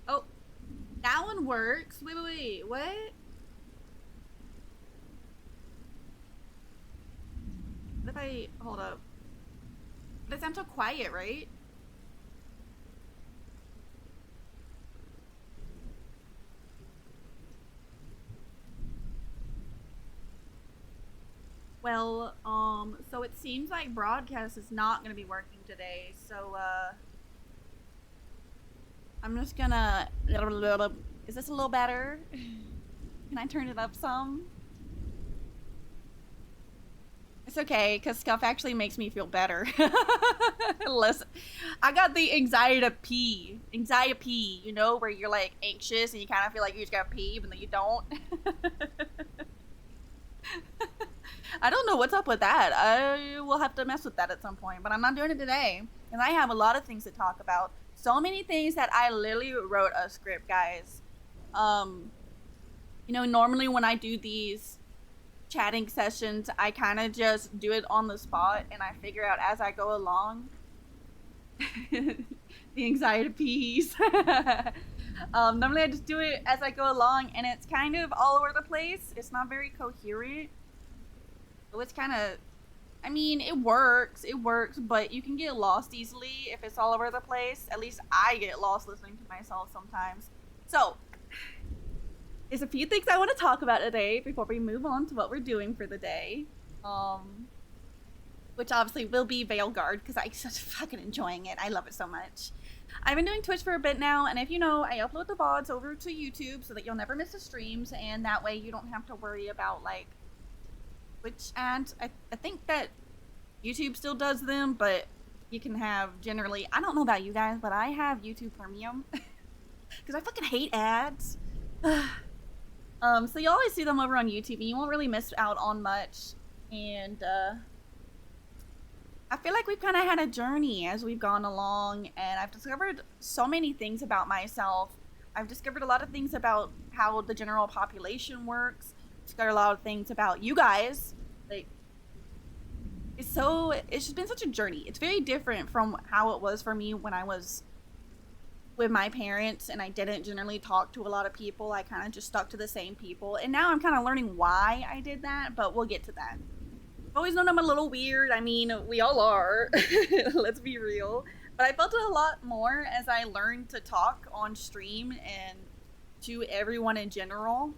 Oh, that one works. Wait, what? What if I, hold up. But it sounds so quiet, right? Well, so it seems like broadcast is not gonna be working today, so, I'm just gonna, is this a little better? Can I turn it up some? It's okay, because Scuff actually makes me feel better. Listen, I got the anxiety pee. Anxiety pee, you know, where you're like anxious and you kind of feel like you just gotta pee, even though you don't. I don't know what's up with that. I will have to mess with that at some point, but I'm not doing it today. And I have a lot of things to talk about. So many things that I literally wrote a script, guys. You know, normally when I do these chatting sessions, I kind of just do it on the spot and I figure out as I go along. The anxiety piece. Normally I just do it as I go along and it's kind of all over the place. It's not very coherent. So it's kind of, I mean, it works, but you can get lost easily if it's all over the place. At least I get lost listening to myself sometimes. So, there's a few things I want to talk about today before we move on to what we're doing for the day. Which obviously will be Veilguard, because I'm such fucking enjoying it. I love it so much. I've been doing Twitch for a bit now, and if you know, I upload the VODs over to YouTube so that you'll never miss the streams, and that way you don't have to worry about, like, Twitch ads. I think that YouTube still does them, but you can have generally, I don't know about you guys, but I have YouTube Premium because I fucking hate ads. So you always see them over on YouTube and you won't really miss out on much. And I feel like we've kind of had a journey as we've gone along, and I've discovered so many things about myself. I've discovered a lot of things about how the general population works. Discovered a lot of things about you guys. Like, it's just been such a journey. It's very different from how it was for me when I was with my parents and I didn't generally talk to a lot of people. I kind of just stuck to the same people. And now I'm kind of learning why I did that, but we'll get to that. I've always known I'm a little weird. I mean, we all are. Let's be real. But I felt it a lot more as I learned to talk on stream and to everyone in general.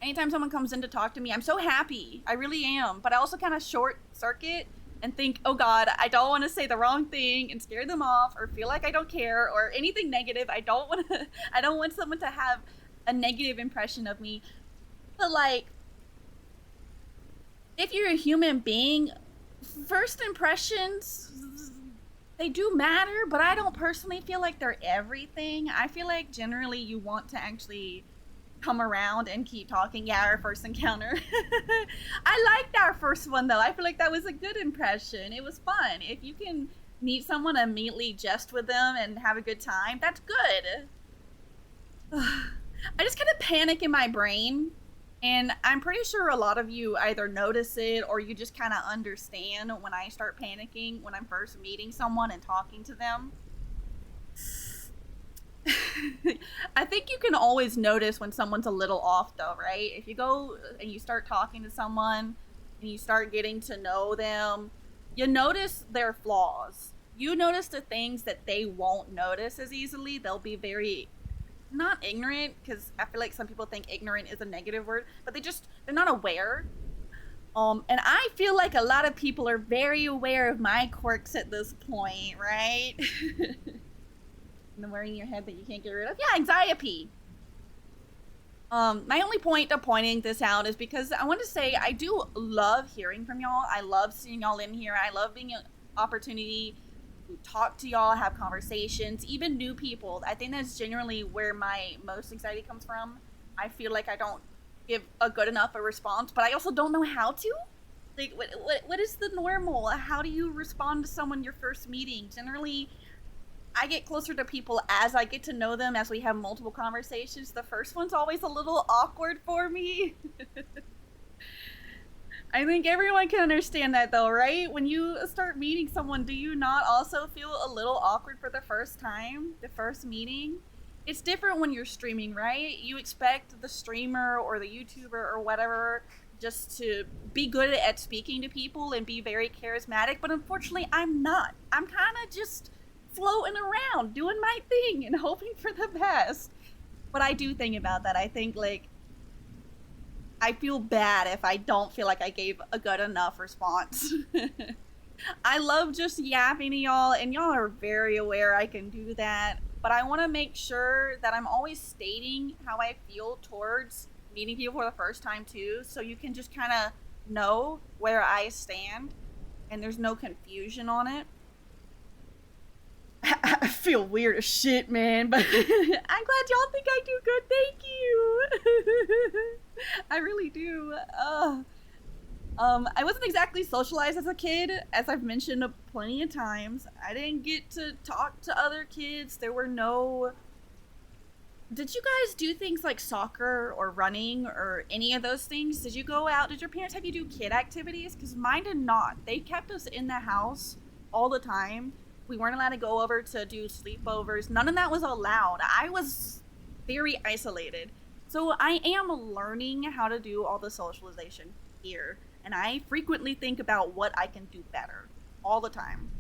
Anytime someone comes in to talk to me, I'm so happy. I really am. But I also kind of short circuit and think, oh God, I don't want to say the wrong thing and scare them off or feel like I don't care or anything negative. I don't want someone to have a negative impression of me. But like, if you're a human being, first impressions, they do matter, but I don't personally feel like they're everything. I feel like generally you want to actually come around and keep talking. Yeah, our first encounter. I liked our first one though. I feel like that was a good impression. It was fun. If you can meet someone and immediately jest with them and have a good time, that's good. I just kind of panic in my brain, and I'm pretty sure a lot of you either notice it or you just kind of understand when I start panicking when I'm first meeting someone and talking to them. I think you can always notice when someone's a little off though, right? If you go and you start talking to someone and you start getting to know them, you notice their flaws. You notice the things that they won't notice as easily. They'll be very, not ignorant, because I feel like some people think ignorant is a negative word, but they're not aware. And I feel like a lot of people are very aware of my quirks at this point, right? And the worry in your head that you can't get rid of. Yeah, anxiety. My only point of pointing this out is because I want to say I do love hearing from y'all. I love seeing y'all in here. I love being an opportunity to talk to y'all, have conversations, even new people. I think that's generally where my most anxiety comes from. I feel like I don't give a good enough a response, but I also don't know how to. Like, what is the normal? How do you respond to someone you're first meeting? Generally, I get closer to people as I get to know them, as we have multiple conversations. The first one's always a little awkward for me. I think everyone can understand that though, right? When you start meeting someone, do you not also feel a little awkward for the first time, the first meeting? It's different when you're streaming, right? You expect the streamer or the YouTuber or whatever just to be good at speaking to people and be very charismatic, but unfortunately I'm not. I'm kind of just floating around, doing my thing and hoping for the best. But I do think about that. I think, like, I feel bad if I don't feel like I gave a good enough response. I love just yapping to y'all, and y'all are very aware I can do that. But I want to make sure that I'm always stating how I feel towards meeting people for the first time too, so you can just kind of know where I stand, and there's no confusion on it. I feel weird as shit, man, but I'm glad y'all think I do good. Thank you. I really do. I wasn't exactly socialized as a kid, as I've mentioned plenty of times. I didn't get to talk to other kids. There were no... Did you guys do things like soccer or running or any of those things? Did you go out? Did your parents have you do kid activities? Because mine did not. They kept us in the house all the time. We weren't allowed to go over to do sleepovers. None of that was allowed. I was very isolated. So I am learning how to do all the socialization here. And I frequently think about what I can do better all the time.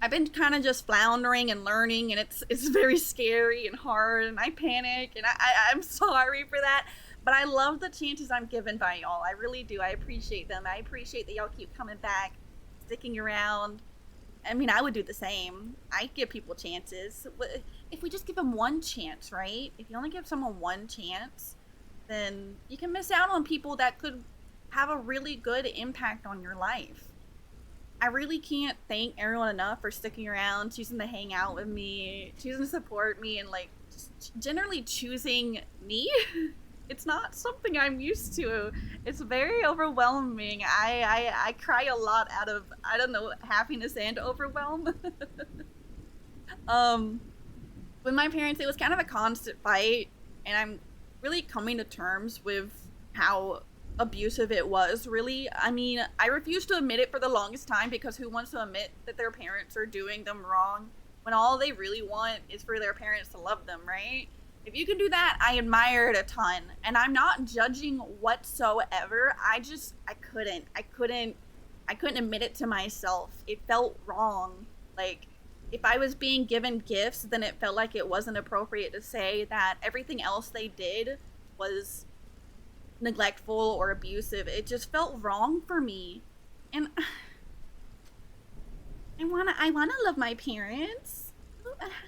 I've been kind of just floundering and learning, and it's very scary and hard, and I panic, and I'm sorry for that. But I love the chances I'm given by y'all. I really do. I appreciate them. I appreciate that y'all keep coming back, sticking around. I mean, I would do the same. I give people chances. If we just give them one chance, right? If you only give someone one chance, then you can miss out on people that could have a really good impact on your life. I really can't thank everyone enough for sticking around, choosing to hang out with me, choosing to support me, and like just generally choosing me. It's not something I'm used to. It's very overwhelming. I cry a lot out of, I don't know, happiness and overwhelm. With my parents, it was kind of a constant fight, and I'm really coming to terms with how abusive it was, really. I mean, I refused to admit it for the longest time, because who wants to admit that their parents are doing them wrong when all they really want is for their parents to love them, right? If you can do that, I admire it a ton, and I'm not judging whatsoever. I couldn't admit it to myself. It felt wrong. Like, if I was being given gifts, then it felt like it wasn't appropriate to say that everything else they did was neglectful or abusive. It just felt wrong for me. And I wanna love my parents.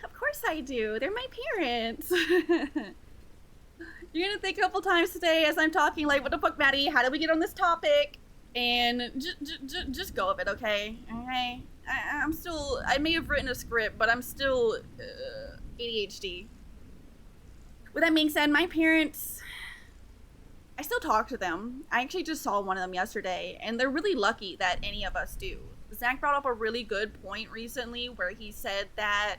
Of course I do. They're my parents. You're gonna think a couple times today as I'm talking, like, what the fuck, Maddie? How did we get on this topic? And just go with it, okay? Okay? I'm still, I may have written a script, but I'm still ADHD. With that being said, my parents, I still talk to them. I actually just saw one of them yesterday, and they're really lucky that any of us do. Zach brought up a really good point recently where he said that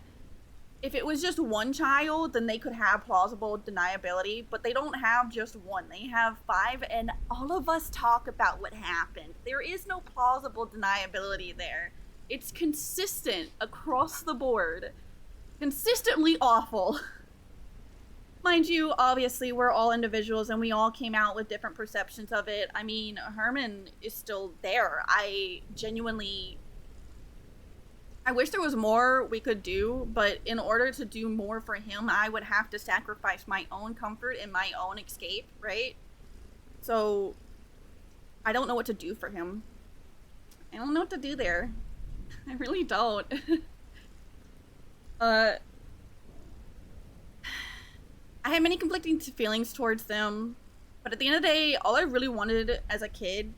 if it was just one child, then they could have plausible deniability, but they don't have just one. They have 5, and all of us talk about what happened. There is no plausible deniability there. It's consistent across the board. Consistently awful. Mind you, obviously, we're all individuals, and we all came out with different perceptions of it. I mean, Herman is still there. I wish there was more we could do, but in order to do more for him, I would have to sacrifice my own comfort and my own escape, right? So, I don't know what to do for him. I don't know what to do there. I really don't. I had many conflicting feelings towards them, but at the end of the day, all I really wanted as a kid,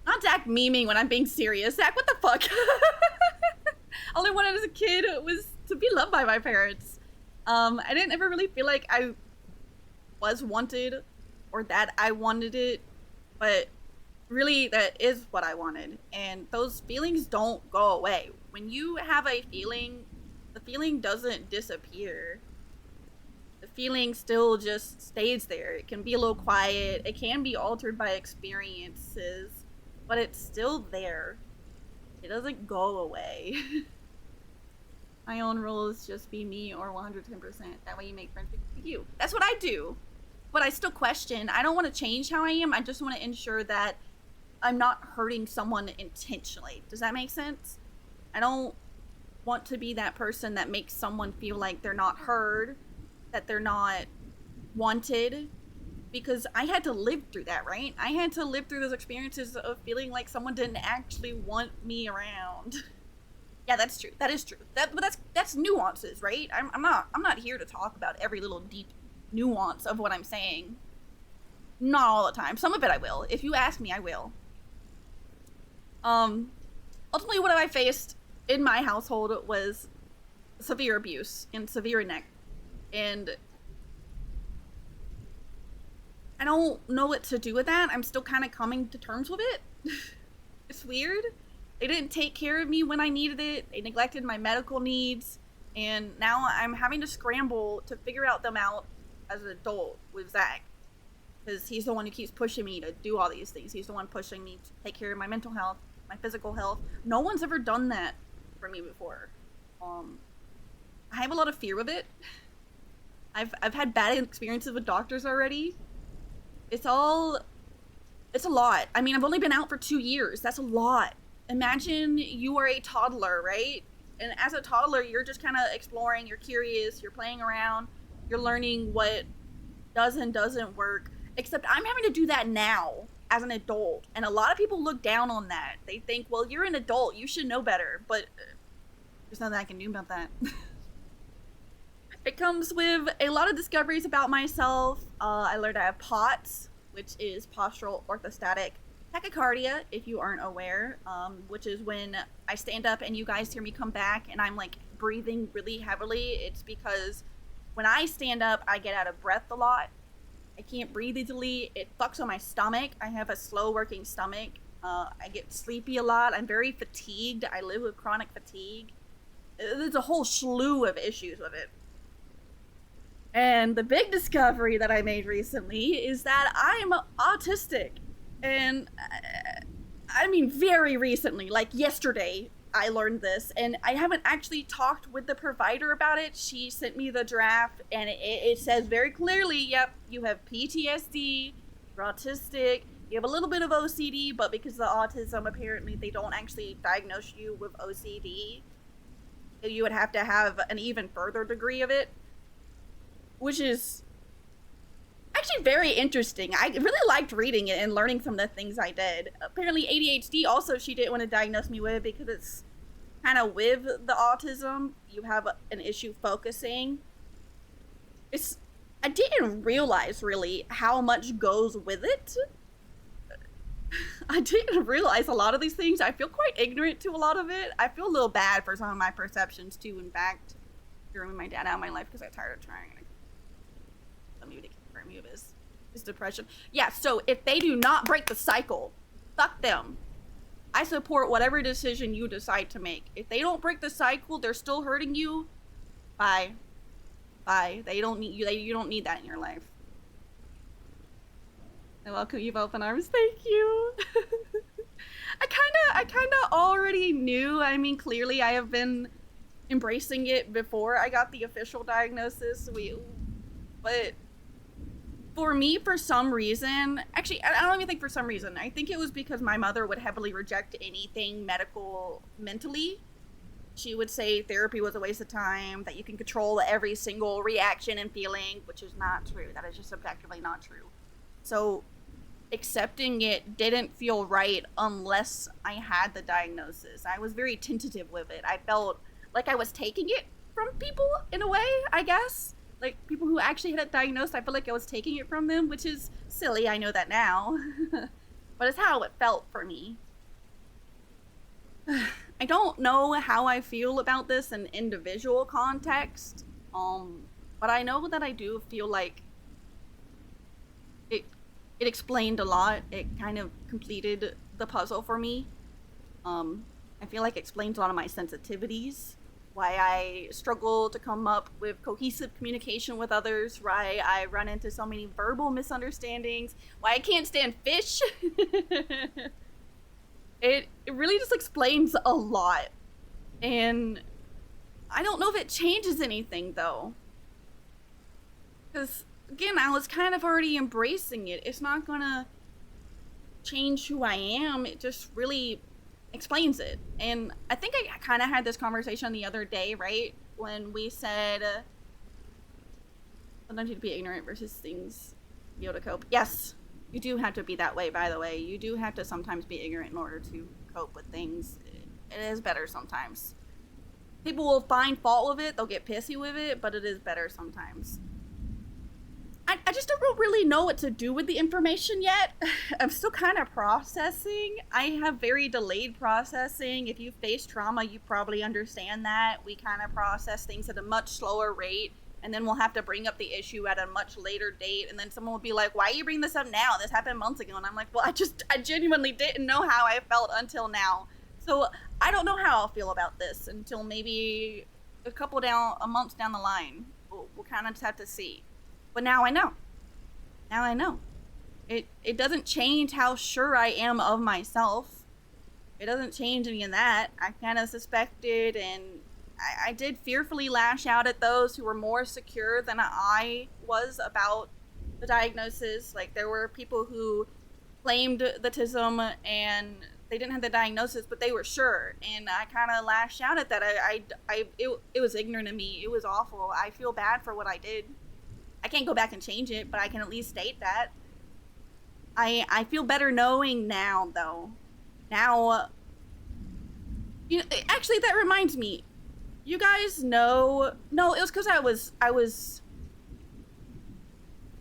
not Zach memeing when I'm being serious. Zach, what the fuck? All I wanted as a kid was to be loved by my parents. I didn't ever really feel like I was wanted or that I wanted it, but really that is what I wanted. And those feelings don't go away. When you have a feeling, the feeling doesn't disappear. The feeling still just stays there. It can be a little quiet. It can be altered by experiences, but it's still there. It doesn't go away. My own rule is just be me or 110%. That way you make friends with you. That's what I do. But I still question. I don't want to change how I am. I just want to ensure that I'm not hurting someone intentionally. Does that make sense? I don't want to be that person that makes someone feel like they're not heard, that they're not wanted, because I had to live through that, right? I had to live through those experiences of feeling like someone didn't actually want me around. Yeah, that's true. That is true. But that's nuances, right? I'm not here to talk about every little deep nuance of what I'm saying. Not all the time. Some of it I will. If you ask me, I will. Ultimately, what I faced in my household was severe abuse and severe neglect. And I don't know what to do with that. I'm still kind of coming to terms with it. It's weird. They didn't take care of me when I needed it. They neglected my medical needs. And now I'm having to scramble to figure them out as an adult with Zach. Because he's the one who keeps pushing me to do all these things. He's the one pushing me to take care of my mental health, my physical health. No one's ever done that for me before. I have a lot of fear of it. I've had bad experiences with doctors already. It's a lot. I mean, I've only been out for 2 years. That's a lot. Imagine you are a toddler, right? And as a toddler, you're just kind of exploring, you're curious, you're playing around, you're learning what does and doesn't work. Except I'm having to do that now as an adult. And a lot of people look down on that. They think, well, you're an adult, you should know better. But there's nothing I can do about that. It comes with a lot of discoveries about myself. I learned I have POTS, which is postural orthostatic tachycardia, if you aren't aware, which is when I stand up and you guys hear me come back and I'm like breathing really heavily. It's because when I stand up, I get out of breath a lot. I can't breathe easily. It fucks on my stomach. I have a slow working stomach. I get sleepy a lot. I'm very fatigued. I live with chronic fatigue. There's a whole slew of issues with it. And the big discovery that I made recently is that I'm autistic. And I mean, very recently, like yesterday, I learned this. And I haven't actually talked with the provider about it. She sent me the draft, and it says very clearly, yep, you have PTSD, you're autistic, you have a little bit of OCD, but because of the autism, apparently they don't actually diagnose you with OCD. You would have to have an even further degree of it, which is actually very interesting. I really liked reading it and learning some of the things I did. Apparently ADHD also she didn't want to diagnose me with because it's kind of with the autism. You have an issue focusing. I didn't realize really how much goes with it. I didn't realize a lot of these things. I feel quite ignorant to a lot of it. I feel a little bad for some of my perceptions too. In fact, during my dad out of my life because I got tired of trying. Somebody to confirm me of his depression. Yeah, so if they do not break the cycle, fuck them. I support whatever decision you decide to make. If they don't break the cycle, they're still hurting you. Bye. They don't need you. You don't need that in your life. I welcome you with open arms. Thank you. I kinda already knew. I mean, clearly I have been embracing it before I got the official diagnosis. But for me, for some reason, actually, I don't even think for some reason. I think it was because my mother would heavily reject anything medical mentally. She would say therapy was a waste of time, that you can control every single reaction and feeling, which is not true. That is just objectively not true. So accepting it didn't feel right unless I had the diagnosis. I was very tentative with it. I felt like I was taking it from people in a way, I guess. Like, people who actually had it diagnosed, I feel like I was taking it from them, which is silly, I know that now. But it's how it felt for me. I don't know how I feel about this in individual context, but I know that I do feel like it explained a lot. It kind of completed the puzzle for me. I feel like it explains a lot of my sensitivities. why I struggle to come up with cohesive communication with others, why I run into so many verbal misunderstandings, why I can't stand fish. It really just explains a lot. And I don't know if it changes anything, though. Because, again, I was kind of already embracing it. It's not gonna change who I am. It just really explains it. And I think I kind of had this conversation the other day, right? When we said, sometimes you have to be ignorant versus things be able to cope. Yes, you do have to be that way, by the way. You do have to sometimes be ignorant in order to cope with things. It is better sometimes. People will find fault with it, they'll get pissy with it, but it is better sometimes. I just don't really know what to do with the information yet. I'm still kind of processing. I have very delayed processing. If you face trauma, you probably understand that. We kind of process things at a much slower rate, and then we'll have to bring up the issue at a much later date, and then someone will be like, why are you bringing this up now? This happened months ago. And I'm like, well, I genuinely didn't know how I felt until now. So I don't know how I'll feel about this until maybe a months down the line. We'll kind of just have to see. But now I know. Now I know. It doesn't change how sure I am of myself. It doesn't change any of that. I kind of suspected, and I did fearfully lash out at those who were more secure than I was about the diagnosis. Like, there were people who claimed the autism and they didn't have the diagnosis, but they were sure. And I kind of lashed out at that. It was ignorant of me. It was awful. I feel bad for what I did. I can't go back and change it, but I can at least state that. I feel better knowing now, though. Now, actually, that reminds me. You guys know, no, it was because I was,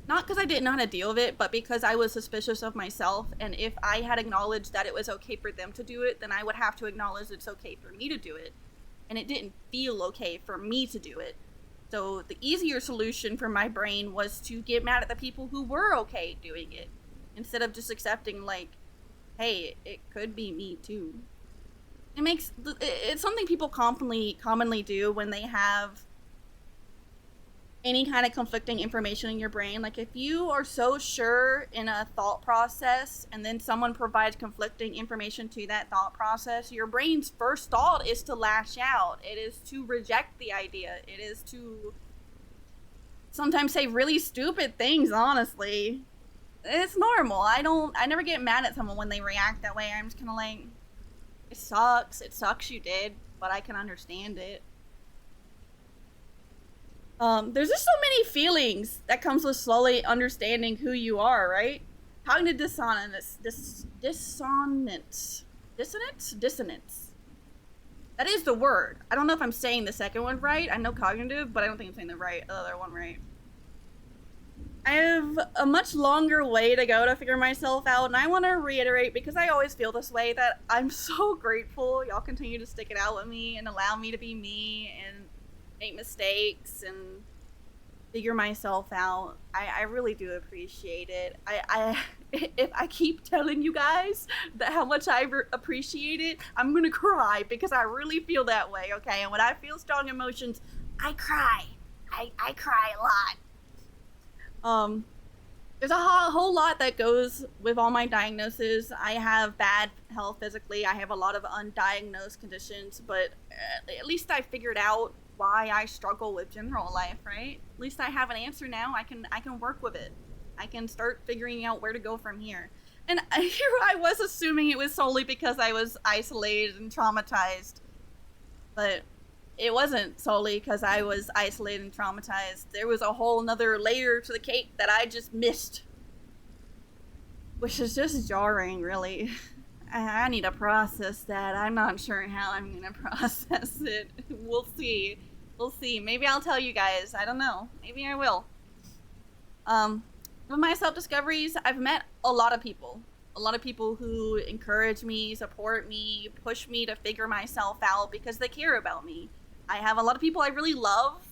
not because I didn't know how to deal with it, but because I was suspicious of myself, and if I had acknowledged that it was okay for them to do it, then I would have to acknowledge it's okay for me to do it. And it didn't feel okay for me to do it. So the easier solution for my brain was to get mad at the people who were okay doing it, instead of just accepting, like, hey, it could be me too. It's something people commonly do when they have any kind of conflicting information in your brain. Like, if you are so sure in a thought process and then someone provides conflicting information to that thought process, your brain's first thought is to lash out. It is to reject the idea. It is to sometimes say really stupid things, honestly. It's normal. I never get mad at someone when they react that way. I'm just kind of like, it sucks you did, but I can understand it. There's just so many feelings that comes with slowly understanding who you are, right? Cognitive dissonance. Dissonance. That is the word. I don't know if I'm saying the second one right. I know cognitive, but I don't think I'm saying the other one right. I have a much longer way to go to figure myself out, and I want to reiterate, because I always feel this way, that I'm so grateful y'all continue to stick it out with me and allow me to be me and make mistakes and figure myself out. I really do appreciate it. If I keep telling you guys that how much I appreciate it, I'm gonna cry, because I really feel that way, okay? And when I feel strong emotions, I cry. I cry a lot. There's a whole lot that goes with all my diagnoses. I have bad health physically. I have a lot of undiagnosed conditions, but at least I figured out why I struggle with general life, right? At least I have an answer now. I can work with it. I can start figuring out where to go from here. And here I was assuming it was solely because I was isolated and traumatized, but it wasn't solely because I was isolated and traumatized. There was a whole nother layer to the cake that I just missed, which is just jarring, really. I need to process that. I'm not sure how I'm going to process it. We'll see. Maybe I'll tell you guys. I don't know. Maybe I will. With my self-discoveries, I've met a lot of people. A lot of people who encourage me, support me, push me to figure myself out because they care about me. I have a lot of people I really love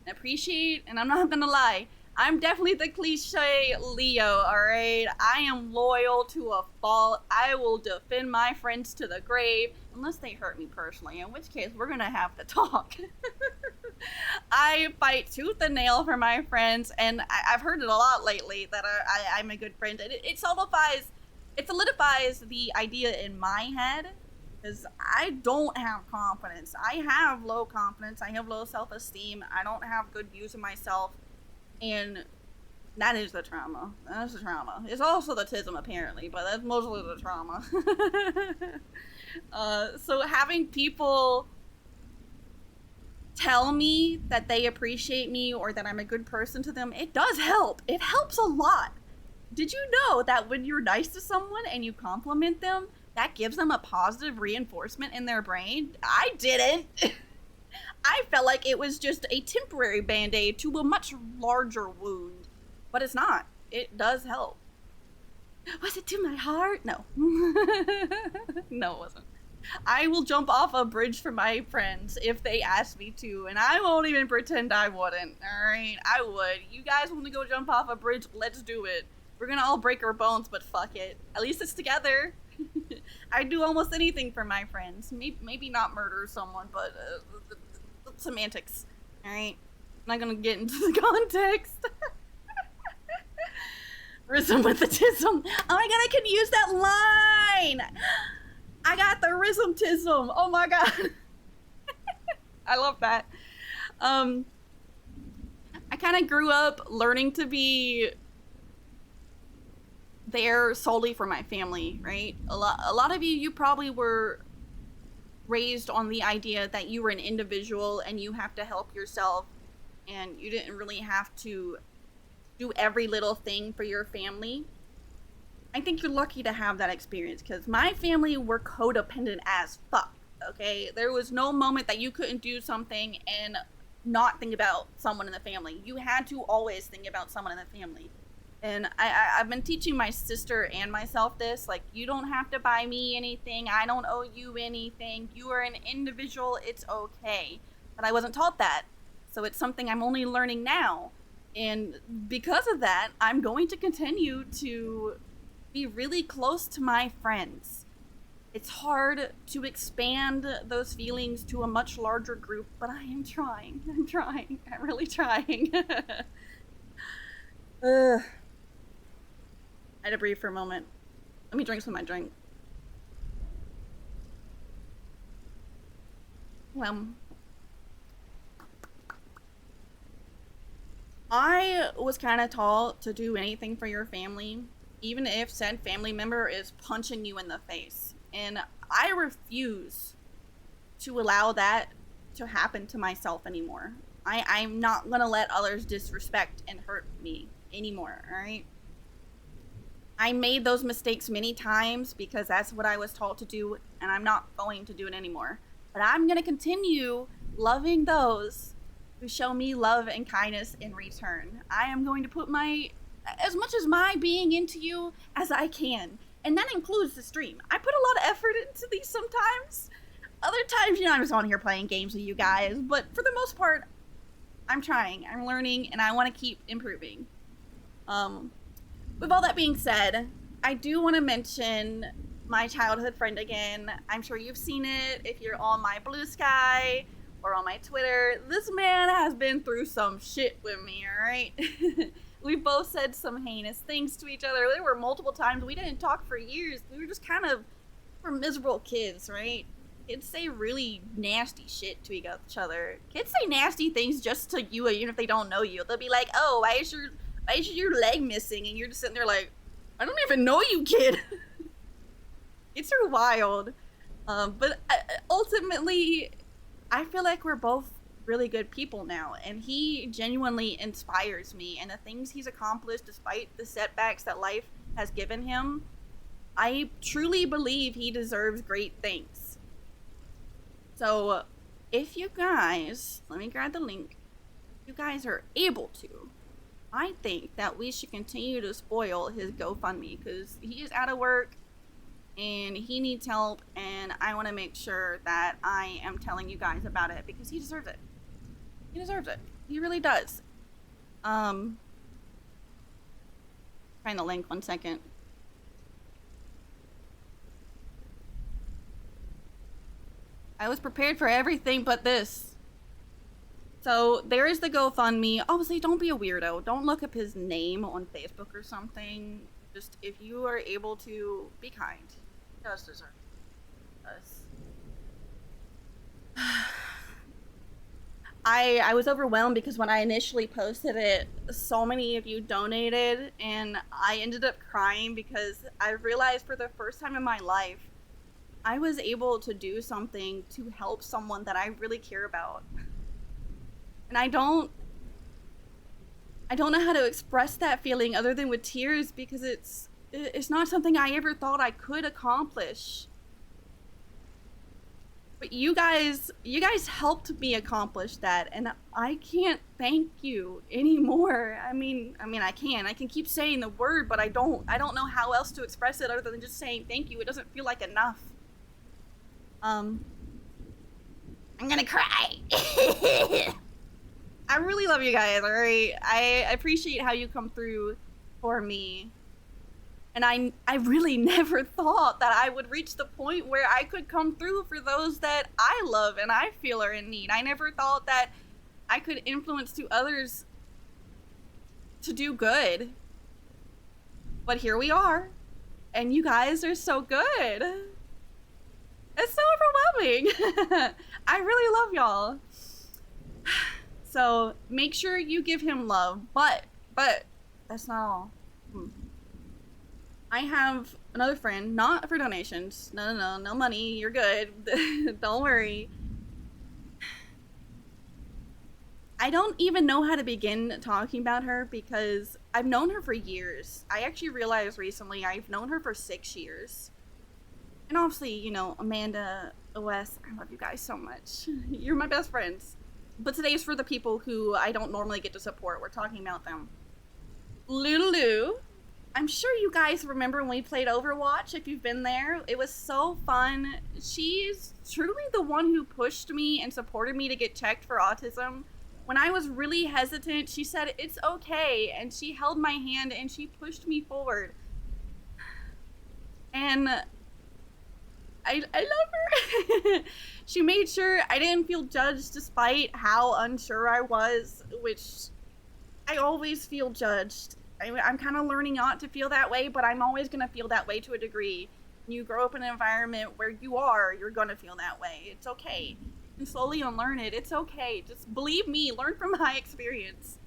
and appreciate, and I'm not gonna lie, I'm definitely the cliche Leo, alright? I am loyal to a fault. I will defend my friends to the grave, unless they hurt me personally, in which case we're gonna have to talk. I fight tooth and nail for my friends, and I've heard it a lot lately that I'm a good friend, and it solidifies the idea in my head, because I don't have confidence. I have low confidence, I have low self-esteem, I don't have good views of myself, and that is the trauma. That's the trauma. It's also the tism, apparently, but that's mostly the trauma. So having people tell me that they appreciate me or that I'm a good person to them, it does help. It helps a lot. Did you know that when you're nice to someone and you compliment them, that gives them a positive reinforcement in their brain? I didn't. I felt like it was just a temporary band-aid to a much larger wound. But it's not. It does help. Was it to my heart? No. No, it wasn't. I will jump off a bridge for my friends if they ask me to, and I won't even pretend I wouldn't, alright? I would. You guys want to go jump off a bridge? Let's do it. We're gonna all break our bones, but fuck it. At least it's together. I'd do almost anything for my friends. Maybe not murder someone, but semantics, alright? I'm not gonna get into the context. Rhythm with the tism. Oh my god, I can use that line! I got the rhythmtism. Oh my god. I love that. I kind of grew up learning to be there solely for my family, right? A lot of you probably were raised on the idea that you were an individual and you have to help yourself, and you didn't really have to do every little thing for your family. I think you're lucky to have that experience, because my family were codependent as fuck, okay? There was no moment that you couldn't do something and not think about someone in the family. You had to always think about someone in the family. And I've been teaching my sister and myself this, like, you don't have to buy me anything, I don't owe you anything, you are an individual, it's okay. But I wasn't taught that, so it's something I'm only learning now. And because of that, I'm going to continue to be really close to my friends. It's hard to expand those feelings to a much larger group, but I am trying. I'm really trying. I had to breathe for a moment. Let me drink some of my drink. Well, I was kind of taught to do anything for your family, even if said family member is punching you in the face. And I refuse to allow that to happen to myself anymore. I'm not gonna let others disrespect and hurt me anymore, alright? I made those mistakes many times because that's what I was taught to do, and I'm not going to do it anymore. But I'm gonna continue loving those who show me love and kindness in return. I am going to put as much as my being into you as I can. And that includes the stream. I put a lot of effort into these sometimes. Other times, I'm just on here playing games with you guys. But for the most part, I'm trying, I'm learning, and I want to keep improving. With all that being said, I do want to mention my childhood friend again. I'm sure you've seen it if you're on my Blue Sky or on my Twitter. This man has been through some shit with me, alright? We both said some heinous things to each other. There were multiple times we didn't talk for years. We were just we're miserable kids, right? Kids say really nasty shit to each other. Kids say nasty things just to you, even if they don't know you. They'll be like, oh, why is your leg missing? And you're just sitting there like, I don't even know you, kid. It's so wild. But ultimately, I feel like we're both really good people now, and he genuinely inspires me, and the things he's accomplished despite the setbacks that life has given him, I truly believe he deserves great things. So if you guys, let me grab the link, if you guys are able to, I think that we should continue to spoil his GoFundMe, because he is out of work and he needs help, and I want to make sure that I am telling you guys about it because he deserves it. He deserves it. He really does. Find the link, 1 second. I was prepared for everything but this. So there is the GoFundMe. Obviously, don't be a weirdo. Don't look up his name on Facebook or something. Just, if you are able to, be kind. He does deserve us. I was overwhelmed because when I initially posted it, so many of you donated, and I ended up crying because I realized for the first time in my life, I was able to do something to help someone that I really care about. And I don't know how to express that feeling other than with tears, because it's not something I ever thought I could accomplish. But you guys helped me accomplish that, and I can't thank you anymore. I mean I can keep saying the word, but I don't know how else to express it other than just saying thank you. It doesn't feel like enough. I'm gonna cry. I really love you guys, alright? I appreciate how you come through for me. And I really never thought that I would reach the point where I could come through for those that I love and I feel are in need. I never thought that I could influence to others to do good. But here we are. And you guys are so good. It's so overwhelming. I really love y'all. So make sure you give him love, but that's not all. I have another friend, not for donations. No money. You're good. Don't worry. I don't even know how to begin talking about her because I've known her for years. I actually realized recently I've known her for 6 years. And obviously, you know, Amanda, OS, I love you guys so much. You're my best friends. But today is for the people who I don't normally get to support. We're talking about them. Lulu. I'm sure you guys remember when we played Overwatch, if you've been there. It was so fun. She's truly the one who pushed me and supported me to get checked for autism. When I was really hesitant, she said, it's okay. And she held my hand and she pushed me forward. And I love her. She made sure I didn't feel judged despite how unsure I was, which I always feel judged. I'm kind of learning not to feel that way, but I'm always going to feel that way to a degree. When you grow up in an environment where you're going to feel that way. It's okay. And slowly unlearn it. It's okay. Just believe me, learn from my experience.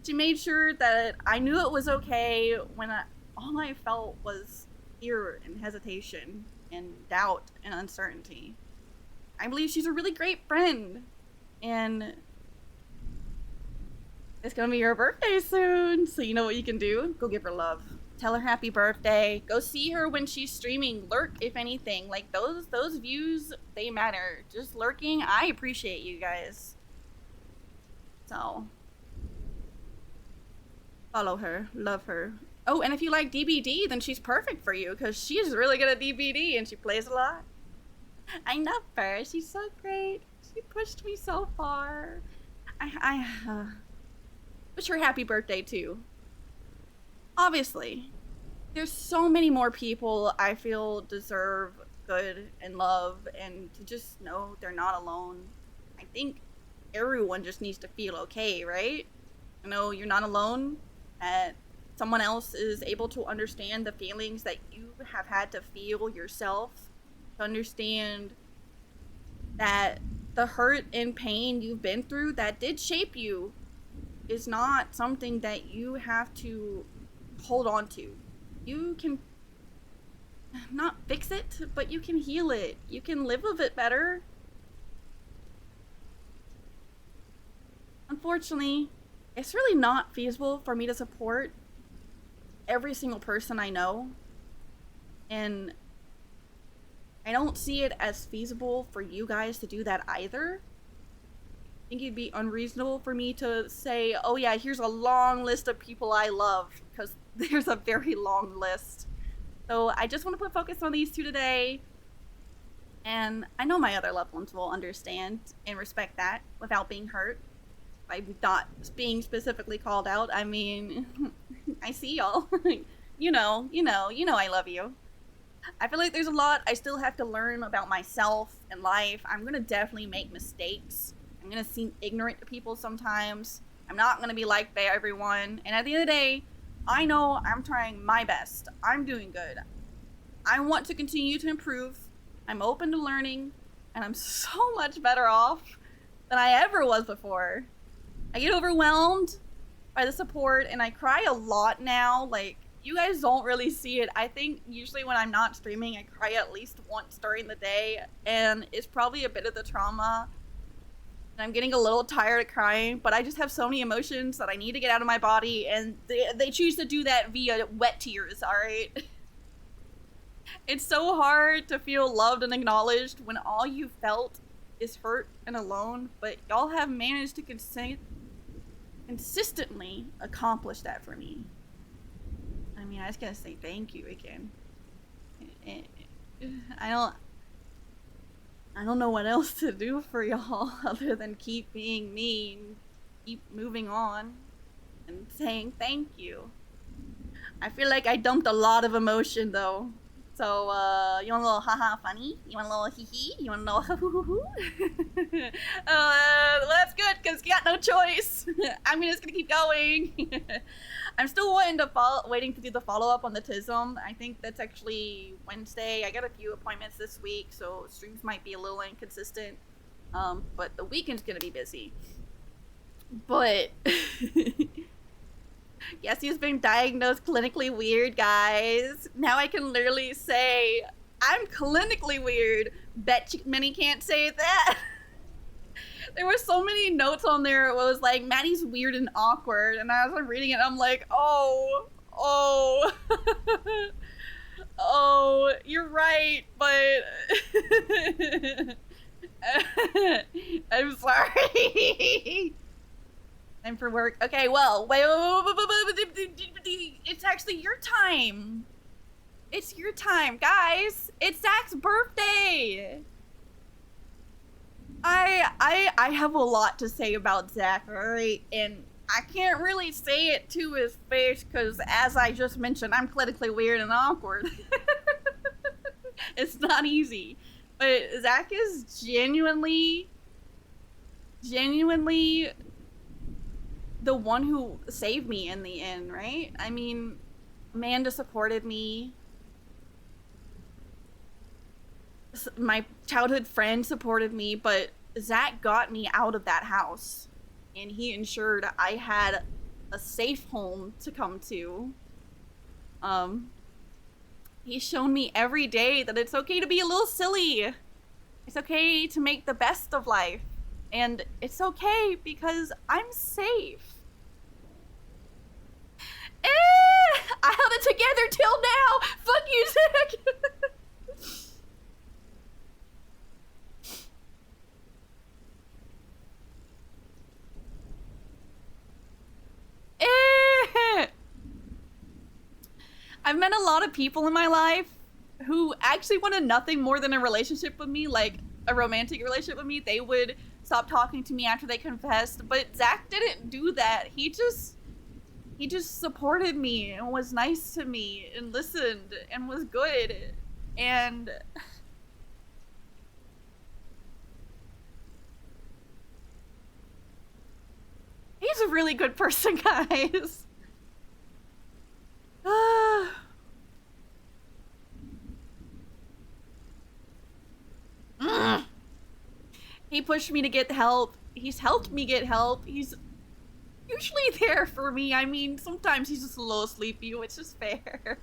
She made sure that I knew it was okay when all I felt was fear and hesitation and doubt and uncertainty. I believe she's a really great friend. And it's gonna be your birthday soon, so you know what you can do? Go give her love. Tell her happy birthday. Go see her when she's streaming. Lurk, if anything. Like, those views, they matter. Just lurking, I appreciate you guys. So, follow her. Love her. Oh, and if you like DBD, then she's perfect for you, because she's really good at DBD, and she plays a lot. I love her. She's so great. She pushed me so far. Wish her happy birthday too. Obviously, there's so many more people I feel deserve good and love and to just know they're not alone. I think everyone just needs to feel okay, right? You know, you're not alone, that someone else is able to understand the feelings that you have had to feel yourself, to understand that the hurt and pain you've been through that did shape you is not something that you have to hold on to. You can not fix it, but you can heal it. You can live with it better. Unfortunately, it's really not feasible for me to support every single person I know. And I don't see it as feasible for you guys to do that either. I think it'd be unreasonable for me to say, oh yeah, here's a long list of people I love, because there's a very long list. So I just want to put focus on these two today, and I know my other loved ones will understand and respect that without being hurt by not being specifically called out. I mean, I see y'all. You know I love you. I feel like there's a lot I still have to learn about myself and life. I'm gonna definitely make mistakes. I'm gonna seem ignorant to people sometimes. I'm not gonna be liked by everyone. And at the end of the day, I know I'm trying my best. I'm doing good. I want to continue to improve. I'm open to learning, and I'm so much better off than I ever was before. I get overwhelmed by the support, and I cry a lot now. Like, you guys don't really see it. I think usually when I'm not streaming, I cry at least once during the day, and it's probably a bit of the trauma. And I'm getting a little tired of crying, but I just have so many emotions that I need to get out of my body, and they choose to do that via wet tears, alright? It's so hard to feel loved and acknowledged when all you felt is hurt and alone, but y'all have managed to consistently accomplish that for me. I mean, I just gotta say thank you again. I don't know what else to do for y'all other than keep being me and keep moving on and saying thank you. I feel like I dumped a lot of emotion though. So, you want a little haha funny? You want a little hee hee? You want a little hoo hoo hoo? Well, that's good, because you got no choice. I'm just gonna keep going. I'm still waiting to do the follow-up on the TISM. I think that's actually Wednesday. I got a few appointments this week, so streams might be a little inconsistent. But the weekend's gonna be busy. But... Yes, he's been diagnosed clinically weird, guys. Now I can literally say, I'm clinically weird. Bet many can't say that. There were so many notes on there. It was like, Maddie's weird and awkward. And as I'm reading it, I'm like, oh, oh, you're right, but I'm sorry. Time for work. Okay, well, wait, it's actually your time. It's your time, guys. It's Zach's birthday. I have a lot to say about Zach, alright? And I can't really say it to his face because, as I just mentioned, I'm clinically weird and awkward. It's not easy. But Zach is genuinely the one who saved me in the end, right? I mean, Amanda supported me. My childhood friend supported me, but Zach got me out of that house. And he ensured I had a safe home to come to. He's shown me every day that it's okay to be a little silly. It's okay to make the best of life. And it's okay because I'm safe. I held it together till now. Fuck you, Zach. I've met a lot of people in my life who actually wanted nothing more than a relationship with me, like a romantic relationship with me. They would stop talking to me after they confessed, but Zach didn't do that. He just supported me and was nice to me and listened and was good. And he's a really good person, guys. He pushed me to get help. He's helped me get help. He's usually there for me. I mean, sometimes he's just a little sleepy, which is fair.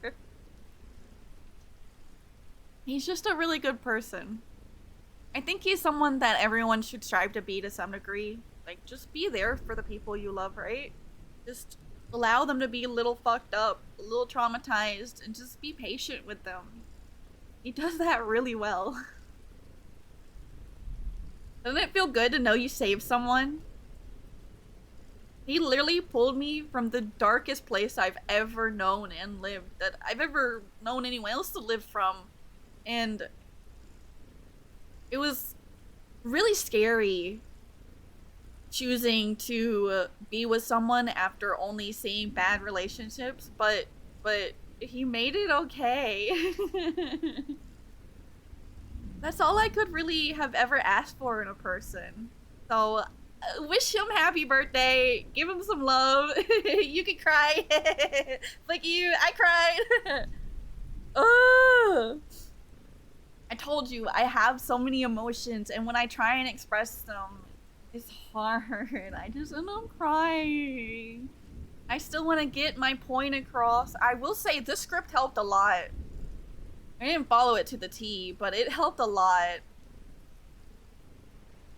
He's just a really good person. I think he's someone that everyone should strive to be to some degree. Like, just be there for the people you love, right? Just allow them to be a little fucked up, a little traumatized, and just be patient with them. He does that really well. Doesn't it feel good to know you saved someone? He literally pulled me from the darkest place I've ever known and lived, that I've ever known anyone else to live from. And it was really scary choosing to be with someone after only seeing bad relationships, but he made it okay. That's all I could really have ever asked for in a person. So, wish him happy birthday. Give him some love. You can cry. Like you, I cried. Oh, I told you, I have so many emotions, and when I try and express them, it's hard. I just end up crying. I still want to get my point across. I will say this script helped a lot. I didn't follow it to the T, but it helped a lot.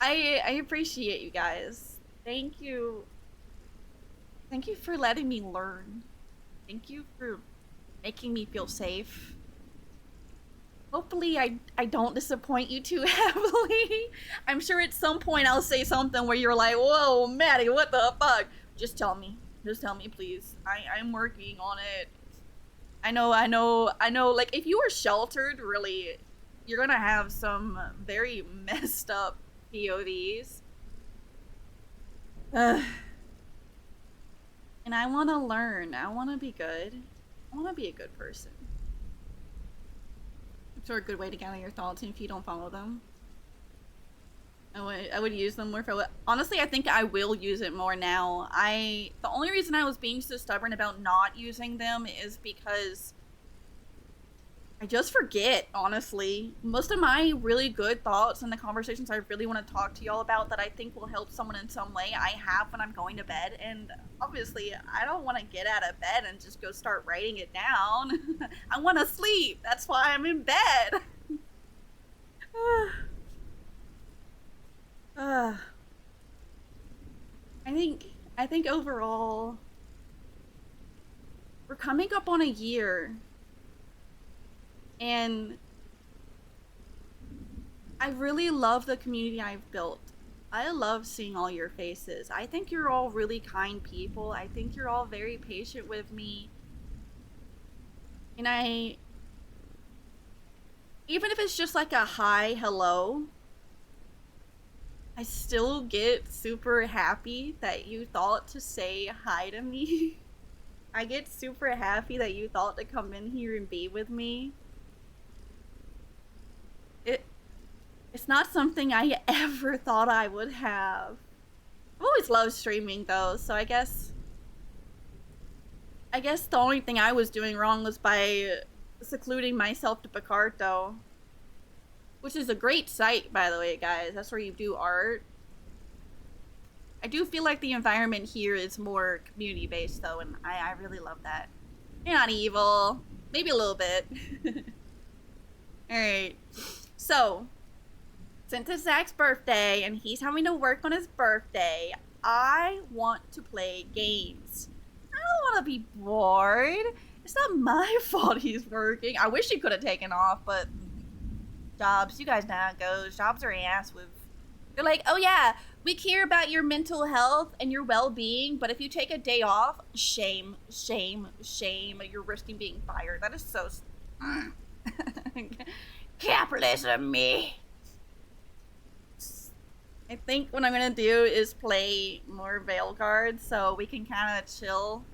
I appreciate you guys. Thank you. Thank you for letting me learn. Thank you for making me feel safe. Hopefully I don't disappoint you too heavily. I'm sure at some point I'll say something where you're like, whoa, Maddie, what the fuck? Just tell me. Just tell me, please. I'm working on it. I know, like, if you were sheltered, really, you're gonna have some very messed up POVs. And I want to learn. I want to be good. I want to be a good person. I'm sure a good way to gather your thoughts if you don't follow them. I would use them more for... Honestly, I think I will use it more now. The only reason I was being so stubborn about not using them is because I just forget, honestly. Most of my really good thoughts and the conversations I really want to talk to y'all about that I think will help someone in some way, I have when I'm going to bed. And obviously, I don't want to get out of bed and just go start writing it down. I want to sleep. That's why I'm in bed. I think overall, we're coming up on a year, and I really love the community I've built. I love seeing all your faces. I think you're all really kind people. I think you're all very patient with me. And even if it's just like a hi, hello, I still get super happy that you thought to say hi to me. I get super happy that you thought to come in here and be with me. It's not something I ever thought I would have. I've always loved streaming though, so I guess the only thing I was doing wrong was by secluding myself to Picarto. Which is a great site, by the way, guys. That's where you do art. I do feel like the environment here is more community-based, though, and I really love that. You're not evil. Maybe a little bit. Alright. So, since it's Zach's birthday, and he's having to work on his birthday, I want to play games. I don't want to be bored. It's not my fault he's working. I wish he could have taken off, but... Jobs, you guys know how it goes. Jobs are ass with... They're like, oh yeah, we care about your mental health and your well-being, but if you take a day off, shame, shame, shame. You're risking being fired. That is so... Capitalism, me. I think what I'm gonna do is play more Veilguard so we can kind of chill.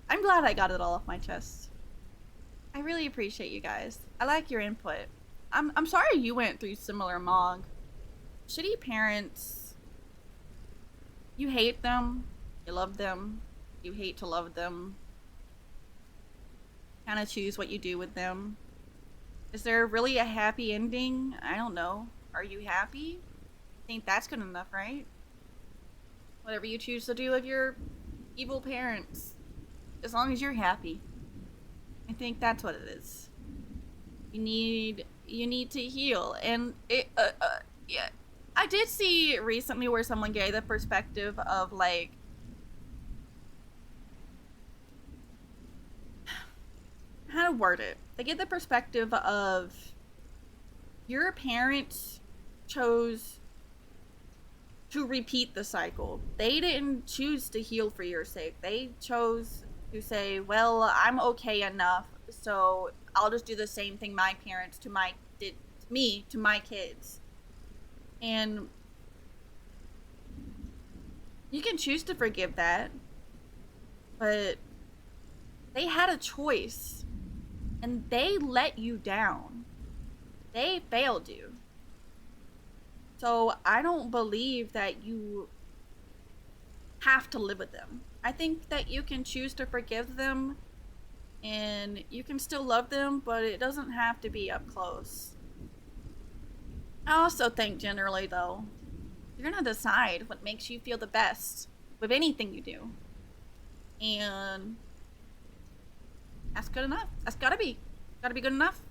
I'm glad I got it all off my chest. I really appreciate you guys. I like your input. I'm sorry you went through similar Mog. Shitty parents. You hate them. You love them. You hate to love them. Kind of choose what you do with them. Is there really a happy ending? I don't know. Are you happy? I think that's good enough, right? Whatever you choose to do with your evil parents. As long as you're happy. I think that's what it is. You need to heal. And yeah. I did see recently where someone gave the perspective of like, how to word it. They get the perspective of your parents chose to repeat the cycle. They didn't choose to heal for your sake. They chose to say, well, I'm okay enough, so I'll just do the same thing my parents did me to my kids. And you can choose to forgive that, but they had a choice and they let you down. They failed you. So I don't believe that you have to live with them. I think that you can choose to forgive them and you can still love them, but it doesn't have to be up close. I also think generally though, you're gonna decide what makes you feel the best with anything you do. And that's good enough. That's gotta be. Gotta be good enough.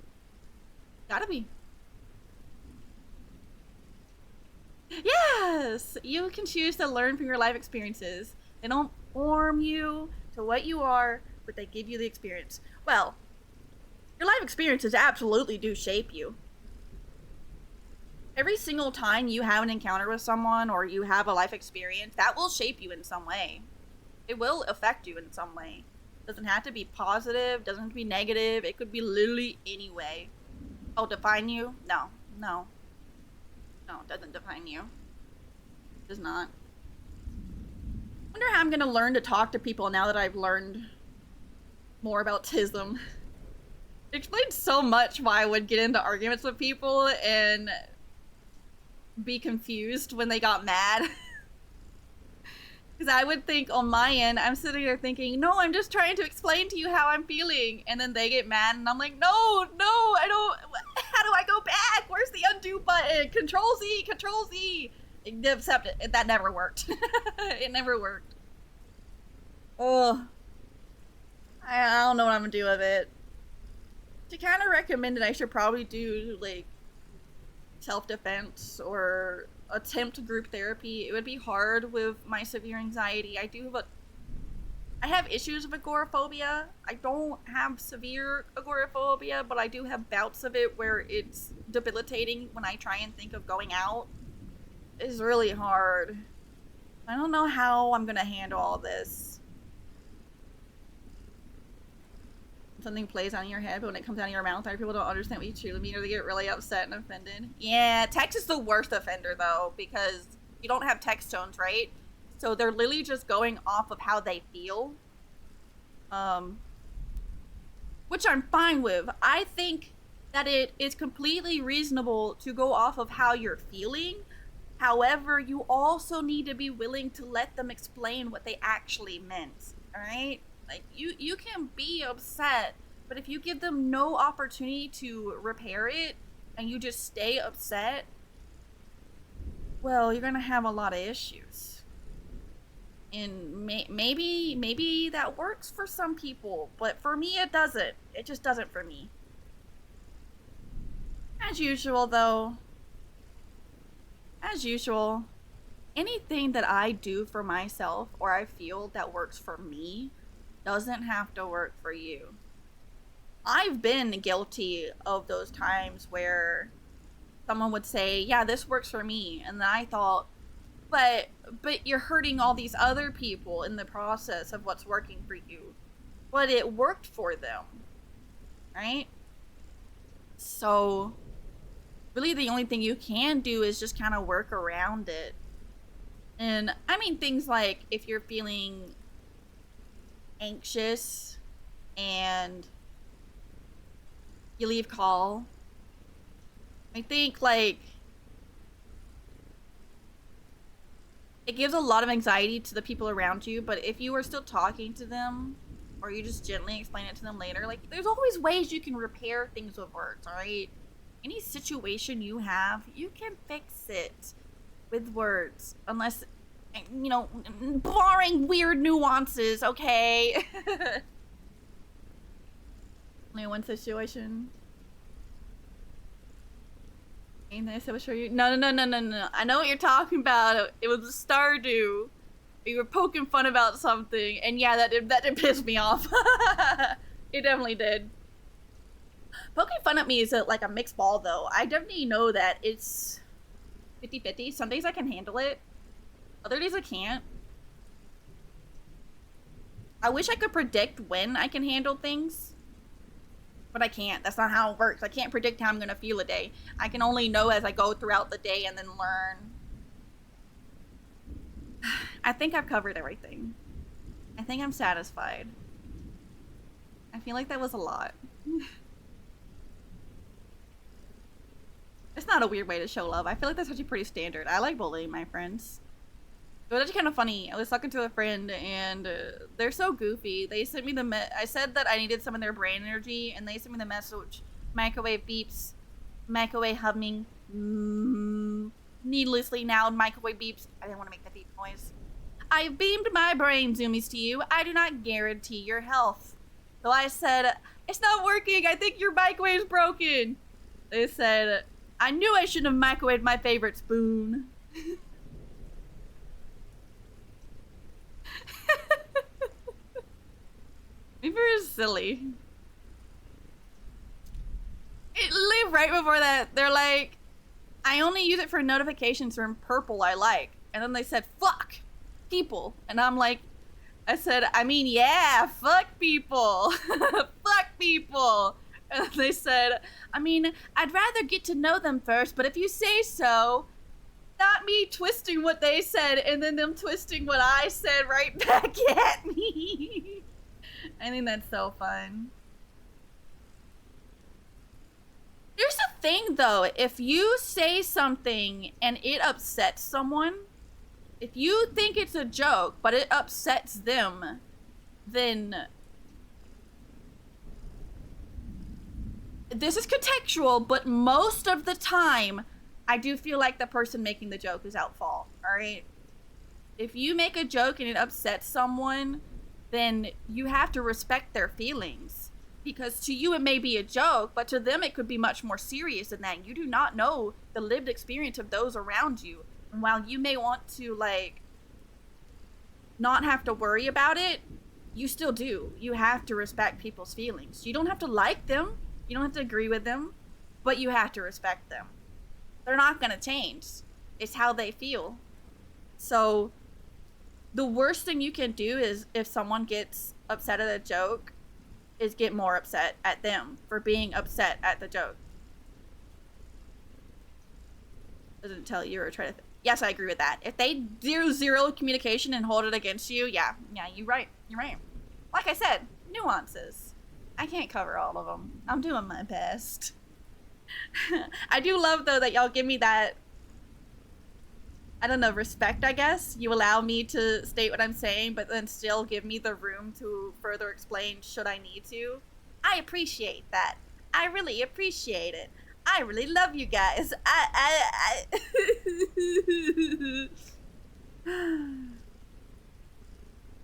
Gotta be. Yes! You can choose to learn from your life experiences. They don't form you to what you are, but they give you the experience. Well, your life experiences absolutely do shape you. Every single time you have an encounter with someone or you have a life experience, that will shape you in some way. It will affect you in some way. It doesn't have to be positive, doesn't have to be negative. It could be literally any way. Oh, define you? No. No. No, it doesn't define you. It does not. I wonder how I'm gonna learn to talk to people now that I've learned more about TISM. It explains so much why I would get into arguments with people and be confused when they got mad. Because I would think on my end, I'm sitting there thinking, no, I'm just trying to explain to you how I'm feeling. And then they get mad and I'm like, no, I don't, how do I go back? Where's the undo button? Control Z, Control Z. Except that never worked. It never worked. Oh, I don't know what I'm gonna do with it. To kind of recommend it, I should probably do like self-defense or attempt group therapy. It would be hard with my severe anxiety. I have issues with agoraphobia. I don't have severe agoraphobia, but I do have bouts of it where it's debilitating when I try and think of going out. It's really hard. I don't know how I'm gonna handle all this. Something plays out in your head, but when it comes out of your mouth, other people don't understand what you truly mean, or they get really upset and offended. Yeah, text is the worst offender, though, because you don't have text tones, right? So they're literally just going off of how they feel. Which I'm fine with. I think that it is completely reasonable to go off of how you're feeling. However, you also need to be willing to let them explain what they actually meant, alright? Like, you can be upset, but if you give them no opportunity to repair it, and you just stay upset, well, you're gonna have a lot of issues. And maybe that works for some people, but for me it doesn't. It just doesn't for me. As usual, though, anything that I do for myself or I feel that works for me doesn't have to work for you. I've been guilty of those times where someone would say, yeah, this works for me. And then I thought, but you're hurting all these other people in the process of what's working for you. But it worked for them, right? So really the only thing you can do is just kind of work around it. And I mean things like if you're feeling anxious and you leave call, I think like it gives a lot of anxiety to the people around you, but if you are still talking to them or you just gently explain it to them later, like there's always ways you can repair things with words, all right? Any situation you have, you can fix it with words, unless, you know, barring weird nuances, okay? Only one situation. Anything I said was sure you. No. I know what you're talking about. It was a Stardew. You were poking fun about something, and yeah, that did piss me off. It definitely did. Poking fun at me is like a mixed ball, though. I definitely know that it's 50-50. Some days I can handle it. Other days I can't. I wish I could predict when I can handle things. But I can't. That's not how it works. I can't predict how I'm gonna feel a day. I can only know as I go throughout the day and then learn. I think I've covered everything. I think I'm satisfied. I feel like that was a lot. It's not a weird way to show love. I feel like that's actually pretty standard. I like bullying my friends. It was actually kind of funny. I was talking to a friend and they're so goofy. They sent me I said that I needed some of their brain energy and they sent me the message. Microwave beeps. Microwave humming. Needlessly loud microwave beeps. I didn't want to make the beep noise. I've beamed my brain zoomies to you. I do not guarantee your health. So I said, it's not working. I think your microwave's broken. They said, I knew I shouldn't have microwaved my favorite spoon. Maybe it's silly. It literally right before that, they're like, I only use it for notifications from purple I like. And then they said, fuck people. And I'm like, I said, I mean, yeah, fuck people. Fuck people. And they said, I mean, I'd rather get to know them first, but if you say so, not me twisting what they said and then them twisting what I said right back at me. I think that's so fun. Here's the thing though, if you say something and it upsets someone, if you think it's a joke, but it upsets them, then this is contextual, but most of the time, I do feel like the person making the joke is at fault, all right? If you make a joke and it upsets someone, then you have to respect their feelings. Because to you it may be a joke, but to them it could be much more serious than that. You do not know the lived experience of those around you. And while you may want to, like, not have to worry about it, you still do. You have to respect people's feelings. You don't have to like them. You don't have to agree with them. But you have to respect them. They're not going to change. It's how they feel. So the worst thing you can do is if someone gets upset at a joke is get more upset at them for being upset at the joke. Doesn't tell you or try to... Yes, I agree with that. If they do zero communication and hold it against you, yeah, you're right. You're right. Like I said, nuances. I can't cover all of them. I'm doing my best. I do love, though, that y'all give me that, I don't know, respect, I guess. You allow me to state what I'm saying, but then still give me the room to further explain should I need to. I appreciate that. I really appreciate it. I really love you guys.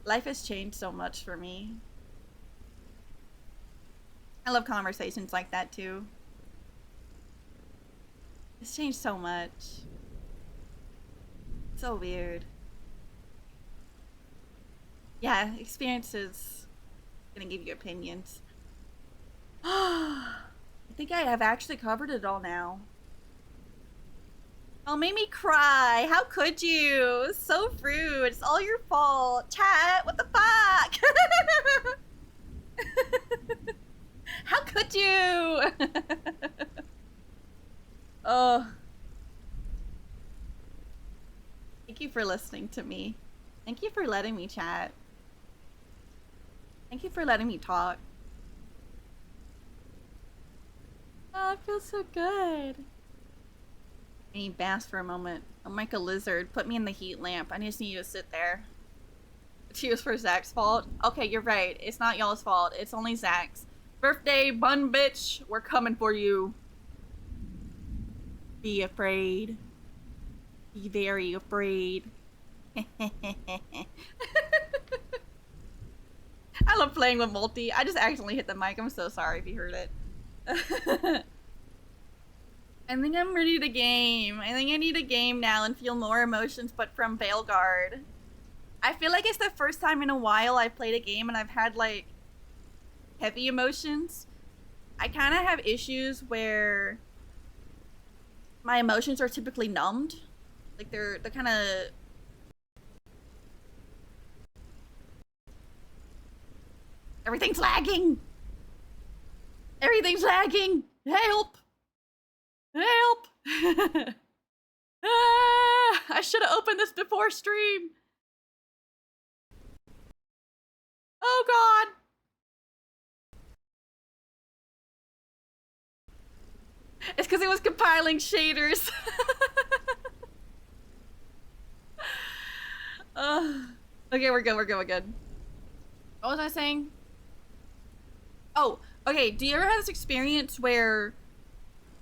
Life has changed so much for me. I love conversations like that too. It's changed so much. So weird. Yeah, experiences gonna give you opinions. I think I have actually covered it all now. Oh, made me cry. How could you? So rude. It's all your fault. Chat, what the fuck? How could you? Oh. Thank you for listening to me. Thank you for letting me chat. Thank you for letting me talk. Oh, it feels so good. I need bass for a moment. I'm like a lizard. Put me in the heat lamp. I just need you to sit there. Cheers for Zach's fault. Okay, you're right. It's not y'all's fault. It's only Zach's. Birthday, bun bitch. We're coming for you. Be afraid. Be very afraid. I love playing with multi. I just accidentally hit the mic. I'm so sorry if you heard it. I think I'm ready to game. I think I need a game now and feel more emotions, but from Veilguard. I feel like it's the first time in a while I've played a game and I've had, like, heavy emotions. I kind of have issues where my emotions are typically numbed. Like, they're kind of... Everything's lagging! Everything's lagging! Help! Help! I should have opened this before stream. Oh god! It's because it was compiling shaders. Okay, we're good, we're good, we're good. What was I saying? Oh, okay, do you ever have this experience where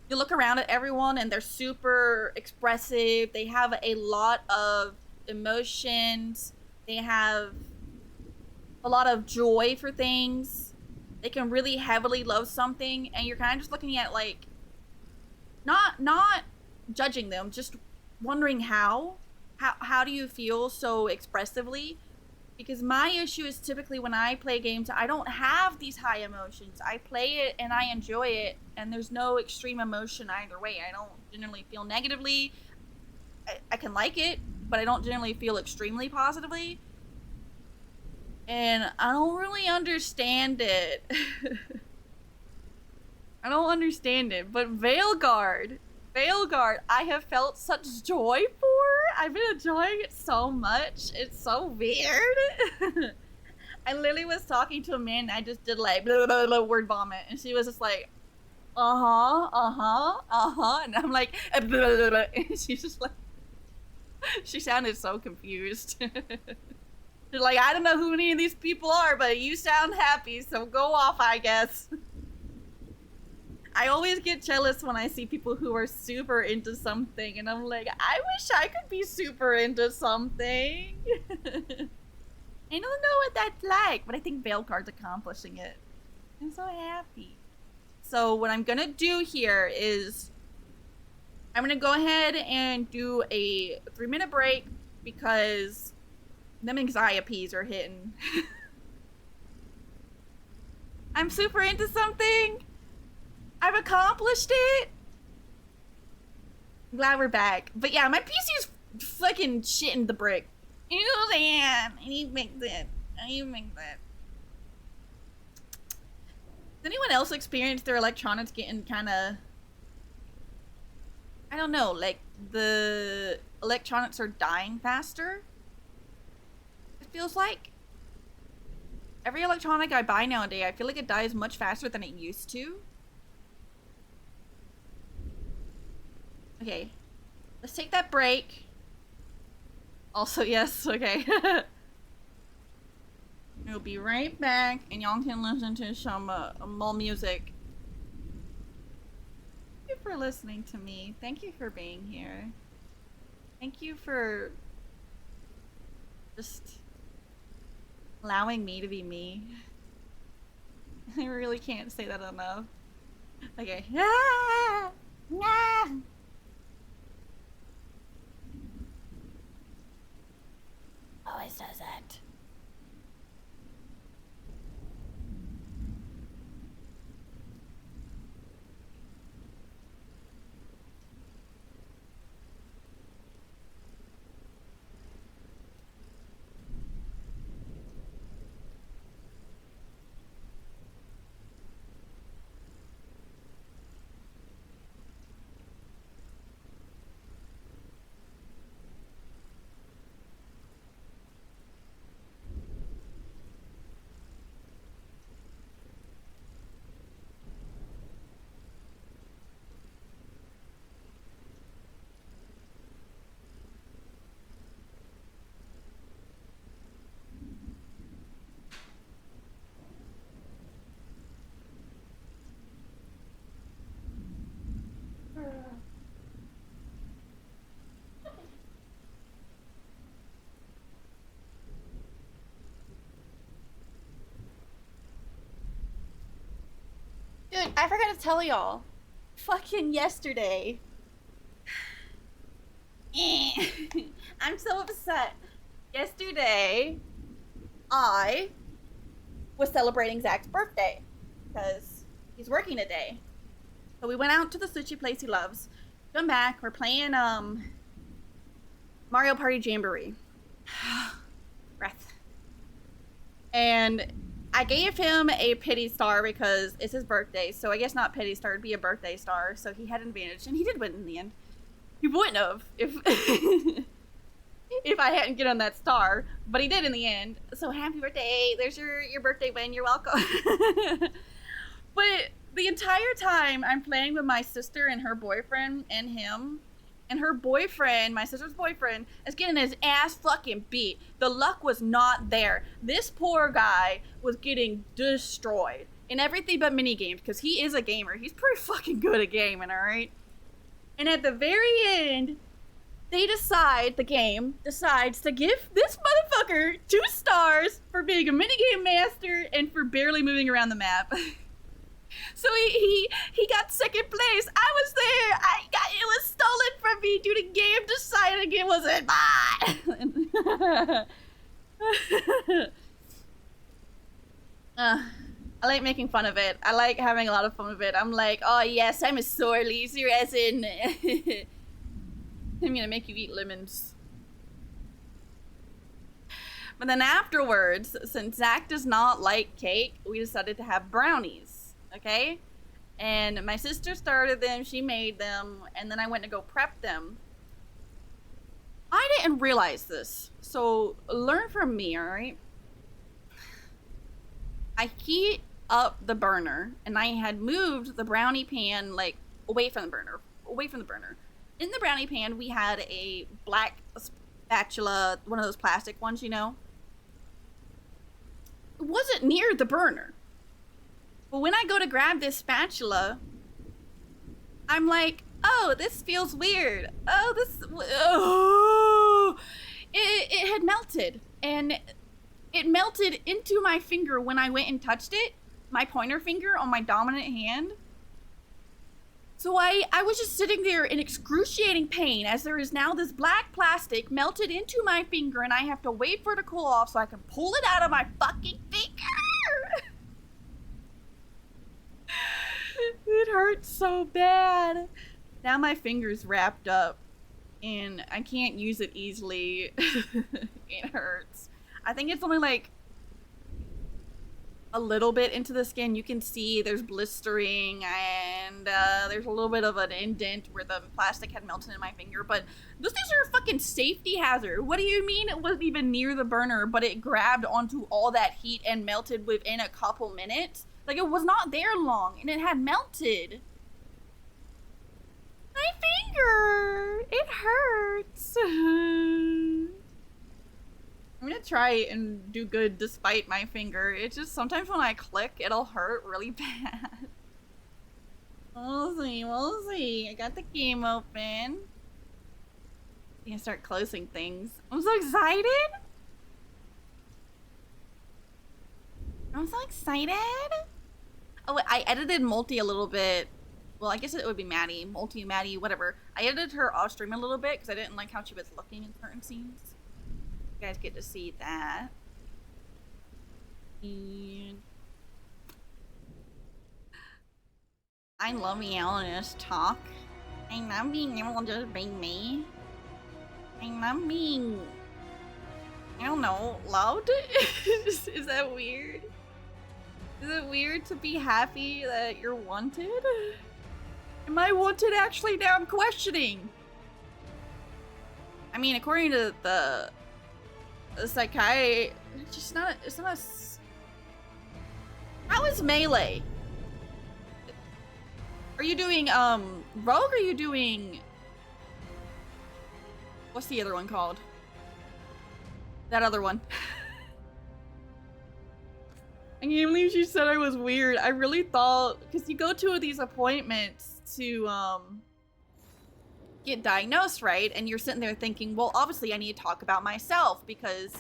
you look around at everyone and they're super expressive, they have a lot of emotions, they have a lot of joy for things, they can really heavily love something, and you're kind of just looking at like, not judging them, just wondering how do you feel so expressively? Because my issue is typically when I play games, I don't have these high emotions. I play it and I enjoy it, and there's no extreme emotion either way. I don't generally feel negatively. I can like it, but I don't generally feel extremely positively. And I don't really understand it. I don't understand it, but Veilguard, I have felt such joy for. I've been enjoying it so much. It's so weird. I literally was talking to a man, and I just did like blah, blah, blah, word vomit, and she was just like, and I'm like, blah, blah, blah, and she's just like, she sounded so confused. She's like, I don't know who any of these people are, but you sound happy, so go off, I guess. I always get jealous when I see people who are super into something, and I'm like, I wish I could be super into something. I don't know what that's like, but I think Veilguard's accomplishing it. I'm so happy. So what I'm gonna do here is I'm gonna go ahead and do a 3-minute break because them anxieties are hitting. I'm super into something. I've accomplished it. I'm glad we're back. But yeah, my PC's fucking shitting the brick. You know what I'm saying? I need to make that. I need to make that. Does anyone else experience their electronics getting kind of... I don't know, like the electronics are dying faster? It feels like. Every electronic I buy nowadays, I feel like it dies much faster than it used to. Okay, let's take that break. Also, yes, okay. We'll be right back, and y'all can listen to some more music. Thank you for listening to me. Thank you for being here. Thank you for just allowing me to be me. I really can't say that enough. Okay. Ah! Ah! Always says that. Dude, I forgot to tell y'all. Fucking yesterday. I'm so upset. Yesterday, I was celebrating Zach's birthday because he's working today. So we went out to the sushi place he loves. Come back, we're playing Mario Party Jamboree. Breath. And I gave him a pity star because it's his birthday, so I guess not pity star, it'd be a birthday star, so he had an advantage, and he did win in the end. He wouldn't have if if I hadn't given him that star, but he did in the end. So happy birthday! There's your birthday win. You're welcome. But the entire time I'm playing with my sister and her boyfriend and him, and her boyfriend, my sister's boyfriend, is getting his ass fucking beat. The luck was not there. This poor guy was getting destroyed in everything but mini games because he is a gamer. He's pretty fucking good at gaming, alright? And at the very end, the game decides to give this motherfucker 2 stars for being a minigame master and for barely moving around the map. So he got 2nd place. I was there. It was stolen from me due to game deciding it wasn't mine. I like making fun of it. I like having a lot of fun with it. I'm like, oh yes, I'm a sore loser, as in I'm gonna make you eat lemons. But then afterwards, since Zach does not like cake, we decided to have brownies, okay? And my sister started them, she made them, and then I went to go prep them. I didn't realize this, so learn from me, alright? I heat up the burner, and I had moved the brownie pan, like, away from the burner. In the brownie pan, we had a black spatula, one of those plastic ones, you know? It wasn't near the burner. But when I go to grab this spatula, I'm like, oh, this feels weird. It had melted. And it melted into my finger when I went and touched it. My pointer finger on my dominant hand. So I was just sitting there in excruciating pain as there is now this black plastic melted into my finger and I have to wait for it to cool off so I can pull it out of my fucking finger. It hurts so bad. Now my finger's wrapped up and I can't use it easily. It hurts. I think it's only like a little bit into the skin. You can see there's blistering and there's a little bit of an indent where the plastic had melted in my finger, but those things are a fucking safety hazard. What do you mean it wasn't even near the burner, but it grabbed onto all that heat and melted within a couple minutes? Like, it was not there long and it had melted. My finger! It hurts. I'm gonna try and do good despite my finger. It's just sometimes when I click, it'll hurt really bad. We'll see. I got the game open. You can start closing things. I'm so excited! Oh, I edited Multi a little bit. Well, I guess it would be Maddie. Maddie, whatever. I edited her off stream a little bit because I didn't like how she was looking in certain scenes. You guys get to see that. And I love yelling this talk. I'm not being able to just be me. I'm not being, I don't know, loud? Is that weird? Is it weird to be happy that you're wanted? Am I wanted actually? Now I'm questioning. I mean, according to the psychiatrist, it's not a... How is Melee? Are you doing, Rogue, or are you doing... What's the other one called? That other one. I can't believe she said I was weird. I really thought... Because you go to these appointments to, get diagnosed, right? And you're sitting there thinking, well, obviously I need to talk about myself because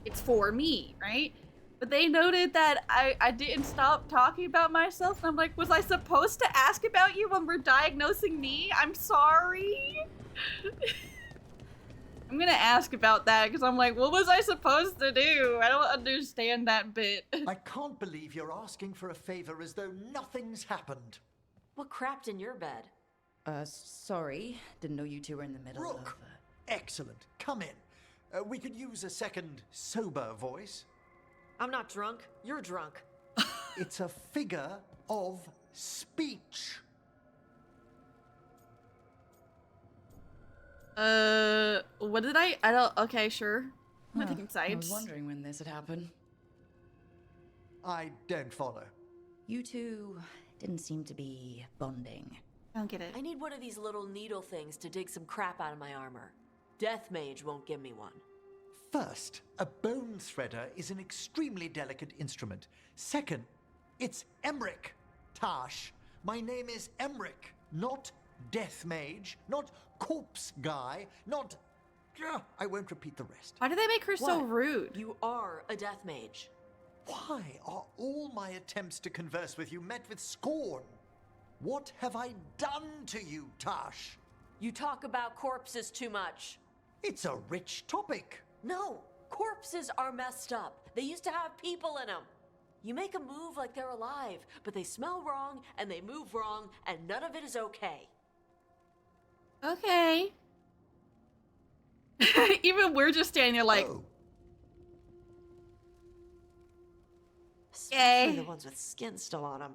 it's for me, right? But they noted that I didn't stop talking about myself. And I'm like, was I supposed to ask about you when we're diagnosing me? I'm sorry. I'm gonna ask about that because I'm like, what was I supposed to do? I don't understand that bit. I can't believe you're asking for a favor as though nothing's happened. What crapped in your bed? Sorry. Didn't know you two were in the middle Rook! Excellent. Come in. We could use a second sober voice. I'm not drunk. You're drunk. It's a figure of speech. What did I don't. Okay, sure. I'm not taking I was sides. wondering when this would happen. I don't follow. You two didn't seem to be bonding. I don't get it. I need one of these little needle things to dig some crap out of my armor. Death Mage won't give me one. First, a bone threader is an extremely delicate instrument. Second, it's Emmerich, Tash. My name is Emmerich, not Death Mage, not Corpse Guy, not... I won't repeat the rest. Why do they make her so What? rude? You are a Death Mage. Why are all my attempts to converse with you met with scorn? What have I done to you, Tash? You talk about corpses too much. It's a rich topic. No, corpses are messed up. They used to have people in them. You make a move like they're alive, but they smell wrong and they move wrong, and none of it is okay. Okay. Even we're just standing there like, Oh, Especially Yay. the ones with skin still on them.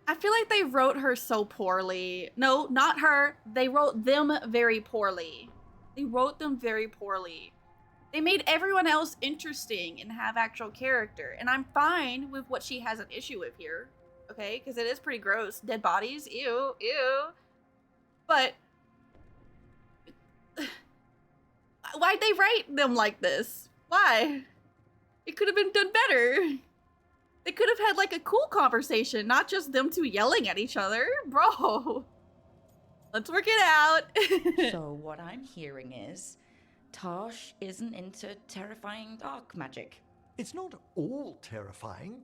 I feel like they wrote her so poorly. No, not her. They wrote them very poorly. They wrote them very poorly. They made everyone else interesting and have actual character. And I'm fine with what she has an issue with here. Okay? Because it is pretty gross. Dead bodies. Ew. Ew. But why'd they write them like this? Why? It could have been done better. They could have had like a cool conversation, not just them two yelling at each other. Bro, let's work it out. So what I'm hearing is, Tosh isn't into terrifying dark magic. it's not all terrifying.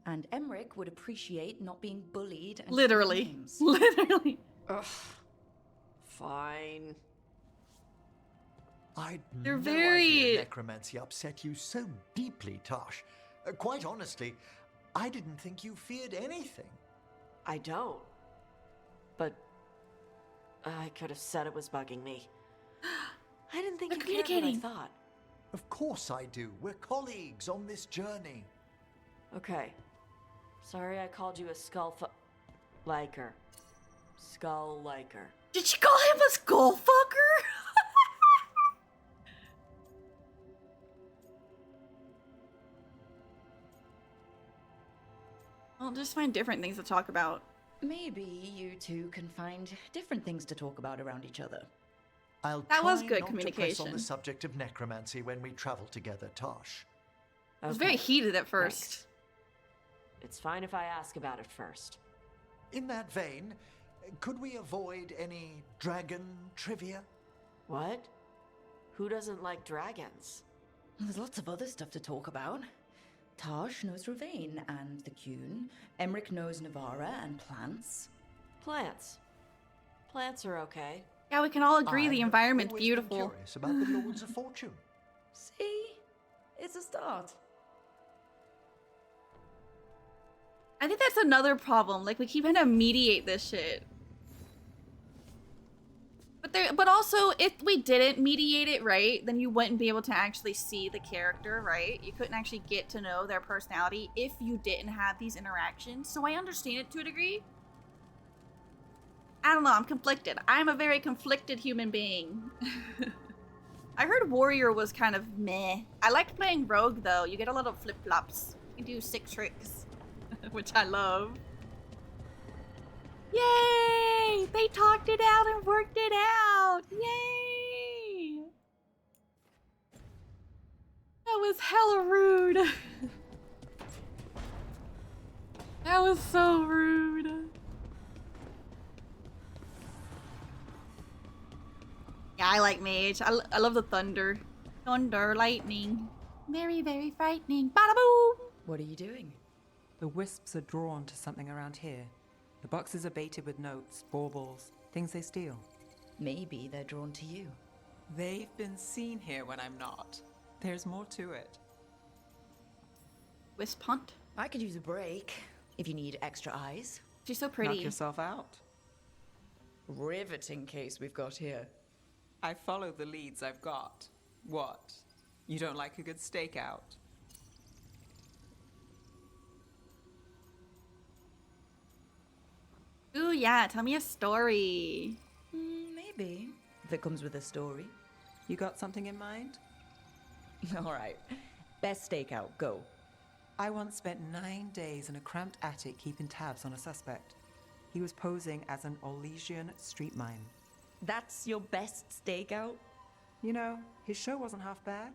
And Emmerich would appreciate not being bullied and Literally. called names. Literally. Ugh. Fine. I'd They're no very- idea necromancy upset you so deeply, Tash. Quite honestly, I didn't think you feared anything. I don't. But I could have said it was bugging me. I didn't think They're you cared what I communicating. thought. Of course I do. We're colleagues on this journey. Okay. Sorry I called you a liker. Skull liker. Did she call him a skull fucker? I'll just find different things to talk about. Maybe you two can find different things to talk about around each other. I'll That try was good not to press on communication. the subject of necromancy when we travel together, Tosh. It was very heated at first. Thanks. It's fine if I ask about it first. In that vein, could we avoid any dragon trivia? What? Who doesn't like dragons? There's lots of other stuff to talk about. Tosh knows Ravane and the Cune. Emmerich knows Navara and plants. Plants. Plants are okay. Yeah, we can all agree the I've environment's always been beautiful. Curious about the Lords of Fortune. See? It's a start. I think that's another problem. Like, we keep trying to mediate this shit. But also, if we didn't mediate it right, then you wouldn't be able to actually see the character, right? You couldn't actually get to know their personality if you didn't have these interactions. So I understand it to a degree. I don't know, I'm conflicted. I'm a very conflicted human being. I heard Warrior was kind of meh. I liked playing Rogue, though. You get a lot of flip-flops. You do sick tricks, which I love. Yay! They talked it out and worked it out! Yay! That was hella rude. That was so rude. Yeah, I like Mage. I love the thunder. Thunder, lightning. Very, very frightening. Bada boom! What are you doing? The wisps are drawn to something around here. The boxes are baited with notes, baubles, things they steal. Maybe they're drawn to you. They've been seen here when I'm not. There's more to it. Wisp hunt. I could use a break if you need extra eyes. She's so Knock pretty. yourself out. Riveting case we've got here. I follow the leads I've got. What? You don't like a good stakeout? Ooh, yeah, tell me a story. Maybe. If it comes with a story. You got something in mind? All right. Best stakeout, go. I once spent 9 days in a cramped attic keeping tabs on a suspect. He was posing as an Orlesian street mime. That's your best stakeout? You know, his show wasn't half bad.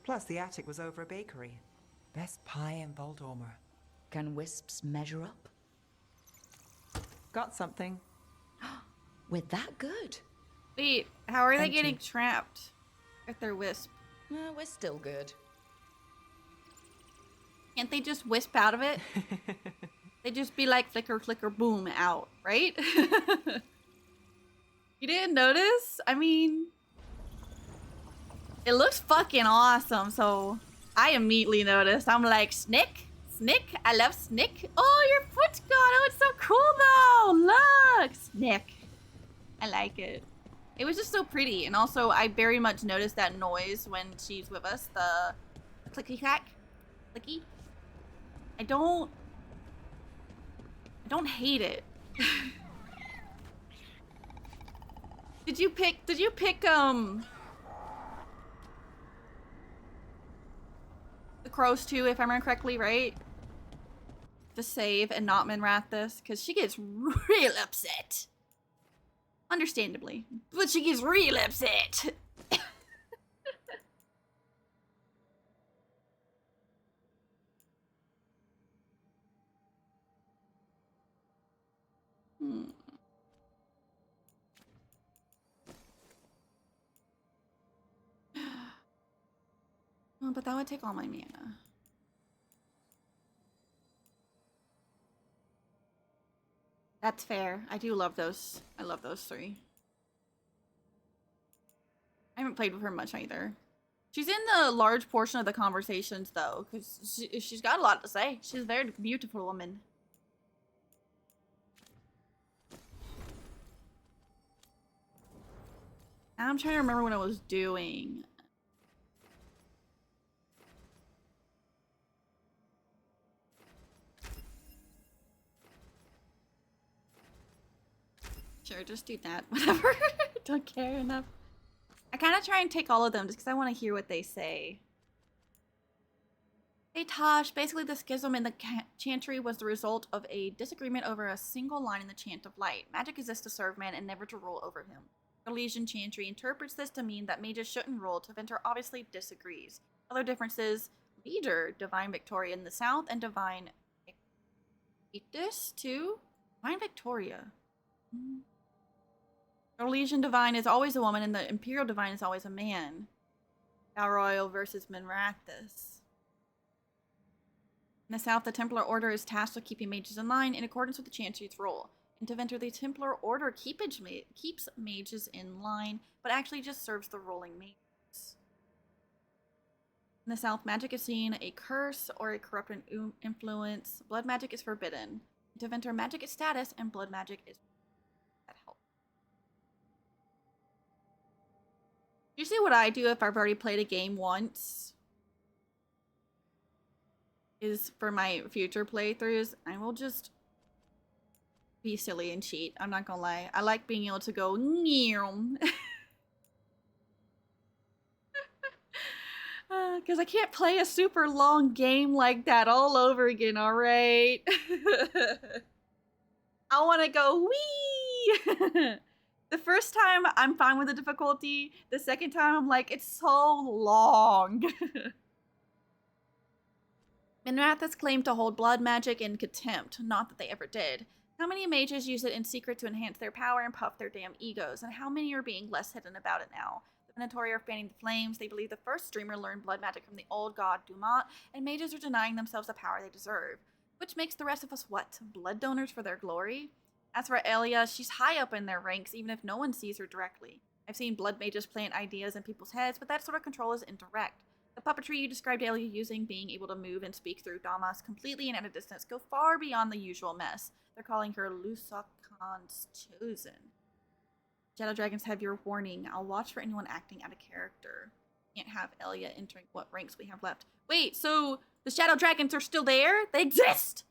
Plus, the attic was over a bakery. Best pie in Voldormer. Can wisps measure up? Got something. We're that good. Wait, how are they Thank getting you. trapped with their wisp? We're still good. Can't they just wisp out of it? They just be like flicker, flicker, boom, out, right? You didn't notice? I mean, it looks fucking awesome, so I immediately noticed. I'm like, Snick? Snick? I love Snick. Oh, your foot's gone. Oh, it's so cool though. Look, Snick. I like it. It was just so pretty. And also, I very much noticed that noise when she's with us. The clicky clack. Clicky. I don't hate it. Did you pick the crows too, if I remember correctly, right? To save and not Minrath this, because she gets real upset. Understandably. But she gets real upset. Oh, but that would take all my mana. That's fair. I do love those. I love those three. I haven't played with her much either. She's in the large portion of the conversations though, because she's got a lot to say. She's a very beautiful woman. Now I'm trying to remember what I was doing. Sure, just do that. Whatever. Don't care enough. I kind of try and take all of them just because I want to hear what they say. Hey Tosh, basically the schism in the chantry was the result of a disagreement over a single line in the Chant of Light. Magic exists to serve man and never to rule over him. The Elysian Chantry interprets this to mean that mages shouldn't rule. Tevinter obviously disagrees. Other differences: leader, Divine Victoria in the south, and Divine Ictus too? Divine Victoria. The Elysian Divine is always a woman, and the Imperial Divine is always a man. Dalroyal versus Minrathis. In the south, the Templar Order is tasked with keeping mages in line in accordance with the Chantry's role. In Tevinter, the Templar Order keeps mages in line, but actually just serves the ruling mages. In the south, magic is seen a curse or a corrupting influence. Blood magic is forbidden. In Tevinter, magic is status, and blood magic is that help. Usually what I do if I've already played a game once is for my future playthroughs, I will just be silly and cheat. I'm not gonna lie. I like being able to go because I can't play a super long game like that all over again, alright? I want to go wee! The first time, I'm fine with the difficulty. The second time, I'm like, it's so long. Minrathis claimed to hold blood magic in contempt, not that they ever did. How many mages use it in secret to enhance their power and puff their damn egos, and how many are being less hidden about it now? The Minotauri are fanning the flames. They believe the first streamer learned blood magic from the old god Dumat, and mages are denying themselves the power they deserve. Which makes the rest of us what? Blood donors for their glory? As for Elia, she's high up in their ranks, even if no one sees her directly. I've seen blood mages plant ideas in people's heads, but that sort of control is indirect. The puppetry you described Elia using, being able to move and speak through Damas completely and at a distance, go far beyond the usual mess. They're calling her Lusakan's chosen. Shadow Dragons have your warning. I'll watch for anyone acting out of character. Can't have Elia entering what ranks we have left. Wait, so the Shadow Dragons are still there? They exist!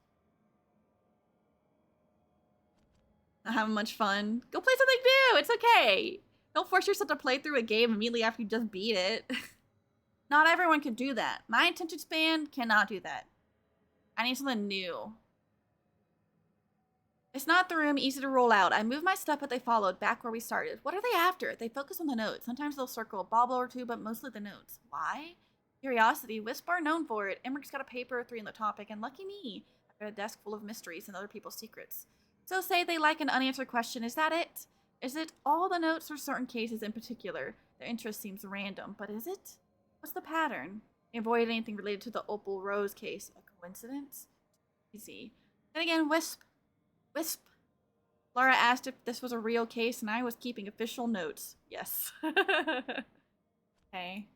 Not having much fun. Go play something new! It's okay! Don't force yourself to play through a game immediately after you just beat it. Not everyone can do that. My attention span cannot do that. I need something new. It's not the room, easy to roll out. I moved my stuff, but they followed, back where we started. What are they after? They focus on the notes. Sometimes they'll circle a bauble or two, but mostly the notes. Why? Curiosity. Wisp are known for it. Emmerich got a paper or 3 on the topic, and lucky me. I've got a desk full of mysteries and other people's secrets. So say they like an unanswered question. Is that it? Is it all the notes or certain cases in particular? Their interest seems random, but is it? What's the pattern? They avoided anything related to the Opal Rose case. A coincidence? Easy. Then again, Wisp. Laura asked if this was a real case, and I was keeping official notes. Yes. Okay.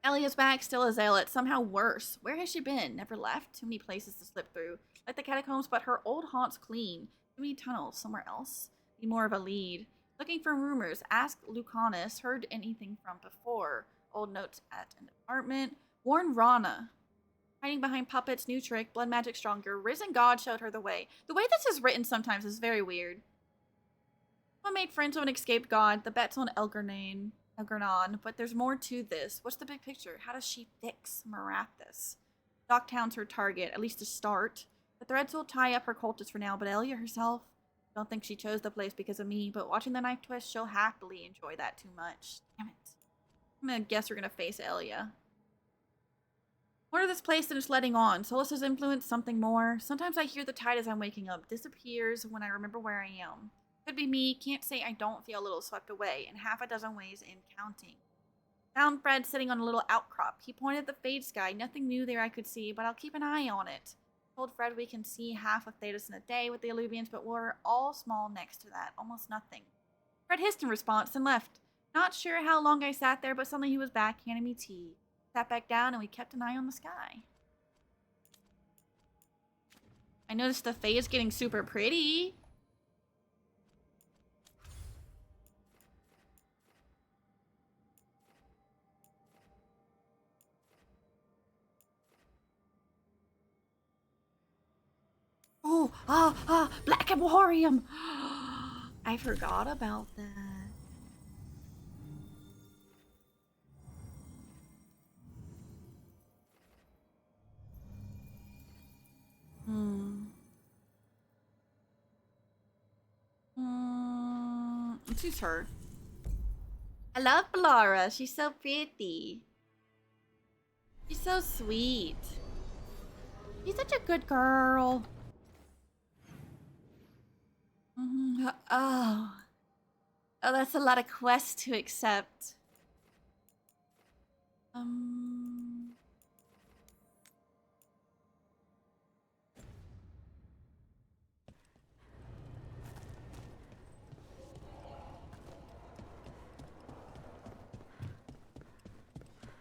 Elia's back, still a zealot. Somehow worse. Where has she been? Never left? Too many places to slip through. Like the catacombs, but her old haunt's clean. Too many tunnels. Somewhere else? Need more of a lead. Looking for rumors. Ask Lucanus. Heard anything from before. Old notes at an apartment. Warn Rana. Hiding behind puppets, new trick, blood magic stronger. Risen God showed her the way. The way this is written sometimes is very weird. Someone made friends with an escaped god. The bet's on Elgarnan, but there's more to this. What's the big picture? How does she fix Marathis? Docktown's her target, at least to start. The threads will tie up her cultists for now, but Elia herself? Don't think she chose the place because of me, but watching the knife twist, she'll happily enjoy that too much. Damn it. I'm gonna guess we're gonna face Elia. More of this place than it's letting on. Solus's influence, something more. Sometimes I hear the tide as I'm waking up. Disappears when I remember where I am. Could be me. Can't say I don't feel a little swept away. In half a dozen ways in counting. Found Fred sitting on a little outcrop. He pointed at the fade sky. Nothing new there I could see, but I'll keep an eye on it. Told Fred we can see half of Thetis in a day with the Illuvians, but we're all small next to that. Almost nothing. Fred hissed in response and left. Not sure how long I sat there, but suddenly he was back, handing me tea. Sat back down and we kept an eye on the sky. I noticed the Fae is getting super pretty. Oh, Black Emporium! I forgot about that. Let's use her. I love Laura. She's so pretty. She's so sweet. She's such a good girl. Oh, that's a lot of quests to accept.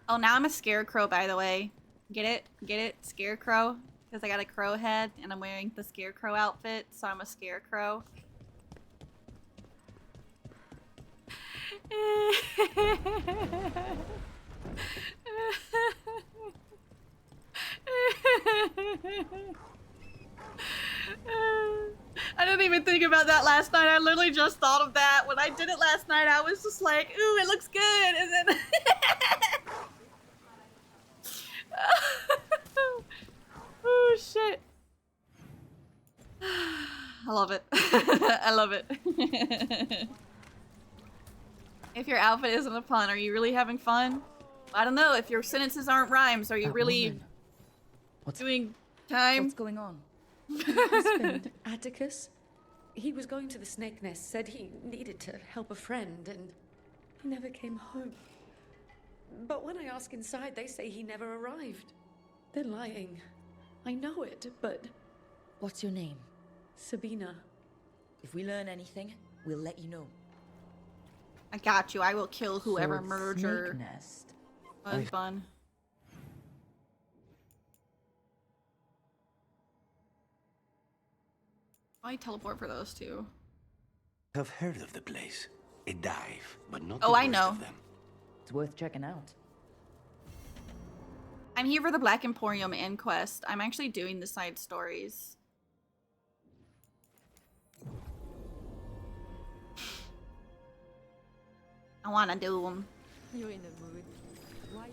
Oh, now I'm a scarecrow, by the way. Get it? Get it? Scarecrow? Because I got a crow head and I'm wearing the scarecrow outfit, so I'm a scarecrow. I didn't even think about that last night. I literally just thought of that. When I did it last night, I was just like, ooh, it looks good. And then... oh, shit. I love it. I love it. If your outfit isn't a pun, are you really having fun? I don't know. If your sentences aren't rhymes, are you really doing time? What's going on? My husband, Atticus, he was going to the Snake Nest, said he needed to help a friend, and he never came home. But when I ask inside, they say he never arrived. They're lying. I know it, but... What's your name? Sabina. If we learn anything, we'll let you know. I got you. I will kill whoever So it's murdered your Snake Nest. husband. I teleport for those two. I've heard of the place. A dive, but not Oh, the I worst know. of them. It's worth checking out. I'm here for the Black Emporium and quest. I'm actually doing the side stories. I wanna do them. You're in the mood. Why?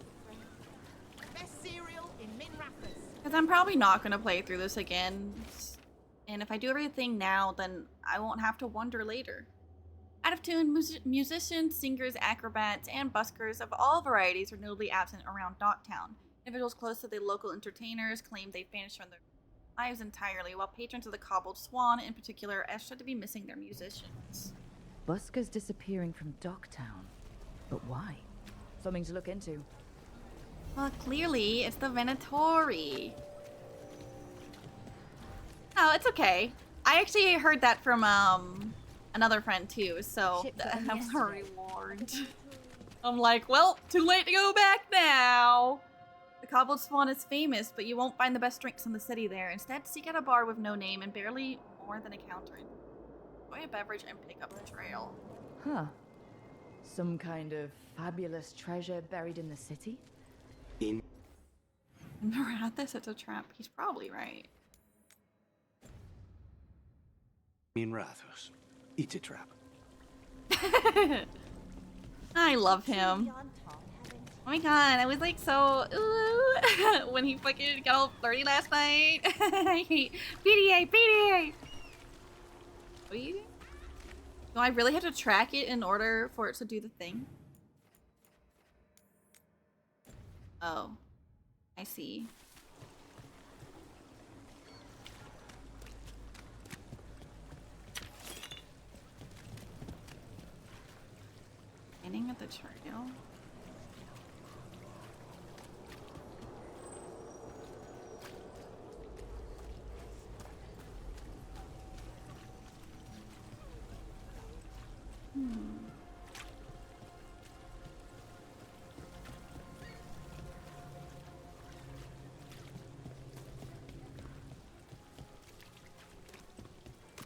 Best cereal in Minrathous. Because I'm probably not going to play through this again. And if I do everything now, then I won't have to wonder later. Out of tune, musicians, singers, acrobats, and buskers of all varieties are notably absent around Docktown. Individuals close to the local entertainers claim they've vanished from their lives entirely, while patrons of the Cobbled Swan in particular are said to be missing their musicians. Buskers disappearing from Docktown. But why? Something to look into. Well, clearly it's the Venatori. Oh, it's okay. I actually heard that from another friend too, so that was a reward. I'm like, well, too late to go back now. The Cobbled Swan is famous, but you won't find the best drinks in the city there. Instead, seek out a bar with no name and barely more than a counter. Enjoy a beverage and pick up the trail. Huh. Some kind of fabulous treasure buried in the city? In Marathis, it's a trap. He's probably right. Rathos. It's a trap. I love him. Oh my god, I was like so ooh when he fucking got all flirty last night. PDA, PDA. What are you doing? Do I really have to track it in order for it to do the thing? Oh, I see. Ending at the trail.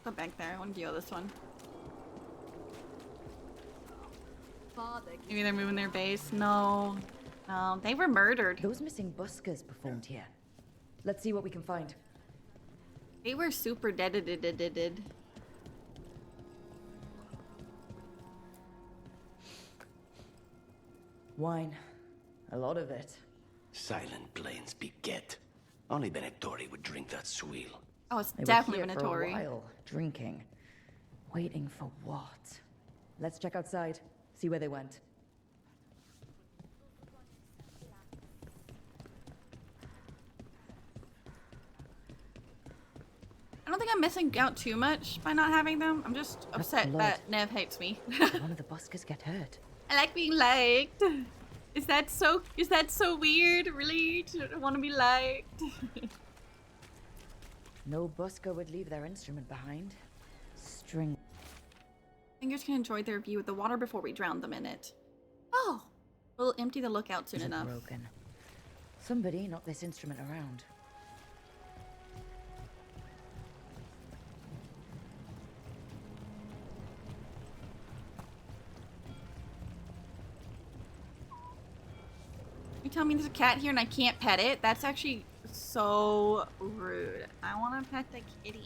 Put back there. I want to deal with this one. Maybe they're moving their base. No. No, they were murdered. Those missing buskers performed here. Let's see what we can find. They were super dead. Wine. A lot of it. Silent plains beget. Only Venatori would drink that swill. Oh, it's They definitely were here for a Venatori. while, drinking. Waiting for what? Let's check outside. See where they went. I don't think I'm missing out too much by not having them. I'm just upset blood. that Nev hates me. Did one of the buskers get hurt? I like being liked. Is that so weird? Really? To want to be liked? No busker would leave their instrument behind. String. Fingers can enjoy their view of the water before we drown them in it. Oh, we'll empty the lookout soon Is it enough. broken? Somebody knocked this instrument around. You tell me there's a cat here and I can't pet it? That's actually so rude. I want to pet the kitty.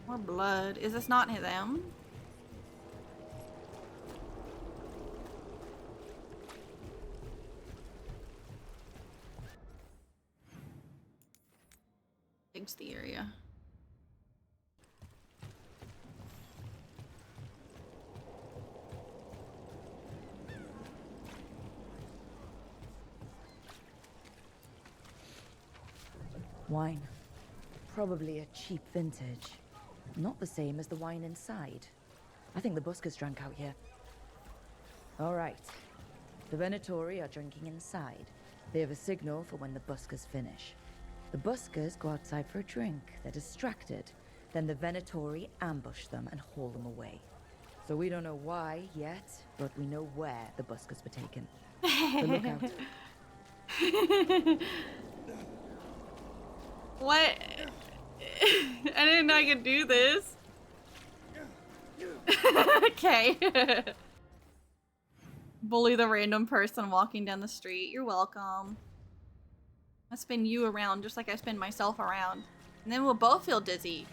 More blood. Is this not them? Digs the area. Wine. Probably a cheap vintage. Not the same as the wine inside. I think the buskers drank out here. All right. The Venatori are drinking inside. They have a signal for when the buskers finish. The buskers go outside for a drink. They're distracted. Then the Venatori ambush them and haul them away. So we don't know why yet, but we know where the buskers were taken. The lookout. What? I didn't know I could do this. Okay. Bully the random person walking down the street. You're welcome. I spin you around just like I spin myself around. And then we'll both feel dizzy.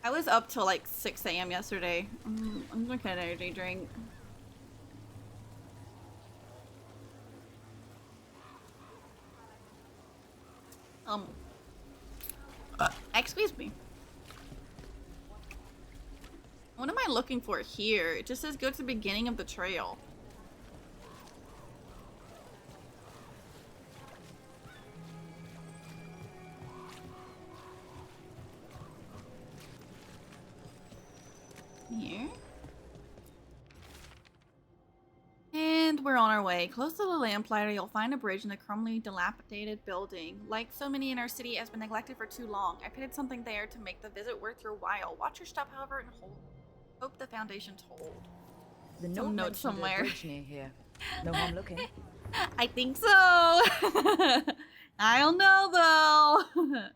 I was up till like 6 a.m. yesterday. I'm drinking an energy drink. Excuse me. What am I looking for here? It just says go to the beginning of the trail. Here. And we're on our way. Close to the lamplighter, you'll find a bridge in a crumbly, dilapidated building. Like so many in our city, it has been neglected for too long. I pitted something there to make the visit worth your while. Watch your step, however, and hope the foundation's hold. The Some note mentioned a somewhere. bridge near here. No harm looking. I think so. I don't know though.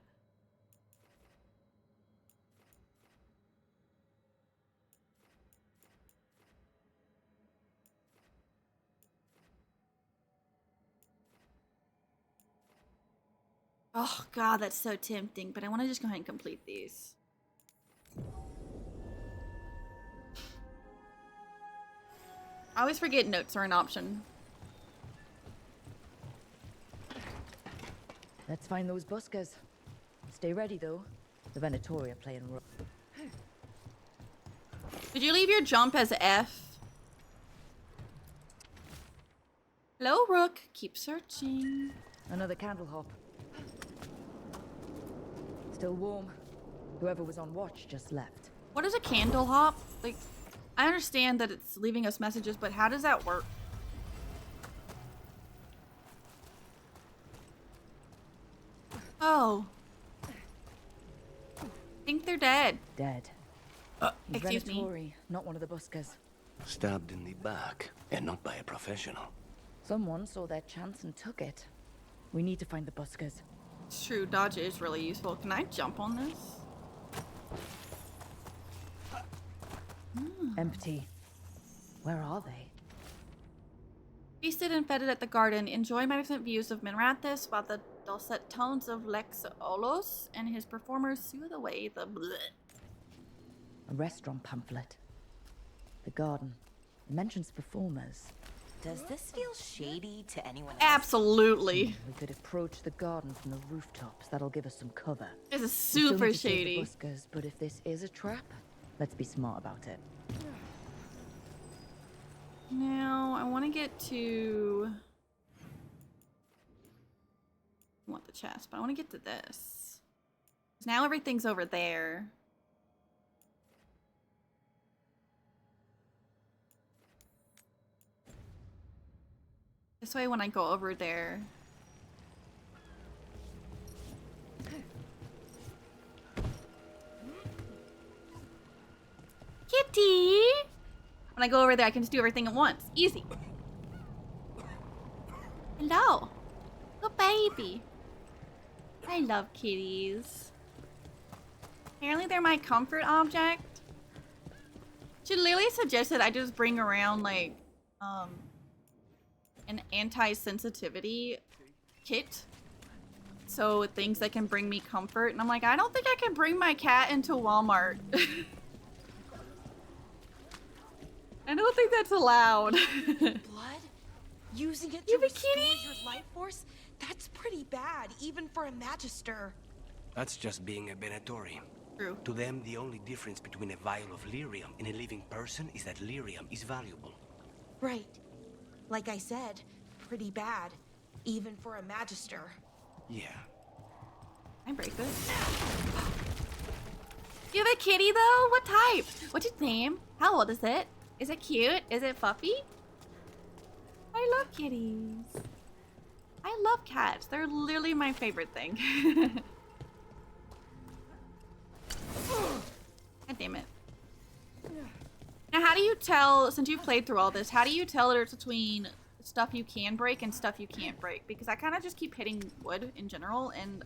Oh god, that's so tempting, but I want to just go ahead and complete these. I always forget notes are an option. Let's find those buskers. Stay ready though. The Venatori are playing rough. Did you leave your jump as F? Hello, Rook. Keep searching. Another candle hop. Still warm. Whoever was on watch just left. What is a candle hop? Like, I understand that it's leaving us messages, but how does that work? Oh. I think they're dead. Dead. He's Excuse me. Venatori, not one of the buskers. Stabbed in the back, and not by a professional. Someone saw their chance and took it. We need to find the buskers. It's true, dodge is really useful. Can I jump on this? Empty. Where are they? Feasted and feted at the garden, enjoy magnificent views of Minrathis while the dulcet tones of Lex Olos and his performers soothe away the bleh. A restaurant pamphlet. The garden. It mentions performers. Does this feel shady to anyone else? Absolutely. We could approach the garden from the rooftops. That'll give us some cover. This is We still super need to save the shady. buskers, but if this is a trap, let's be smart about it. Now, I want to get to... I want the chest, but I want to get to this. 'Cause now everything's over there. This way when I go over there. Kitty! When I go over there, I can just do everything at once. Easy. Hello. Good baby. I love kitties. Apparently they're my comfort object. She literally suggested I just bring around like, an anti-sensitivity kit. So things that can bring me comfort. And I'm like, I don't think I can bring my cat into Walmart. I don't think that's allowed. Blood? Using it You to have a restore kitty? your life force? That's pretty bad, even for a Magister. That's just being a Venatori. True. To them, the only difference between a vial of lyrium and a living person is that lyrium is valuable. Right. Like I said, pretty bad, even for a Magister. Yeah. Can I break this? You have a kitty though? What type? What's its name? How old is it? Is it cute? Is it fluffy? I love kitties. I love cats. They're literally my favorite thing. God damn it. Now how do you tell, since you've played through all this, how do you tell the difference between stuff you can break and stuff you can't break, because I kind of just keep hitting wood in general, and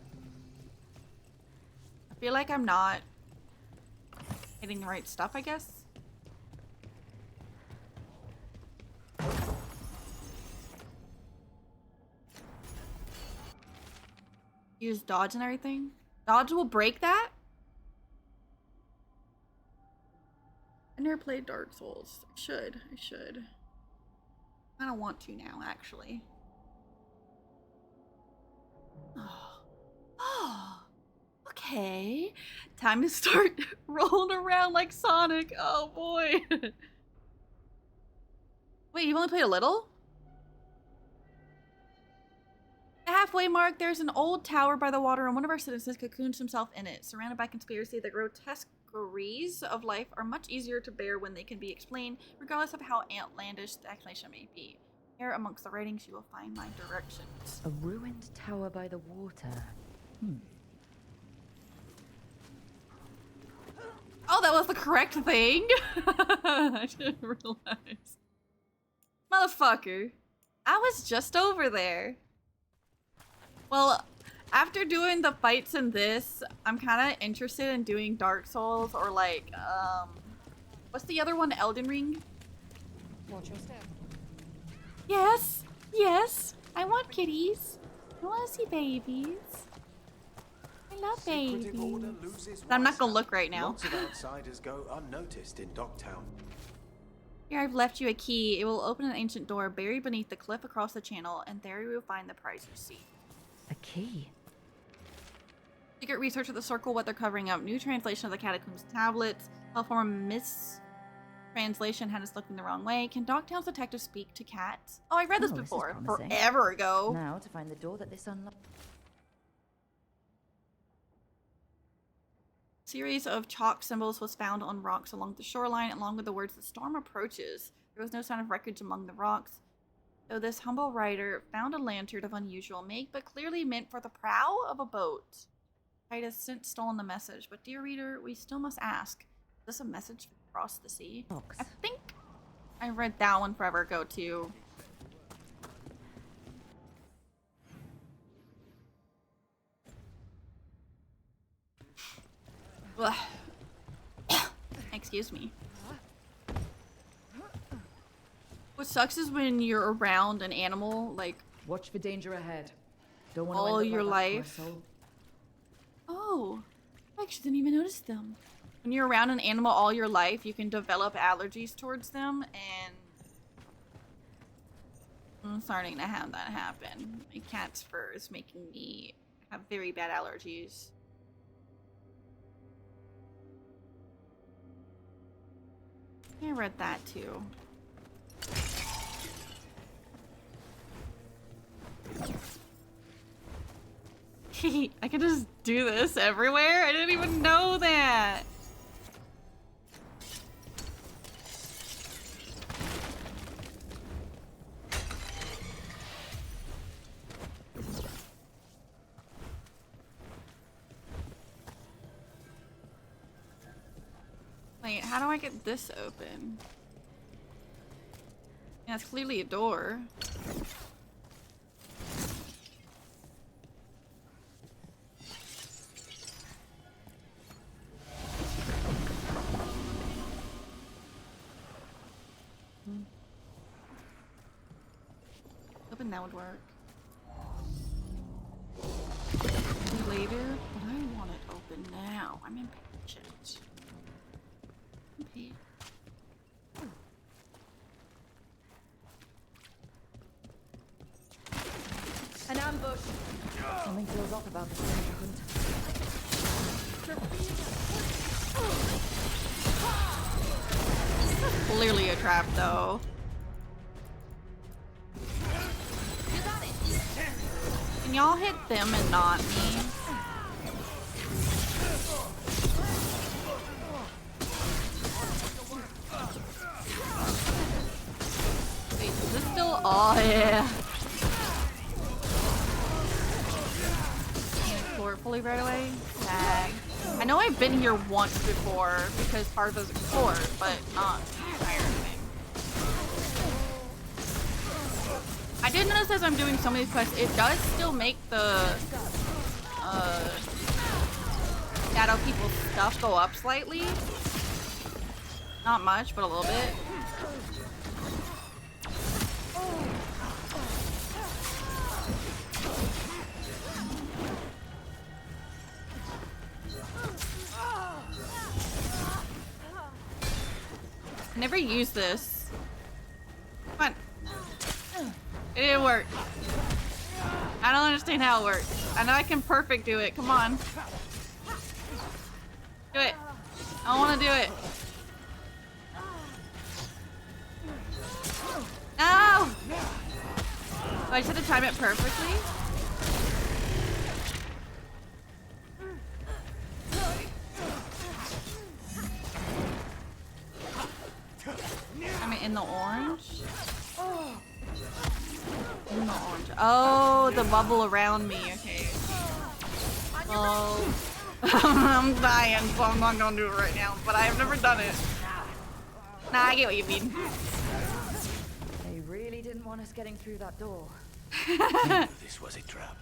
I feel like I'm not hitting the right stuff, I guess. Use dodge and everything. Dodge will break that? I never played Dark Souls. I should. I don't want to now, actually. Oh, okay. Time to start rolling around like Sonic. Oh boy. Wait, you only played a little? The halfway mark, there's an old tower by the water, and one of our citizens cocoons himself in it. Surrounded by conspiracy, the grotesqueries of life are much easier to bear when they can be explained, regardless of how outlandish the explanation may be. Here amongst the writings, you will find my directions. A ruined tower by the water. Oh, that was the correct thing. I didn't realize. Motherfucker. I was just over there. Well, after doing the fights in this, I'm kind of interested in doing Dark Souls or like, what's the other one? Elden Ring? Watch your step. Yes, yes. I want kitties. I want to see babies. I love babies. But I'm not gonna look right now. Lots of outsiders go unnoticed in Dogtown. Here, I've left you a key. It will open an ancient door buried beneath the cliff across the channel, and there you will find the prize you seek. A key? Secret research of the circle, what they're covering up. New translation of the catacombs tablets. How form mistranslation had us looking the wrong way. Can Dogtown's detective speak to cats? Oh, I read this This is before. promising. Forever ago. Now to find the door that this unlocked. Series of chalk symbols was found on rocks along the shoreline, along with the words, "The storm approaches." There was no sign of wreckage among the rocks. Though this humble writer found a lantern of unusual make, but clearly meant for the prow of a boat. I'd have since stolen the message, but dear reader, we still must ask, is this a message across the sea? Box. I think I read that one forever ago too. Ugh. Excuse me. What sucks is when you're around an animal, like, Watch for danger ahead. Don't want to all end up your like that, life. poor soul. Oh, I actually didn't even notice them. When you're around an animal all your life, you can develop allergies towards them, and I'm starting to have that happen. My cat's fur is making me have very bad allergies. I read that too. I can just do this everywhere? I didn't even know that! Wait, how do I get this open? Yeah, it's clearly a door. Hoping that would work. Later, but I want it open now. I'm impatient. An ambush. Something feels off about the stranger hunt. Clearly a trap, though. Can y'all hit them and not me? Wait, is this still? Oh yeah. Can you explore it fully right away? Tag. I know I've been here once before because part of those explored, but not the entire thing. I did notice as I'm doing so many quests, it does still make the shadow people's stuff go up slightly. Not much, but a little bit. I never used this. Come on. It didn't work. I don't understand how it works. I know I can perfect do it. Come on. Do it. I want to do it. No! Oh, I just had to time it perfectly. I'm in the orange. In the orange. Oh, the bubble around me. Okay. Oh. I'm dying, so I'm not gonna do it right now. But I've never done it. Nah, I get what you mean. They really didn't want us getting through that door. I knew this was a trap.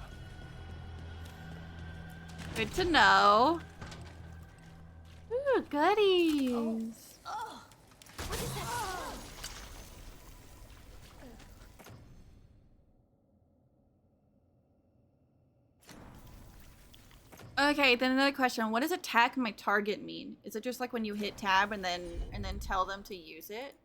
Good to know. Ooh, goodies. Oh, what is that? Okay, then another question. What does attack my target mean? Is it just like when you hit tab and then tell them to use it?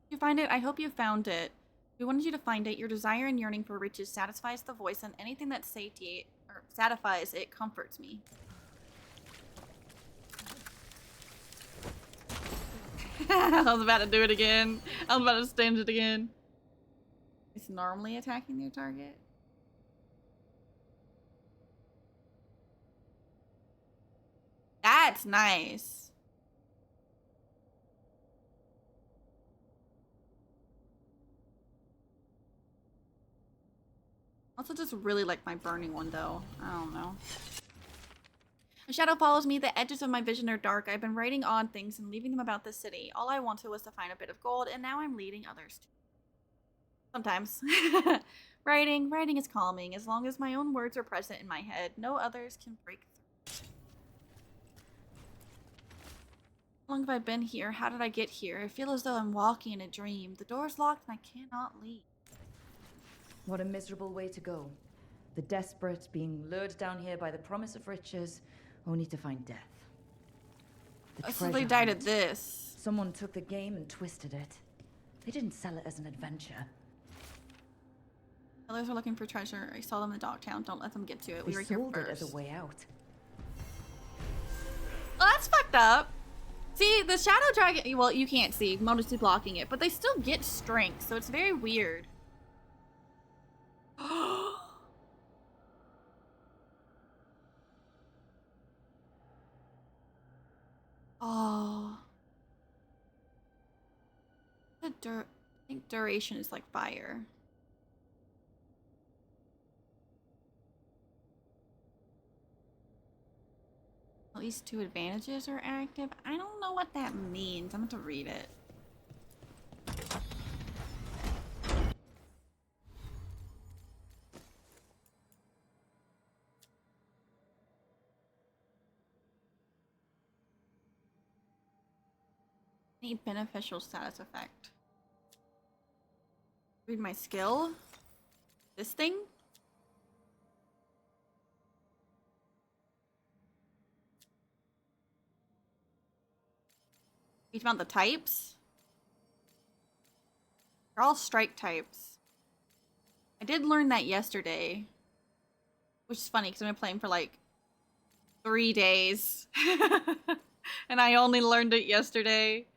You find it? I hope you found it. We wanted you to find it. Your desire and yearning for riches satisfies the voice, and anything that satisfies it comforts me. I was about to do it again. I was about to stand it again. It's normally attacking their target. That's nice. Also just really like my burning one though. I don't know. A shadow follows me. The edges of my vision are dark. I've been writing odd things and leaving them about the city. All I wanted was to find a bit of gold, and now I'm leading others to. Sometimes. Writing is calming. As long as my own words are present in my head, no others can break through. How long have I been here? How did I get here? I feel as though I'm walking in a dream. The door's locked and I cannot leave. What a miserable way to go. The desperate being lured down here by the promise of riches, only to find death. The So they treasure died hunt. at this. Someone took the game and twisted it. They didn't sell it as an adventure. Others are looking for treasure. I saw them in Dogtown. Don't let them get to it. They We were here sold it first. as a way out. Oh, that's fucked up. See, the Shadow Dragon, well, you can't see, mostly blocking it, but they still get strength, so it's very weird. Oh. I think duration is like fire. At least 2 advantages are active. I don't know what that means. I'm going to read it. Any beneficial status effect. Read my skill. This thing? You found the types? They're all strike types. I did learn that yesterday. Which is funny because I've been playing for like 3 days. And I only learned it yesterday.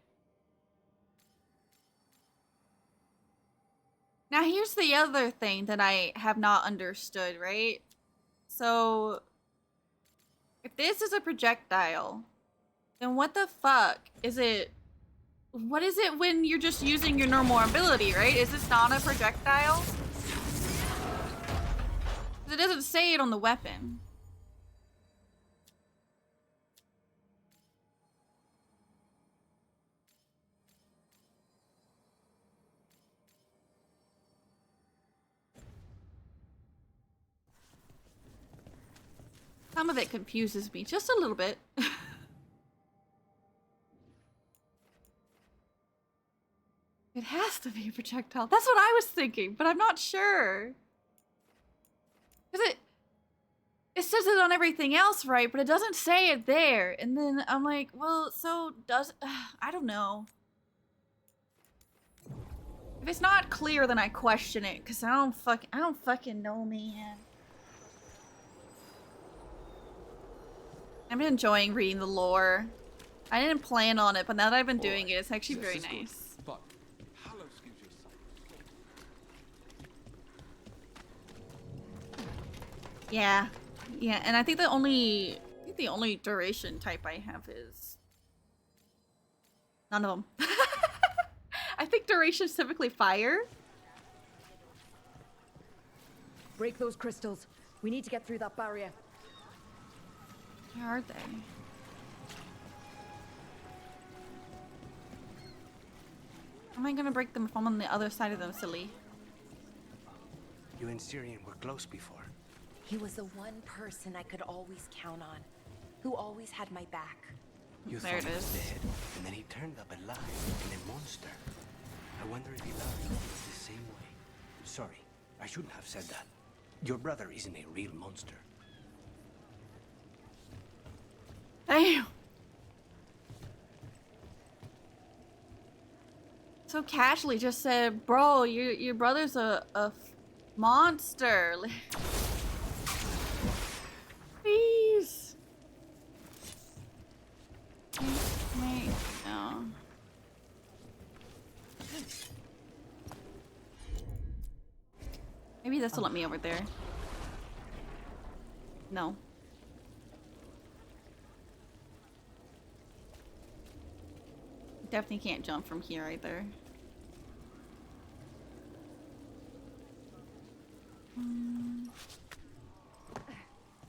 Now here's the other thing that I have not understood, right? So, if this is a projectile, then what the fuck is it? What is it when you're just using your normal ability, right? Is this not a projectile? 'Cause it doesn't say it on the weapon. Some of it confuses me just a little bit. It has to be a projectile. That's what I was thinking, but I'm not sure. Because it says it on everything else, right? But it doesn't say it there. And then I'm like, well, so does... I don't know. If it's not clear, then I question it. Because I don't fucking know, man. I'm enjoying reading the lore. I didn't plan on it, but now that I've been doing it, it's actually very nice. But Hallows gives you sight. Yeah. Yeah, and I think the only duration type I have is none of them. I think duration is typically fire. Break those crystals. We need to get through that barrier. Where are they? How am I gonna break them if I'm on the other side of them, silly? You and Syrian were close before. He was the one person I could always count on, who always had my back. You There thought it he was is. dead, and then he turned up alive in a monster. I wonder if he loved you the same way. Sorry, I shouldn't have said that. Your brother isn't a real monster. Damn. So casually just said, bro, your brother's a monster. Please. Wait, no. Maybe this will let me over there. No. Definitely can't jump from here either.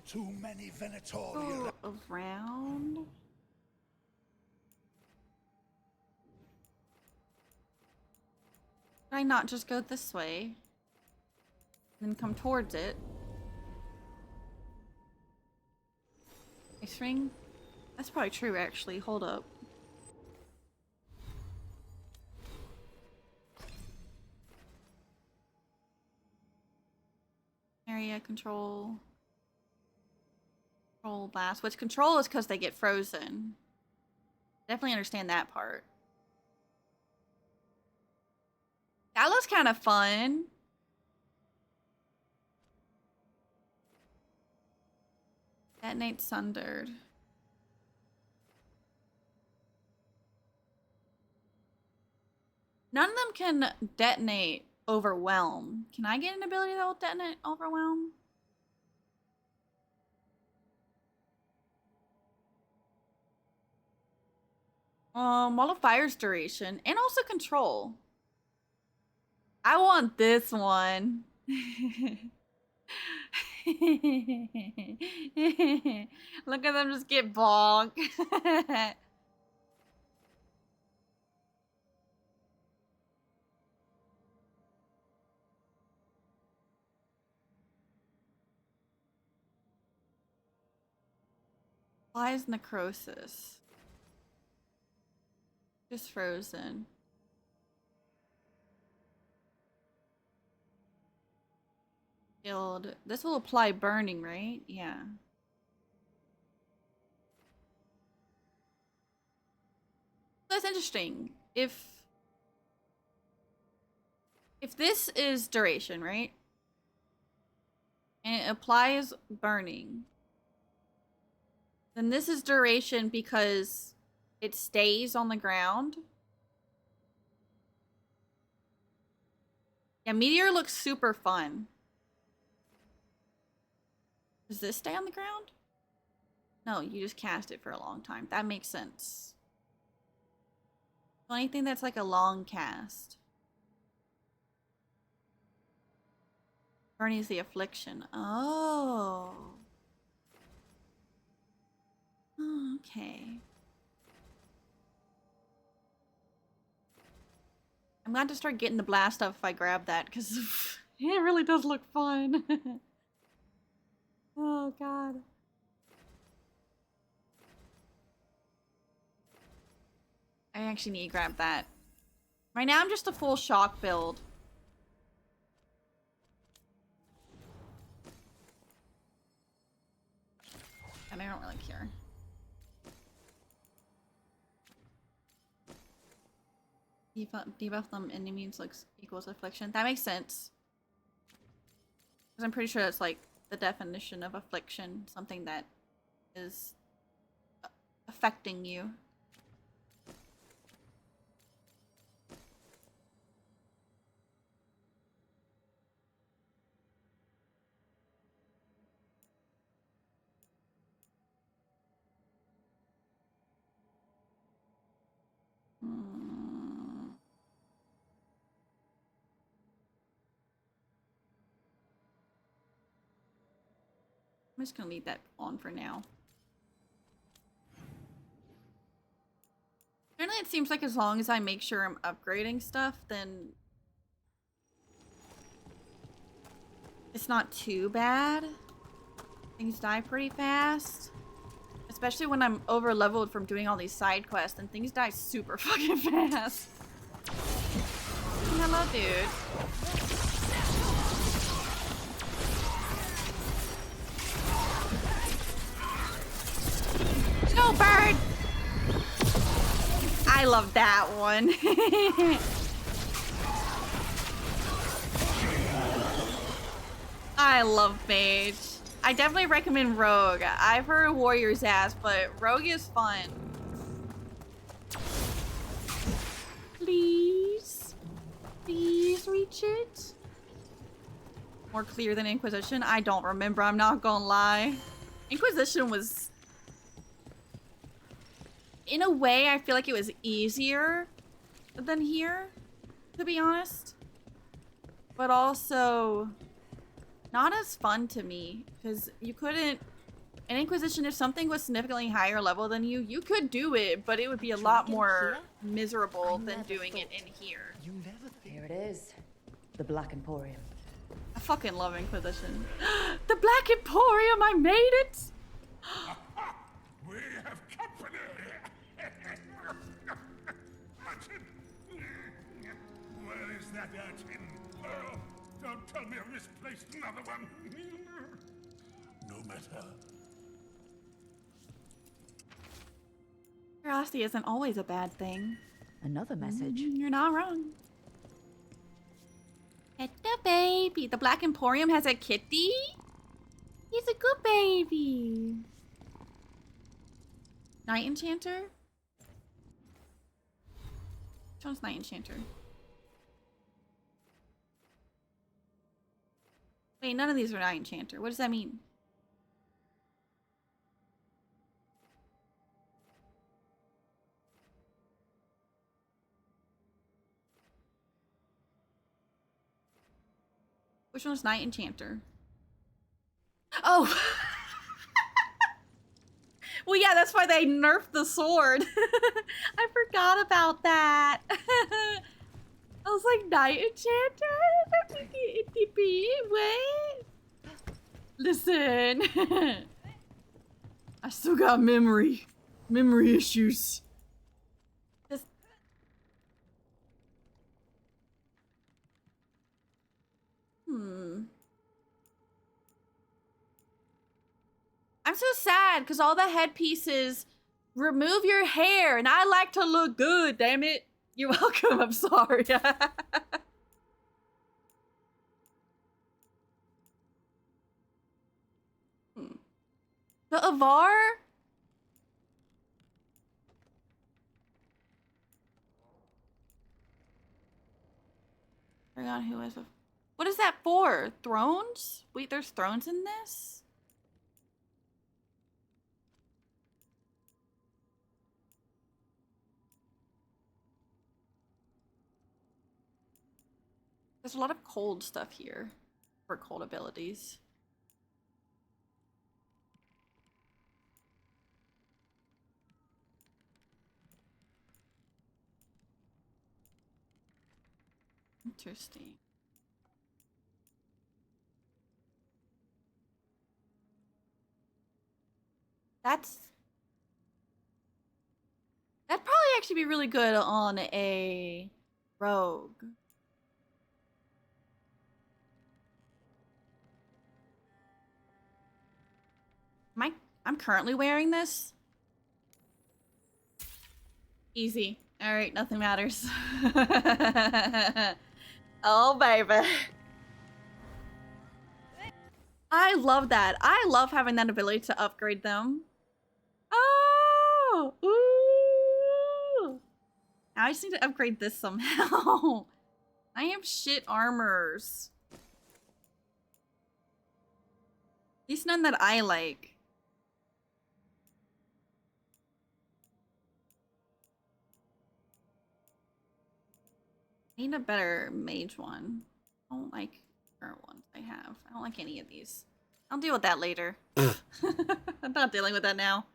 Too many Venatorial. Go around. Can I not just go this way? Then come towards it. Ice ring? That's probably true, actually. Hold up. Area control. Control blast. Which control is because they get frozen. Definitely understand that part. That looks kind of fun. Detonate sundered. None of them can detonate overwhelm. Can I get an ability that will detonate overwhelm? Wall of Fire's duration and also control. I want this one. Look at them just get bonk. Why is necrosis? Just frozen. Shield. This will apply burning, right? Yeah. That's interesting. If this is duration, right? And it applies burning, then this is duration because it stays on the ground. Yeah, Meteor looks super fun. Does this stay on the ground? No, you just cast it for a long time. That makes sense. So anything that's like a long cast. Burning is the affliction. Oh. Oh, okay. I'm glad to start getting the blast off if I grab that, because it really does look fun. Oh, God. I actually need to grab that. Right now I'm just a full shock build. And I don't really care. Debuff them enemies looks equals affliction. That makes sense. Because I'm pretty sure that's like the definition of affliction. Something that is affecting you. I'm just gonna leave that on for now. Generally, it seems like as long as I make sure I'm upgrading stuff, then it's not too bad. Things die pretty fast. Especially when I'm over leveled from doing all these side quests, and things die super fucking fast. Hello, dude. Go, bird! I love that one. I love mage. I definitely recommend rogue. I've heard warrior's ass, but rogue is fun. Please? Please reach it? More clear than Inquisition? I don't remember, I'm not gonna lie. Inquisition was... In a way, I feel like it was easier than here, to be honest. But also... not as fun to me, because you couldn't... In Inquisition, if something was significantly higher level than you, you could do it, but it would be a lot more miserable than doing it in here. Here it is. The Black Emporium. I fucking love Inquisition. The Black Emporium, I made it! We have company! Urchin! Where is that urchin? Oh, don't tell me I misplaced another one! No matter. Curiosity isn't always a bad thing. Another message. You're not wrong. Pet the baby. The Black Emporium has a kitty? He's a good baby. Night Enchanter? Which one's Night Enchanter? Wait, none of these are Night Enchanter. What does that mean? Which one's Night Enchanter? Oh! Well, yeah, that's why they nerfed the sword. I forgot about that. I was like, Night Enchanter? Wait. Listen. I still got memory issues. Just... I'm so sad because all the headpieces remove your hair and I like to look good, damn it. You're welcome, I'm sorry. The Avar? Forgot who was. What is that for? Thrones? Wait, there's thrones in this? There's a lot of cold stuff here for cold abilities. Interesting. That probably actually be really good on a rogue. I'm currently wearing this. Easy. All right, nothing matters. Oh, baby. I love that. I love having that ability to upgrade them. Oh! Ooh! Now I just need to upgrade this somehow. I have shit armors. At least none that I like. I need a better mage one. I don't like current ones I have. I don't like any of these. I'll deal with that later. I'm not dealing with that now.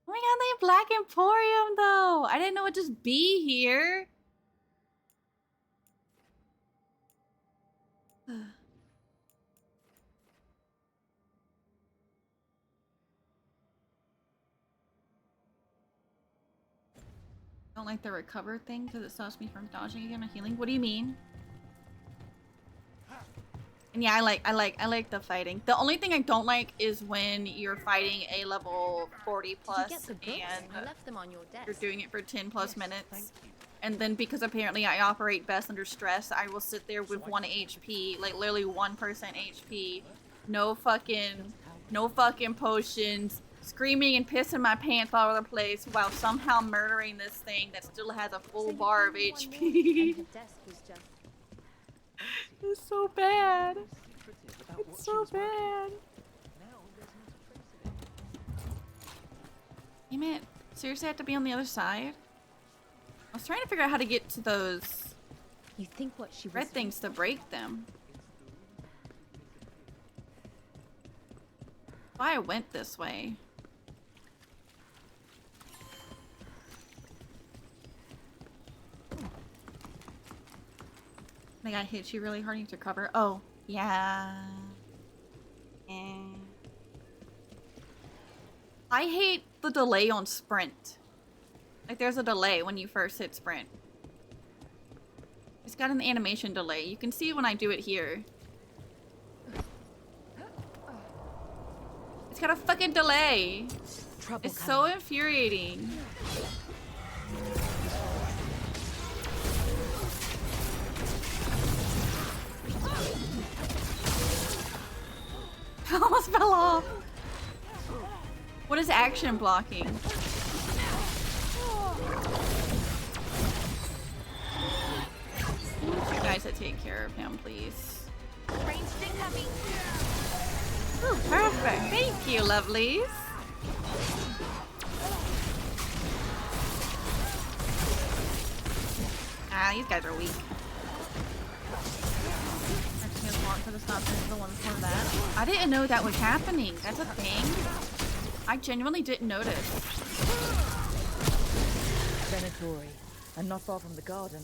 Oh my god, they have Black Emporium though! I didn't know it'd just be here. Don't like the recover thing because it stops me from dodging again or healing. What do you mean? And yeah, I like the fighting. The only thing I don't like is when you're fighting a level 40 plus and I left them on your desk. you're doing it for 10 plus minutes. And then because apparently I operate best under stress, I will sit there with 1 HP, like literally 1% HP, no fucking potions, screaming and pissing my pants all over the place while somehow murdering this thing that still has a full bar of HP. It's so bad. It's so bad. Damn it. Seriously, I have to be on the other side? I was trying to figure out how to get to those You think what she was red things to break them. Why I went this way. I got hit you really hard, you need to cover. Oh, yeah. I hate the delay on sprint. Like there's a delay when you first hit sprint. It's got an animation delay. You can see when I do it here. It's got a fucking delay. It's so infuriating. Almost fell off. What is action blocking? You guys to take care of him, please. Ooh, perfect. Thank you, lovelies. Ah, these guys are weak. The one for that. I didn't know that was happening. That's a thing. I genuinely didn't notice. Venatori, and not far from the garden.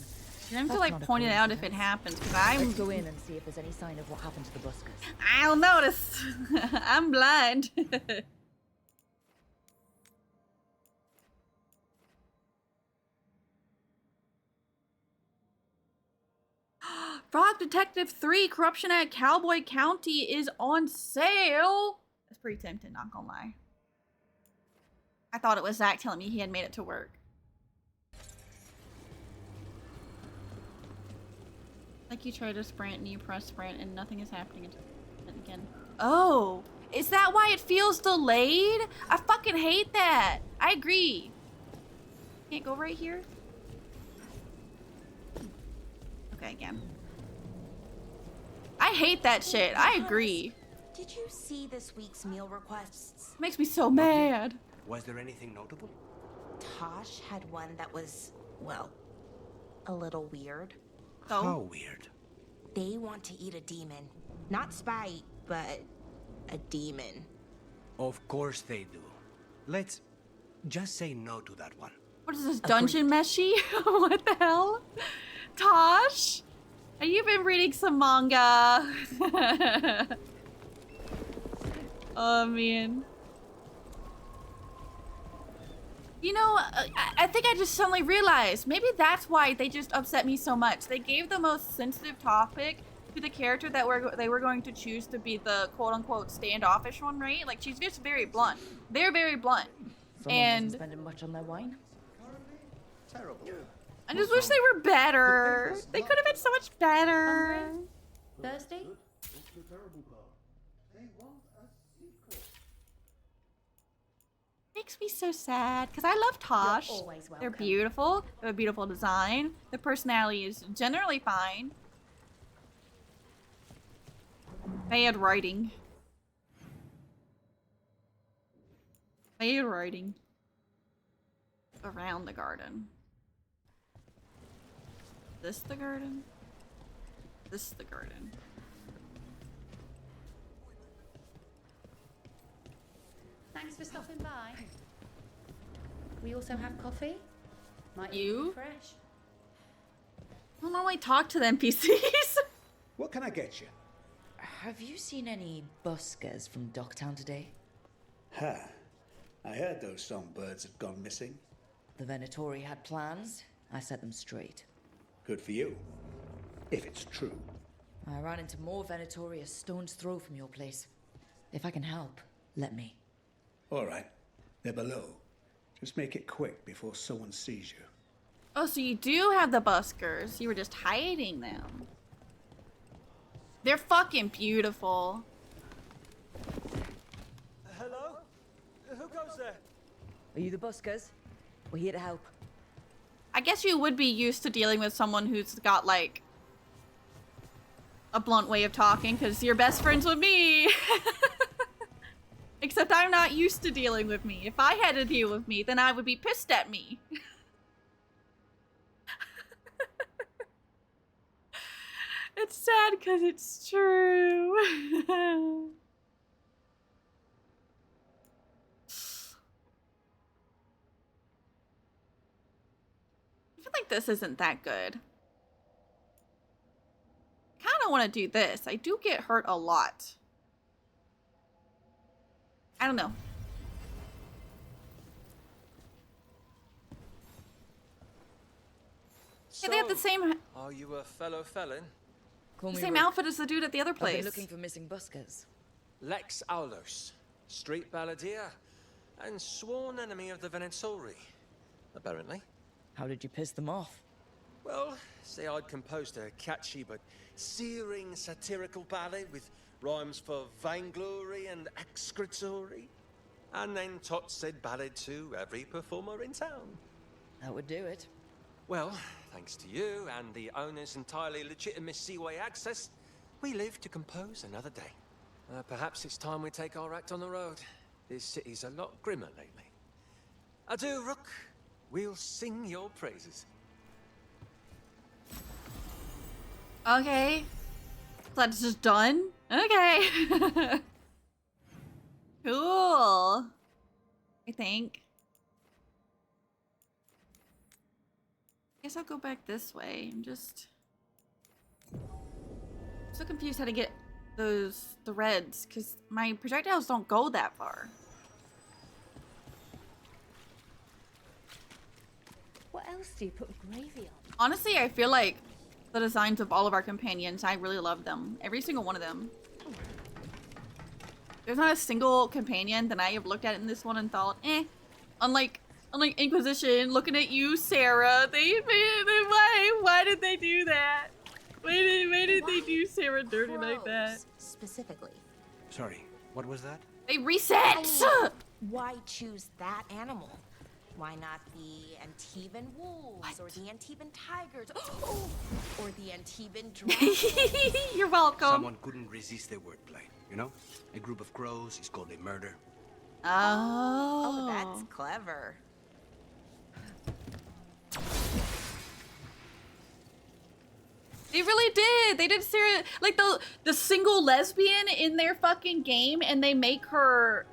You have to like point it out if it happens, because Let's go in and see if there's any sign of what happened to the buskers. I'll notice. I'm blind. Frog Detective 3 Corruption at Cowboy County is on sale. That's pretty tempting, not gonna lie. I thought it was Zach telling me he had made it to work. Like you try to sprint and you press sprint and nothing is happening again. Oh, is that why it feels delayed? I fucking hate that. I agree. Can't go right here? Okay, again. I hate that shit. I agree. Did you see this week's meal requests? It makes me so mad. Was there anything notable? Tosh had one that was, well, a little weird. Oh. How weird. They want to eat a demon. Not spite, but a demon. Of course they do. Let's just say no to that one. What is this, dungeon meshy? What the hell? Tosh? Have you been reading some manga? Oh, man. You know, I think I just suddenly realized maybe that's why they just upset me so much. They gave the most sensitive topic to the character that they were going to choose to be the quote-unquote standoffish one, right? Like, she's just very blunt. They're very blunt. Someone And wasn't spending much on their wine. Terrible. I just wish they were better. They could have been so much better. Thirsty? Makes me so sad because I love Tosh. You're always They're welcome. beautiful. They have a beautiful design. Their personality is generally fine. Bad writing. Bad writing. Around the garden. This the garden? This the garden. Thanks for stopping by. We also have coffee. Might You? be fresh. I don't normally talk to the NPCs. What can I get you? Have you seen any buskers from Docktown today? Ha. I heard those songbirds had gone missing. The Venatori had plans. I set them straight. Good for you. If it's true. I ran into more Venatori a stone's throw from your place. If I can help, let me. All right. They're below. Just make it quick before someone sees you. Oh, so you do have the buskers. You were just hiding them. They're fucking beautiful. Hello? Who goes there? Are you the buskers? We're here to help. I guess you would be used to dealing with someone who's got, like, a blunt way of talking, because you're best friends with me. Except I'm not used to dealing with me. If I had to deal with me, then I would be pissed at me. It's sad because it's true. I feel like this isn't that good. I kind of want to do this. I do get hurt a lot. I don't know. Yeah, they have the same Are you a fellow felon? Call me same Rick. outfit as the dude at the other I've been place. looking for missing buskers. Lex Aulos, street balladeer, and sworn enemy of the Venetori, apparently. How did you piss them off? Well, say I'd composed a catchy but searing satirical ballad with rhymes for vainglory and excretory. And then tot said ballad to every performer in town. That would do it. Well, thanks to you and the owner's entirely legitimate seaway access, we live to compose another day. Perhaps it's time we take our act on the road. This city's a lot grimmer lately. Adieu, Rook. We'll sing your praises. Okay. That's just done? Okay. Cool. I think. Guess I'll go back this way. I'm just so confused how to get those threads because my projectiles don't go that far. What else do you put gravy on? Honestly, I feel like the designs of all of our companions, I really love them. Every single one of them. There's not a single companion that I have looked at in this one and thought, eh. Unlike Inquisition, looking at you, Sarah, why did they do that? Why did they do Sarah dirty like that? Specifically. Sorry, what was that? They reset! Why choose that animal? Why not the Antiban wolves or the Antiban tigers or the Antiban dragons? You're welcome. Someone couldn't resist the wordplay, you know? A group of crows is called a murder. Oh, that's clever. They really did. They did Sarah like the single lesbian in their fucking game, and they make her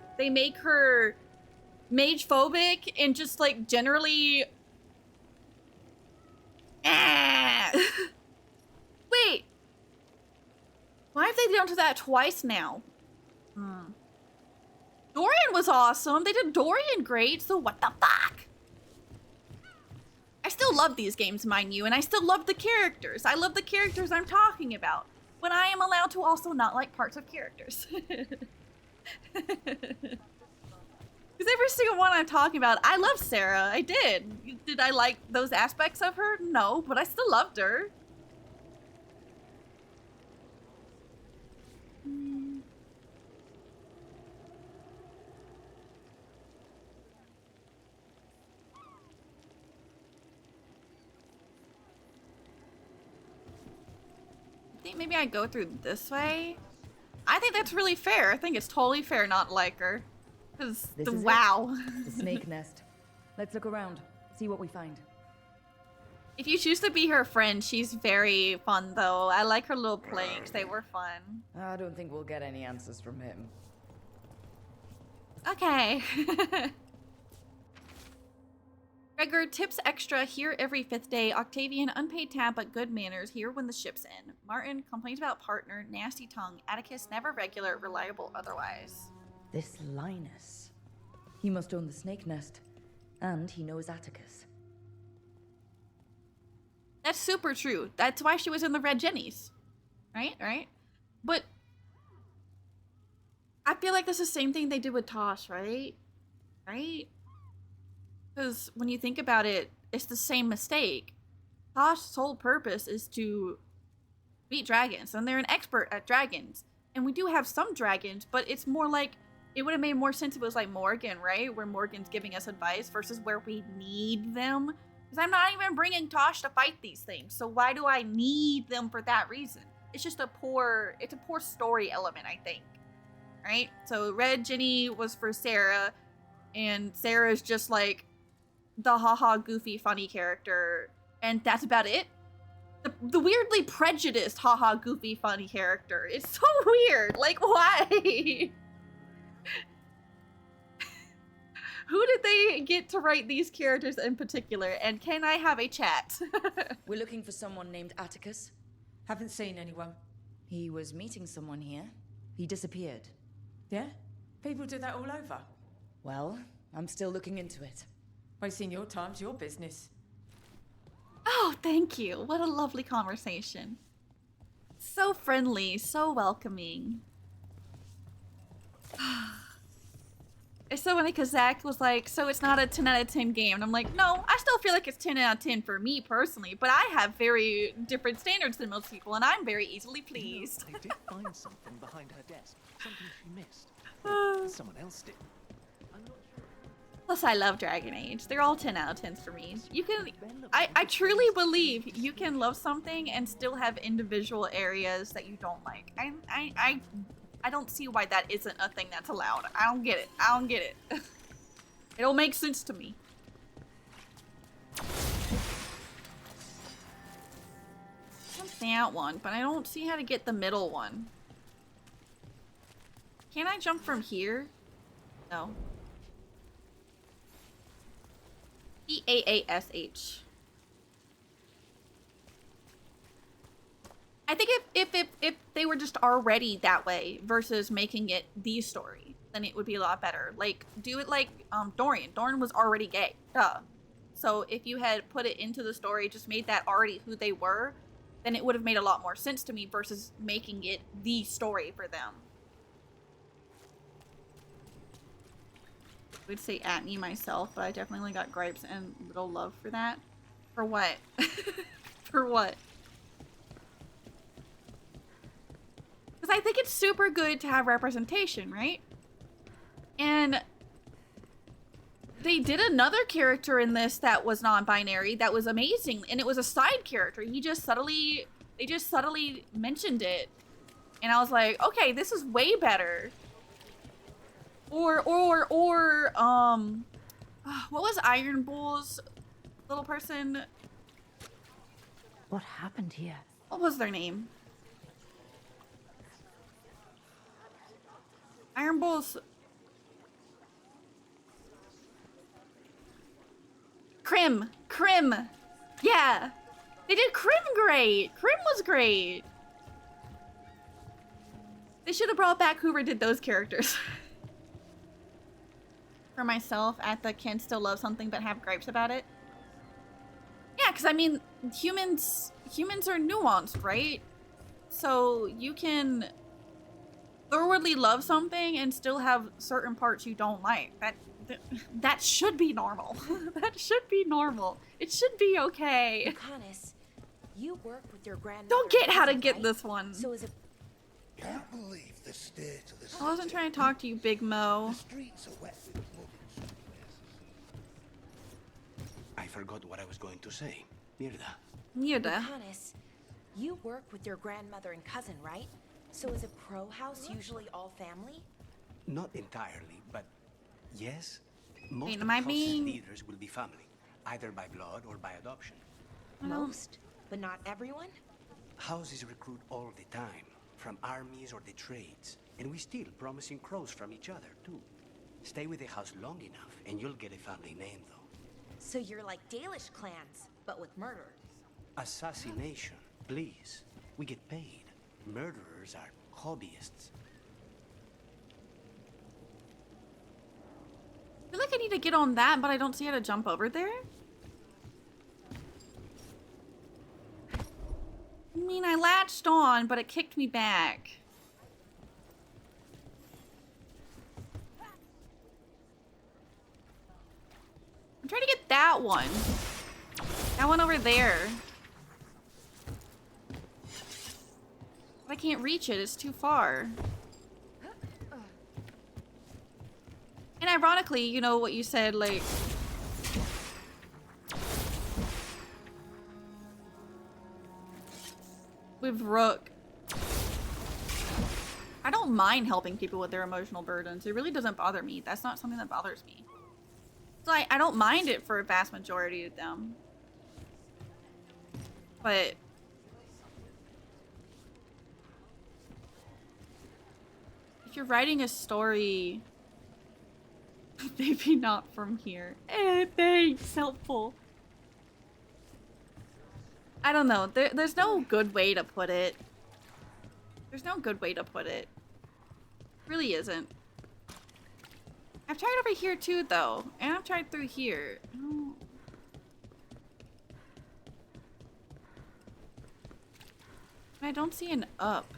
mage phobic and just like generally. Wait, why have they done that twice now? Dorian was awesome. They did Dorian great. So what the fuck? still love these games, mind you, and I still love the characters. I love the characters I'm talking about. But I am allowed to also not like parts of characters. Because every single one I'm talking about, I love Sarah. I did. Did I like those aspects of her? No, but I still loved her. I think maybe I go through this way. I think that's really fair. I think it's totally fair not to like her. Because wow. The snake nest. Let's look around, see what we find. If you choose to be her friend, she's very fun though. I like her little pranks. They were fun. I don't think we'll get any answers from him. Okay. Gregor tips extra here every 5th day. Octavian unpaid tab but good manners here when the ship's in. Martin complains about partner, nasty tongue. Atticus never regular, reliable otherwise. This Linus. He must own the snake nest. And he knows Atticus. That's super true. That's why she was in the Red Jennies. Right? But I feel like that's the same thing they did with Tosh, right? Because when you think about it, it's the same mistake. Tosh's sole purpose is to beat dragons, and they're an expert at dragons. And we do have some dragons, but it's more like, it would have made more sense if it was like Morgan, right? Where Morgan's giving us advice versus where we need them. Because I'm not even bringing Tosh to fight these things, so why do I need them for that reason? It's just a poor story element, I think. Right? So Red Jenny was for Sarah, and Sarah's just like the haha goofy funny character, and that's about it. The weirdly prejudiced haha goofy funny character. It's so weird. Like, why? Who did they get to write these characters in particular? And can I have a chat? We're looking for someone named Atticus. Haven't seen anyone. He was meeting someone here. He disappeared. Yeah? People do that all over. Well, I'm still looking into it. Wasting your time's your business. Oh, thank you. What a lovely conversation. So friendly, so welcoming. It's so funny because Zach was like, so it's not a 10 out of 10 game. And I'm like, no, I still feel like it's 10 out of 10 for me personally, but I have very different standards than most people, and I'm very easily pleased. I did find something behind her desk. Something she missed. Someone else did. I'm not sure. Plus, I love Dragon Age. They're all 10 out of 10s for me. You can, I truly believe you can love something and still have individual areas that you don't like. I don't see why that isn't a thing that's allowed. I don't get it. It don't make sense to me. What's that one? But I don't see how to get the middle one. Can I jump from here? No. Eaash. I think if they were just already that way versus making it the story, then it would be a lot better. Like, do it like Dorian. Dorian was already gay. Duh. So if you had put it into the story, just made that already who they were, then it would have made a lot more sense to me versus making it the story for them. I would say at me myself, but I definitely got gripes and little love for that. For what? For what? Because I think it's super good to have representation, right? And they did another character in this that was non-binary that was amazing, and it was a side character. They just subtly mentioned it, and I was like, okay, this is way better. Or what was Iron Bull's little person? What happened here? What was their name? Iron Bull's... Crim. Yeah. They did Crim great. Crim was great. They should have brought back whoever did those characters. For myself, at the can still love something but have gripes about it. Yeah, because I mean, humans are nuanced, right? So you can thoroughly love something and still have certain parts you don't like. That should be normal. That should be normal. It should be okay. Lucanus, you work with your grandmother. Don't get how to cousin, get right? this one. So is it? Can't believe the state of the I wasn't trying to talk to you, Big Mo. The streets are wet with blood in some places. I forgot what I was going to say. Mirda. Mirda. Lucanus, you work with your grandmother and cousin, right? So is a crow house usually all family? Not entirely, but yes. Most Wait, of am the I house's being- leaders will be family, either by blood or by adoption. Most, but not everyone? Houses recruit all the time, from armies or the trades, and we steal promising crows from each other, too. Stay with the house long enough, and you'll get a family name, though. So you're like Dalish clans, but with murder. Assassination, please. We get paid. Murderers are hobbyists. I feel like I need to get on that, but I don't see how to jump over there. I mean, I latched on, but it kicked me back. I'm trying to get that one. That one over there. But I can't reach it, it's too far. And ironically, you know what you said, like... with Rook. I don't mind helping people with their emotional burdens. It really doesn't bother me. That's not something that bothers me. So I don't mind it for a vast majority of them. But... if you're writing a story... maybe not from here. Thanks, helpful. I don't know. There's no good way to put it. There's no good way to put it. Really isn't. I've tried over here too, though. And I've tried through here. Oh. I don't see an up.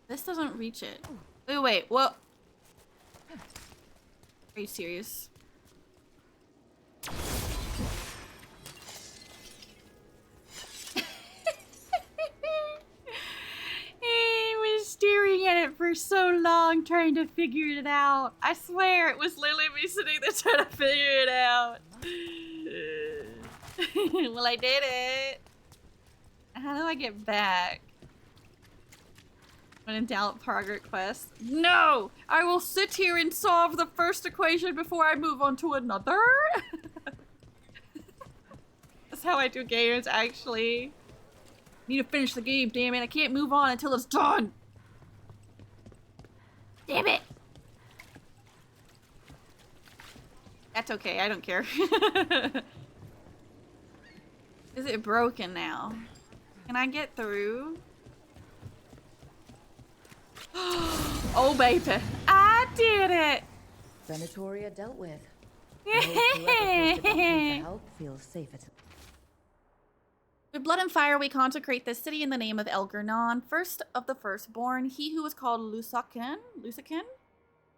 This doesn't reach it. Wait, what? Are you serious? He was staring at it for so long trying to figure it out. I swear it was literally me sitting there trying to figure it out. Well, I did it. How do I get back? When in doubt, progress quest. No! I will sit here and solve the first equation before I move on to another. That's how I do games, actually. Need to finish the game, damn it. I can't move on until it's done. Damn it. That's okay, I don't care. Is it broken now? Can I get through? Oh baby, I did it! Venatoria dealt with. Whoever forced the document to help feels safer to... With blood and fire, we consecrate this city in the name of Elgernon, first of the firstborn, he who was called Lusakin,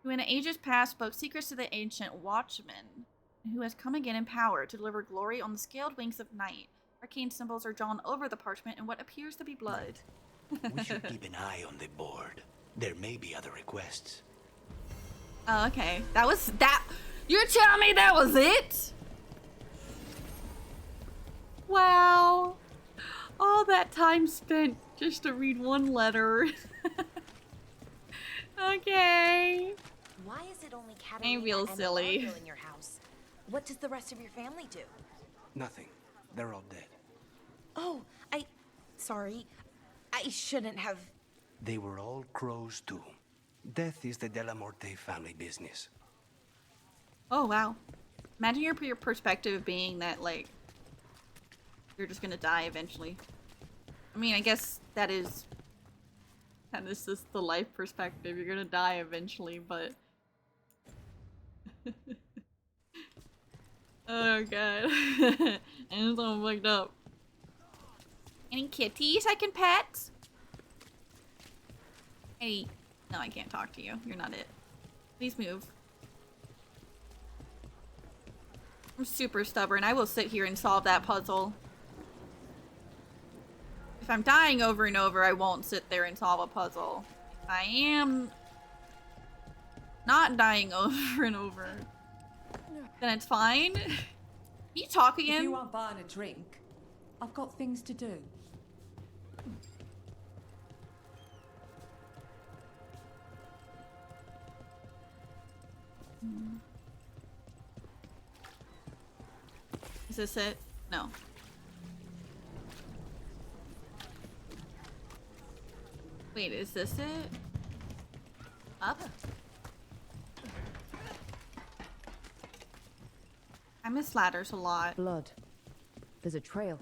who in ages past spoke secrets to the ancient watchmen, and who has come again in power to deliver glory on the scaled wings of night. Arcane symbols are drawn over the parchment in what appears to be blood. We should keep an eye on the board. There may be other requests. Oh, okay. That was that. You're telling me that was it? Wow. All that time spent just to read one letter. Okay. Why is it only I Catalina feel and silly. Eduardo in your house? What does the rest of your family do? Nothing. They're all dead. Oh, sorry. I shouldn't have... They were all crows too. Death is the Della Morte family business. Oh, wow. Imagine your perspective being that, like, you're just gonna die eventually. I mean, I guess that is just the life perspective. You're gonna die eventually, but Oh god. I'm so fucked up. Any kitties I can pet? Hey. No, I can't talk to you. You're not it. Please move. I'm super stubborn. I will sit here and solve that puzzle. If I'm dying over and over, I won't sit there and solve a puzzle. If I am not dying over and over, then it's fine. Can you talk again? If you aren't buying a drink, I've got things to do. Is this it? No. Wait, is this it? Up? I miss ladders a lot. Blood. There's a trail.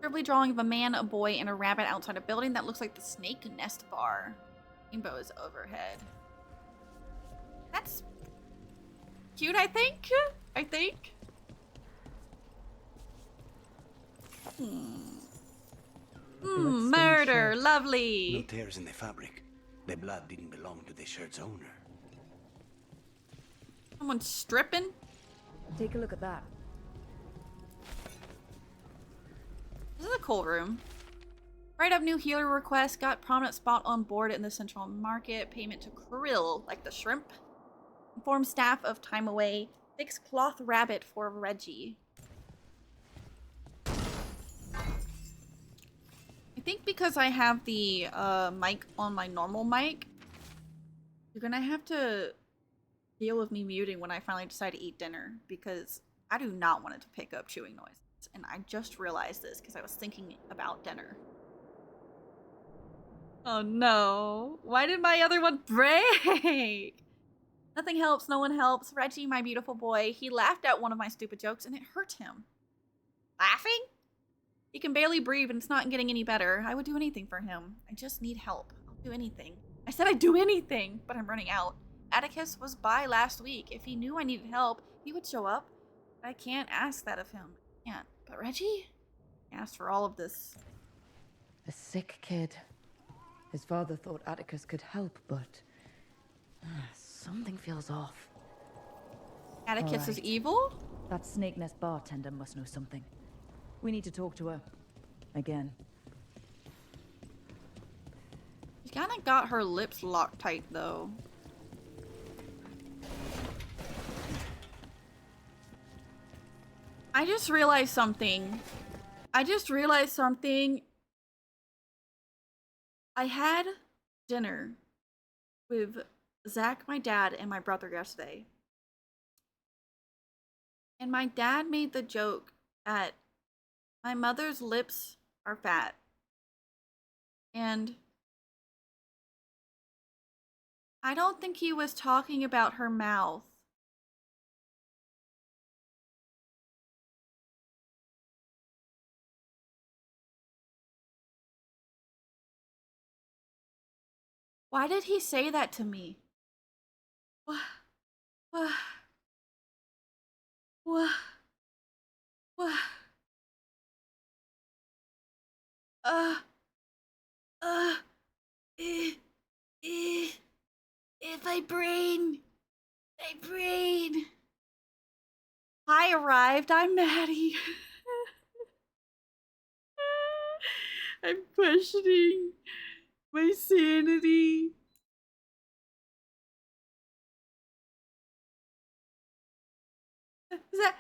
Scribbly drawing of a man, a boy, and a rabbit outside a building that looks like the Snake Nest Bar. Rainbow is overhead. That's cute, I think. Murder, lovely. No tears in the fabric. The blood didn't belong to the shirt's owner. Someone's stripping. Take a look at that. This is a cool room. Write up new healer request. Got prominent spot on board in the central market. Payment to krill, like the shrimp. Inform staff of time away. Fix cloth rabbit for Reggie. I think because I have the mic on my normal mic, you're gonna have to deal with me muting when I finally decide to eat dinner, because I do not want it to pick up chewing noises. And I just realized this because I was thinking about dinner. Oh no. Why did my other one break? Nothing helps, no one helps. Reggie, my beautiful boy, he laughed at one of my stupid jokes and it hurt him. Laughing? He can barely breathe and it's not getting any better. I would do anything for him. I just need help. I'll do anything. I said I'd do anything, but I'm running out. Atticus was by last week. If he knew I needed help, he would show up. I can't ask that of him. I can't. But Reggie? He asked for all of this. A sick kid. His father thought Atticus could help, but something feels off. Atticus is Alright. evil? That Snake Nest bartender must know something. We need to talk to her. Again. She kind of got her lips locked tight, though. I just realized something. I had dinner with Zach, my dad, and my brother yesterday. And my dad made the joke that my mother's lips are fat. And I don't think he was talking about her mouth. Why did he say that to me? What? What? What? What? My brain. I arrived. I'm Maddie. I'm questioning my sanity.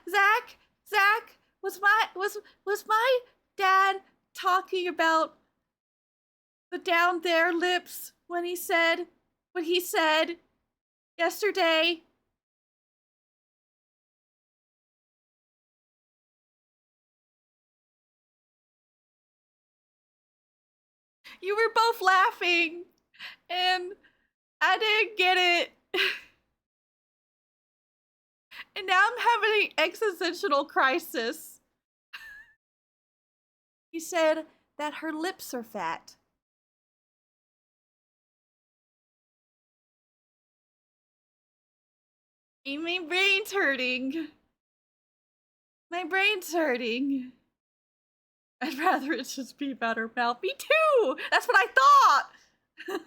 Zach, was my dad talking about the down there lips when he said what he said yesterday? You were both laughing, and I didn't get it. And now I'm having an existential crisis. He said that her lips are fat. My brain's hurting. My brain's hurting. I'd rather it just be about her mouth. Me too! That's what I thought!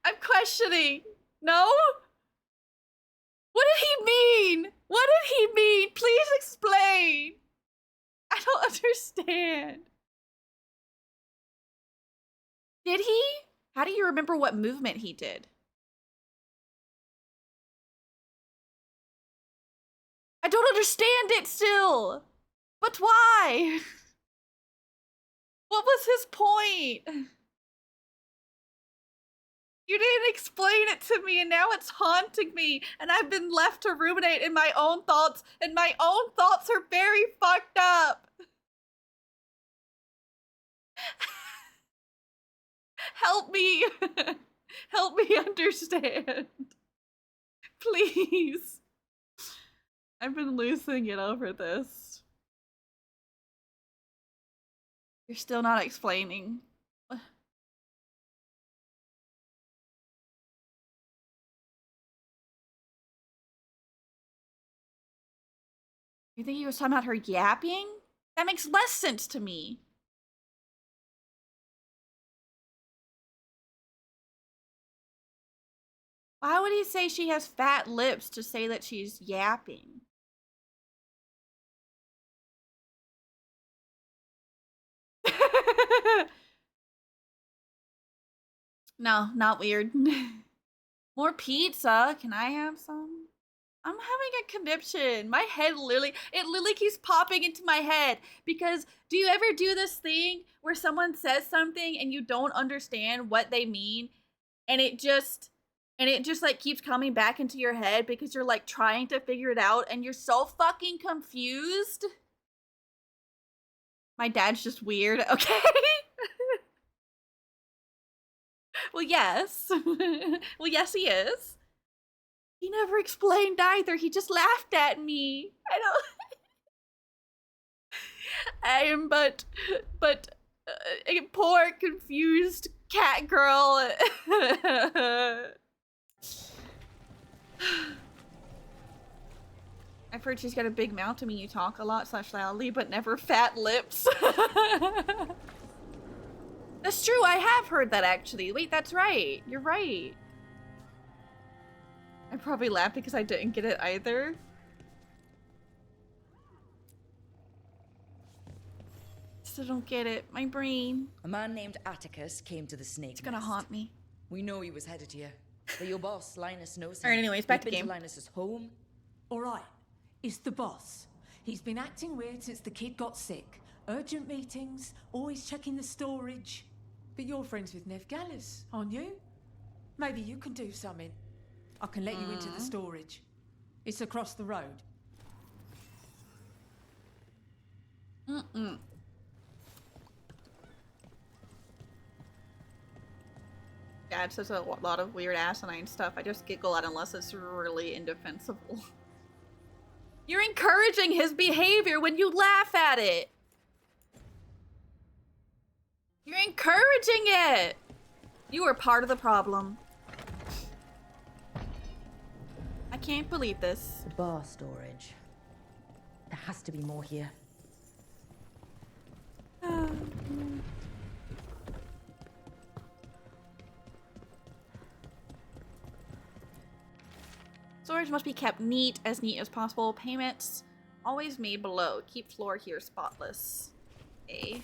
I'm questioning. No? What did he mean? What did he mean? Please explain. I don't understand. Did he? How do you remember what movement he did? I don't understand it still. But why? What was his point? You didn't explain it to me, and now it's haunting me, and I've been left to ruminate in my own thoughts, and my own thoughts are very fucked up. Help me. Help me understand. Please. I've been losing it over this. You're still not explaining. You think he was talking about her yapping? That makes less sense to me. Why would he say she has fat lips to say that she's yapping? No, not weird. More pizza. Can I have some? I'm having a conniption. My head literally keeps popping into my head because do you ever do this thing where someone says something and you don't understand what they mean and it just like keeps coming back into your head because you're like trying to figure it out and you're so fucking confused? My dad's just weird, okay? Well, yes. Well, yes, he is. He never explained either. He just laughed at me. I am but a poor, confused cat girl. I've heard she's got a big mouth to me. You talk a lot / loudly, but never fat lips. That's true. I have heard that actually. Wait, that's right. You're right. I probably laughed because I didn't get it either. Still don't get it. My brain. A man named Atticus came to the snake. It's gonna haunt me. We know he was headed here, but your boss, Linus, knows him. Alright, anyways, back to We've been game. to Linus's home. Alright, it's the boss. He's been acting weird since the kid got sick. Urgent meetings, always checking the storage. But you're friends with Nev Gallus, aren't you? Maybe you can do something. I can let you into the storage. It's across the road. Dad says a lot of weird asinine stuff. I just giggle at unless it's really indefensible. You're encouraging his behavior when you laugh at it. You're encouraging it. You are part of the problem. I can't believe this. The bar storage. There has to be more here. Storage must be kept neat as possible. Payments always made below. Keep floor here spotless. Okay.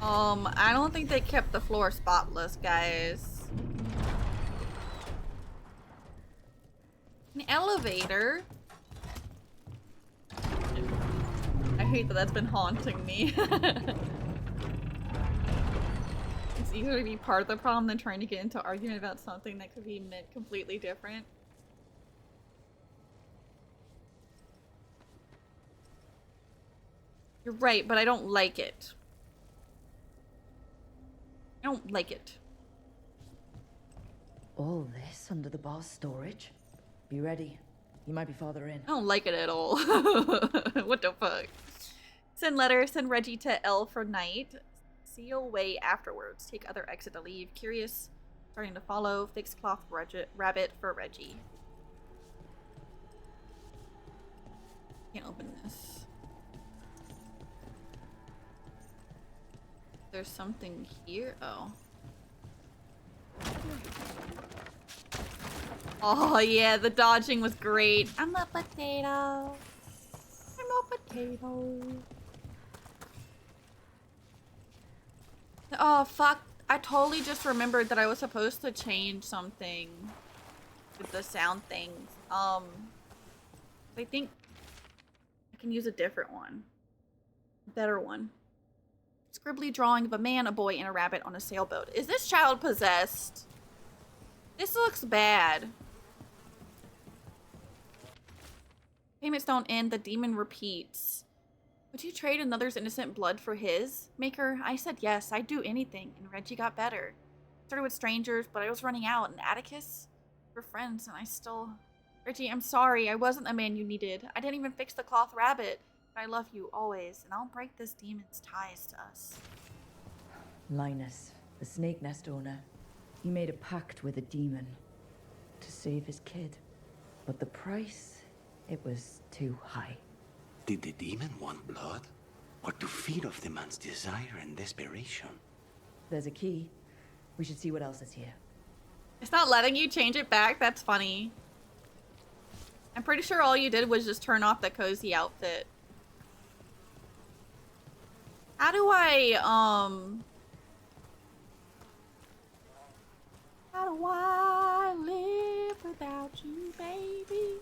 I don't think they kept the floor spotless, guys. An elevator. I hate that that's been haunting me. It's easier to be part of the problem than trying to get into argument about something that could be meant completely different. You're right, but I don't like it. I don't like it. All this under the bar storage? Be ready. You might be farther in. I don't like it at all. What the fuck? Send letter, send Reggie to L for night. Seal way afterwards. Take other exit to leave. Curious. Starting to follow. Fix cloth rabbit for Reggie. Can't open this. There's something here. Oh. Oh yeah, the dodging was great. I'm a potato. I'm a potato. Oh fuck. I totally just remembered that I was supposed to change something with the sound things. I think I can use a different one. A better one. Scribbly drawing of a man, a boy, and a rabbit on a sailboat. Is this child possessed? This looks bad. Payments don't end, the demon repeats. Would you trade another's innocent blood for his? Maker, I said yes, I'd do anything, and Reggie got better. Started with strangers, but I was running out, and Atticus? We're friends, and I still... Reggie, I'm sorry, I wasn't the man you needed. I didn't even fix the cloth rabbit. But I love you always, and I'll break this demon's ties to us. Linus, the snake nest owner, he made a pact with a demon to save his kid. But the price, it was too high. Did the demon want blood? Or to feed off the man's desire and desperation? There's a key. We should see what else is here. It's not letting you change it back? That's funny. I'm pretty sure all you did was just turn off the cozy outfit. How do I, how do I live without you, baby?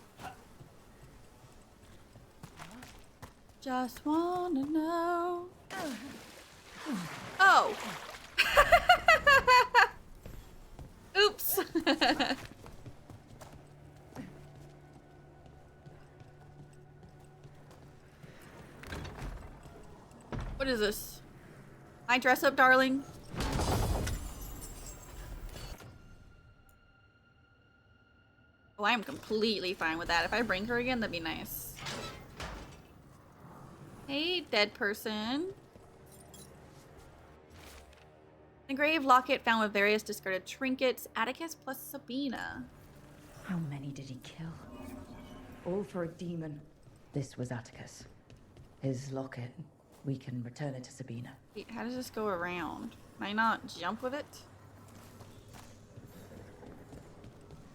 Just wanna know. Oh. Oops. What is this? My dress up, darling? Oh, I am completely fine with that. If I bring her again, that'd be nice. Hey, dead person. Engraved locket found with various discarded trinkets. Atticus plus Sabina. How many did he kill? All for a demon. This was Atticus. His locket. We can return it to Sabina. Wait, how does this go around? Can I not jump with it?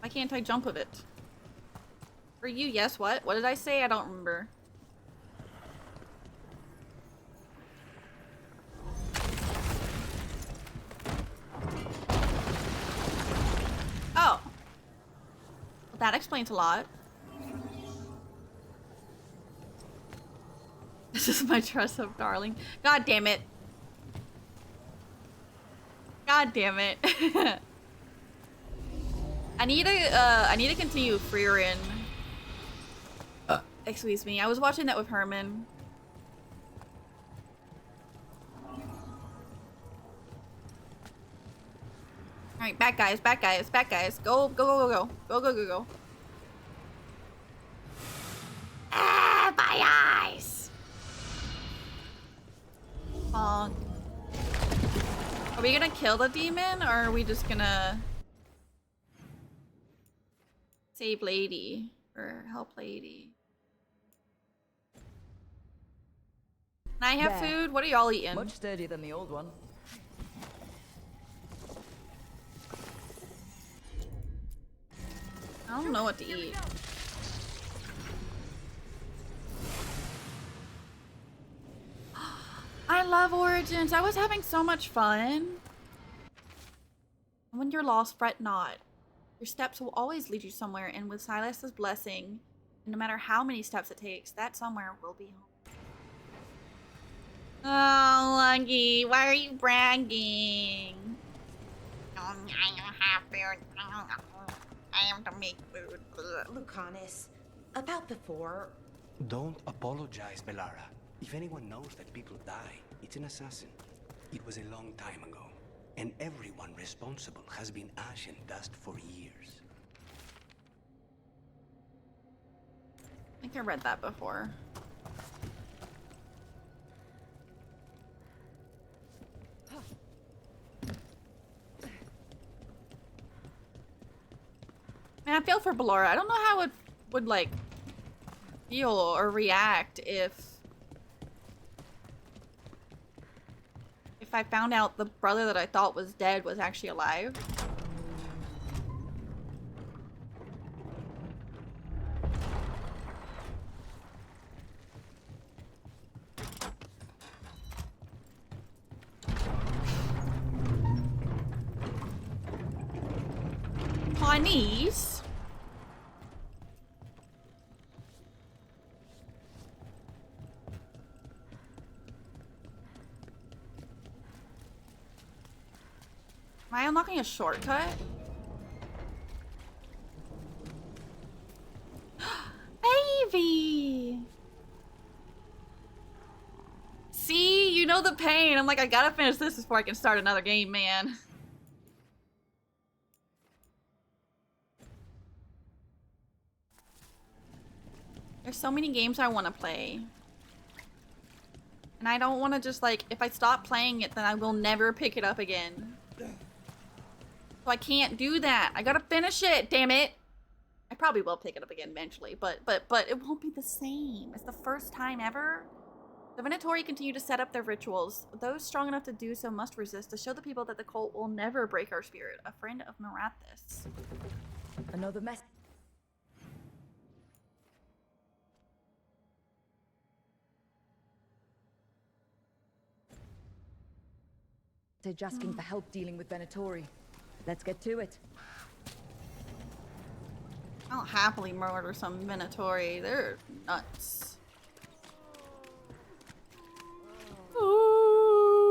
Why can't I jump with it? For you, yes, what? What did I say? I don't remember. Oh. Well, that explains a lot. This is my dress up, darling. God damn it. God damn it. I need to continue Freerin. Excuse me. I was watching that with Herman. Alright, back guys, back guys, back guys. Go, go, go, go, go. Go, go, go, go. Ah, my eyes! Bonk. Are we gonna kill the demon, or are we just gonna save lady or help lady? Can I have food? What are y'all eating? Much sturdier than the old one. I don't know what to eat. I love Origins. I was having so much fun. When you're lost, fret not. Your steps will always lead you somewhere, and with Silas's blessing, no matter how many steps it takes, that somewhere will be home. Oh, Lucky, why are you bragging? I don't have food. I have to make food. Lucanus, about the four. Don't apologize, Bellara. If anyone knows that people die, it's an assassin. It was a long time ago, and everyone responsible has been ash and dust for years. I think I read that before. feel for Ballora. I don't know how it would like feel or react if I found out the brother that I thought was dead was actually alive. My knees. Am I unlocking a shortcut? Baby! See, you know the pain. I'm like, I gotta finish this before I can start another game, man. There's so many games I want to play. And I don't want to just like, if I stop playing it, then I will never pick it up again. So I can't do that. I gotta finish it, damn it. I probably will pick it up again eventually, but it won't be the same. It's the first time ever. The Venatori continue to set up their rituals. Those strong enough to do so must resist to show the people that the cult will never break our spirit. A friend of Marathis. Another mess. Asking for help dealing with Venatori. Let's get to it. I'll happily murder some Venatori. They're nuts. Ooh.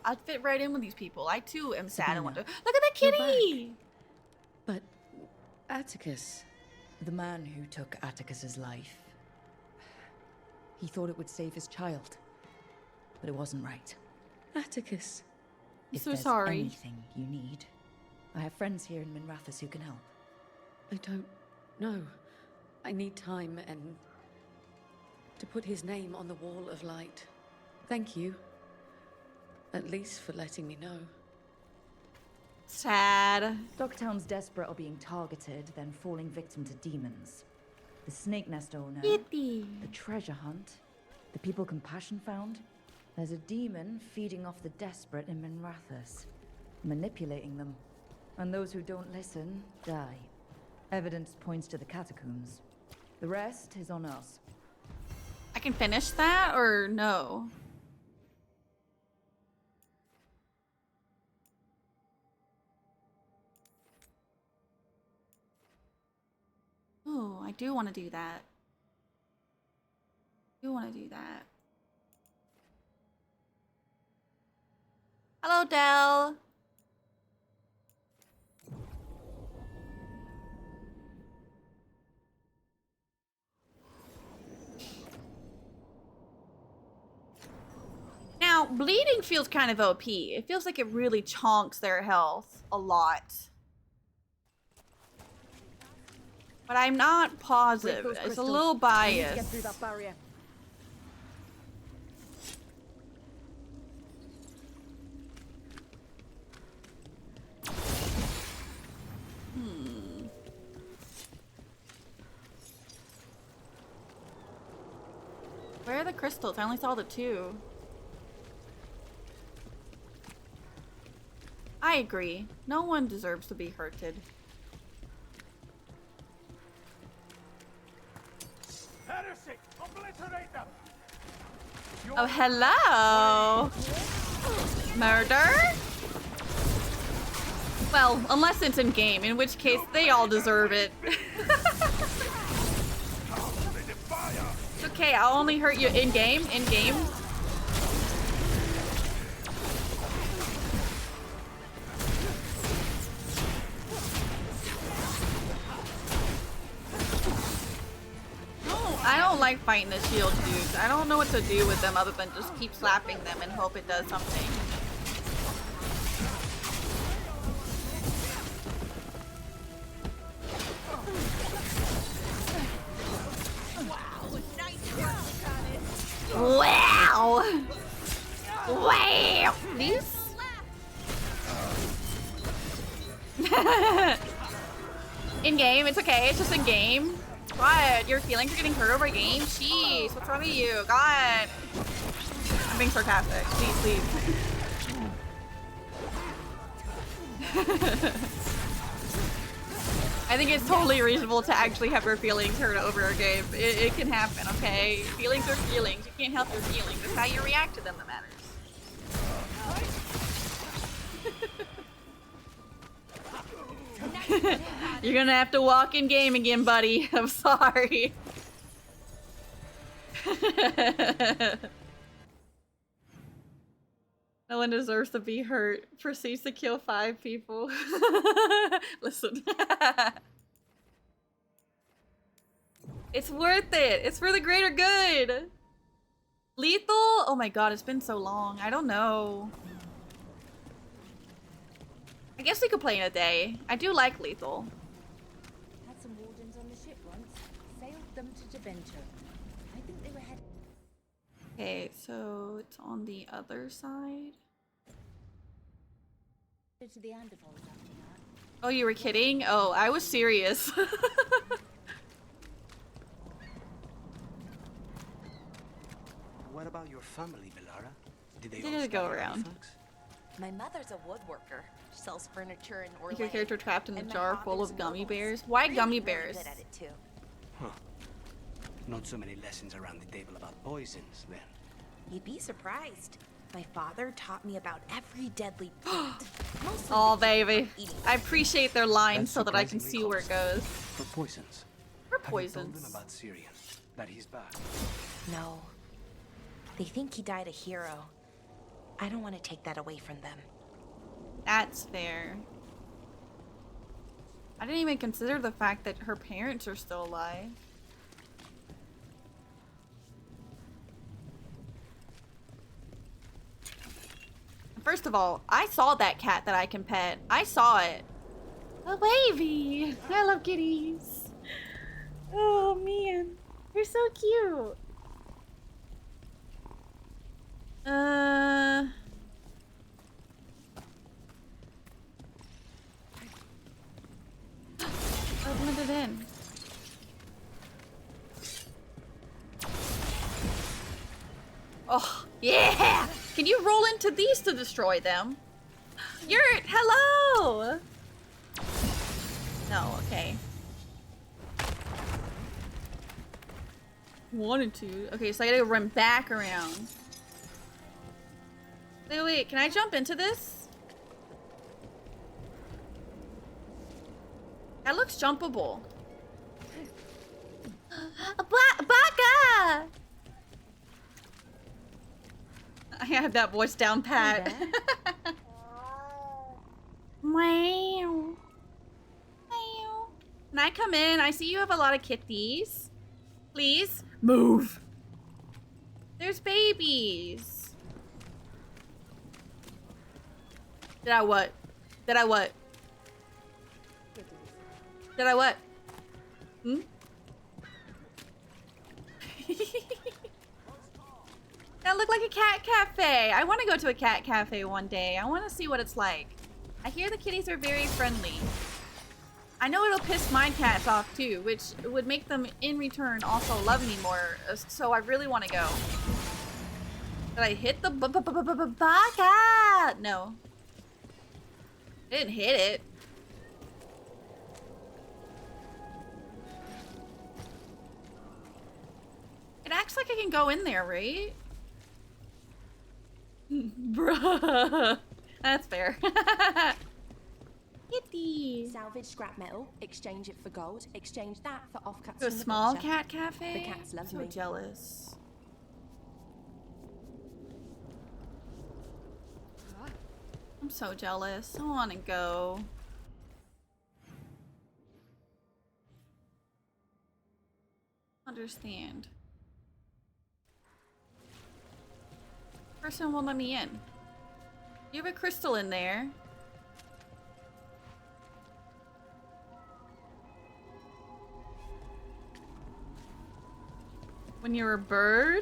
I'd fit right in with these people. I too am sad and wonder. Look at that kitty! But Atticus. The man who took Atticus's life. He thought it would save his child. But it wasn't right. Atticus. I'm If so there's sorry. anything you need, I have friends here in Minrathous who can help. I don't know. I need time and to put his name on the wall of light. Thank you. At least for letting me know. Sad. Dogtown's desperate are being targeted, then falling victim to demons. The snake nest owner, Kitty. the treasure hunt, the people Compassion found. There's a demon feeding off the desperate in Minrathous, manipulating them. And those who don't listen, die. Evidence points to the catacombs. The rest is on us. I can finish that or no? Oh, I do want to do that. I do want to do that. Hello, Del. Now, bleeding feels kind of OP. It feels like it really chonks their health a lot. But I'm not positive. It's a little biased. Get through that barrier. Where are the crystals? I only saw the 2. I agree. No one deserves to be hurted. Heresy! Obliterate them! Oh, hello! Murder? Well, unless it's in game, in which case they all deserve it. It's okay, I'll only hurt you in game, in game. I don't like fighting the shield dudes. I don't know what to do with them other than just keep slapping them and hope it does something. Wow! Wow! Please? In game. It's okay. It's just in game. What? Your feelings are getting hurt over a game? Jeez, what's wrong with you? God. I'm being sarcastic. Please, please. I think it's totally reasonable to actually have your feelings hurt over a game. It can happen, okay? Feelings are feelings. You can't help your feelings. It's how you react to them that matters. You're gonna have to walk in game again, buddy. I'm sorry. No one deserves to be hurt. Proceeds to kill 5 people. Listen. It's worth it. It's for the greater good. Lethal? Oh my god, it's been so long. I don't know. I guess we could play in a day. I do like lethal. Had some wardens on the ship once. Sailed them to Deventer. I think they were headed. Okay, so it's on the other side. To the Andervolds after that. Oh, you were kidding? Oh, I was serious. What about your family, Bellara? Did they Did it go around? My mother's a woodworker. She sells furniture in Like Orlando. your character trapped in a And my jar full father's of gummy nobles. bears? Why Really, gummy really bears? good at it too. Huh. Not so many lessons around the table about poisons, then. You'd be surprised. My father taught me about every deadly plant. Mostly Oh, to keep baby. from eating I appreciate their lines That's so that I can surprisingly see where it goes. For poisons. For Have you told them poisons. about Syrian? That he's back? No. They think he died a hero. I don't want to take that away from them. That's fair. I didn't even consider the fact that her parents are still alive. First of all, I saw that cat that I can pet. I saw it. A wavy. I love kitties. Oh man, you're so cute. Oh, blended in. Oh, yeah! Can you roll into these to destroy them? Yurt, hello! No, okay. Wanted to. Okay, so I gotta run back around. Wait, can I jump into this? That looks jumpable. A baka! I have that voice down pat. Wow. Wow. Can I come in? I see you have a lot of kitties. Please move. There's babies. Did I what? Did I what? Did I what? Hmm? That looked like a cat cafe. I want to go to a cat cafe one day. I want to see what it's like. I hear the kitties are very friendly. I know it'll piss my cats off too, which would make them in return also love me more. So I really want to go. Did I hit the baka? No. I didn't hit it. It acts like I can go in there, right? Bruh. That's fair. Kitty. Salvage scrap metal, exchange it for gold, exchange that for offcuts To a from the small butcher. cat cafe? The cats love so me. jealous. I'm so jealous. I want to go. Understand. Person won't let me in. You have a crystal in there. When you're a bird?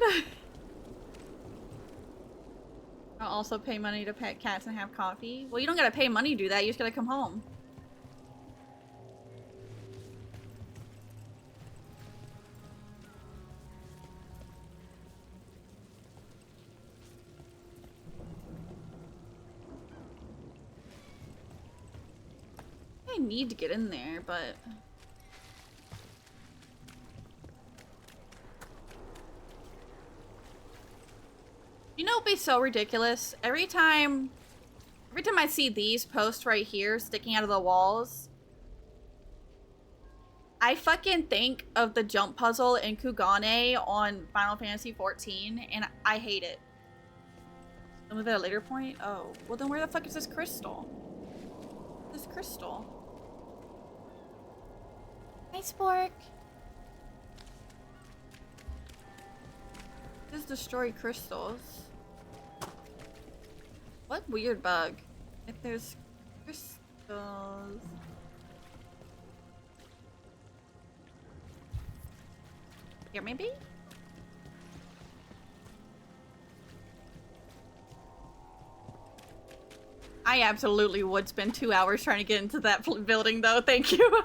I'll also pay money to pet cats and have coffee. Well, you don't gotta pay money to do that. You just gotta come home. I need to get in there, but... You know, it'd be so ridiculous. Every time I see these posts right here sticking out of the walls, I fucking think of the jump puzzle in Kugane on Final Fantasy XIV, and I hate it. I'll move at a later point? Oh, well then where the fuck is this crystal? This crystal. Hi, Spork. Just destroy crystals. What weird bug? If there's crystals... Here, maybe? I absolutely would spend 2 hours trying to get into that building, though. Thank you.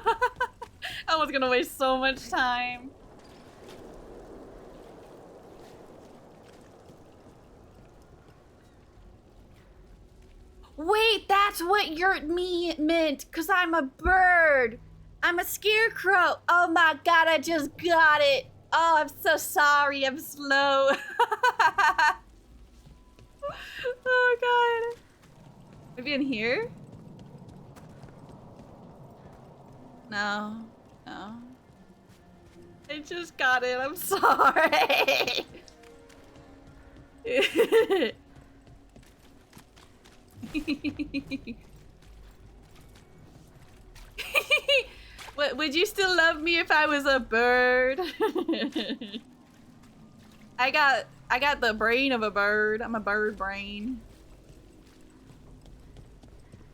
I was gonna waste so much time. Wait, that's what me meant, because I'm a bird. I'm a scarecrow. Oh my god, I just got it. Oh, I'm so sorry. I'm slow. Oh god. Maybe in here? No. No. I just got it. I'm sorry. What, would you still love me if I was a bird? I got the brain of a bird. I'm a bird brain.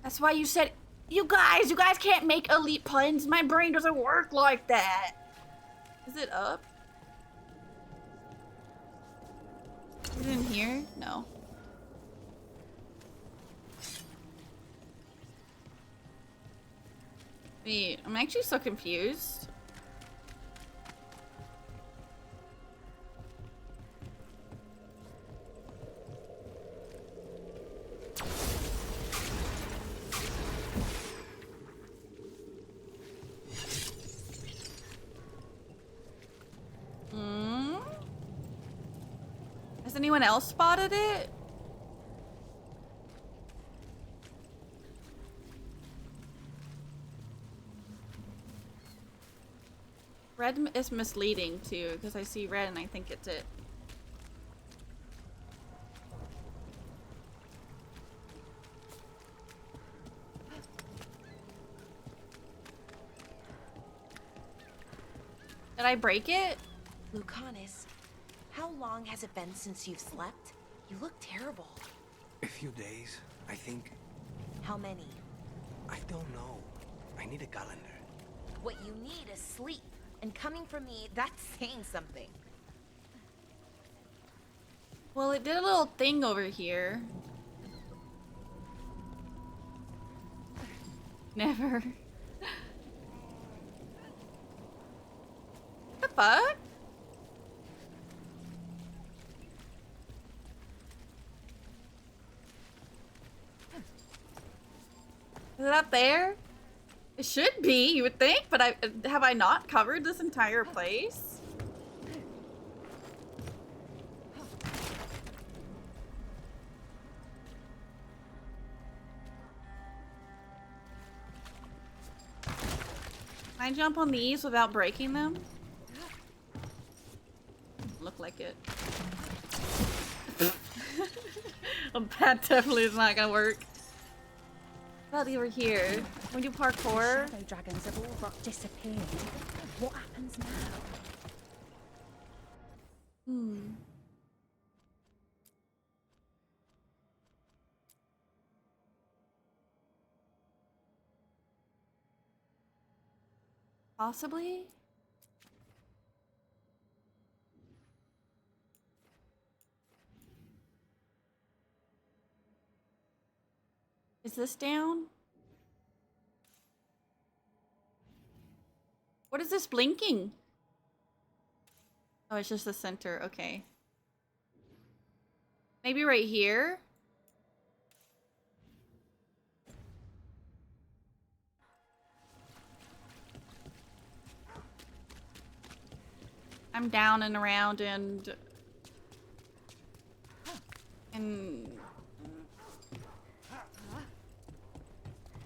That's why you said, you guys can't make elite puns. My brain doesn't work like that. Is it up? Is it in here? No. Wait, I'm actually so confused. Has anyone else spotted it? Red is misleading too, because I see red and I think it's it. Did I break it? Lucanus, how long has it been since you've slept? You look terrible. A few days, I think. How many? I don't know. I need a calendar. What you need is sleep. And coming from me, that's saying something. Well, it did a little thing over here. Never. The fuck? Is it up there? It should be, you would think, but have I not covered this entire place? Can I jump on these without breaking them? Look like it. That definitely is not gonna work. About over here. When you parkour. Shadow dragons have all but disappeared. What happens now? Possibly? Is this down? What is this blinking? Oh, it's just the center. Okay. Maybe right here? I'm down and around and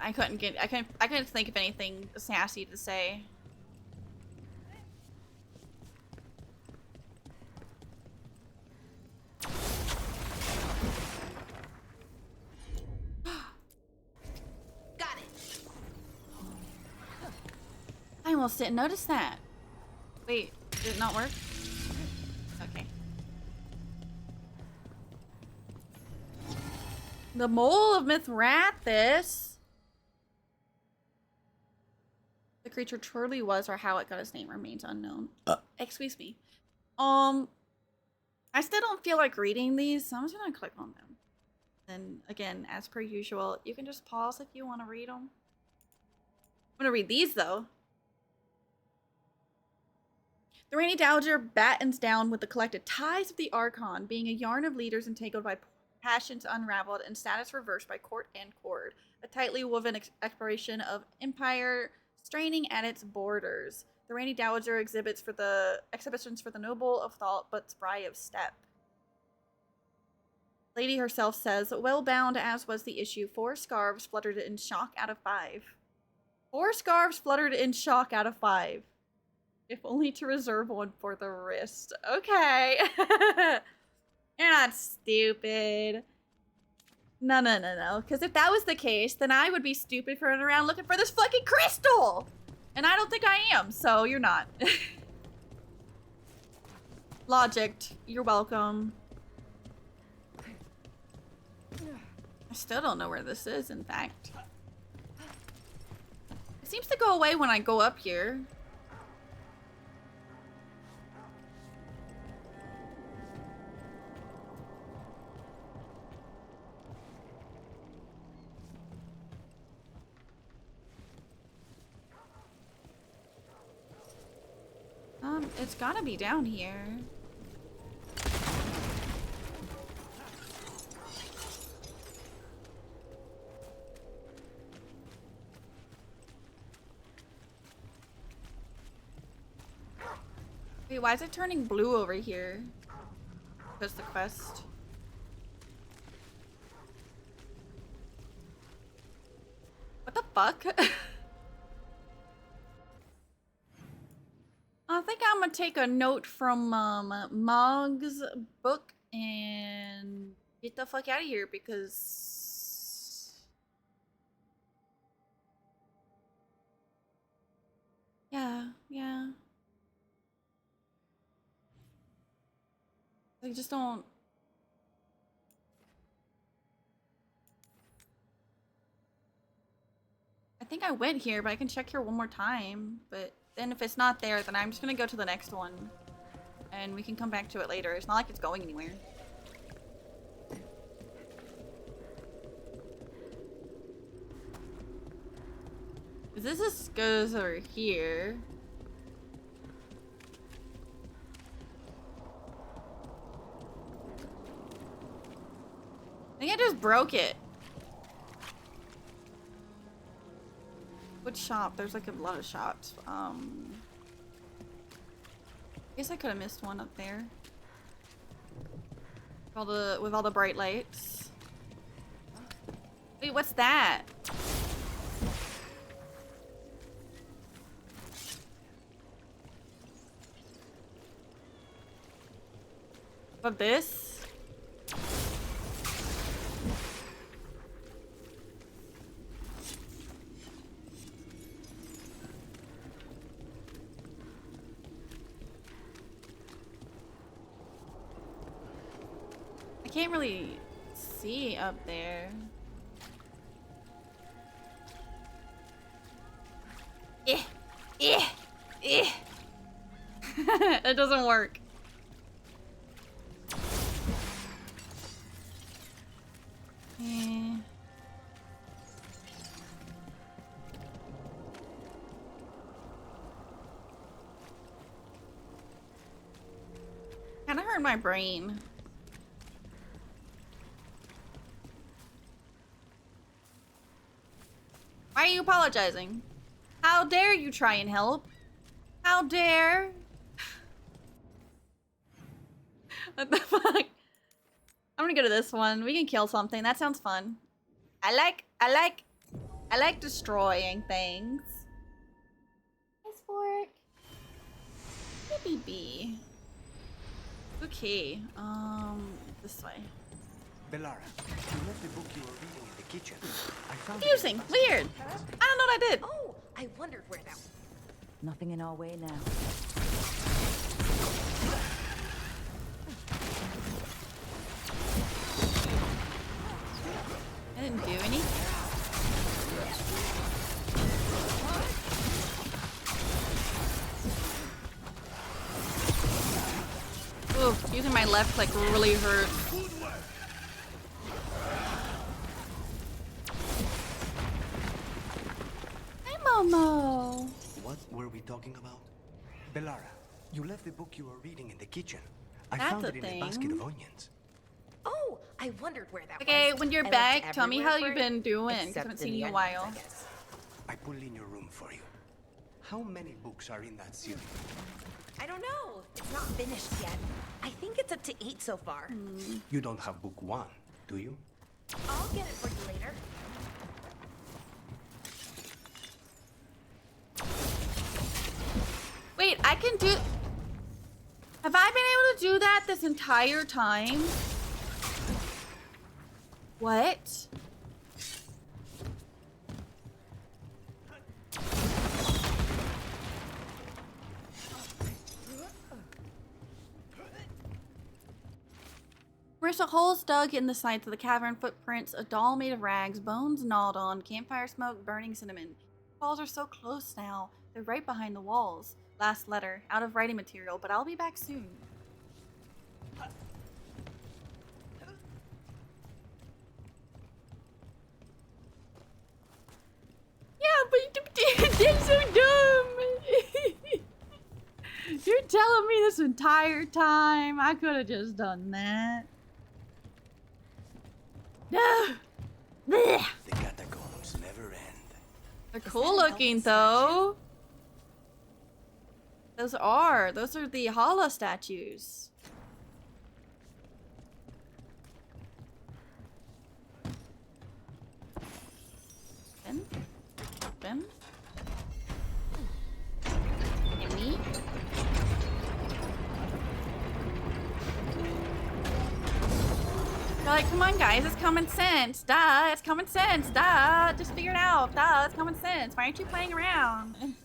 I couldn't think of anything sassy to say. Got it. I almost didn't notice that. Wait, did it not work? Okay. The mole of Mithrathis. The creature truly was, or how it got its name remains unknown. Excuse me. I still don't feel like reading these, so I'm just gonna click on them. Then again, as per usual, you can just pause if you want to read them. I'm gonna read these though. The Rainy Dowager battens down with the collected ties of the Archon, being a yarn of leaders entangled by passions unraveled and status reversed by court and cord. A tightly woven exploration of empire straining at its borders. The Rainy Dowager exhibitions for the noble of thought but spry of step. Lady herself says, well bound as was the issue, 4 scarves fluttered in shock out of 5. 4 scarves fluttered in shock out of 5. If only to reserve one for the wrist. Okay. You're not stupid. No. Because if that was the case, then I would be stupid for running around looking for this fucking crystal. And I don't think I am, so you're not. Logicked. You're welcome. I still don't know where this is, in fact. It seems to go away when I go up here. It's gotta be down here. Wait, why is it turning blue over here? That's the quest. What the fuck? I think I'm gonna take a note from Mog's book and get the fuck out of here because yeah. I just don't. I think I went here, but I can check here one more time. But then if it's not there, then I'm just gonna go to the next one. And we can come back to it later. It's not like it's going anywhere. This goes over here. I think I just broke it. Which shop? There's like a lot of shops. I guess I could have missed one up there. With all the bright lights. Wait, what's that? What this? I can't really see up there. It doesn't work. Kinda hurt my brain. Why are you apologizing? How dare you try and help? How dare? What the fuck? I'm gonna go to this one. We can kill something. That sounds fun. I like destroying things. Hi, Spork. BB. Okay. This way. Bellara, you left the book you were reading in the kitchen. I found Confusing. it. Weird. I don't know what I did. Oh, I wondered where that. Nothing in our way now. I didn't do any. Ooh, using my left click really hurts. Hi, Momo. What were we talking about? Bellara, you left the book you were reading in the kitchen. I That's found a it in thing. a basket of onions. Oh, I wondered where that was. Okay, when you're I back, looked tell me how everywhere you've for it, been doing, because I except haven't in seen the you in a onions, while. I guess. I put it in your room for you. How many books are in that series? I don't know. It's not finished yet. I think it's up to 8 so far. You don't have book 1, do you? I'll get it for you later. Wait, I can do... Have I been able to do that this entire time? What? Marissa, holes dug in the sides of the cavern, footprints, a doll made of rags, bones gnawed on, campfire smoke, burning cinnamon. Walls are so close now. They're right behind the walls. Last letter, out of writing material, but I'll be back soon. Yeah, but they're so dumb. You're telling me this entire time I could have just done that. No. Blech. The catacombs never end. They're cool looking though. Those are the Hala statues. Ben? Ben? Amy? You're like, come on guys, it's common sense. Duh, it's common sense. Duh, just figure it out. Duh, it's common sense. Why aren't you playing around?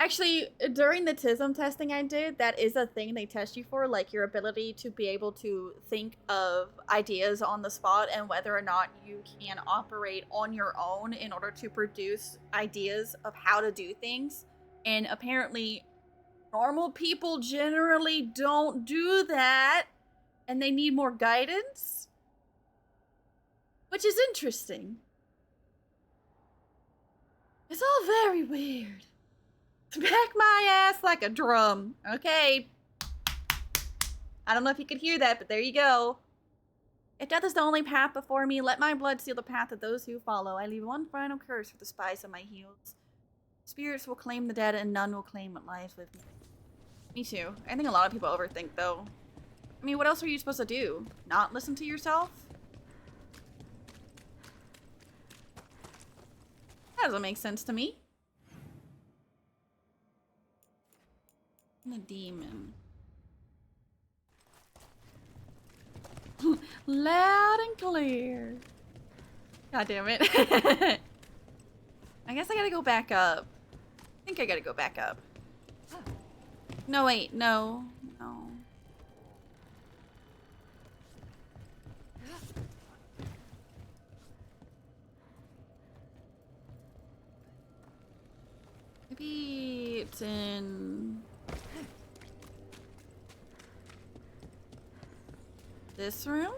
Actually, during the TISM testing I did, that is a thing they test you for, like your ability to be able to think of ideas on the spot and whether or not you can operate on your own in order to produce ideas of how to do things. And apparently, normal people generally don't do that, and they need more guidance, which is interesting. It's all very weird. Smack my ass like a drum. Okay. I don't know if you could hear that, but there you go. If death is the only path before me, let my blood seal the path of those who follow. I leave one final curse for the spice on my heels. Spirits will claim the dead, and none will claim what lies with me. Me too. I think a lot of people overthink, though. I mean, what else are you supposed to do? Not listen to yourself? That doesn't make sense to me. The demon. Loud and clear. God damn it. I guess I gotta go back up. I think I gotta go back up. No, wait, no. No. Maybe it's in this room?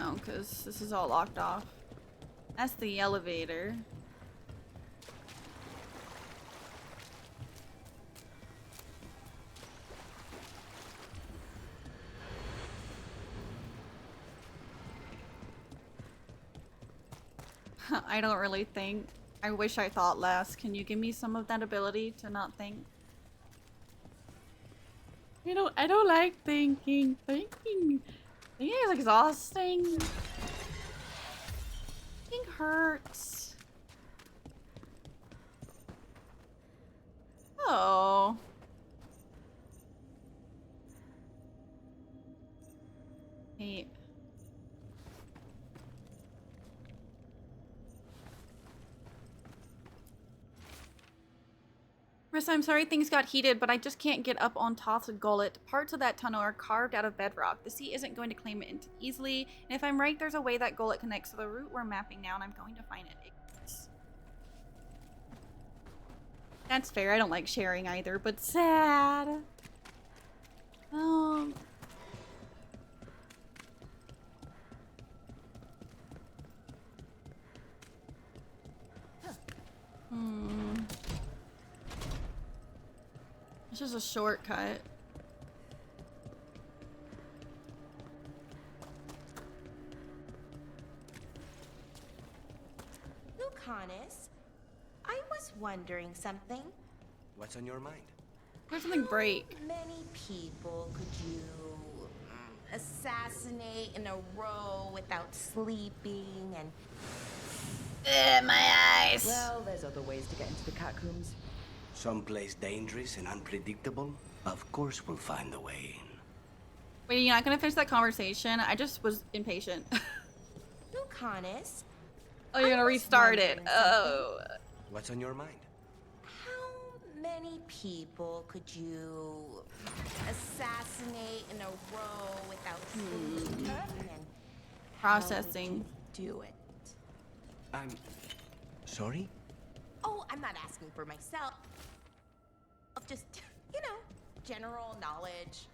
Oh, because this is all locked off. That's the elevator. I don't really think. I wish I thought less. Can you give me some of that ability to not think? I don't like thinking. Thinking is exhausting. Thinking hurts. Oh. Hey. Marissa, I'm sorry things got heated, but I just can't get up on Toth's gullet. Parts of that tunnel are carved out of bedrock. The sea isn't going to claim it easily, and if I'm right, there's a way that gullet connects to the route we're mapping now, and I'm going to find it. That's fair. I don't like sharing either, but sad. It's just a shortcut. Lucanus, I was wondering something. What's on your mind? Where's something break? How many people could you assassinate in a row without sleeping and... My eyes! Well, there's other ways to get into the catacombs. Someplace dangerous and unpredictable? Of course we'll find a way in. Wait, you're not gonna finish that conversation? I just was impatient. Lucanus, oh, you're gonna restart it. Oh. What's on your mind? how many people could you assassinate in a row without sleeping and... Processing. How would you do it? I'm... sorry? Oh, I'm not asking for myself. Just, you know, general knowledge.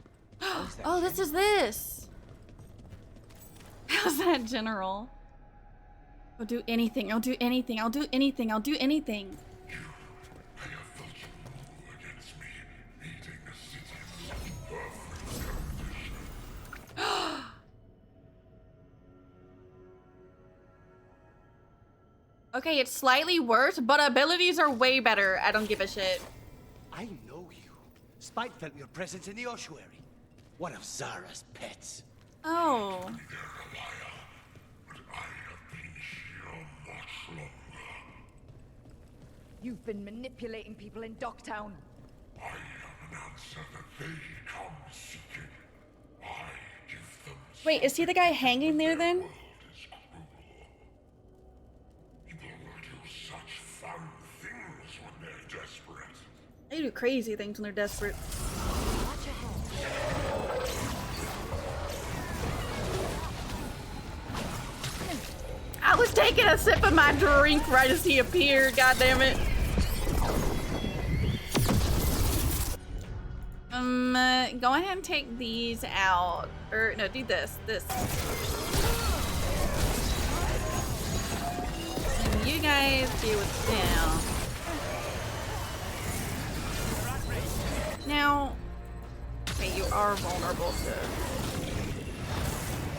Oh, this is this. How's that general? I'll do anything. I'll do anything. I'll do anything. I'll do anything. Okay, it's slightly worse, but abilities are way better. I don't give a shit. I know you. Spite felt your presence in the ossuary. One of Zara's pets. Oh. You've been manipulating people in Docktown. I am an answer that they come seeking. I give them... Wait, is he the guy hanging there then? People will do such fun things when they're desperate. They do crazy things when they're desperate. Watch your head. I was taking a sip of my drink right as he appeared, god damn it. Go ahead and take these out. Or no, do this. And you guys deal with them. Now, okay, you are vulnerable to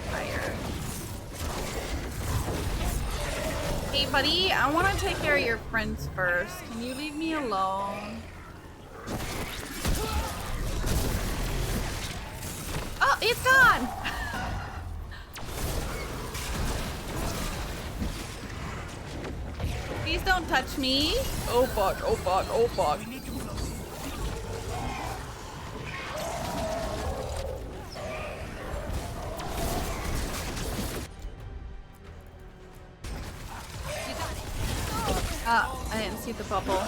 fire. Hey, buddy, I want to take care of your friends first. Can you leave me alone? Oh, it's gone! Please don't touch me. Oh fuck, oh fuck, oh fuck. I didn't see the bubble.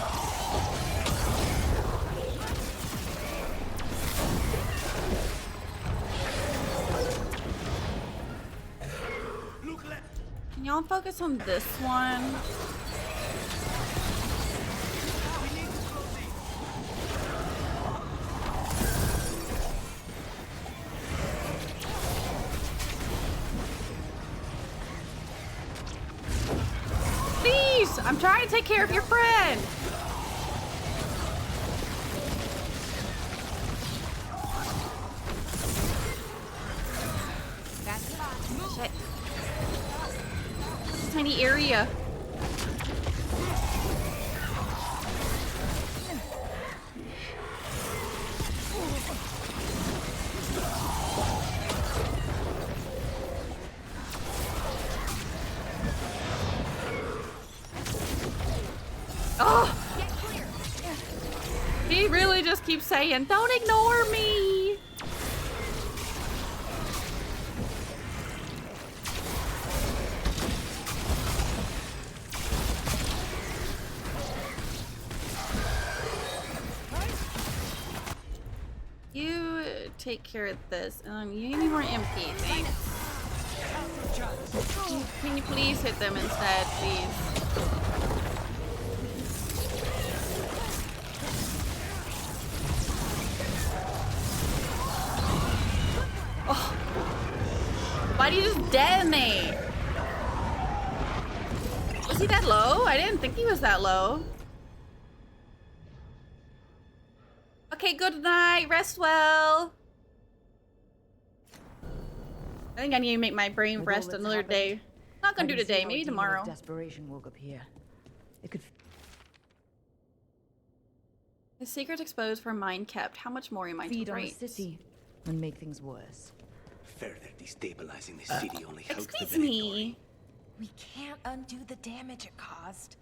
Can y'all focus on this one? Please! I'm trying to take care of your friend! Shit. Tiny area. just keep saying, don't ignore me. You take care of this. You need more MP, thanks. Can you please hit them instead, please? Oh. Why do you just detonate? Was he that low? I didn't think he was that low. Okay, good night. Rest well. I think I need to make my brain rest another day. Not gonna do today, maybe tomorrow. Desperation woke up here. It could. The secret's exposed for mine kept. How much more am I feed to on the write? city and make things worse. Further destabilizing the city only helps the Excuse me. We can't undo the damage it caused,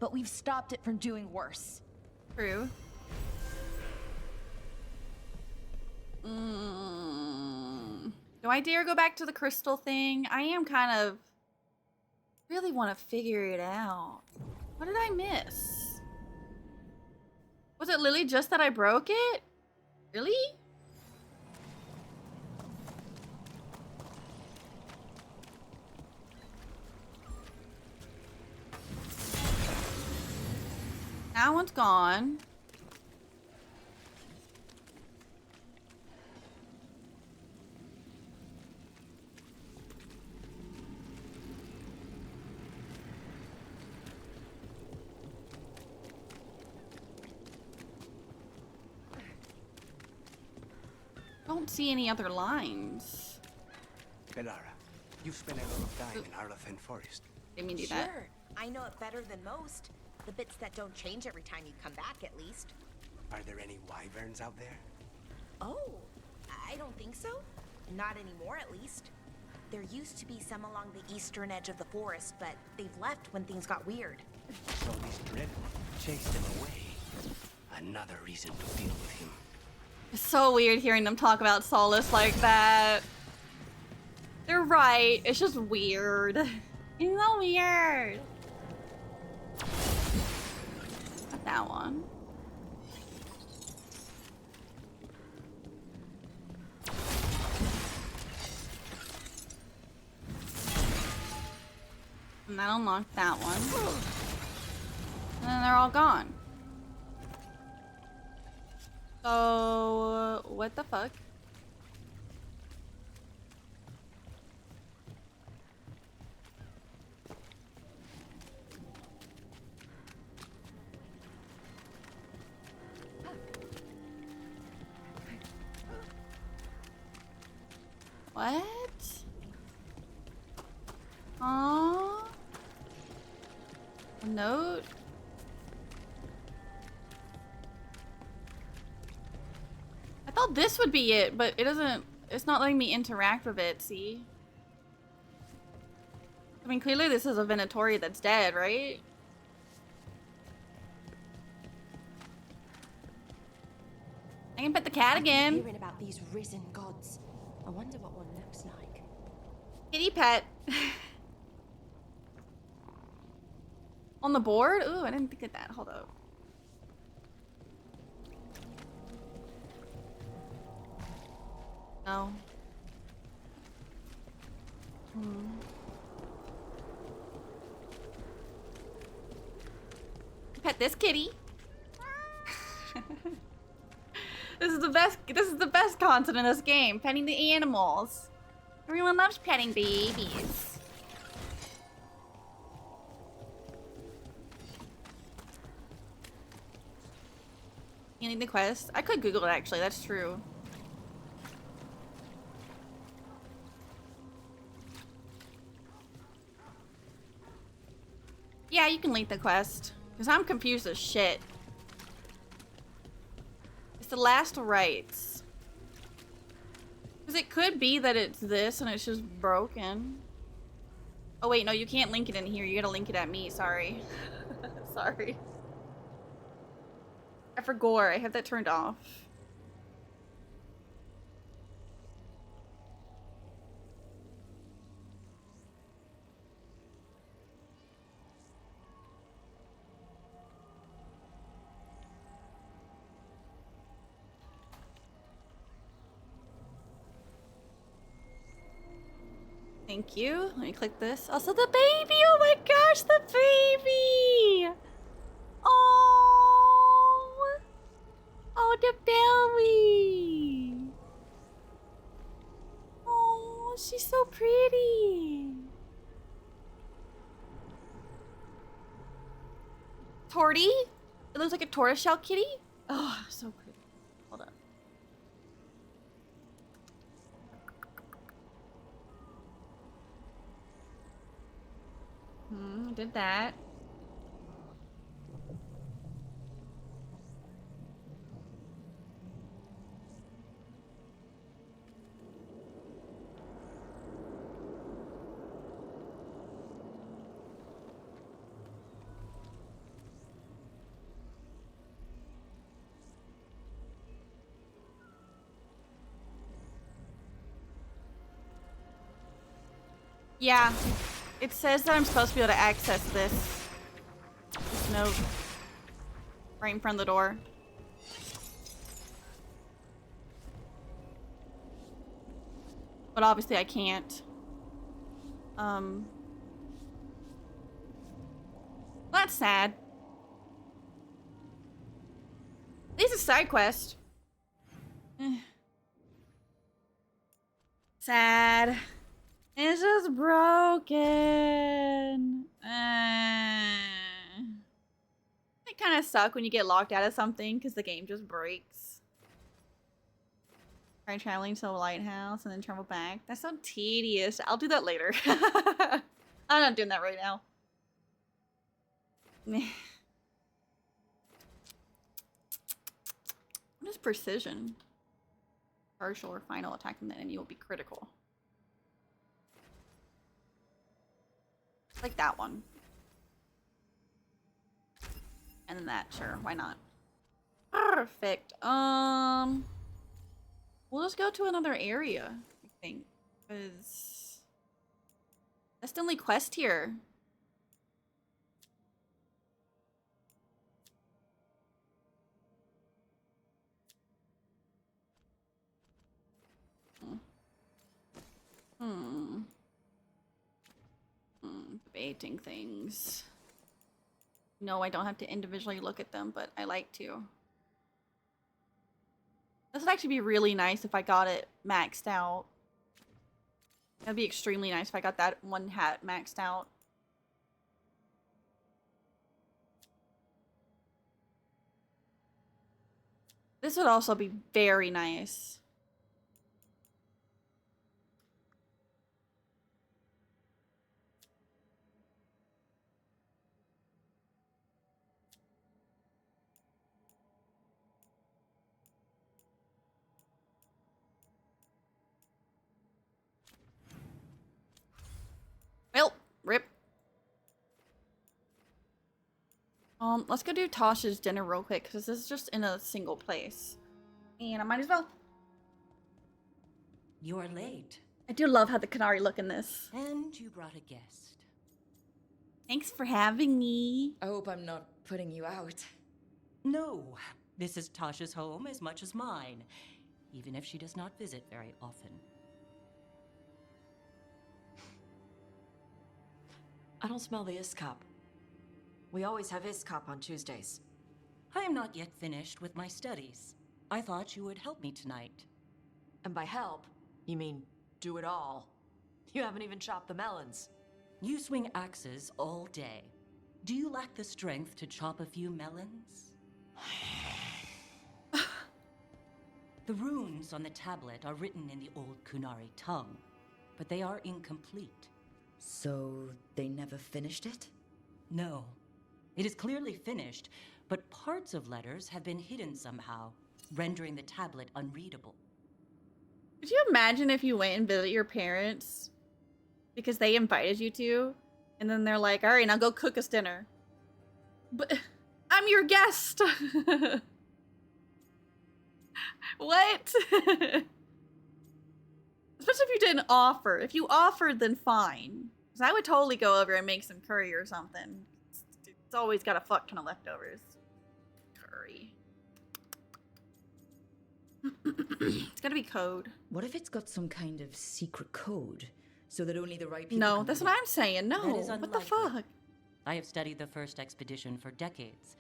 but we've stopped it from doing worse. True. Do I dare go back to the crystal thing? I am kind of... really want to figure it out. What did I miss? Was it Lily just that I broke it? Really? That one's gone. Don't see any other lines. Belara, you've spent a lot of time in Arlathan Forest. Didn't mean to do Sure, that. I know it better than most. The bits that don't change every time you come back, at least. Are there any wyverns out there? Oh, I don't think so. Not anymore, at least. There used to be some along the eastern edge of the forest, but they've left when things got weird. So this Dreadwolf chased him away. Another reason to deal with him. It's so weird hearing them talk about Solace like that. They're right. It's just weird. It's so weird. Not that one. And that unlocked that one. And then they're all gone. So, what the fuck? What? Aww. A note? I thought this would be it, but it doesn't, it's not letting me interact with it, see? I mean, clearly this is a Venatori that's dead, right? I can pet the cat again. Hearing about these risen gods. I wonder what one looks like. Kitty pet. On the board? Ooh, I didn't think of that. Hold up. No. Pet this kitty. This is the best content in this game. Petting the animals. Everyone loves petting babies. You need the quest? I could Google it actually, that's true. Yeah, you can link the quest. Because I'm confused as shit. It's the last rites. Because it could be that it's this and it's just broken. Oh wait, no, you can't link it in here. You gotta link it at me, sorry. Sorry. I for gore, I have that turned off. Thank you. Let me click this. Also the baby! Oh my gosh, the baby! Oh! Oh, the belly! Oh, she's so pretty! Torty? It looks like a tortoiseshell kitty? Oh, so pretty. Hold up. Did that. Yeah. It says that I'm supposed to be able to access this. This note. Right in front of the door. But obviously I can't. That's sad. This is a side quest. Sad. It's just broken. It kind of sucks when you get locked out of something because the game just breaks. Try traveling to a lighthouse and then travel back. That's so tedious. I'll do that later. I'm not doing that right now. What is precision? Partial or final attack from the enemy will be critical. Like that one. And then that, sure, why not? Perfect. We'll just go to another area, I think. Because that's the only quest here. Debating things. No, I don't have to individually look at them, but I like to. This would actually be really nice if I got it maxed out. That'd be extremely nice if I got that one hat maxed out. This would also be very nice. Well, rip. Let's go do Tasha's dinner real quick, because this is just in a single place. And I might as well. You're late. I do love how the Canary look in this. And you brought a guest. Thanks for having me. I hope I'm not putting you out. No, this is Tasha's home as much as mine, even if she does not visit very often. I don't smell the Iskop. We always have Iskop on Tuesdays. I am not yet finished with my studies. I thought you would help me tonight. And by help, you mean do it all. You haven't even chopped the melons. You swing axes all day. Do you lack the strength to chop a few melons? The runes on the tablet are written in the old Kunari tongue, but they are incomplete. So they never finished it? No. It is clearly finished, but parts of letters have been hidden somehow, rendering the tablet unreadable. Could you imagine if you went and visit your parents because they invited you to, and then they're like, all right, now go cook us dinner. But I'm your guest. What? Especially if you didn't offer. If you offered, then fine. Because I would totally go over and make some curry or something. It's always got a fuck ton of leftovers. Curry. It's gotta be code. What if it's got some kind of secret code so that only the right people No, can that's read what it? I'm saying. No. That is What the unlikely. fuck? I have studied the first expedition for decades.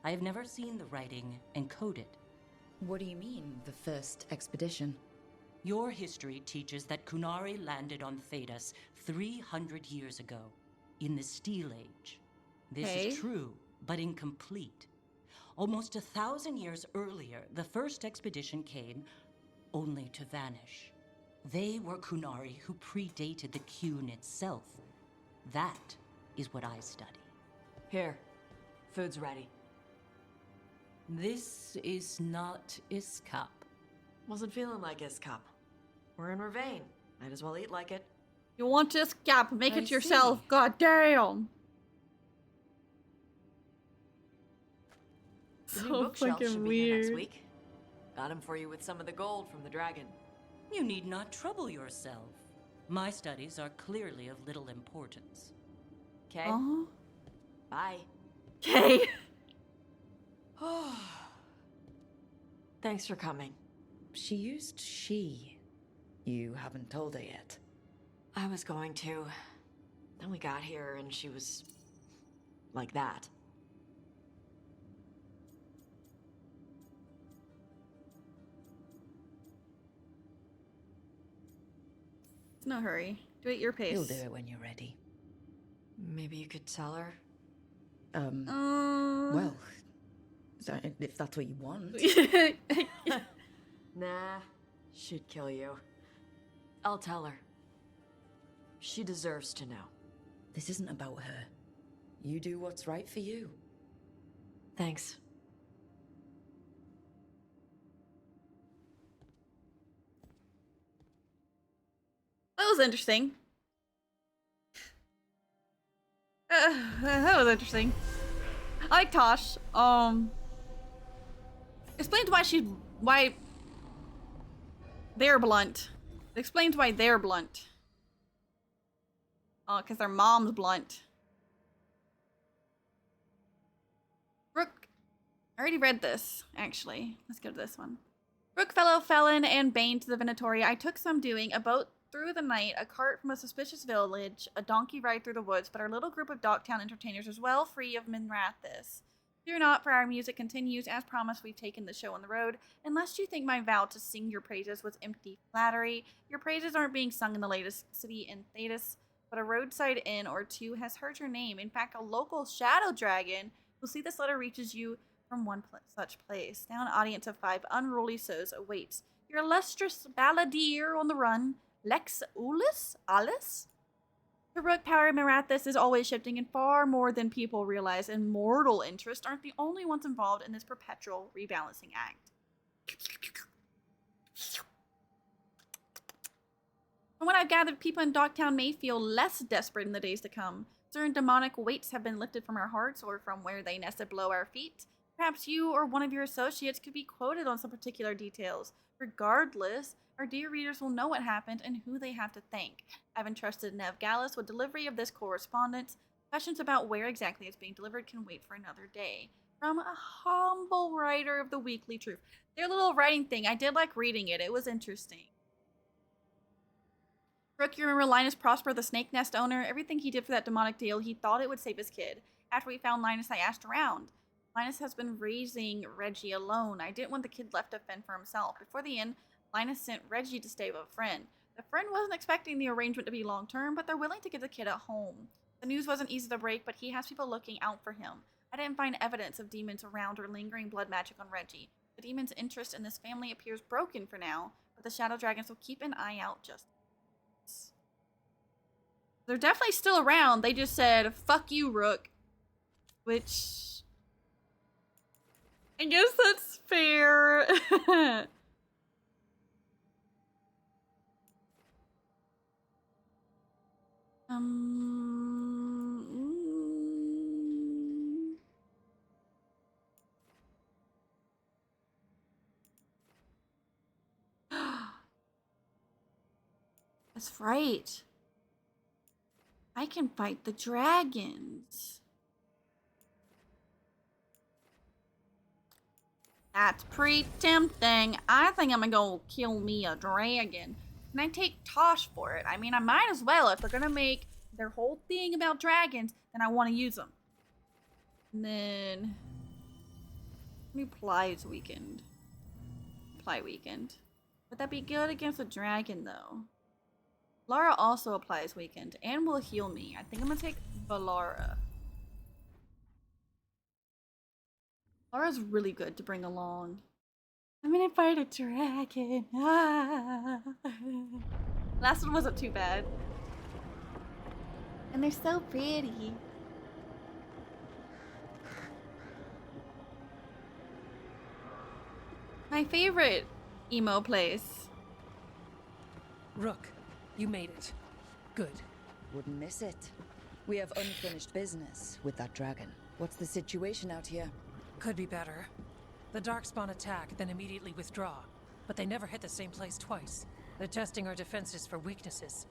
I have never seen the writing encoded. What do you mean, the first expedition? Your history teaches that Kunari landed on Thedas 300 years ago, in the Steel Age. This Okay. is true, but incomplete. Almost 1,000 years earlier, the first expedition came only to vanish. They were Kunari who predated the Qun itself. That is what I study. Here, food's ready. This is not Iskap. Wasn't feeling like Iskap. We're in Ravane. Might as well eat like it. You want this gap? Make I it yourself. see. God damn. The new So bookshelf should fucking be here next weird. week. Got him for you with some of the gold from the dragon. You need not trouble yourself. My studies are clearly of little importance. Okay. Uh-huh. Bye. Okay. Thanks for coming. She used she. You haven't told her yet. I was going to. Then we got here and she was like that. It's no hurry. Do it at your pace. You'll do it when you're ready. Maybe you could tell her. Well, if that's what you want. Nah, she'd kill you. I'll tell her. She deserves to know. This isn't about her. You do what's right for you. Thanks. That was interesting. That was interesting. I like Tosh. Explains why they're blunt. It explains why they're blunt. Oh, because their mom's blunt. Rook, I already read this, actually. Let's go to this one. Rook, fellow felon, and bane to the Venatori, I took some doing, a boat through the night, a cart from a suspicious village, a donkey ride through the woods, but our little group of Docktown entertainers is well free of Minrathis. Fear not, for our music continues. As promised, we've taken the show on the road. Unless you think my vow to sing your praises was empty flattery, your praises aren't being sung in the latest city in Thedas, but a roadside inn or two has heard your name. In fact, a local shadow dragon will see this letter reaches you from one such place. Now an audience of 5 unruly souls awaits. Your illustrious balladeer on the run, Lex Ulis? Alice? The rook power in Marathis is always shifting, and far more than people realize, and mortal interests aren't the only ones involved in this perpetual rebalancing act. From what I've gathered, people in Docktown may feel less desperate in the days to come. Certain demonic weights have been lifted from our hearts, or from where they nested below our feet. Perhaps you or one of your associates could be quoted on some particular details. Regardless, our dear readers will know what happened and who they have to thank. I've entrusted Nev Gallus with delivery of this correspondence. Questions about where exactly it's being delivered can wait for another day. From a humble writer of the Weekly Truth. Their little writing thing, I did like reading it. It was interesting. Brooke, you remember Linus Prosper, the snake nest owner? Everything he did for that demonic deal, he thought it would save his kid. After we found Linus, I asked around. Linus has been raising Reggie alone. I didn't want the kid left to fend for himself. Before the end, Linus sent Reggie to stay with a friend. The friend wasn't expecting the arrangement to be long-term, but they're willing to get the kid at home. The news wasn't easy to break, but he has people looking out for him. I didn't find evidence of demons around or lingering blood magic on Reggie. The demon's interest in this family appears broken for now, but the shadow dragons will keep an eye out just in case. They're definitely still around. They just said, fuck you, Rook. Which, I guess that's fair. That's right. I can fight the dragons. That's pretty tempting. I think I'm gonna go kill me a dragon. Can I take Tosh for it? I mean, I might as well. If they're gonna make their whole thing about dragons, then I want to use them. And then... New Plies weakened. Ply weakened. Would that be good against a dragon, though? Lara also applies weakened and will heal me. I think I'm gonna take Valara. Lara's really good to bring along. I'm gonna fight a dragon. Ah. Last one wasn't too bad. And they're so pretty. My favorite emo place. Rook, you made it. Good. Wouldn't miss it. We have unfinished business with that dragon. What's the situation out here? Could be better. The Darkspawn attack, then immediately withdraw. But they never hit the same place twice. They're testing our defenses for weaknesses.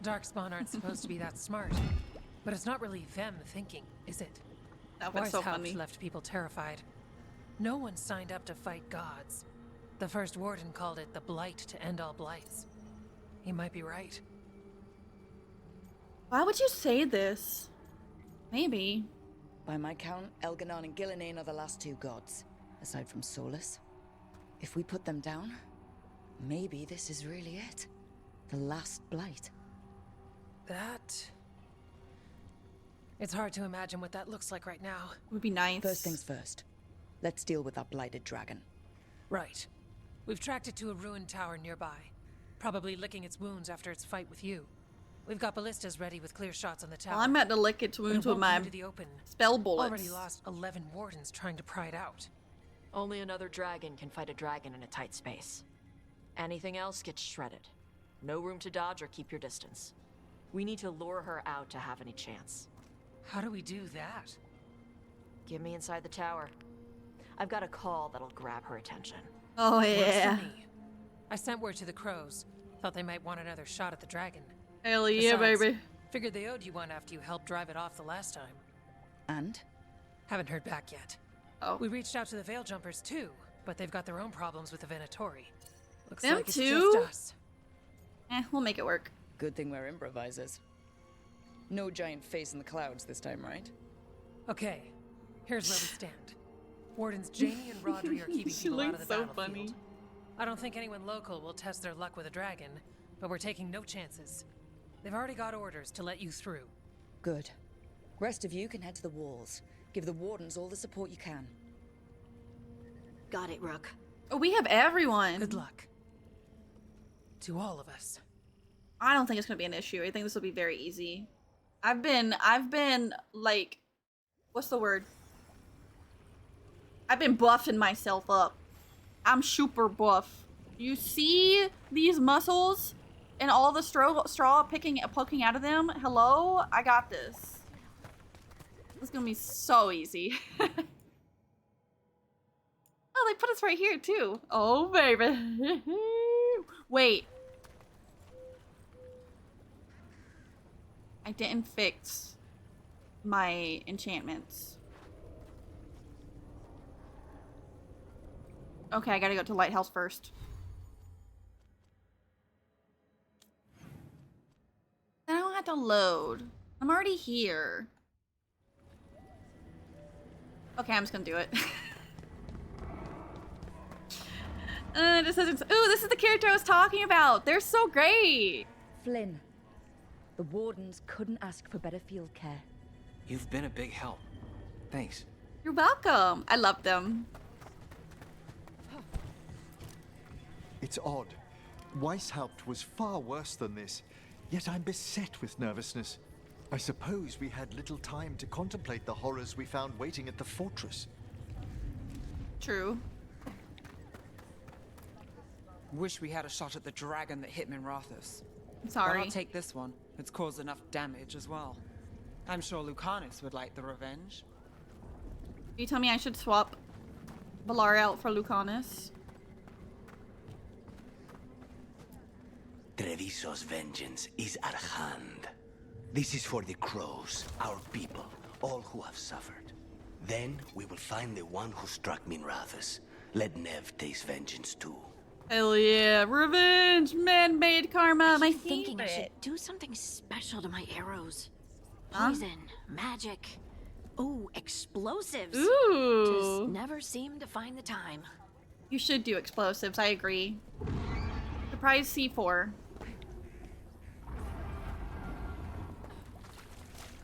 Darkspawn aren't supposed to be that smart. But it's not really them thinking, is it? That was so funny. left people terrified. No one signed up to fight gods. The first warden called it the blight to end all blights. He might be right. Why would you say this? Maybe. By my count, Elganon and Gillinane are the last two gods, aside from Solus. If we put them down, maybe this is really it. The last blight. That... It's hard to imagine what that looks like right now. Would be nice. First things first. Let's deal with that blighted dragon. Right. We've tracked it to a ruined tower nearby. Probably licking its wounds after its fight with you. We've got ballistas ready with clear shots on the tower. Well, I'm about to lick its wounds with my spell bullets. Already lost 11 wardens trying to pry it out. Only another dragon can fight a dragon in a tight space. Anything else gets shredded. No room to dodge or keep your distance. We need to lure her out to have any chance. How do we do that? Get me inside the tower. I've got a call that'll grab her attention. Oh Works yeah. for me. I sent word to the crows. Thought they might want another shot at the dragon. Hell yeah, Besides, baby. Figured they owed you one after you helped drive it off the last time. And? Haven't heard back yet. Oh. We reached out to the Veil Jumpers too, but they've got their own problems with the Venatori. Looks Them like it's too? just us. We'll make it work. Good thing we're improvisers. No giant face in the clouds this time, right? Okay, here's where we stand. Wardens Jamie and Rodri are keeping She people out of looks the so battlefield. funny. I don't think anyone local will test their luck with a dragon, but we're taking no chances. They've already got orders to let you through. Good. Rest of you can head to the walls. Give the wardens all the support you can. Got it, Rook. Oh, we have everyone. Good luck. To all of us. I don't think it's gonna be an issue. I think this will be very easy. I've been like, what's the word? I've been buffing myself up. I'm super buff. You see these muscles and all the straw poking out of them? Hello? I got this. This is gonna be so easy. Oh, they put us right here too. Oh, baby. Wait. I didn't fix my enchantments. Okay, I gotta go to Lighthouse first. I don't have to load. I'm already here. Okay, I'm just gonna do it. This isn't. Ooh, this is the character I was talking about. They're so great. Flynn. The wardens couldn't ask for better field care. You've been a big help. Thanks. You're welcome. I love them. It's odd. Weishaupt was far worse than this, yet I'm beset with nervousness. I suppose we had little time to contemplate the horrors we found waiting at the fortress. True. Wish we had a shot at the dragon that hit Minrathous. Sorry. But I'll take this one. It's caused enough damage as well. I'm sure Lucanus would like the revenge. You tell me I should swap Valar out for Lucanus? Treviso's vengeance is at hand. This is for the crows, our people, all who have suffered. Then we will find the one who struck Minrathus. Let Nev taste vengeance too. Hell yeah, revenge, man-made karma, my Thinking I should favorite. do something special to my arrows. Huh? Poison, magic, ooh, explosives. Ooh. Just never seem to find the time. You should do explosives, I agree. Surprise C4.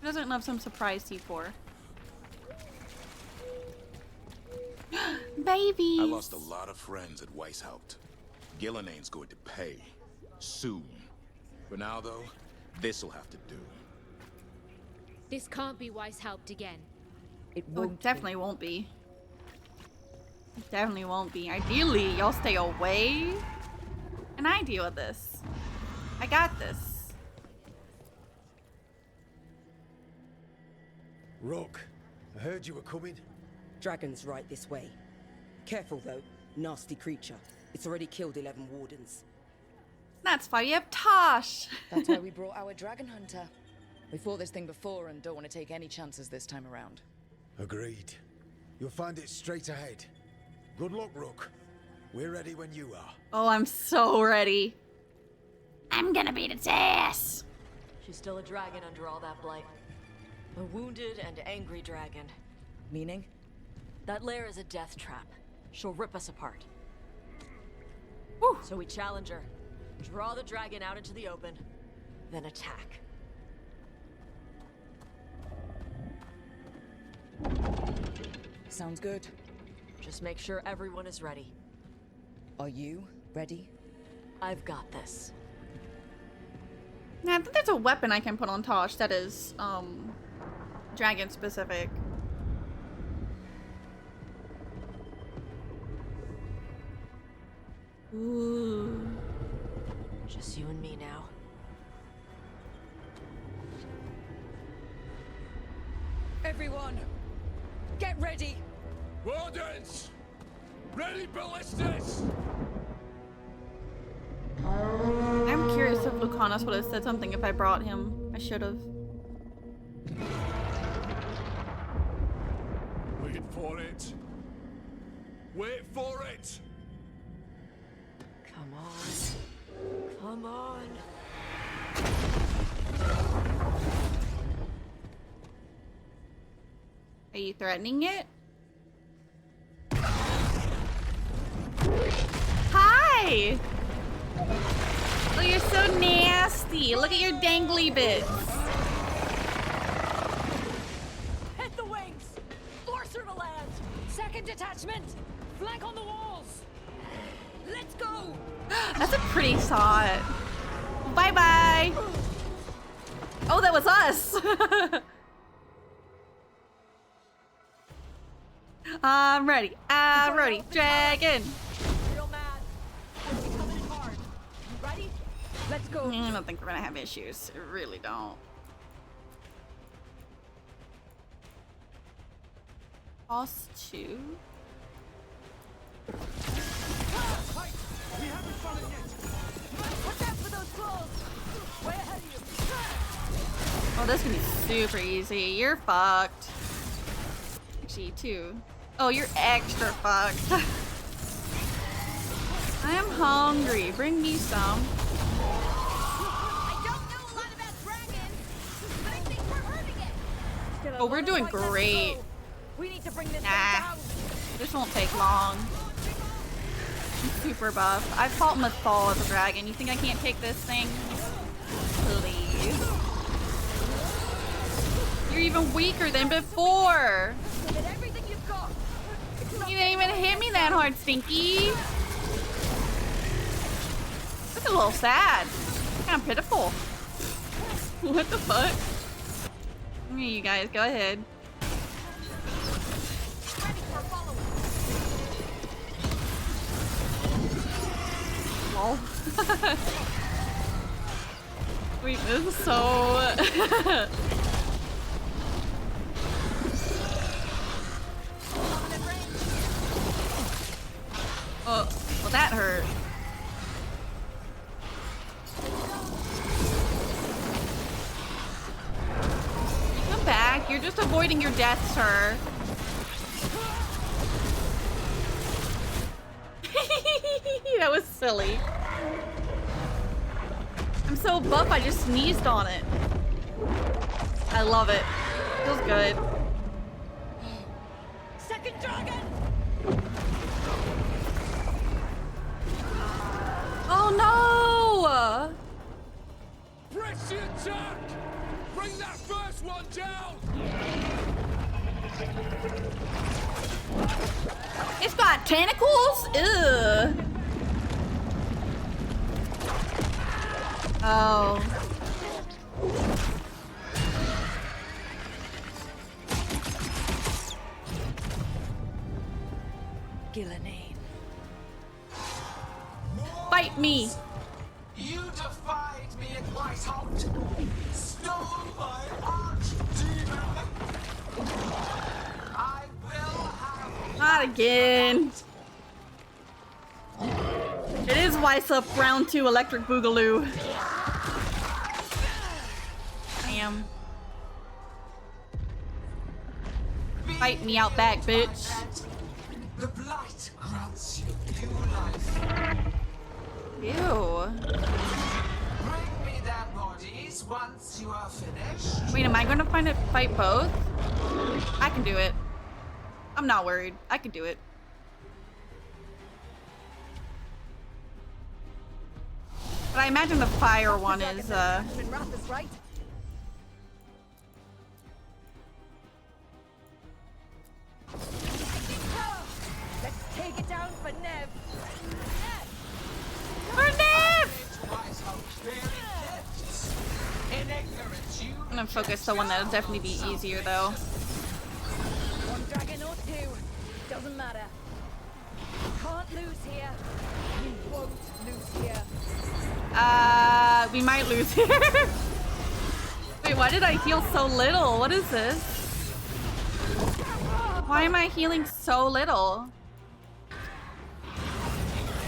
Who doesn't love some surprise C4? Babies! I lost a lot of friends at Weishaupt. Gillenane's going to pay. Soon. For now, though, this'll have to do. This can't be Weishaupt again. It won't. Definitely won't be. It definitely won't be. Ideally, y'all stay away. And I deal with this. I got this. Rook, I heard you were coming. Dragon's right this way. Careful though, nasty creature. It's already killed 11 wardens. That's why you have Tosh. That's why we brought our dragon hunter. We fought this thing before and don't want to take any chances this time around. Agreed. You'll find it straight ahead. Good luck, Rook. We're ready when you are. Oh, I'm so ready. I'm gonna beat its ass. She's still a dragon under all that blight. A wounded and angry dragon. Meaning? That lair is a death trap. She'll rip us apart. So we challenge her, draw the dragon out into the open, then attack. Sounds good. Just make sure everyone is ready. Are you ready? I've got this. Yeah, I think there's a weapon I can put on Tosh that is, dragon specific. Ooh. Just you and me now. Everyone, get ready! Wardens! Ready ballistas! I'm curious if Lucanus would have said something if I brought him. I should have. Wait for it. Wait for it! Come on. Come on. Are you threatening it? Hi! Oh, you're so nasty. Look at your dangly bits. Hit the wings! Force her to land! Second detachment! Flank on the walls! Let's go! That's a pretty shot. Bye-bye. Oh, that was us. I'm ready. I'm ready. Dragon. Real mad. I'll be coming in hard. You ready? Let's go. I don't think we're gonna have issues. I really don't. Boss 2. We haven't fallen yet! Watch out for those claws! Way ahead of you! Oh, this can be super easy. You're fucked. Actually, you too. Oh, you're extra fucked. I am hungry. Bring me some. I don't know a lot about dragons, but I think we're hurting it. Oh, we're doing great. We need to bring this thing Nah, down. this won't take long. I'm super buff. I've fought Mathal as a dragon. You think I can't take this thing? Please. You're even weaker than before. Give it everything you've got. You didn't even hit me that hard, Stinky. That's a little sad. Kind of pitiful. What the fuck? Here, you guys, go ahead. Lol. Wait, this is so... Oh, well that hurt. You're just avoiding your death, sir. That was silly. I'm so buff, I just sneezed on it. I love it. Feels good. Second dragon! Oh no! Press the attack! Bring that first one down! It's got tentacles? Ugh. Oh. Gillenane. Fight me! You defied me at Whitehawk! Stole my archdemon! I will have... Not again. It is Wysup round 2 Electric Boogaloo. Damn. Fight me out back, bitch. The blight grants you new life. Ew. Bring me their bodies once you are finished. Wait, am I gonna fight both? I can do it. I'm not worried. I can do it. But I imagine the fire one is, Right? Let's take it down for Nev. For Nev! I'm I'm gonna focus the one that'll definitely be easier, though. One dragon or two, doesn't matter. Can't lose here. We won't lose here. We might lose here. Wait, why did I heal so little? What is this? Why am I healing so little?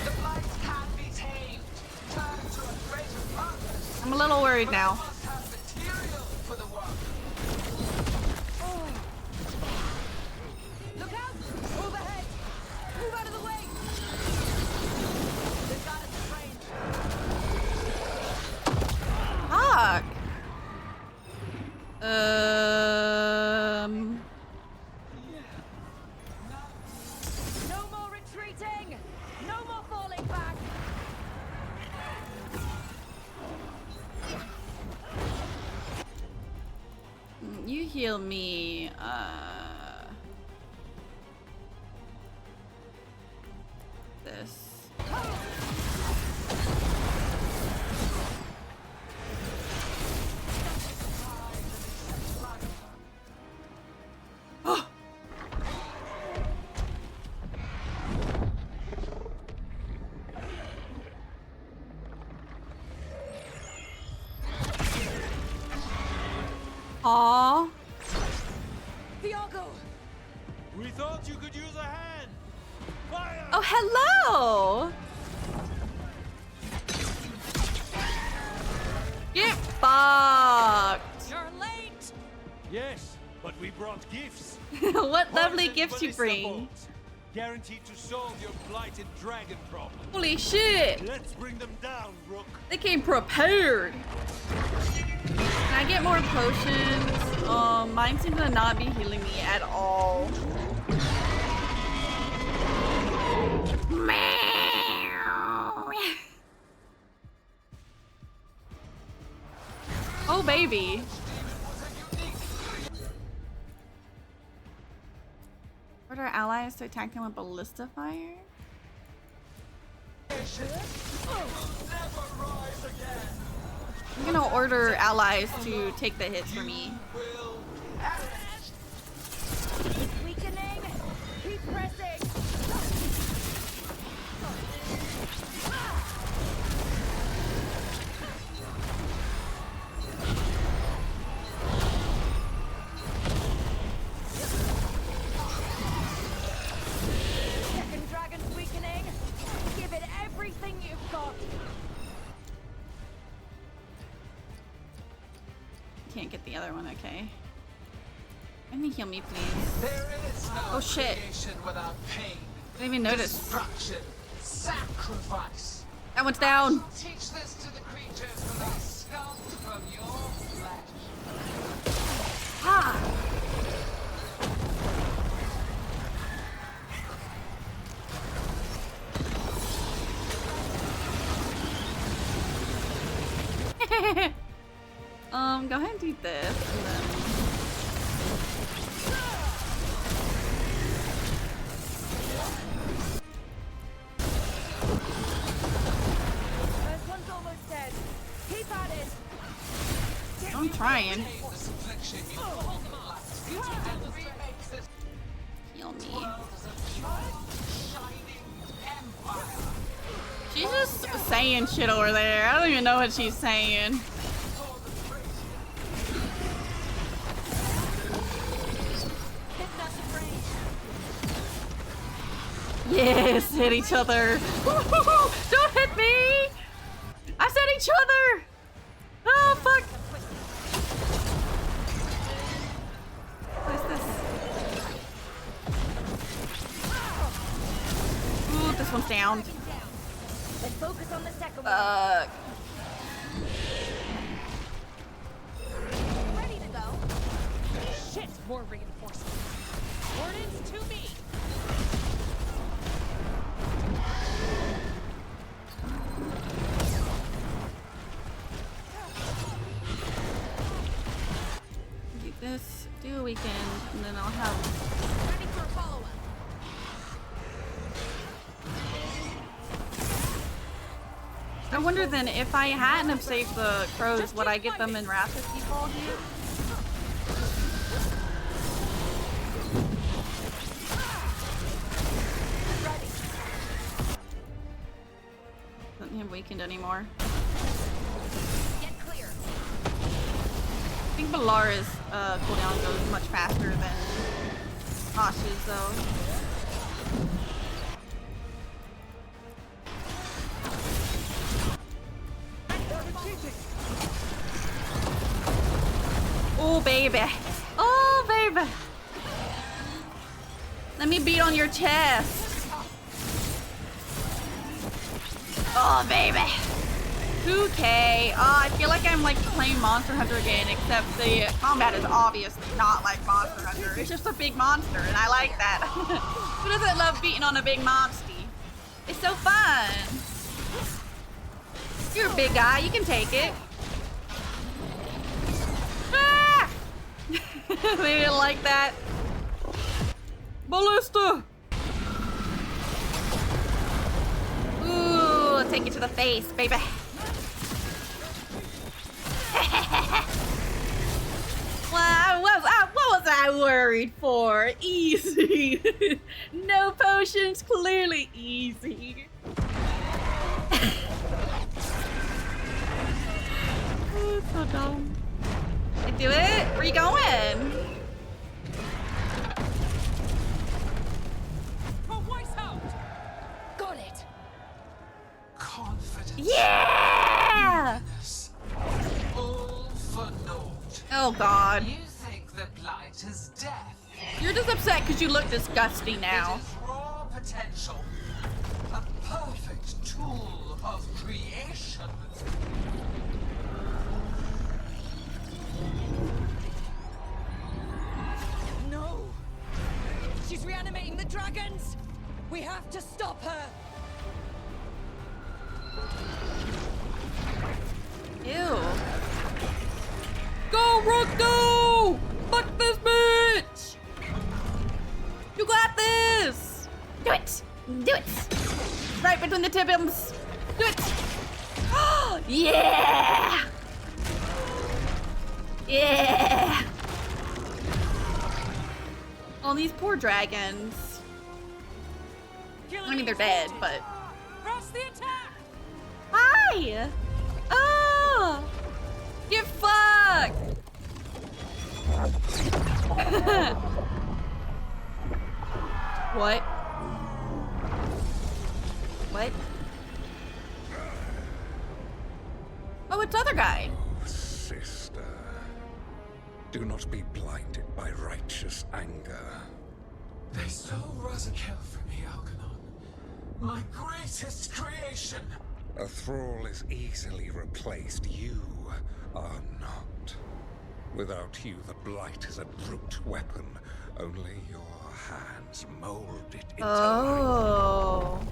The blight can be tamed. Turn to a greater purpose. I'm a little worried now. Must have material for the work. Look out! Overhead! Move out of the way! They've got us trained. Fuck. No more retreating! No more falling back! You heal me, this. Aww. Viago! We thought you could use a hand. Fire! Oh, hello! Get fucked! You're late! Yes, but we brought gifts. What lovely Poisoned gifts you ballista bring. bolts, guaranteed to solve your blighted dragon problem. Holy shit! Let's bring them down, Rook. They came prepared! Can I get more potions? Mine seem to not be healing me at all. Oh, baby. Order allies to attack them with ballista fire? I'm gonna order allies to take the hits for me. Weakening! Keep pressing! Second dragon's weakening! Give it everything you've got! Can't get the other one, okay. Can you heal me, please? Oh shit. Without pain, Didn't even notice. destruction, sacrifice. That one's down. Teach this to the creatures when they sculpt from your flesh. Ah. Go ahead and do this. And then... First one's almost dead. Keep at it. I'm trying. Heal me. She's just saying shit over there. I don't even know what she's saying. Yes, hit each other. Don't hit me! I said each other! Oh, fuck! What is this? Ooh, this one's down. Let's focus on the second one. Ready to go. Shit! More reinforcements. Ordnance to me! Do this, do a weekend, and then I'll have... Ready for a follow-up. I wonder then, if I hadn't have saved the crows, would I get them in Wrath of People here? Doesn't have weakened anymore. Get clear. I think Balara's cooldown goes much faster than Tosh's though. Oh baby. Oh baby. Let me beat on your chest. Oh baby. 2K. I feel like I'm like playing Monster Hunter again, except the combat is obviously not like Monster Hunter. It's just a big monster, and I like that. Who doesn't love beating on a big monstie? It's so fun. You're a big guy, you can take it. Ah! They didn't like that. Ballista! Ooh, take it to the face, baby. What was I worried for? Easy. No potions, clearly easy. Oh, so dumb. I do it? Where you going? Got it. Confidence. Yeah! All for naught. Oh god. You think the blight is death? You're just upset because you look disgusting now. It is raw potential. A perfect tool of creation. No. She's reanimating the dragons. We have to stop her. Ew. Go, Rook, go! Fuck this bitch! You got this! Do it! Do it! Right between the tippums! Do it! Yeah! Yeah! Oh, these poor dragons. I mean, they're dead, but... Press the attack! Hi! Oh! Get fucked! What? What? Oh, it's other guy. Sister. Do not be blinded by righteous anger. They stole Razakil from me, Algernon. My greatest creation! A thrall is easily replaced. You are not. Without you, the Blight is a brute weapon. Only your hands mold it into life.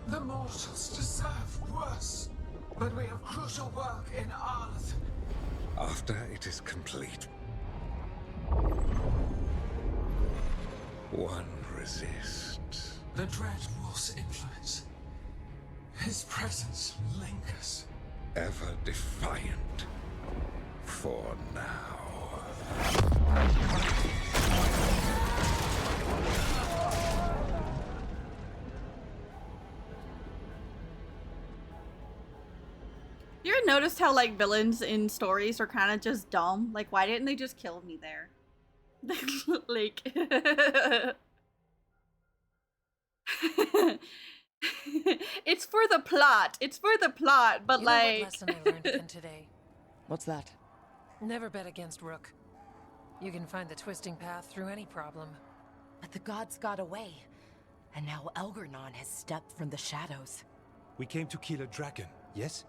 The mortals deserve worse, but we have crucial work in Arleth. After it is complete, one resists. The Dread Wolf's influence. His presence lingers. Ever defiant. For now. You ever noticed how like villains in stories are kind of just dumb? Like, why didn't they just kill me there? Like, it's for the plot. It's for the plot, but You know like. what lesson I learned again today? What's that? Never bet against Rook. You can find the twisting path through any problem. But the gods got away, and now Algernon has stepped from the shadows. We came to kill a dragon, yes?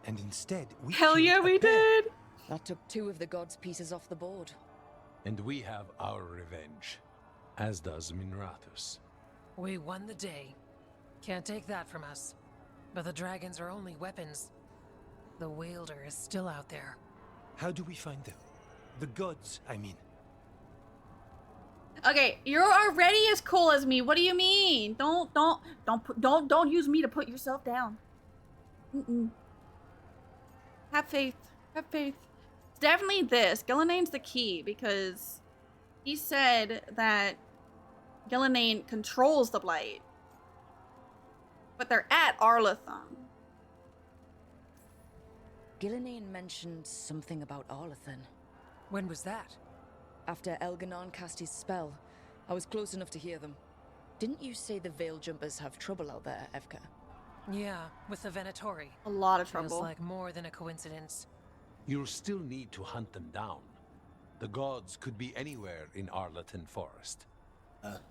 And instead, we Hell killed yeah, a we bear. did. That took 2 of the gods' pieces off the board. And we have our revenge, as does Minrathus. We won the day. Can't take that from us. But the dragons are only weapons. The Wielder is still out there. How do we find them? The gods, I mean. Okay, you're already as cool as me. What do you mean? Don't use me to put yourself down. Have faith. Have faith. It's definitely this. Gilnenane's the key because he said that Gillenane controls the Blight. But they're at Arlethon. Gillenane mentioned something about Arlethon. When was that? After Elganon cast his spell. I was close enough to hear them. Didn't you say the Veil Jumpers have trouble out there, Evka? Yeah, with the Venatori. A lot of Feels trouble. like more than a coincidence. You'll still need to hunt them down. The gods could be anywhere in Arlethon Forest.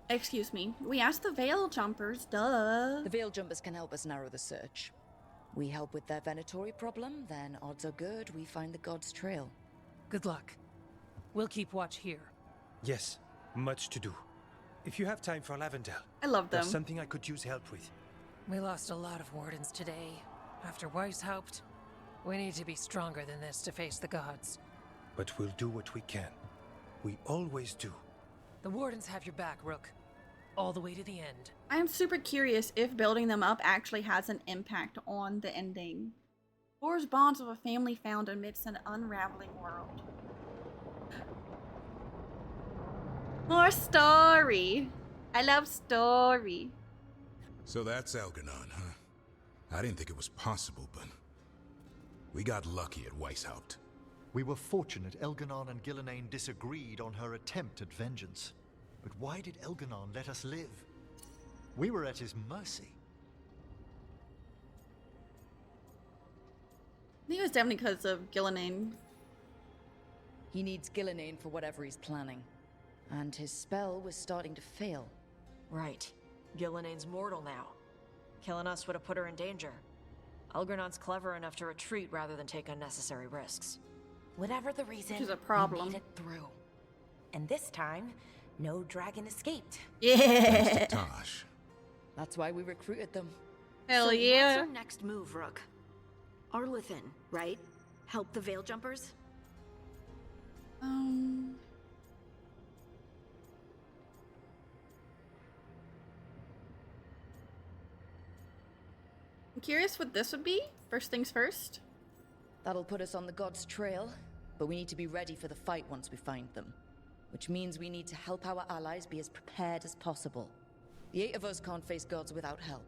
Excuse me. We asked the Veil Jumpers, duh. The Veil Jumpers can help us narrow the search. We help with their Venatori problem, then odds are good we find the gods' trail. Good luck. We'll keep watch here. Yes, much to do. If you have time for Lavendel, I love them. there's something I could use help with. We lost a lot of wardens today. After Weishaupt, we need to be stronger than this to face the gods. But we'll do what we can. We always do. The wardens have your back, Rook. All the way to the end. I am super curious if building them up actually has an impact on the ending. Forge bonds of a family found amidst an unraveling world. More story. I love story. So that's Algernon, huh? I didn't think it was possible, but we got lucky at Weishaupt. We were fortunate Elganon and Gillenane disagreed on her attempt at vengeance. But why did Elganon let us live? We were at his mercy. I think it was definitely because of Gillenane. He needs Gillenane for whatever he's planning. And his spell was starting to fail. Right. Gillenane's mortal now. Killing us would have put her in danger. Algernon's clever enough to retreat rather than take unnecessary risks. Whatever the reason, Which is a problem. we made it through. And this time, no dragon escaped. Yeah. Tosh. That's why we recruited them. Hell so yeah. What's our next move, Rook? Arlethon, right? Help the Veil Jumpers? I'm curious what this would be. First things first. That'll put us on the gods' trail, but we need to be ready for the fight once we find them. Which means we need to help our allies be as prepared as possible. The 8 of us can't face gods without help.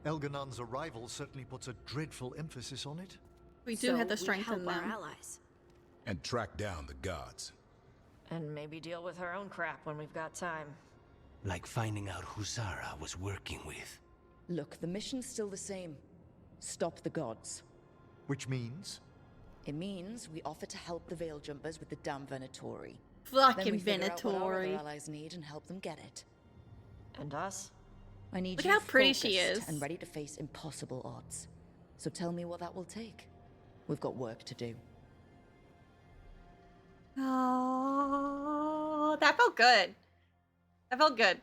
Elganon's arrival certainly puts a dreadful emphasis on it. We do have to strengthen help them. our allies. And track down the gods. And maybe deal with our own crap when we've got time. Like finding out who Zara was working with. Look, the mission's still the same. Stop the gods. Which means? It means we offer to help the Veil Jumpers with the damn Venatori. Fucking then we figure out what our other Venatori. allies need and help them get it. And us? I need Look you how pretty she focused is. and ready to face impossible odds. So tell me what that will take. We've got work to do. Oh, that felt good. That felt good.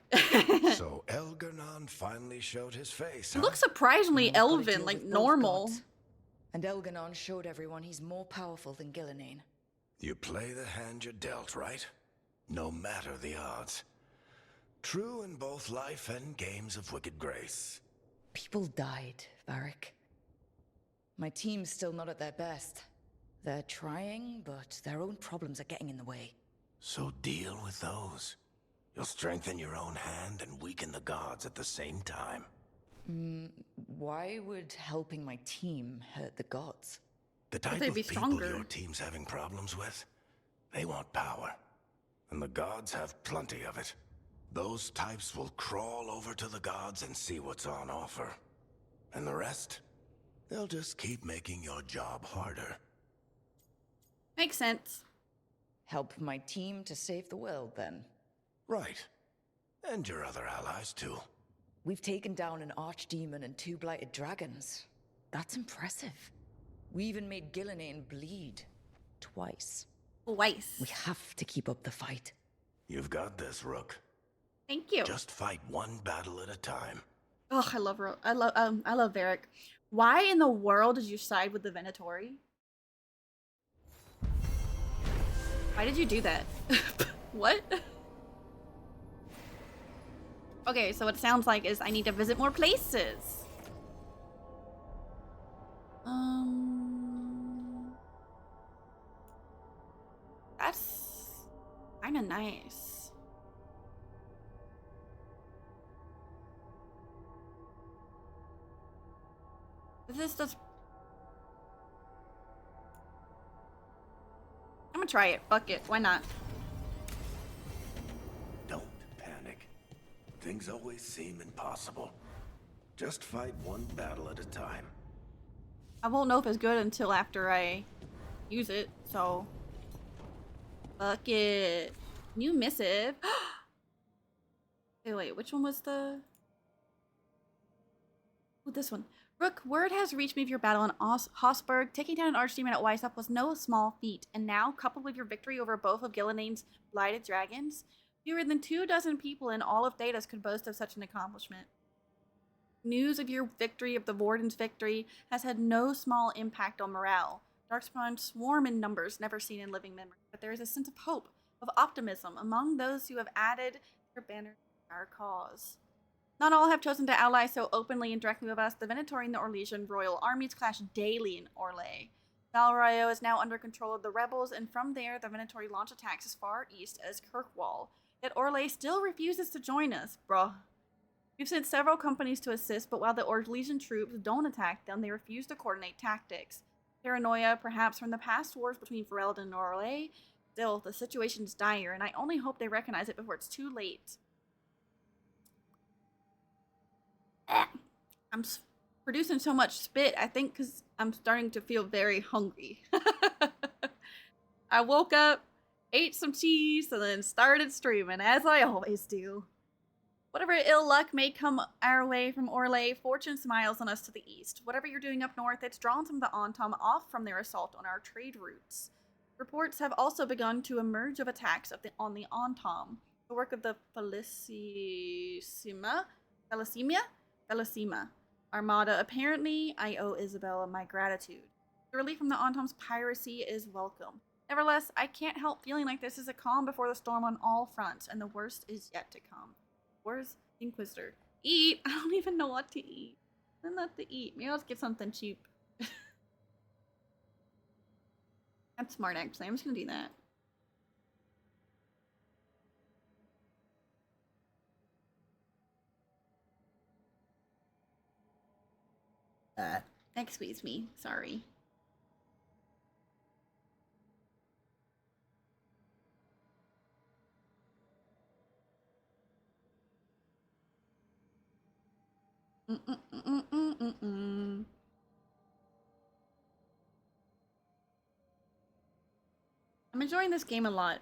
So Elgar'nan finally showed his face, He huh? looks surprisingly We've gotta elven, deal like with both normal. gods. And Elgar'nan showed everyone he's more powerful than Gillenane. You play the hand you're dealt, right? No matter the odds. True in both life and games of wicked grace. People died, Varric. My team's still not at their best. They're trying, but their own problems are getting in the way. So deal with those. You'll strengthen your own hand and weaken the gods at the same time. Why would helping my team hurt the gods? The type they'd of be people stronger. your team's having problems with, they want power. And the gods have plenty of it. Those types will crawl over to the gods and see what's on offer. And the rest, they'll just keep making your job harder. Makes sense. Help my team to save the world, then. Right. And your other allies, too. We've taken down an archdemon and 2 blighted dragons. That's impressive. We even made Gillenane bleed. Twice. Twice. We have to keep up the fight. You've got this, Rook. Thank you. Just fight one battle at a time. Oh, I love Varric. Why in the world did you side with the Venatori? Why did you do that? What? Okay, so what it sounds like is I need to visit more places. That's kind of nice. This does. I'm gonna try it. Fuck it. Why not? Don't panic. Things always seem impossible. Just fight one battle at a time. I won't know if it's good until after I use it, so. Fuck it. New missive. Wait, which one was the. Oh, this one. Rook, word has reached me of your battle in Hosberg. Taking down an archdemon at Weishaupt was no small feat, and now, coupled with your victory over both of Gillenane's blighted dragons, fewer than 24 people in all of Thedas could boast of such an accomplishment. News of your victory, of the Warden's victory, has had no small impact on morale. Darkspawn swarm in numbers never seen in living memory, but there is a sense of hope, of optimism among those who have added their banner to our cause. Not all have chosen to ally so openly and directly with us. The Venatori and the Orlesian royal armies clash daily in Orlais. Valrayo is now under control of the rebels, and from there, the Venatori launch attacks as far east as Kirkwall. Yet Orlais still refuses to join us, bruh. We've sent several companies to assist, but while the Orlesian troops don't attack them, they refuse to coordinate tactics. Paranoia, perhaps from the past wars between Ferelden and Orlais. Still, the situation is dire, and I only hope they recognize it before it's too late. I'm producing so much spit, I think, because I'm starting to feel very hungry. I woke up, ate some cheese, and then started streaming, as I always do. Whatever ill luck may come our way from Orlais, fortune smiles on us to the east. Whatever you're doing up north, it's drawn some of the Antom off from their assault on our trade routes. Reports have also begun to emerge of attacks on the Antom, the work of the Felicima Armada. Apparently, I owe Isabella my gratitude. The relief from the Antom's piracy is welcome. Nevertheless, I can't help feeling like this is a calm before the storm on all fronts, and the worst is yet to come. Where's Inquisitor? Eat? I don't even know what to eat. Not to eat. Maybe I'll just get something cheap. That's smart, actually. I'm just gonna do that. Excuse me. Sorry. enjoying this game a lot.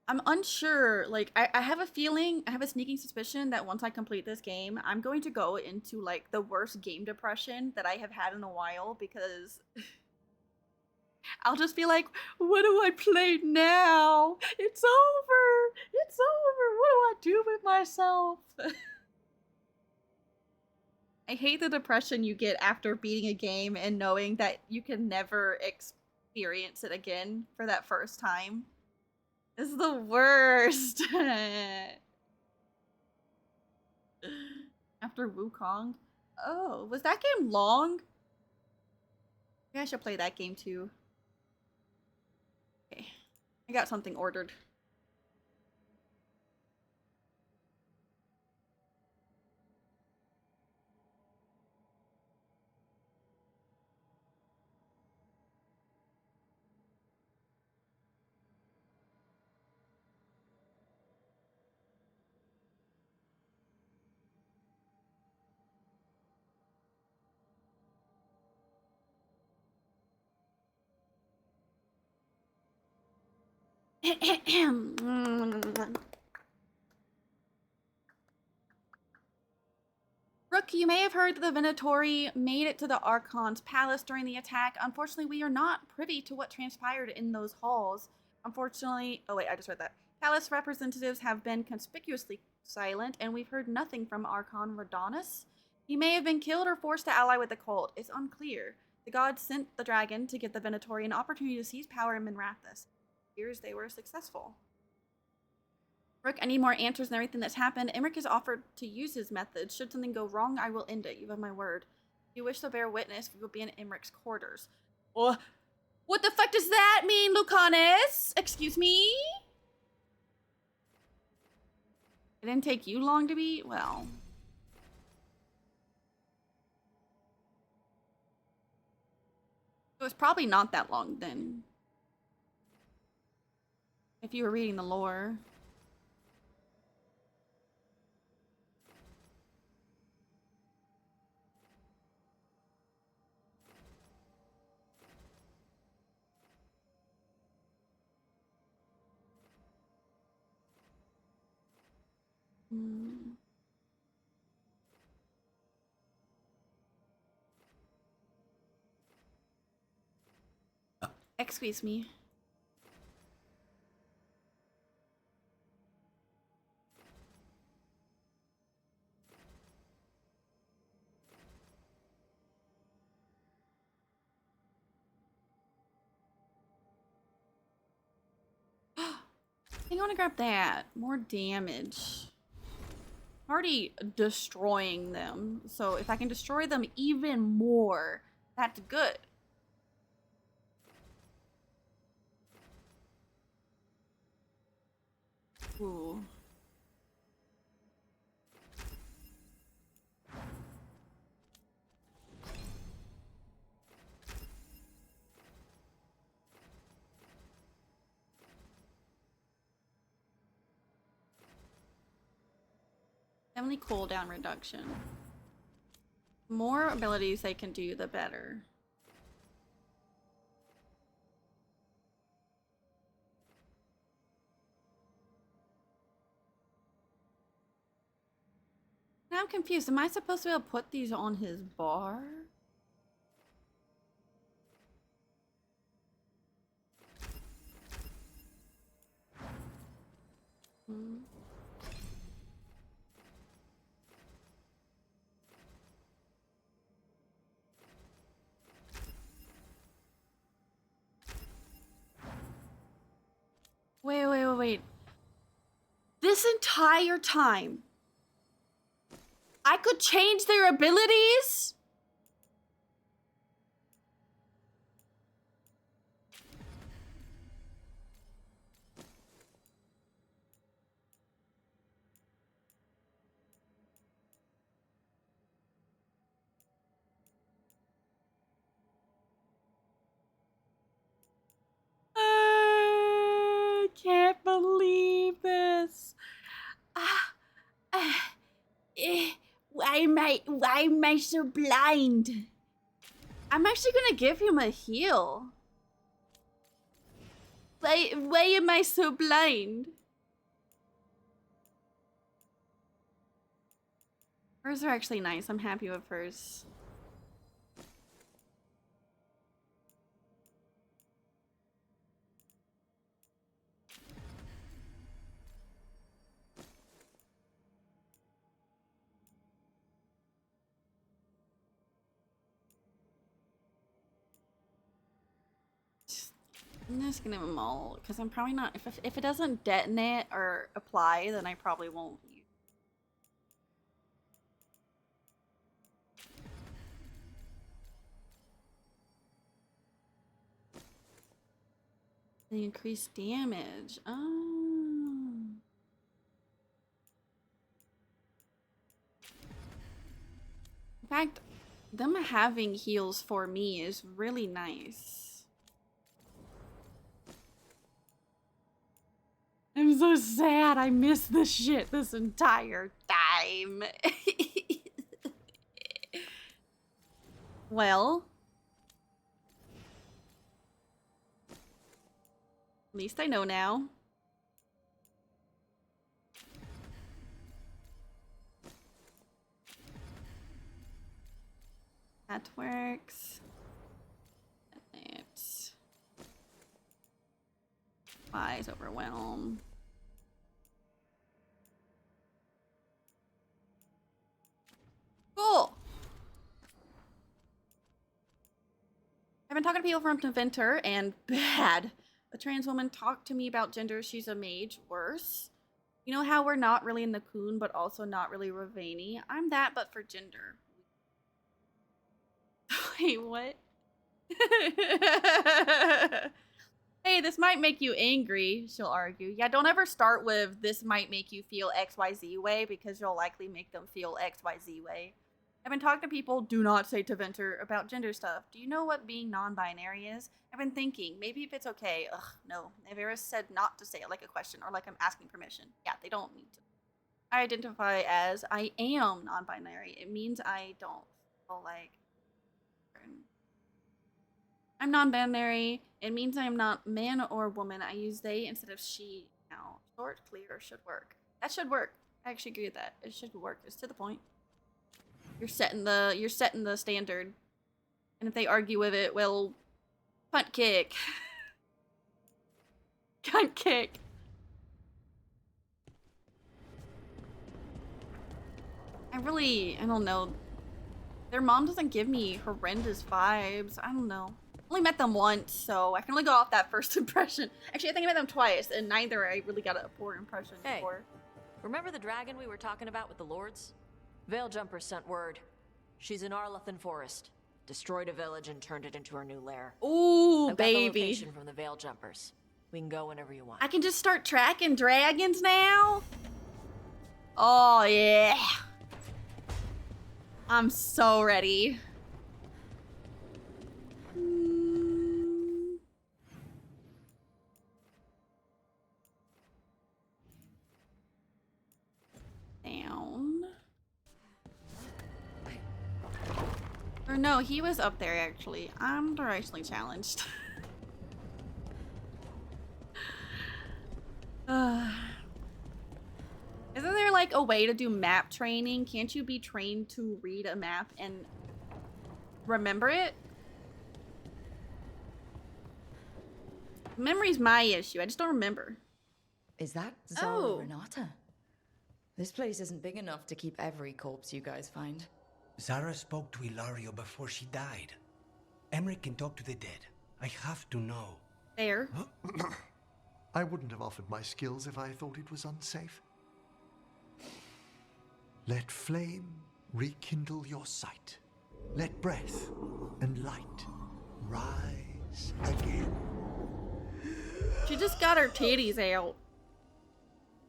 I'm unsure, like, I have a feeling, I have a sneaking suspicion that once I complete this game, I'm going to go into, like, the worst game depression that I have had in a while, because I'll just be like, what do I play now? It's over! It's over! What do I do with myself? I hate the depression you get after beating a game and knowing that you can never experience it again for that first time. This is the worst. After Wukong. Oh, was that game long? Maybe I should play that game too. Okay, I got something ordered. Rook, you may have heard that the Venatori made it to the Archon's palace during the attack. Unfortunately, we are not privy to what transpired in those halls. Unfortunately, oh wait, I just read that. Palace representatives have been conspicuously silent, and we've heard nothing from Archon Radonus. He may have been killed or forced to ally with the cult. It's unclear. The gods sent the dragon to give the Venatori an opportunity to seize power in Minrathous. It appears they were successful. Rook, I need more answers than everything that's happened. Emmerich has offered to use his methods. Should something go wrong, I will end it. You have my word. If you wish to bear witness, we will be in Emmerich's quarters. Oh, what the fuck does that mean, Lucanus? Excuse me? It didn't take you long to beat? Well. It was probably not that long then. If you were reading the lore. Excuse me. I think I want to grab that. More damage. I'm already destroying them, so if I can destroy them even more, that's good. Ooh. Definitely cooldown reduction. More abilities they can do, the better. Now I'm confused. Am I supposed to be able to put these on his bar? Hmm. Wait. This entire time, I could change their abilities? I can't believe this. Why am I so blind? I'm actually gonna give him a heal. Why am I so blind? Hers are actually nice. I'm happy with hers. I'm just gonna give them all because I'm probably not. If it doesn't detonate or apply, then I probably won't use. The increased damage. Oh. In fact, them having heals for me is really nice. I'm so sad. I missed this shit this entire time. Well, at least I know now. That works. It's Wise overwhelm. Cool. I've been talking to people from Deventer and bad. A trans woman talked to me about gender. She's a mage. Worse. You know how we're not really in the Coon, but also not really Ravani? I'm that, but for gender. Wait, what? Hey, this might make you angry, she'll argue. Yeah, don't ever start with this might make you feel XYZ way because you'll likely make them feel XYZ way. I've been talking to people, do not say to Venter, about gender stuff. Do you know what being non-binary is? I've been thinking, maybe if it's okay. Ugh, no. They've ever said not to say it like a question or like I'm asking permission. Yeah, they don't need to. I identify as I am non-binary. It means I don't feel like I'm non-binary. It means I'm not man or woman. I use they instead of she now. Short, clear, should work. That should work. I actually agree with that. It should work. It's to the point. You're setting the standard. And if they argue with it, well, punt kick. Punt kick. I don't know. Their mom doesn't give me horrendous vibes. I don't know. Only met them once, so I can only go off that first impression. Actually, I think I met them twice, and neither I really got a poor impression for. Remember the dragon we were talking about with the lords? Veiljumpers sent word. She's in Arlathan Forest. Destroyed a village and turned it into her new lair. Ooh, I've baby. got the location from the Veiljumpers. We can go whenever you want. I can just start tracking dragons now? Oh, yeah. I'm so ready. Down. Or no, he was up there actually. I'm directionally challenged. Isn't there like a way to do map training? Can't you be trained to read a map and remember it? Memory's my issue. I just don't remember. Is that Zara Renata? This place isn't big enough to keep every corpse you guys find. Zara spoke to Ilario before she died. Emmerich can talk to the dead. I have to know. Fair. I wouldn't have offered my skills if I thought it was unsafe. Let flame rekindle your sight. Let breath and light rise again. She just got her titties out.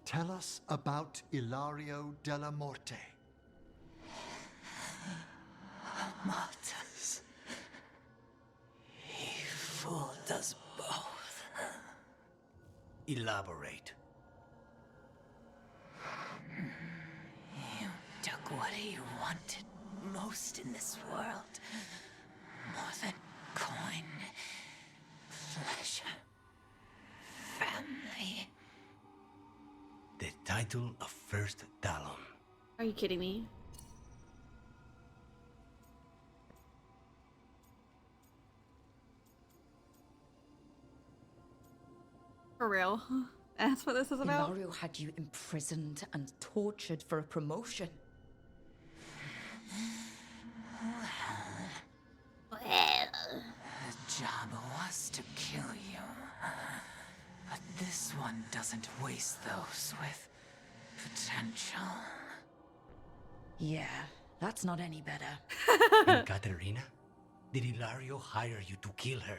Tell us about Ilario della Morte. Martyrs. He fooled us both. Elaborate. You took what he wanted most in this world. More than coin. Pleasure. family. The title of First Talon. Are you kidding me? For real? That's what this is about? Ilario had you imprisoned and tortured for a promotion. Well, the job was to kill you. But this one doesn't waste those with potential. Yeah, that's not any better. And Katerina? Did Ilario hire you to kill her?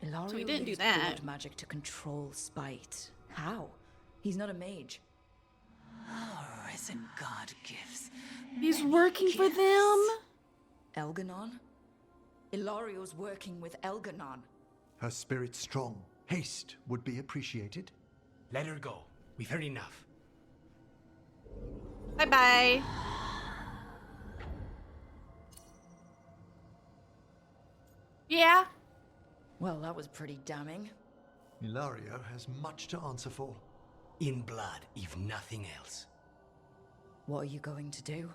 Ilario So he didn't do used that. blood magic to control spite. How? He's not a mage. Our risen god gives. He's working for them? Elganon? Ilario's working with Elganon. Her spirit's strong. Haste would be appreciated. Let her go. We've heard enough. Bye-bye. Yeah. Well, that was pretty damning. Ilario has much to answer for. In blood, if nothing else. What are you going to do?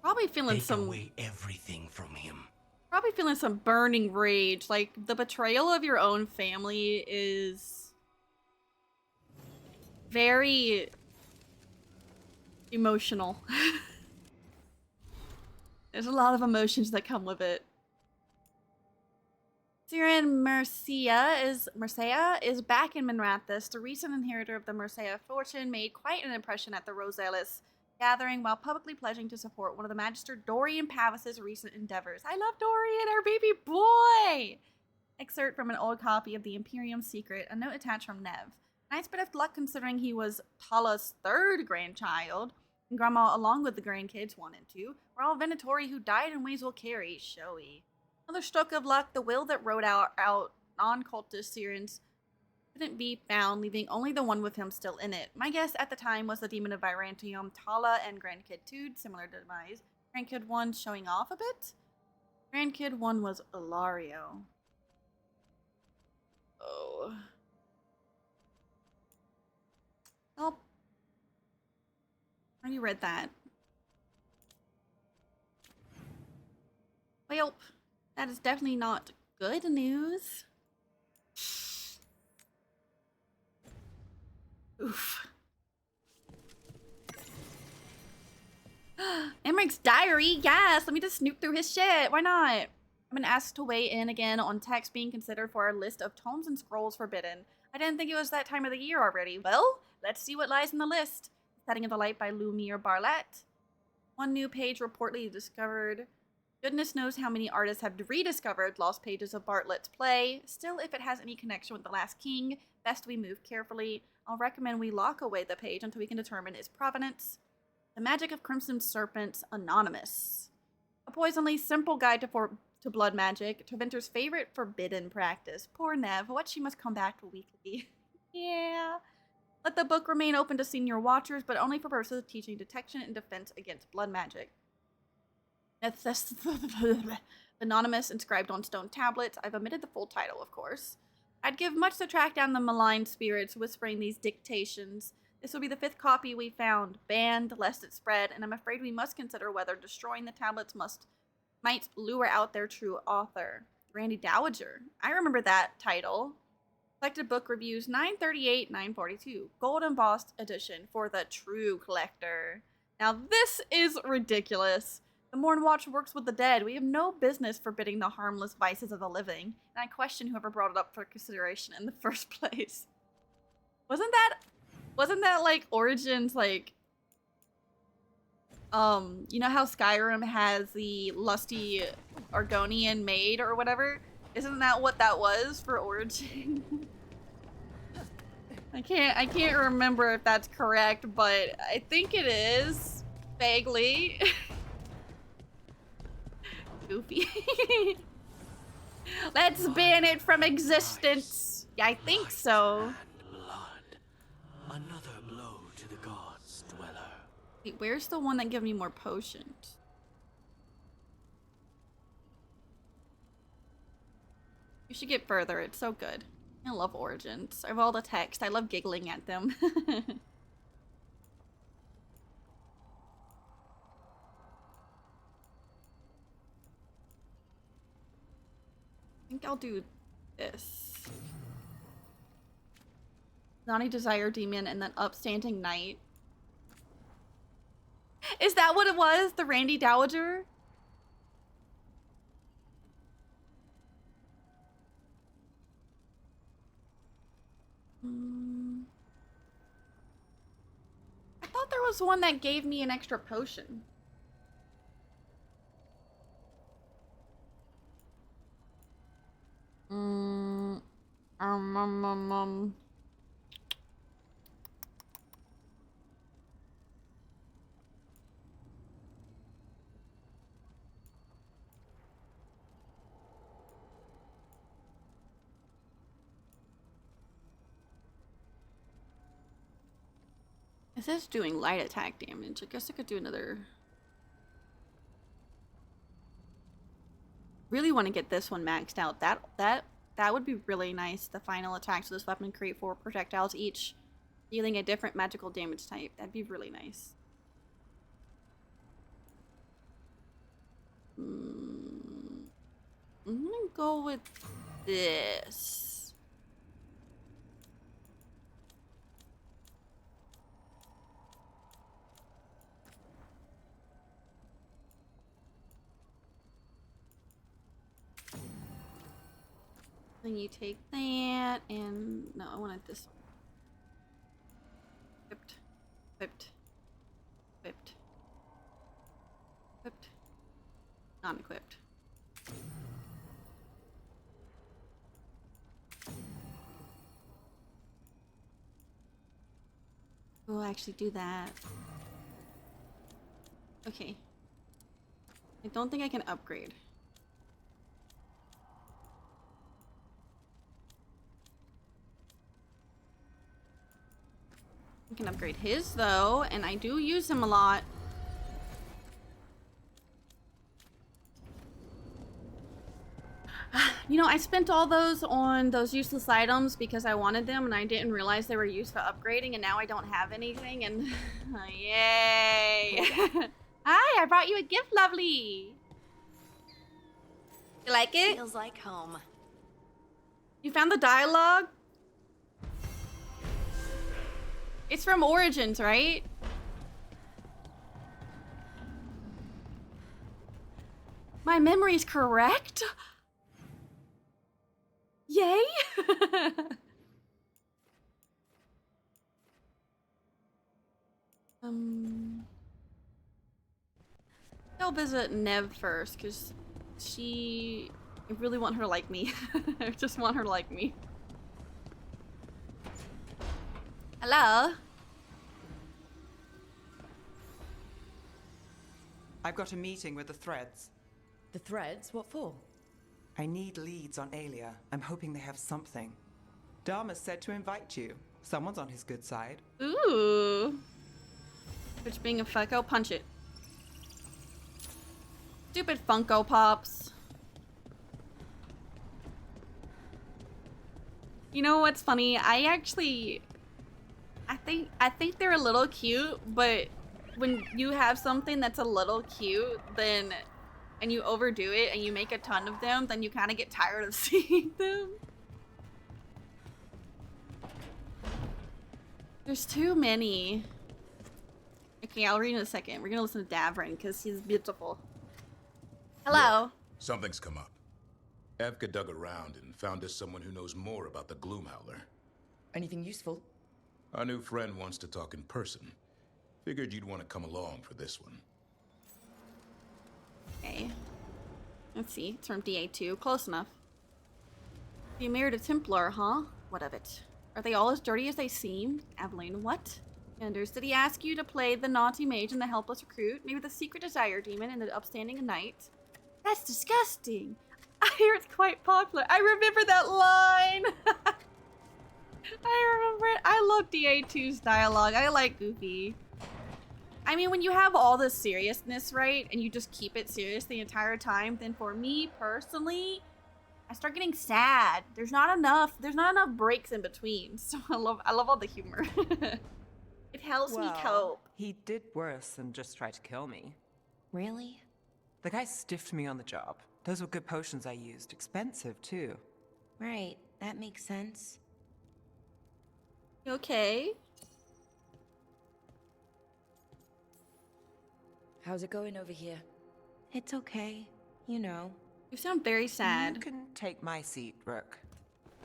Probably feeling Take some away everything from him. probably feeling some burning rage. Like the betrayal of your own family is very emotional. There's a lot of emotions that come with it. Siren Mercia is back in Minrathous. The recent inheritor of the Mercia fortune made quite an impression at the Roselis gathering while publicly pledging to support one of the Magister Dorian Pavis's recent endeavors. I love Dorian, our baby boy! Excerpt from an old copy of the Imperium Secret, a note attached from Nev. Nice bit of luck considering he was Tala's third grandchild, and Grandma, along with the grandkids 1 and 2, were all Venatori who died in ways we'll carry. Showy. Another stroke of luck, the will that wrote out non-cultist Sirens couldn't be found, leaving only the one with him still in it. My guess at the time was the Demon of Virantium, Tala, and Grandkid 2, similar demise. Grandkid 1 showing off a bit? Grandkid 1 was Ilario. Oh. Oh. I already read that. Well, that is definitely not good news. Oof. Emmerich's diary? Yes, let me just snoop through his shit. Why not? I've been asked to weigh in again on texts being considered for our list of tomes and scrolls forbidden. I didn't think it was that time of the year already. Well, let's see what lies in the list. Setting of the Light by Lumiere Barlett. One new page reportedly discovered. Goodness knows how many artists have rediscovered lost pages of Bartlett's play. Still, if it has any connection with The Last King, best we move carefully. I'll recommend we lock away the page until we can determine its provenance. The Magic of Crimson Serpents, Anonymous. A poisonally simple guide to blood magic, Tevinter's favorite forbidden practice. Poor Nev, what she must come back to weekly. Yeah. Let the book remain open to senior watchers, but only for purposes of teaching detection and defense against blood magic. Anonymous inscribed on stone tablets. I've omitted the full title, of course. I'd give much to track down the malign spirits whispering these dictations. This will be the 5th copy we found, banned lest it spread, and I'm afraid we must consider whether destroying the tablets might lure out their true author. Randy Dowager. I remember that title. Collected book reviews 938, 942. Gold embossed edition for the true collector. Now this is ridiculous. The Mournwatch works with the dead. We have no business forbidding the harmless vices of the living. And I question whoever brought it up for consideration in the first place. Wasn't that like Origins, like, you know how Skyrim has the lusty Argonian maid or whatever? Isn't that what that was for Origin? I can't remember if that's correct, but I think it is. Vaguely. Goofy. Let's ban it from existence. Yeah, I think so. Another blow to the gods' dweller. Wait, where's the one that gives me more potions? You should get further. It's so good. I love Origins. I have all the text. I love giggling at them. I think I'll do this. Naughty Desire Demon and then Upstanding Knight. Is that what it was? The Randy Dowager? I thought there was one that gave me an extra potion. This is doing light attack damage. I guess I could do another. Really want to get this one maxed out. That would be really nice. The final attacks of this weapon create 4 projectiles each, dealing a different magical damage type. That'd be really nice. I'm gonna go with this. Then you take that and no, I wanted this one. Equipped. Equipped. Equipped. Equipped. Non-equipped. We'll actually do that. Okay. I don't think I can upgrade. I can upgrade his though, and I do use him a lot. You know, I spent all those on those useless items because I wanted them and I didn't realize they were used for upgrading, and now I don't have anything and yay. Hi, I brought you a gift, lovely. You like it? Feels like home. You found the dialogue? It's from Origins, right? My memory's correct? Yay! I'll visit Nev first, because I really want her to like me. I just want her to like me. Hello? I've got a meeting with the Threads. The Threads? What for? I need leads on Aelia. I'm hoping they have something. Dharma said to invite you. Someone's on his good side. Ooh. Which being a Funko, punch it. Stupid Funko Pops. You know what's funny? I think they're a little cute, but when you have something that's a little cute, then and you overdo it and you make a ton of them, then you kind of get tired of seeing them. There's too many. Okay, I'll read in a second. We're gonna listen to Davrin because he's beautiful. Hello. Look, something's come up. Evka dug around and found us someone who knows more about the Gloomhowler. Anything useful? Our new friend wants to talk in person. Figured you'd want to come along for this one. Okay. Let's see. It's from DA2. Close enough. You married a Templar, huh? What of it? Are they all as dirty as they seem? Aveline, what? Anders, did he ask you to play the naughty mage and the helpless recruit? Maybe the secret desire demon and the upstanding knight? That's disgusting. I hear it's quite popular. I remember that line. I remember it. I love DA2's dialogue. I like Goofy. I mean, when you have all this seriousness, right, and you just keep it serious the entire time, then for me personally, I start getting sad. There's not enough breaks in between. So I love all the humor. It helps me cope. He did worse than just try to kill me. Really? The guy stiffed me on the job. Those were good potions I used. Expensive, too. Right, that makes sense. You okay? How's it going over here? It's okay. You know. You sound very sad. You can take my seat, Rook.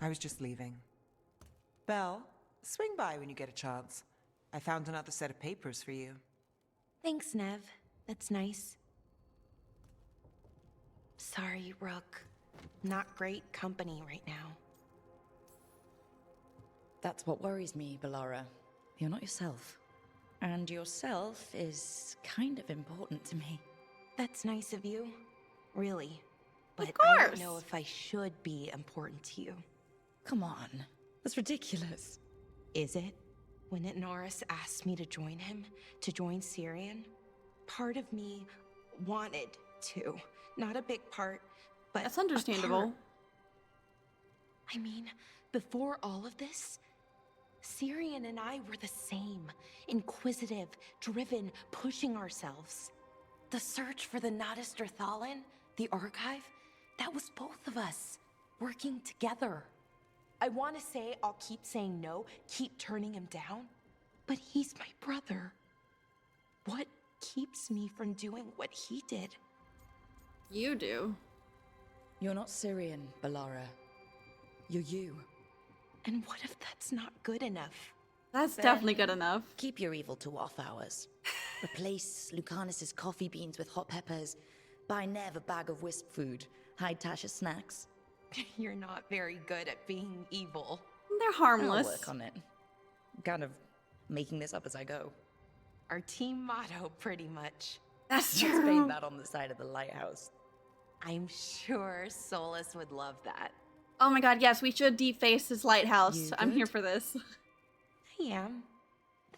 I was just leaving. Belle, swing by when you get a chance. I found another set of papers for you. Thanks, Nev. That's nice. Sorry, Rook. Not great company right now. That's what worries me, Bellara. You're not yourself. And yourself is kind of important to me. That's nice of you. Really. But Of I course. don't know if I should be important to you. Come on. That's ridiculous. Is it? When Norris asked me to join him, to join Syrian, part of me wanted to. Not a big part, but That's understandable. a part. I mean, before all of this, Syrian and I were the same. Inquisitive, driven, pushing ourselves. The search for the Nadister Thalin, the archive, that was both of us, working together. I want to say I'll keep saying no, keep turning him down, but he's my brother. What keeps me from doing what he did? You do. You're not Syrian, Bellara. You're you. And what if that's not good enough? That's definitely good enough. Keep your evil to off hours. Replace Lucanus's coffee beans with hot peppers. Buy Nev a bag of wisp food. Hide Tasha's snacks. You're not very good at being evil. They're harmless. I'll work on it. I'm kind of making this up as I go. Our team motto, pretty much. That's Let's true. paint that on the side of the lighthouse. I'm sure Solus would love that. Oh my god, yes, we should deface this lighthouse. You I'm good? here for this. I am.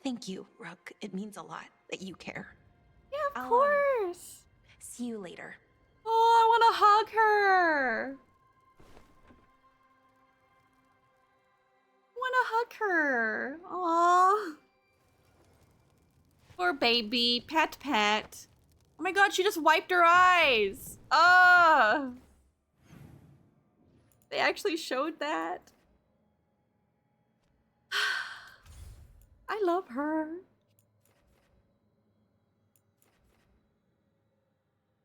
Thank you, Rook. It means a lot that you care. Yeah, of course. See you later. Oh, I want to hug her. I want to hug her. Aww. Poor baby. Pet pet. Oh my god, she just wiped her eyes. They actually showed that. I love her.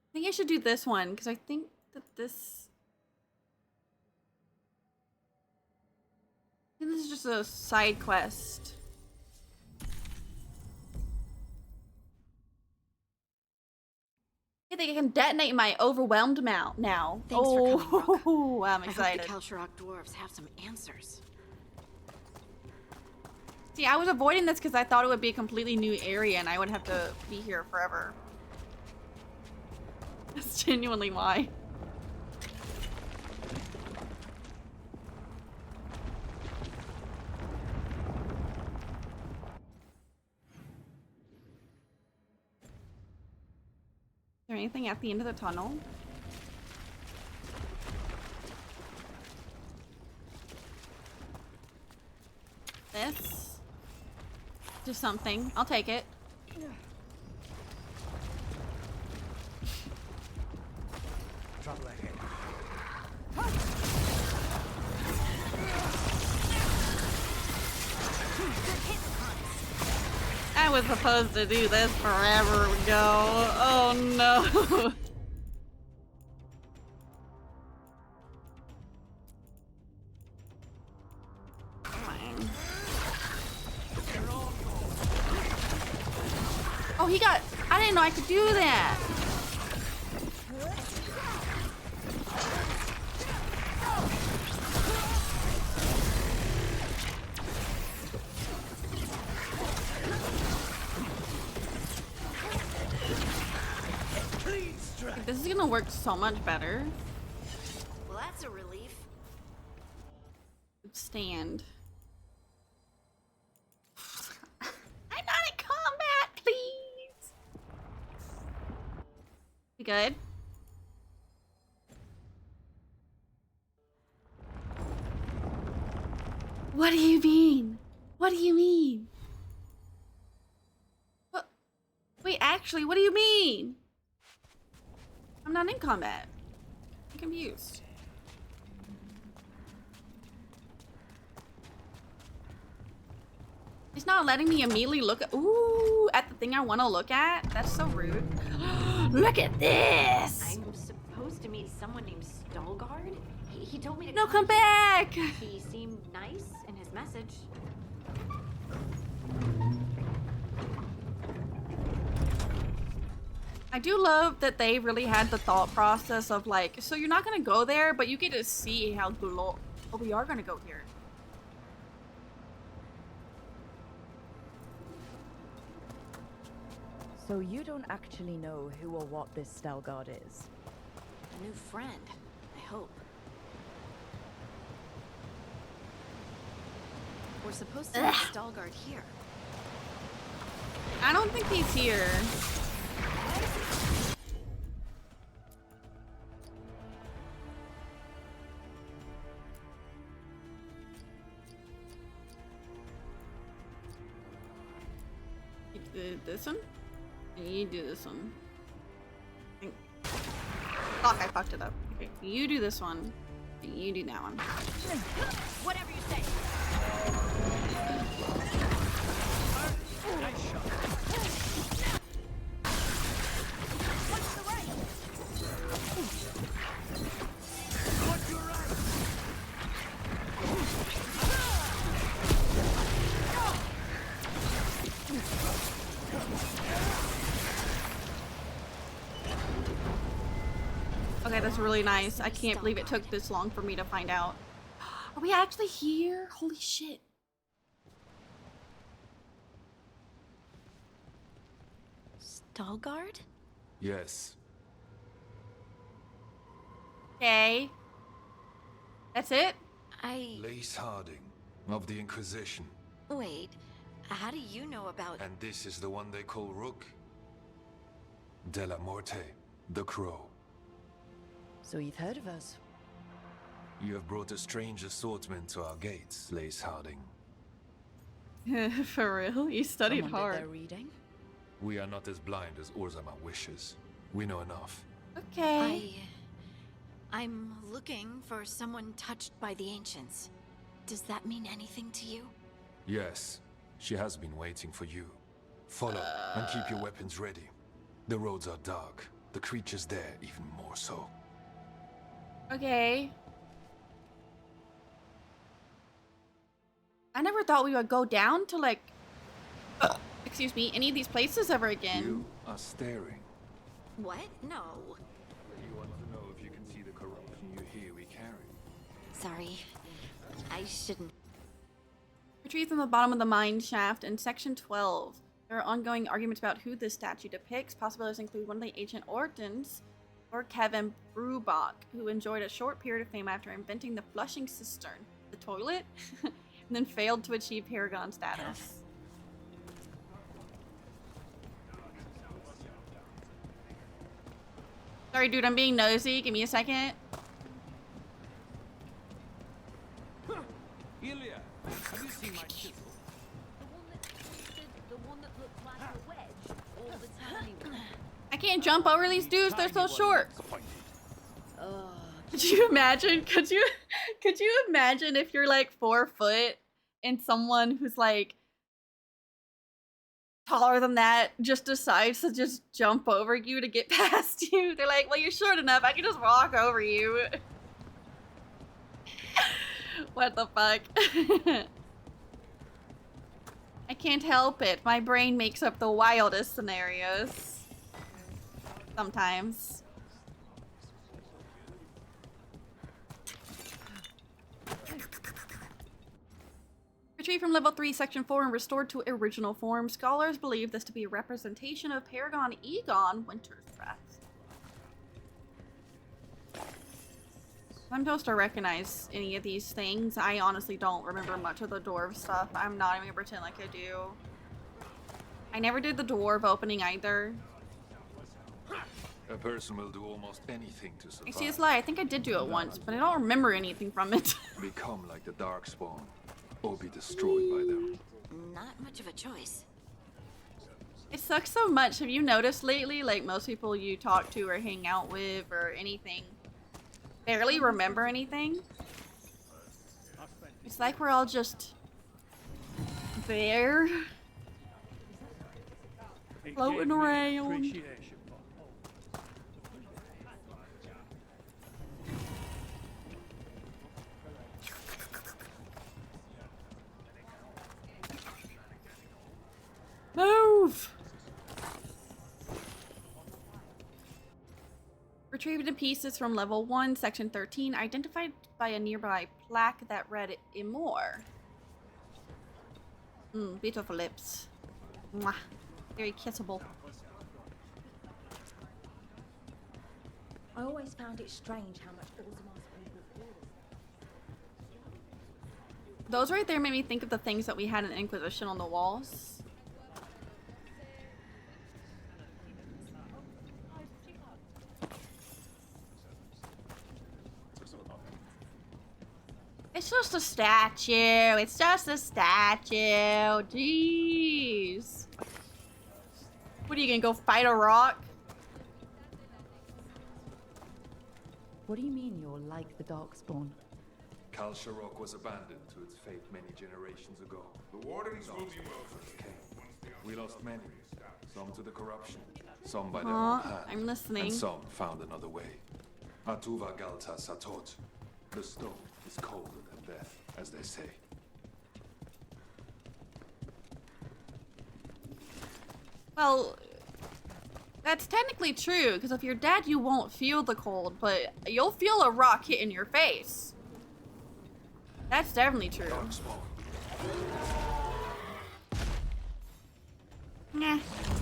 I think I should do this one because I think that this is just a side quest. I think I can detonate my overwhelmed mount now. Thanks for coming, Oh, I'm I excited. hope the Kalsharak dwarves have some answers. See, I was avoiding this because I thought it would be a completely new area and I would have to be here forever. That's genuinely why. Is there anything at the end of the tunnel? This? Just something. I'll take it. Trouble ahead. I was supposed to do this forever ago. Oh no. Oh, he got... I didn't know I could do that. This is gonna work so much better. Well, that's a relief. Stand. I'm not in combat, please. We good? What do you mean? What do you mean? What? Wait, actually, what do you mean? I'm not in combat. I'm confused. It's not letting me immediately look at the thing I want to look at. That's so rude. Look at this. I'm supposed to meet someone named Veilguard. He told me to No, come back. He seemed nice in his message. I do love that they really had the thought process of like, so you're not gonna go there, but you get to see how oh, we are gonna go here. So you don't actually know who or what this Veilguard is? A new friend, I hope. We're supposed to meet Veilguard here. I don't think he's here. You do this one? And you do this one. Fuck, I fucked it up. Okay, you do this one. And you do that one. Whatever you say. Nice shot. What's the right? What's your right? Okay, that's really nice. I can't believe it took this long for me to find out. Are we actually here? Holy shit. Veilguard? Yes. Okay. That's it? Lace Harding of the Inquisition. Wait, how do you know about... And this is the one they call Rook? De la Morte, the Crow. So you've heard of us? You have brought a strange assortment to our gates, Lace Harding. For real? You studied Someone hard. did their reading? We are not as blind as Orzama wishes. We know enough. Okay. I'm looking for someone touched by the Ancients. Does that mean anything to you? Yes, she has been waiting for you. Follow, and keep your weapons ready. The roads are dark. The creatures there even more so. Okay. I never thought we would go down to like, excuse me, any of these places ever again. You are staring. What? No. You want to know if you can see the corruption you hear we carry. Sorry. I shouldn't. Retrieved from the bottom of the mine shaft in section 12. There are ongoing arguments about who this statue depicts. Possibilities include one of the ancient Ortons or Kevin Brubach, who enjoyed a short period of fame after inventing the flushing cistern, the toilet, and then failed to achieve Paragon status. Sorry, dude, I'm being nosy. Give me a second. Ilya, have you seen my chisel? The one that looks like a wedge all the time. I can't jump over these dudes. They're so short. Could you imagine? Could you imagine if you're like 4 foot and someone who's like taller than that just decides to just jump over you to get past you? They're like, well, you're short enough. I can just walk over you. What the fuck? I can't help it. My brain makes up the wildest scenarios. Sometimes. Retrieved from level 3, section 4, and restored to original form. Scholars believe this to be a representation of Paragon Egon Winterthreat. I'm supposed to recognize any of these things. I honestly don't remember much of the dwarf stuff. I'm not even gonna pretend like I do. I never did the dwarf opening either. A person will do almost anything to survive. I see this lie. I think I did do it once, but I don't remember anything from it. Become like the Darkspawn. or be destroyed by them. Not much of a choice. It sucks so much. Have you noticed lately, like most people you talk to or hang out with or anything, barely remember anything? It's like we're all just there, floating around. Move! Retrieved in pieces from level 1, section 13, identified by a nearby plaque that read Immore. Beautiful lips. Mwah. Very kissable. I always found it strange how much Orzamar's people feel. Those right there made me think of the things that we had in Inquisition on the walls. It's just a statue. It's just a statue. Jeez. What are you gonna go fight a rock? What do you mean you're like the Darkspawn? Kal Sharok was abandoned to its fate many generations ago. The Wardens will be We lost many. Some to the corruption, some by their Huh? own hand, I'm listening. and some found another way. Atuva Galta Satot. The stone is colder than death, as they say. Well, that's technically true, because if you're dead, you won't feel the cold, but you'll feel a rock hitting your face. That's definitely true. Nah,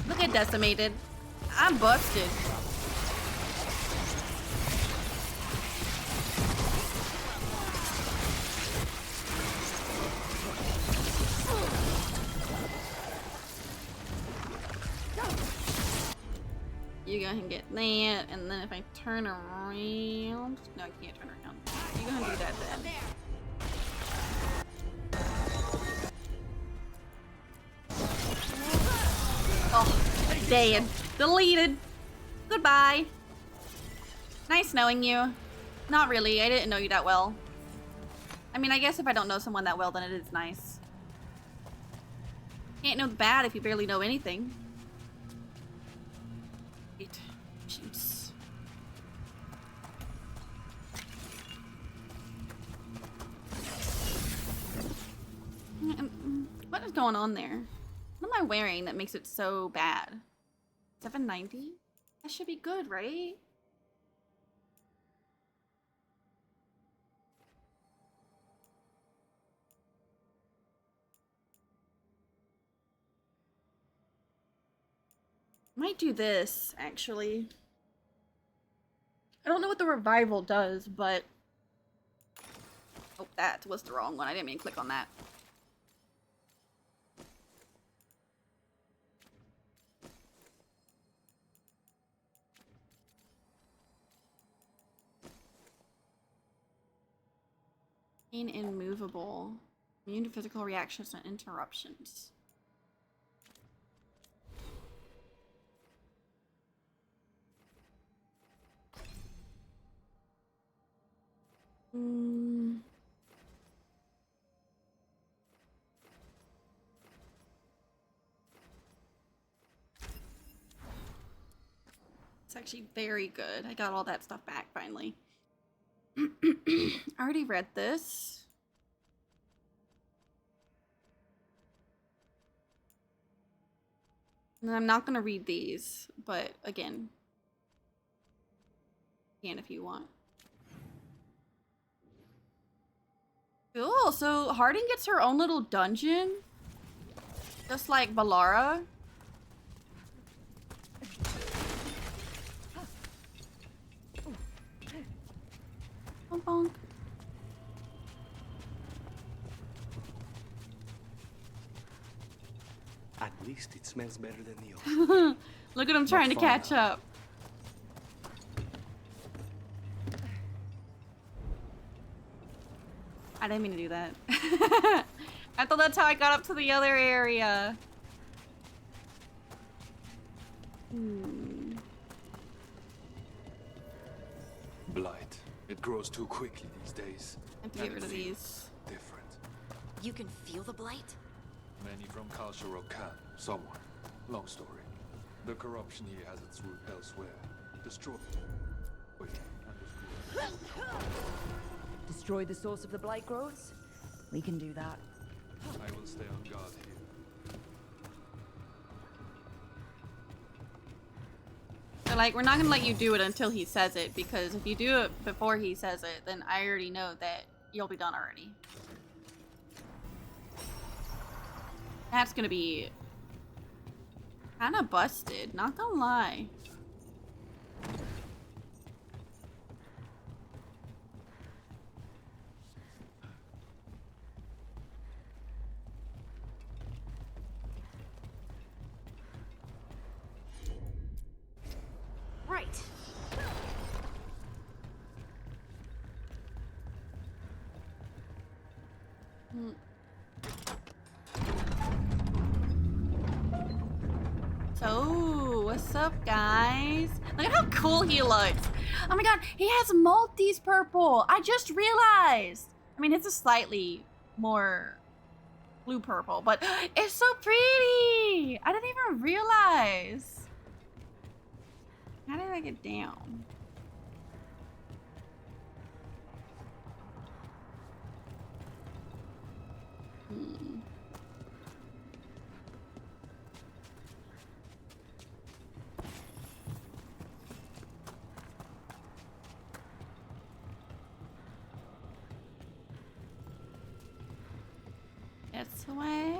look at Decimated. I'm busted. You go ahead and get that, and then if I turn around... No, I can't turn around. You go ahead and do that then. Oh, dead. Deleted. Goodbye. Nice knowing you. Not really, I didn't know you that well. I mean, I guess if I don't know someone that well, then it is nice. Can't know the bad if you barely know anything. Jeez. What is going on there? What am I wearing that makes it so bad? 790? That should be good, right? Might do this, actually. I don't know what the revival does, but... Oh, that was the wrong one. I didn't mean to click on that. Immovable. Immune to physical reactions and interruptions. It's actually very good. I got all that stuff back finally. I already read this. And I'm not going to read these, but again, you can if you want. Cool, so Harding gets her own little dungeon, just like Balara. Bonk, bonk. At least it smells better than the old. Look at him trying to catch up. I didn't mean to do that. I thought that's how I got up to the other area. Blight. It grows too quickly these days. I have to get rid of these. Different. You can feel the blight? Many from Kalsharok can, somewhat. Long story. The corruption here has its root elsewhere. Destroy. Destroy the source of the blight growths? We can do that. I will stay on guard here. So, like, we're not gonna let you do it until he says it, because if you do it before he says it, then I already know that you'll be done already. That's gonna be kind of busted, not gonna lie. Right. So, what's up, guys? Look at how cool he looks. Oh my god, he has Maltese purple. I just realized. I mean, it's a slightly more blue purple, but it's so pretty. I didn't even realize. How did I get down? This way.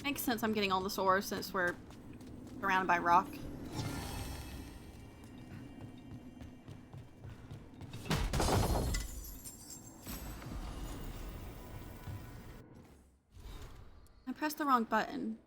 Makes sense I'm getting all the swords since we're surrounded by rock. I pressed the wrong button.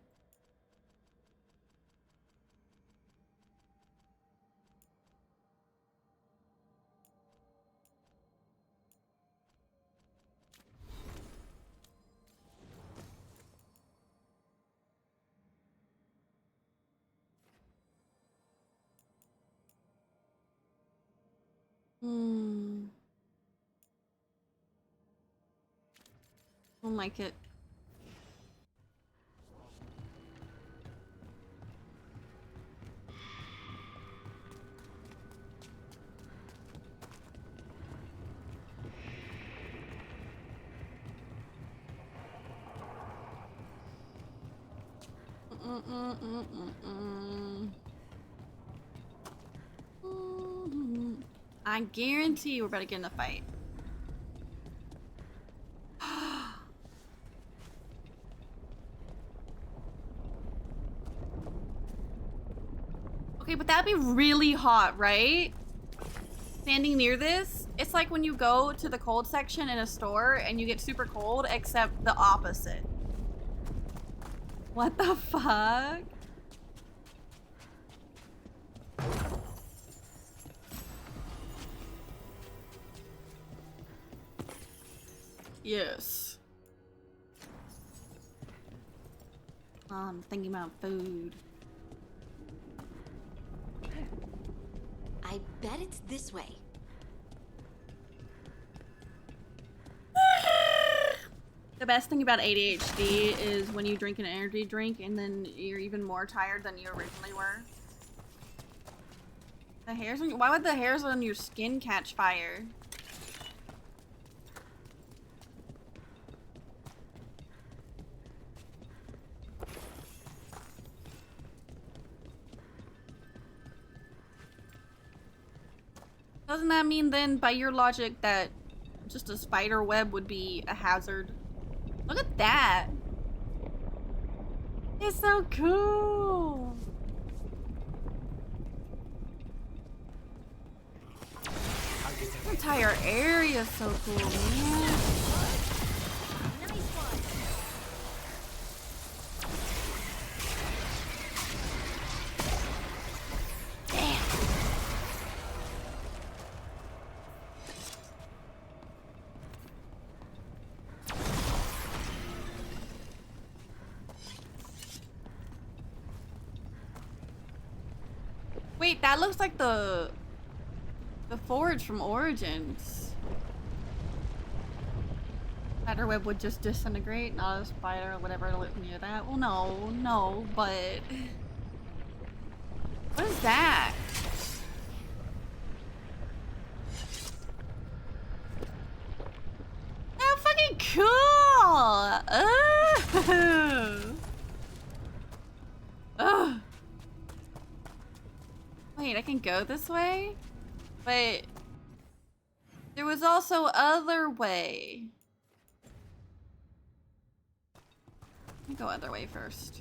Don't like it. I guarantee we're about to get in a fight. Okay, but that'd be really hot, right? Standing near this, it's like when you go to the cold section in a store and you get super cold, except the opposite. What the fuck? Yes. I'm thinking about food. I bet it's this way. The best thing about ADHD is when you drink an energy drink and then you're even more tired than you originally were. The hairs on, why would the hairs on your skin catch fire? Doesn't that mean then, by your logic, that just a spider web would be a hazard? Look at that! It's so cool! The entire area is so cool, man. Damn. Wait, that looks like the forge from Origins. Spiderweb would just disintegrate, not a spider or whatever lives near that. Well, no, but what is that? How fucking cool! Ugh. Ugh. Wait, I can go this way? But there was also other way. Let me go other way first.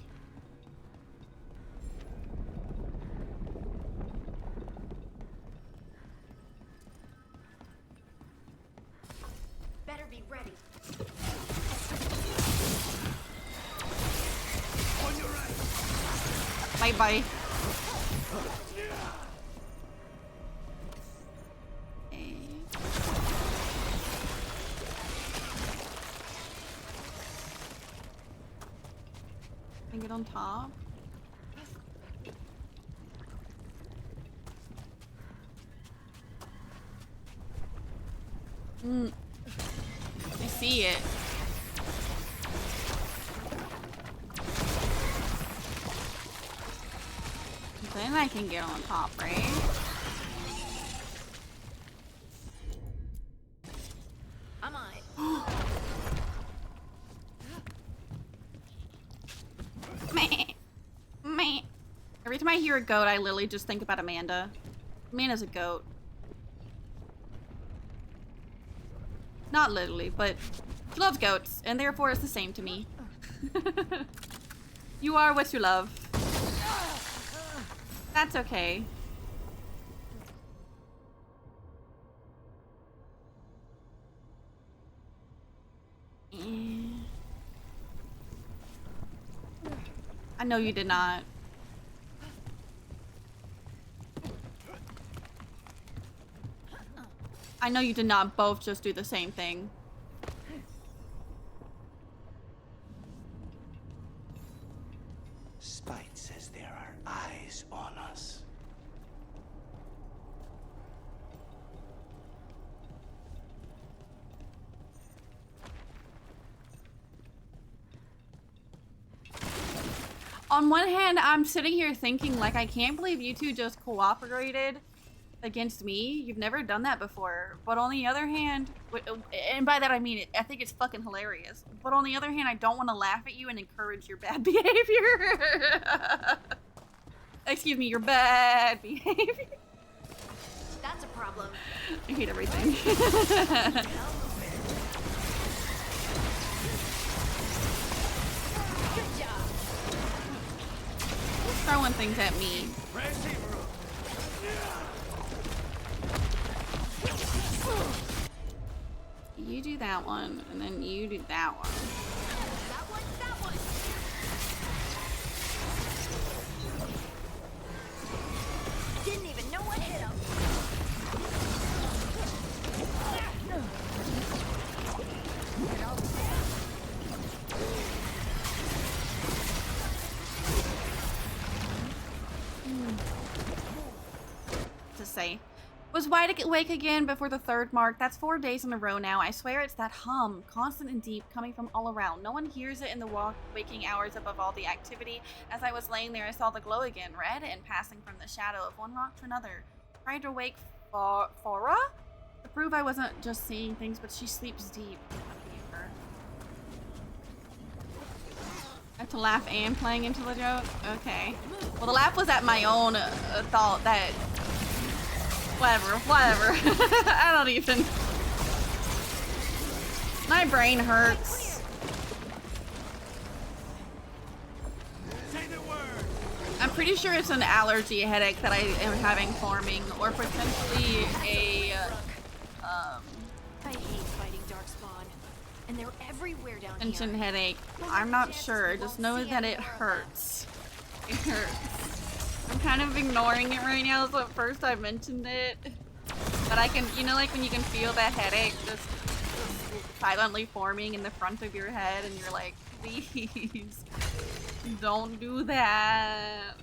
Better be ready. On your right. Bye-bye. Can I get on top? I see it. Then I can get on top, right? I'm on it. Meh. Every time I hear a goat, I literally just think about Amanda. Amanda's a goat. Not literally, but she loves goats, and therefore it's the same to me. You are what you love. That's okay. I know you did not. I know you did not both just do the same thing. Spite says there are eyes on us. On one hand, I'm sitting here thinking, like, I can't believe you two just cooperated against me. You've never done that before. But on the other hand, and by that I mean it, I think it's fucking hilarious. But on the other hand, I don't want to laugh at you and encourage your bad behavior. Excuse me, your bad behavior. That's a problem. I hate everything. Good job. Throwing things at me. You do that one, and then you do that one. That one. Didn't even know what hit him. To say. Was wide awake again before the third mark. That's 4 days in a row now. I swear it's that hum, constant and deep, coming from all around. No one hears it in the waking hours above all the activity. As I was laying there, I saw the glow again, red and passing from the shadow of one rock to another. Tried to wake Fora to prove I wasn't just seeing things, but she sleeps deep. I have to laugh and playing into the joke? Okay. Well, the laugh was at my own thought that... Whatever. I don't even... My brain hurts. I'm pretty sure it's an allergy headache that I am having forming, or potentially a... I hate fighting Darkspawn, and they're everywhere down tension here. headache. I'm not sure. Just know that it hurts. It hurts. I'm kind of ignoring it right now, so at first I mentioned it. But I can, you know, like when you can feel that headache just silently forming in the front of your head, and you're like, please, don't do that.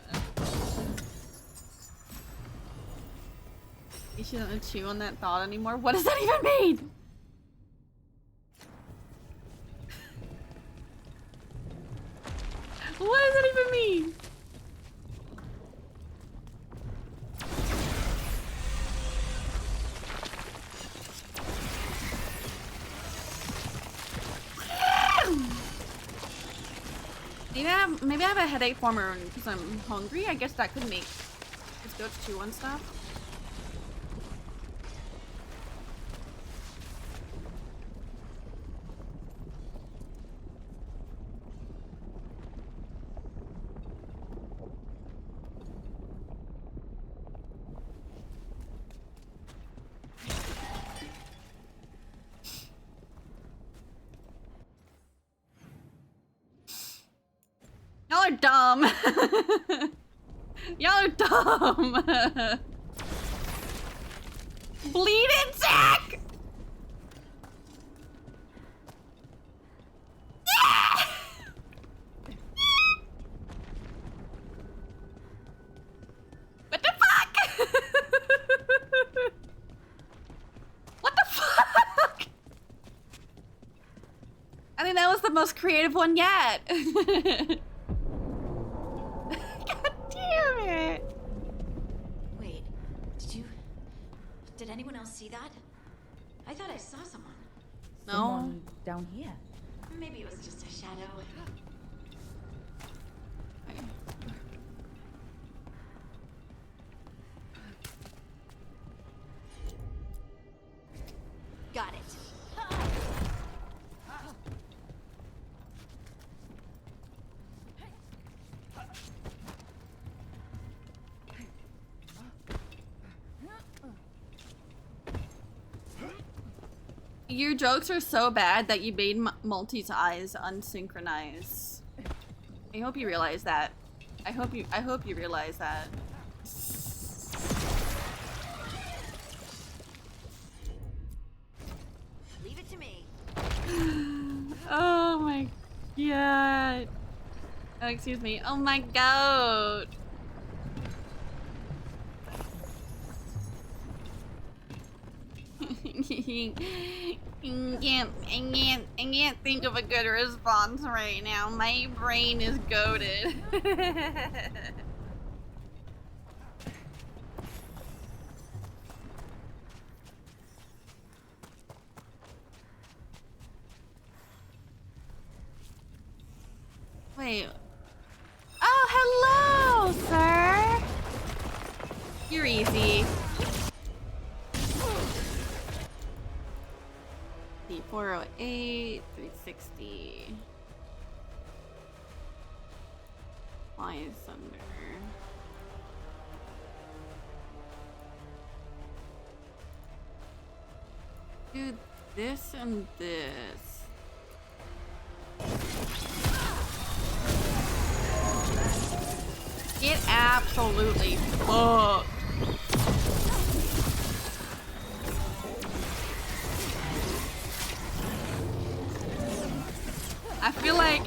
You shouldn't chew on that thought anymore. What does that even mean? What does that even mean? Maybe I have a headache form because I'm hungry. I guess that could make this goat chew on stuff. Y'all are dumb. Y'all are dumb. Bleed insect! What the fuck? What the fuck? I think that was the most creative one yet. Damn it! Wait, did anyone else see that? I thought I saw someone. No. Someone down here. Maybe it was just a shadow. Got it. Your jokes are so bad that you made Multi's eyes unsynchronize. I hope you realize that. I hope you realize that. Leave it to me. Oh my god. Oh, excuse me. Oh my god. I can't think of a good response right now. My brain is goated. Wait. Oh, hello, sir. You're easy. 408, 360. Fly asunder. Dude, this and this. Get absolutely fucked.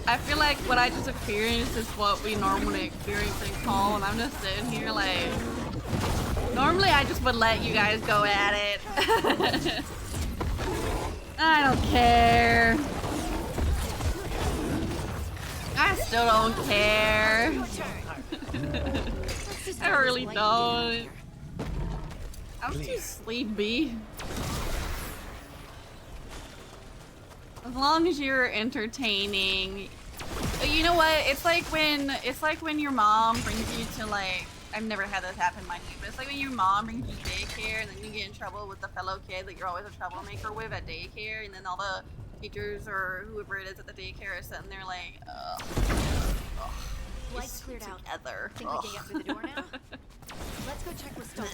I feel like what I just experienced is what we normally experience in call, and I'm just sitting here like, normally I just would let you guys go at it. I don't care. I still don't care. I really don't. I'm too sleepy. As long as you're entertaining. You know what? It's like when your mom brings you to, like, I've never had this happen mind you, but it's like when your mom brings you to daycare and then you get in trouble with the fellow kid that you're always a troublemaker with at daycare, and then all the teachers or whoever it is at the daycare are sitting there like, ugh. Lights cleared out. Together. Think we can get through the door now? Let's go check what's stolen.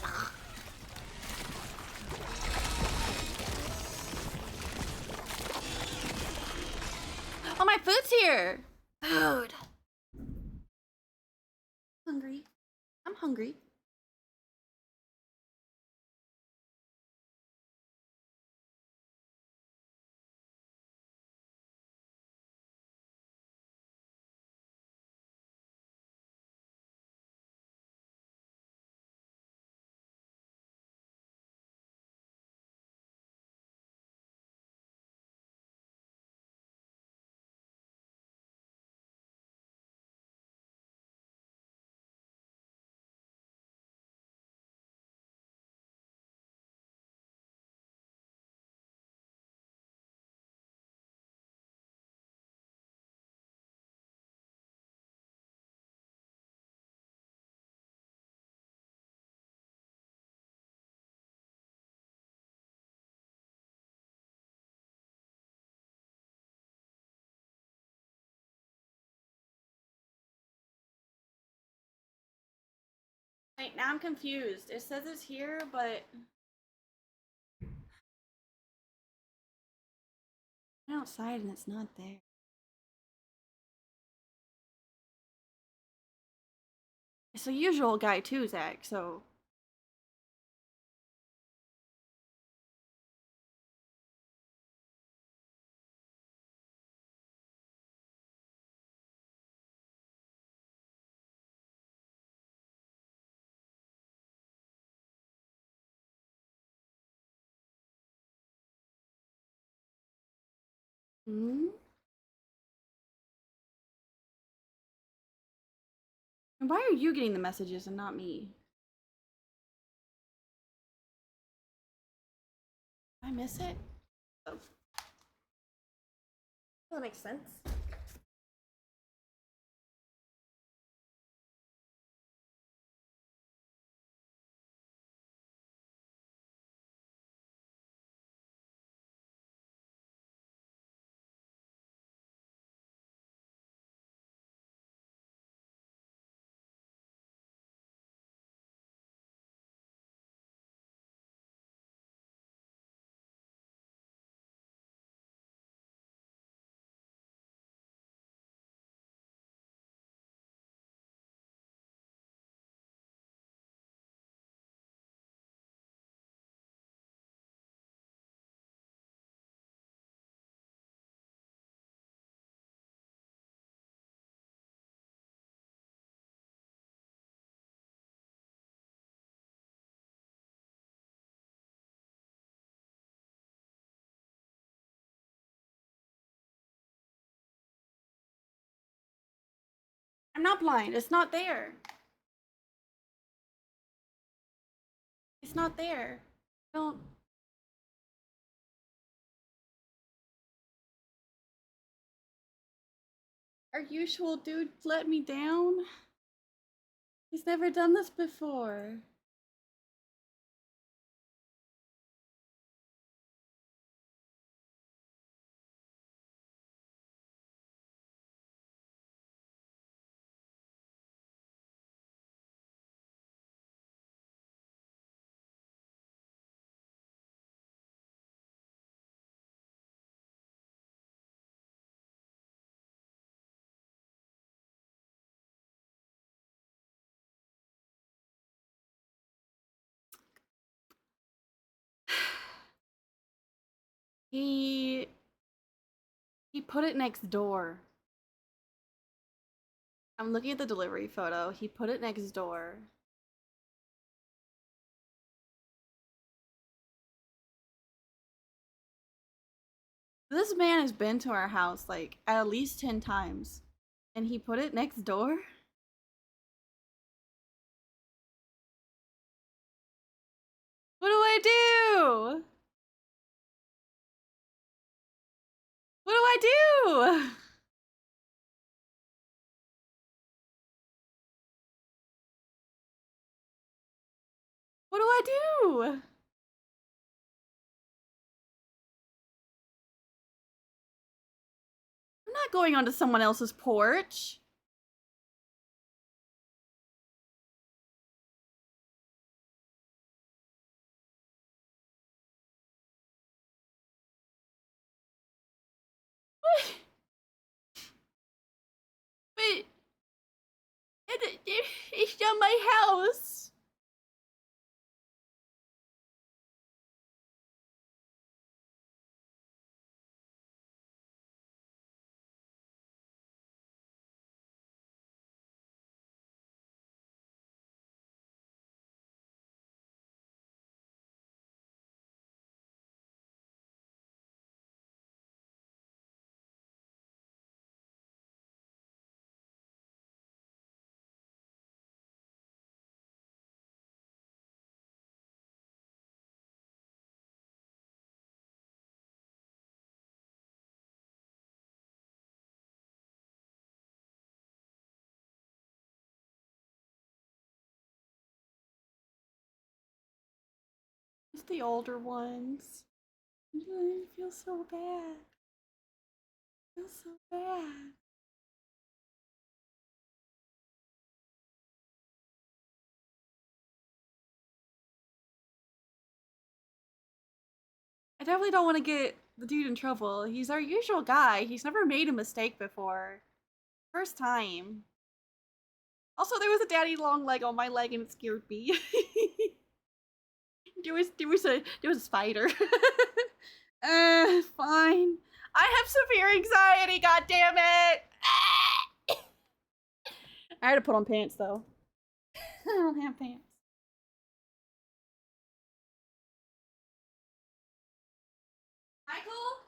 Oh, my food's here! Food. Hungry. I'm hungry. Wait, now I'm confused. It says it's here, but I'm outside and it's not there. It's a usual guy too, Zach, so. Hmm? And why are you getting the messages and not me? Did I miss it? Oh. That makes sense. I'm not blind. It's not there. It's not there. Don't. Our usual dude let me down. He's never done this before. He put it next door. I'm looking at the delivery photo. He put it next door. This man has been to our house like at least 10 times. And he put it next door? What do I do? What do I do? What do I do? I'm not going onto someone else's porch. What? But it's not my house. It's the older ones. I feel so bad. I feel so bad. definitely don't want to get the dude in trouble. He's our usual guy. He's never made a mistake before. First time. Also, there was a daddy long leg on my leg and it scared me. there was a spider. Fine. I have severe anxiety, god damn it! I had to put on pants though. I don't have pants. Michael?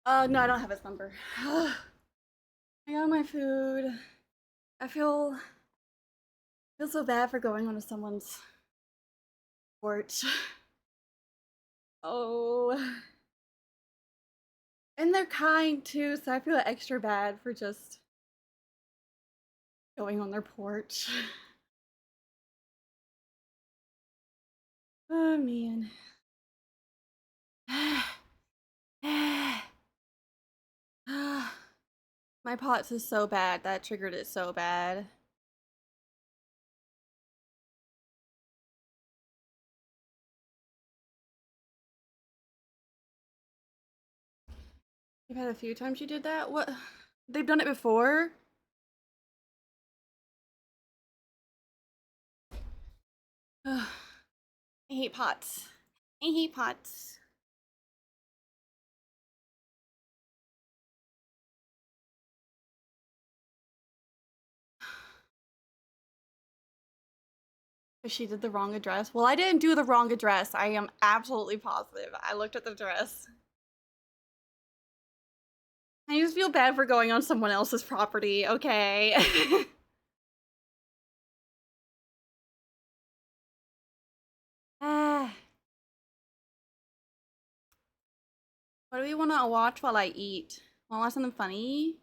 No, I don't have his number. I got my food. I feel so bad for going onto someone's porch. Oh. And they're kind too, so I feel extra bad for just going on their porch. Oh man. My POTS is so bad. That triggered it so bad. You've had a few times you did that? What? They've done it before? Ugh. I hate pots. I hate pots. She did the wrong address. Well, I didn't do the wrong address. I am absolutely positive. I looked at the address. I just feel bad for going on someone else's property, okay? Ah. What do we want to watch while I eat? Want to watch something funny?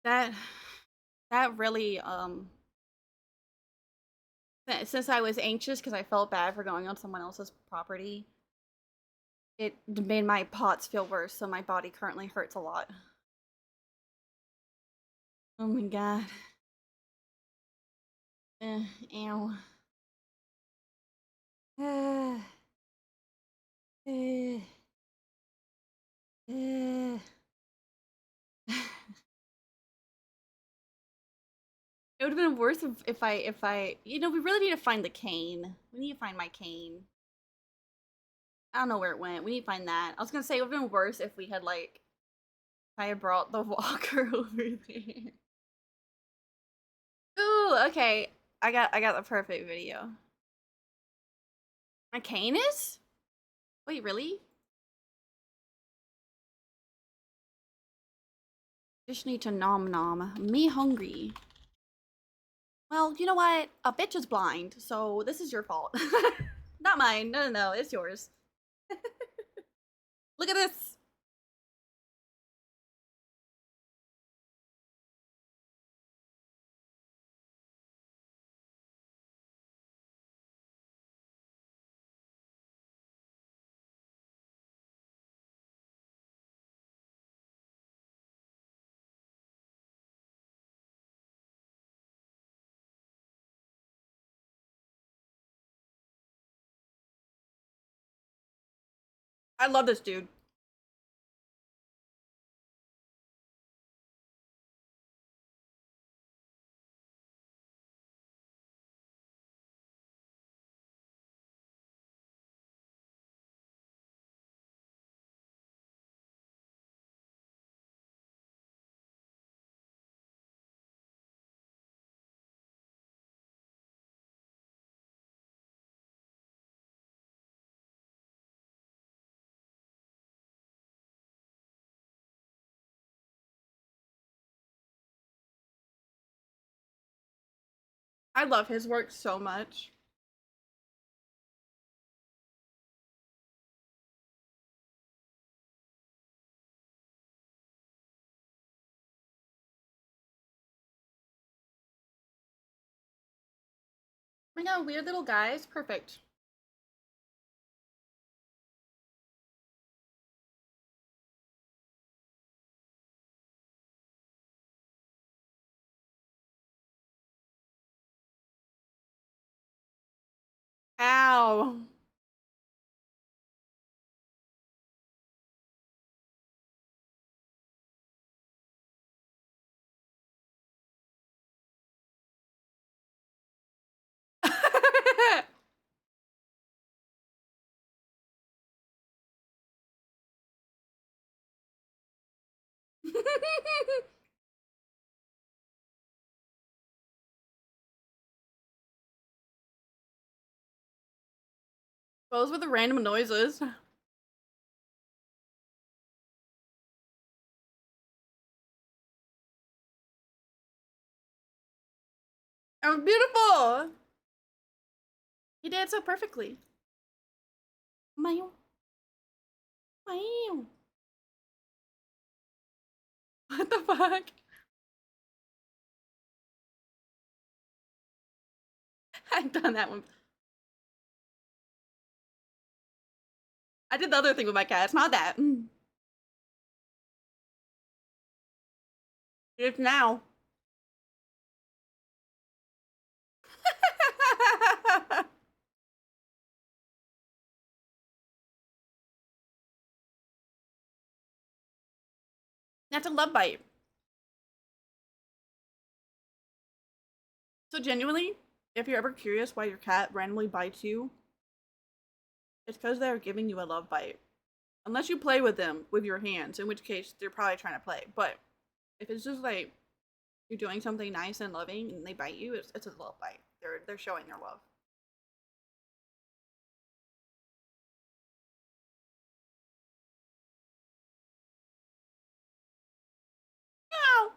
That really since I was anxious because I felt bad for going on someone else's property, it made my pots feel worse, so my body currently hurts a lot. Oh my god. Ew. It would have been worse if I, you know, we really need to find the cane. We need to find my cane. I don't know where it went. We need to find that. I was gonna say it would have been worse if we had like, I had brought the walker over there. Ooh, okay. I got the perfect video. My cane is? Wait, really? Just need to nom nom. Me hungry. Well, you know what? A bitch is blind, so this is your fault. Not mine. No, it's yours. Look at this. I love this dude. I love his work so much. I know, weird little guys. Perfect. Ow. Those were the random noises. It was beautiful. He did so perfectly. Meow. Meow. What the fuck? I've done that one. I did the other thing with my cat. It's not that. It's now. That's a love bite. So genuinely, if you're ever curious why your cat randomly bites you, it's because they're giving you a love bite. Unless you play with them with your hands, in which case they're probably trying to play. But if it's just like you're doing something nice and loving and they bite you, it's a love bite. They're showing their love. Meow.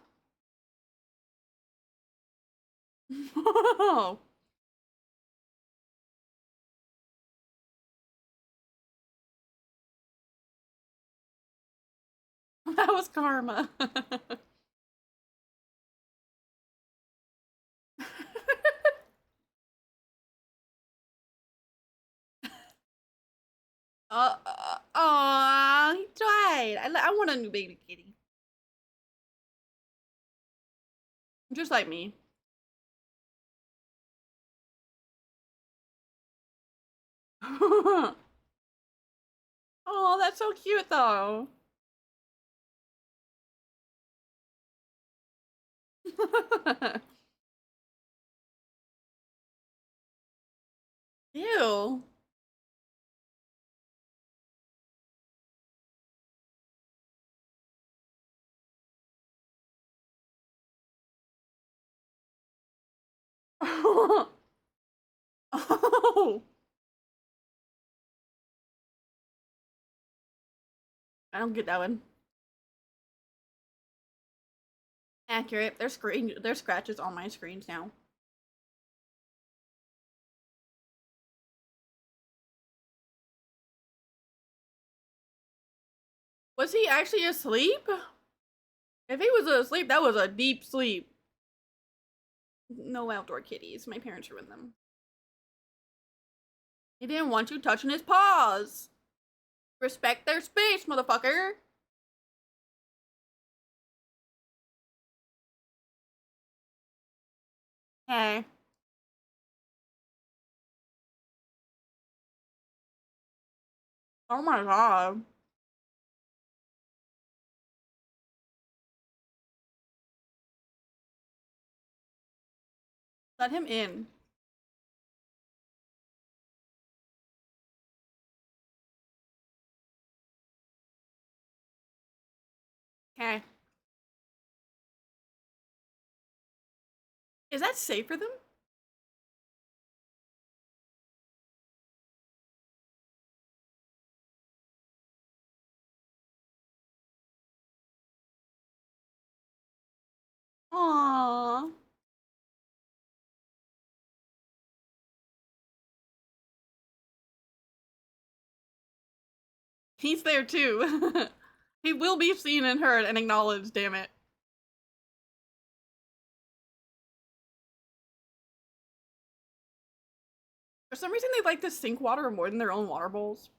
That was karma. Aw, he died. I want a new baby kitty. Just like me. Oh, that's so cute though. Ew. Oh. I don't get that one. Accurate. There's scratches on my screens now. Was he actually asleep? If he was asleep, that was a deep sleep. No outdoor kitties. My parents ruined them. He didn't want you touching his paws. Respect their space, motherfucker. Hey. Oh my god. Let him in. Okay. Is that safe for them? Aww. He's there too. He will be seen and heard and acknowledged, damn it. For some reason, they like to sink water more than their own water bowls.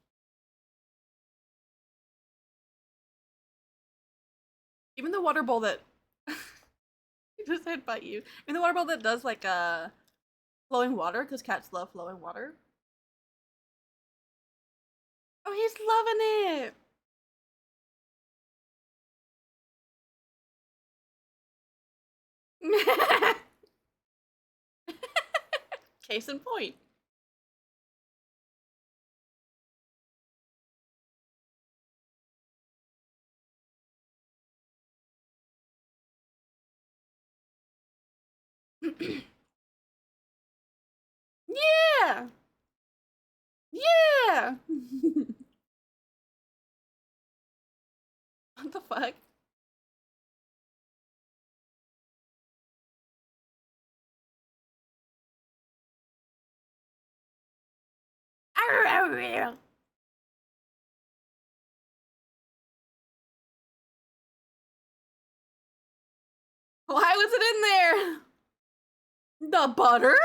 Even the water bowl that he just headbutt you. Even the water bowl that does like flowing water, because cats love flowing water. Oh, he's loving it. Case in point. Yeah. Yeah. What the fuck? Why was it in there? The butter?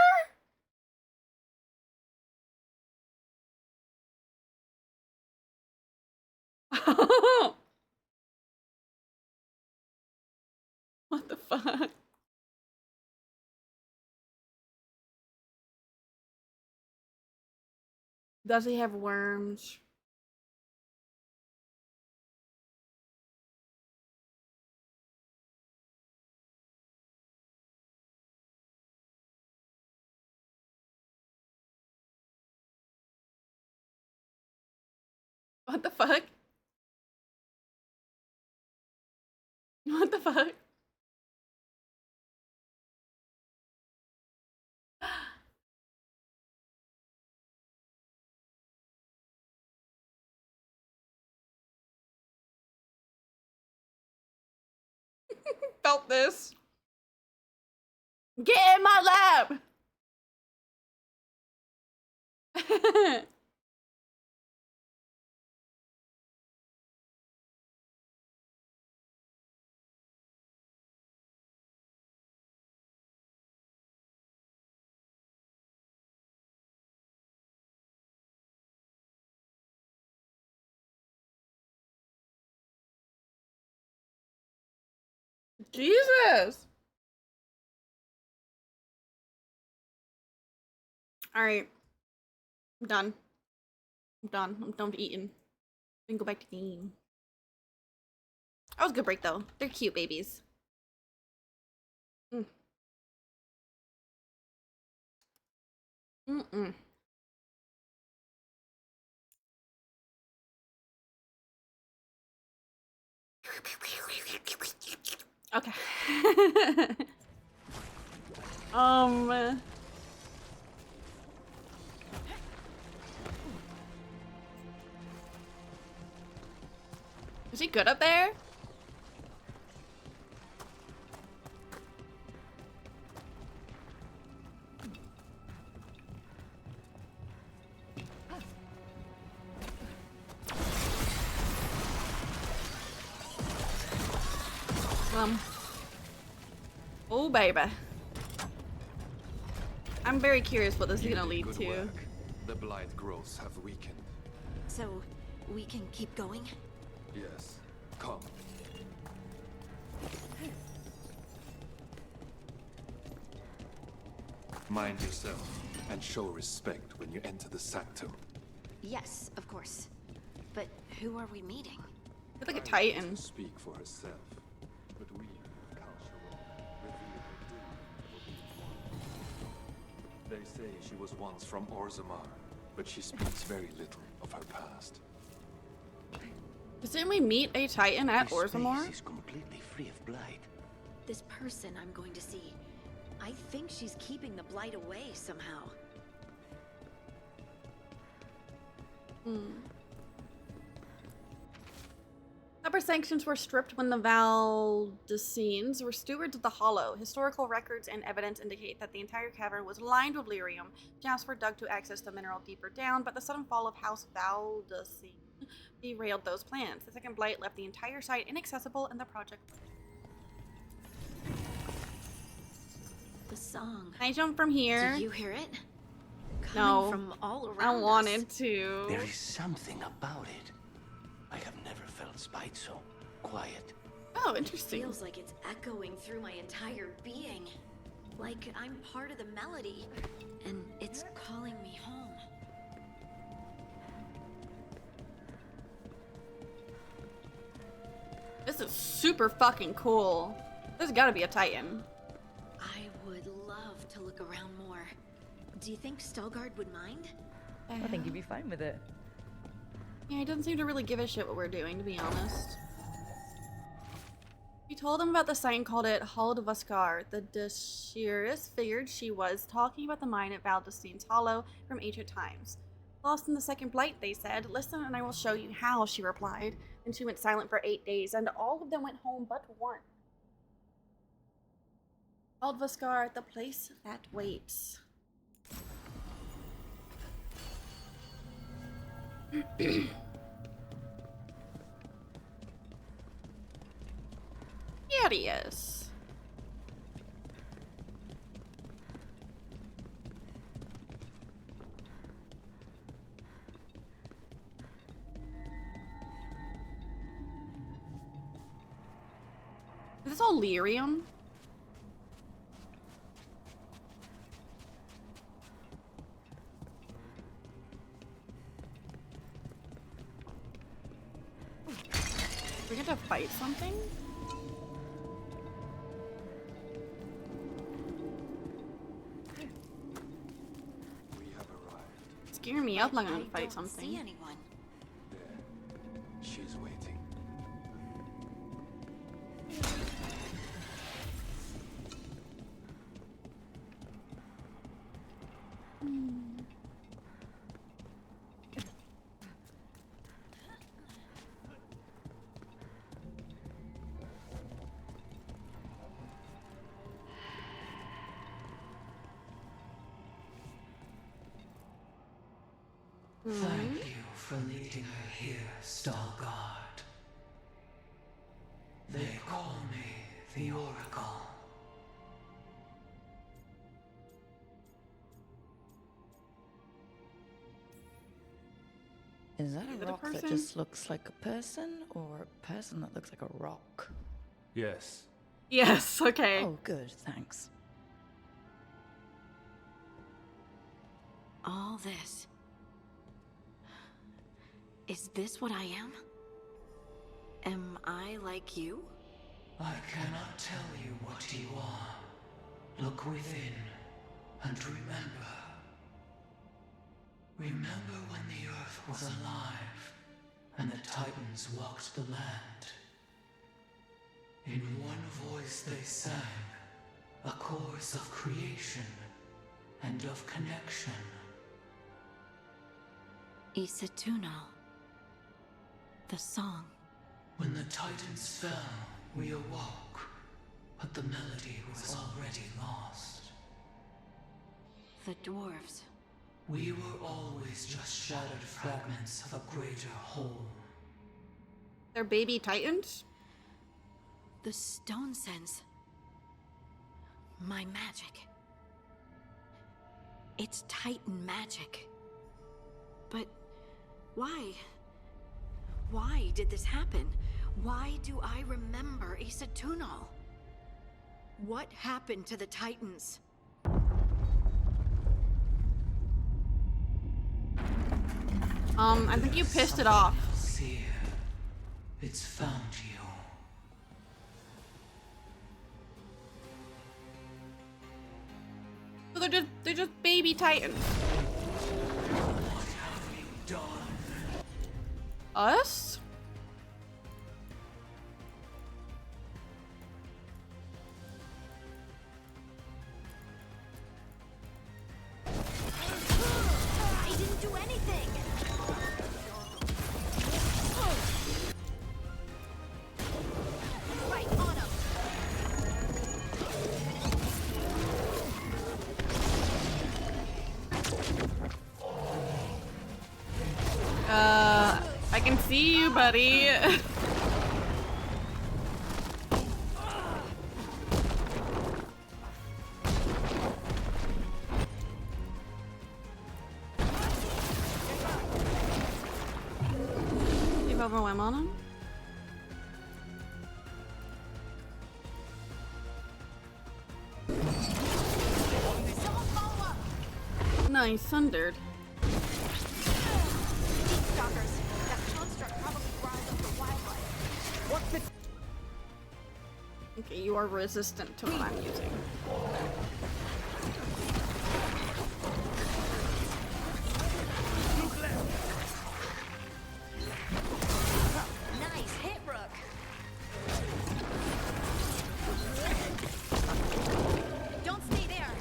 What the fuck? Does he have worms? What the fuck? What the fuck? Felt this. Get in my lab! Jesus! Alright. I'm done. I'm done. I'm done eating. We can go back to game. That was a good break though. They're cute babies. Mm. Mm-mm. Okay. Is he good up there? Oh baby. I'm very curious what this is gonna lead to. Work. The blight growths have weakened. So, we can keep going? Yes. Come. Mind yourself and show respect when you enter the sanctum. Yes, of course. But who are we meeting? It's like a titan. Speak for herself. But we, they say she was once from Orzammar, but she speaks very little of her past. Didn't we meet a titan at This Orzammar? space is completely free of blight. This person I'm going to see. I think she's keeping the blight away somehow. Upper sanctions were stripped when the Valdesines were stewards of the Hollow. Historical records and evidence indicate that the entire cavern was lined with lyrium. Jasper dug to access the mineral deeper down, but the sudden fall of House Valdesine derailed those plans. The second blight left the entire site inaccessible and the project. The song. Can I jump from here? Do you hear it? No. Coming from all around I wanted us. to. There is something about it. I have never felt spite so quiet. Oh, interesting. It feels like it's echoing through my entire being. Like I'm part of the melody, and it's calling me home. This is super fucking cool. There's gotta be a titan. I would love to look around more. Do you think Stelgard would mind? I think he'd be fine with it. Yeah, he doesn't seem to really give a shit what we're doing, to be honest. We told him about the site and called it Veilguard. The Deshirus figured she was talking about the mine at Valdesine's Hollow from ancient times. Lost in the second blight, they said. Listen and I will show you how, she replied. Then she went silent for 8 days, and all of them went home but one. Veilguard, the place that waits. Here he is. this all lyrium? We get to fight something? Scare me up like I'm gonna fight something. See anyone? She's waiting. Thank you for leading her here, Veilguard. They call me the Oracle. Is that Is a it a rock that person? just looks like a person, or a person that looks like a rock? Yes. Yes, okay. Oh, good, thanks. All this. Is this what I am? Am I like you? I cannot tell you what you are. Look within and remember. Remember when the earth was alive and the Titans walked the land. In one voice they sang a chorus of creation and of connection. Isatuno. The song. When the Titans fell, we awoke, but the melody was already lost. The dwarves. We were always just shattered fragments of a greater whole. They're baby titans? The stone sense. My magic. It's Titan magic. But why? Why did this happen? Why do I remember Isatuno? What happened to the Titans? I think you pissed it off. Here, it's found you. So they're just baby titans. What have you done? Us? I didn't do anything! Right on him! I can see you, buddy. You've overwhelmed on him? Nice, sundered. Stalkers. That construct probably riled up the wildlife. What's the... Okay, you are resistant to what I'm using. Nice hit, Rook. Don't stay there.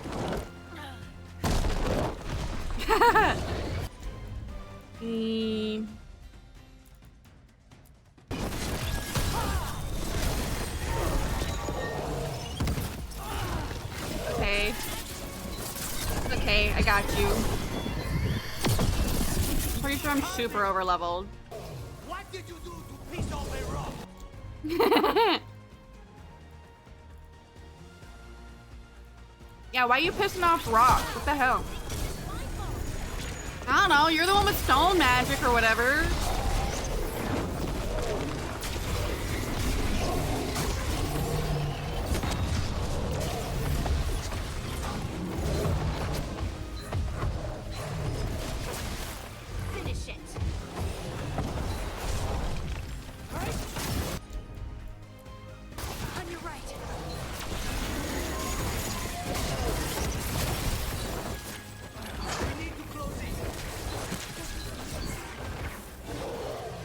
Okay. Okay, I got you. Pretty sure I'm super over leveled. What did you do to piss off a rock? Yeah, why are you pissing off Rock? What the hell? I don't know, you're the one with stone magic or whatever.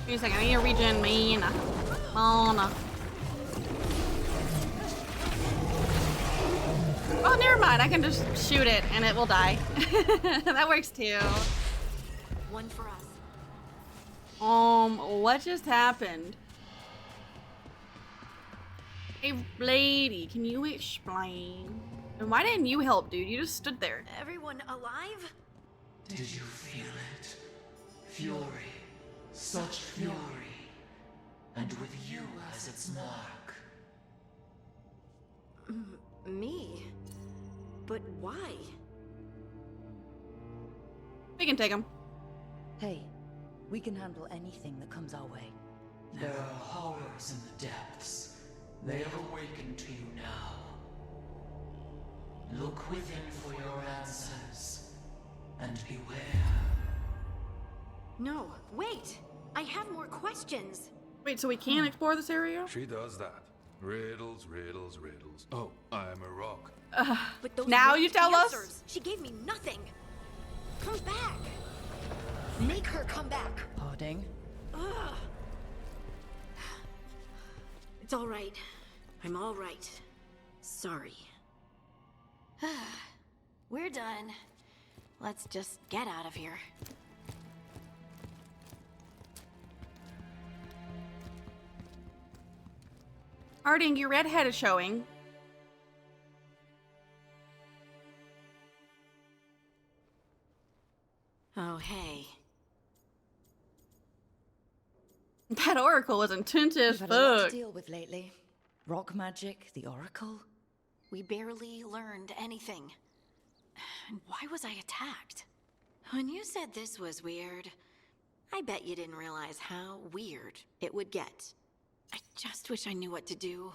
Give me a second, I need a regen, man. Mana. Oh, never mind. I can just shoot it and it will die. That works too. One for us. What just happened? Hey, lady, can you explain? And why didn't you help, dude? You just stood there. Everyone alive? Did you feel it? Fury. Such fury. And with you as its mark. Me? But why? We can take him. Hey, we can handle anything that comes our way. There are horrors in the depths. They have awakened to you now. Look within for your answers. And beware. No, wait! I have more questions. Wait, so we can't explore this area? She does that. Riddles, riddles, riddles. Oh, I'm a rock. But those now weren't you tell us? answers. She gave me nothing. Come back. Make her come back. Harding. Ugh. It's all right. I'm all right. Sorry. We're done. Let's just get out of here. Harding, your red head is showing. Oh, hey. That oracle is intense as We've had a lot fuck. to deal with lately. Rock magic, the oracle. We barely learned anything. And why was I attacked? When you said this was weird, I bet you didn't realize how weird it would get. I just wish I knew what to do.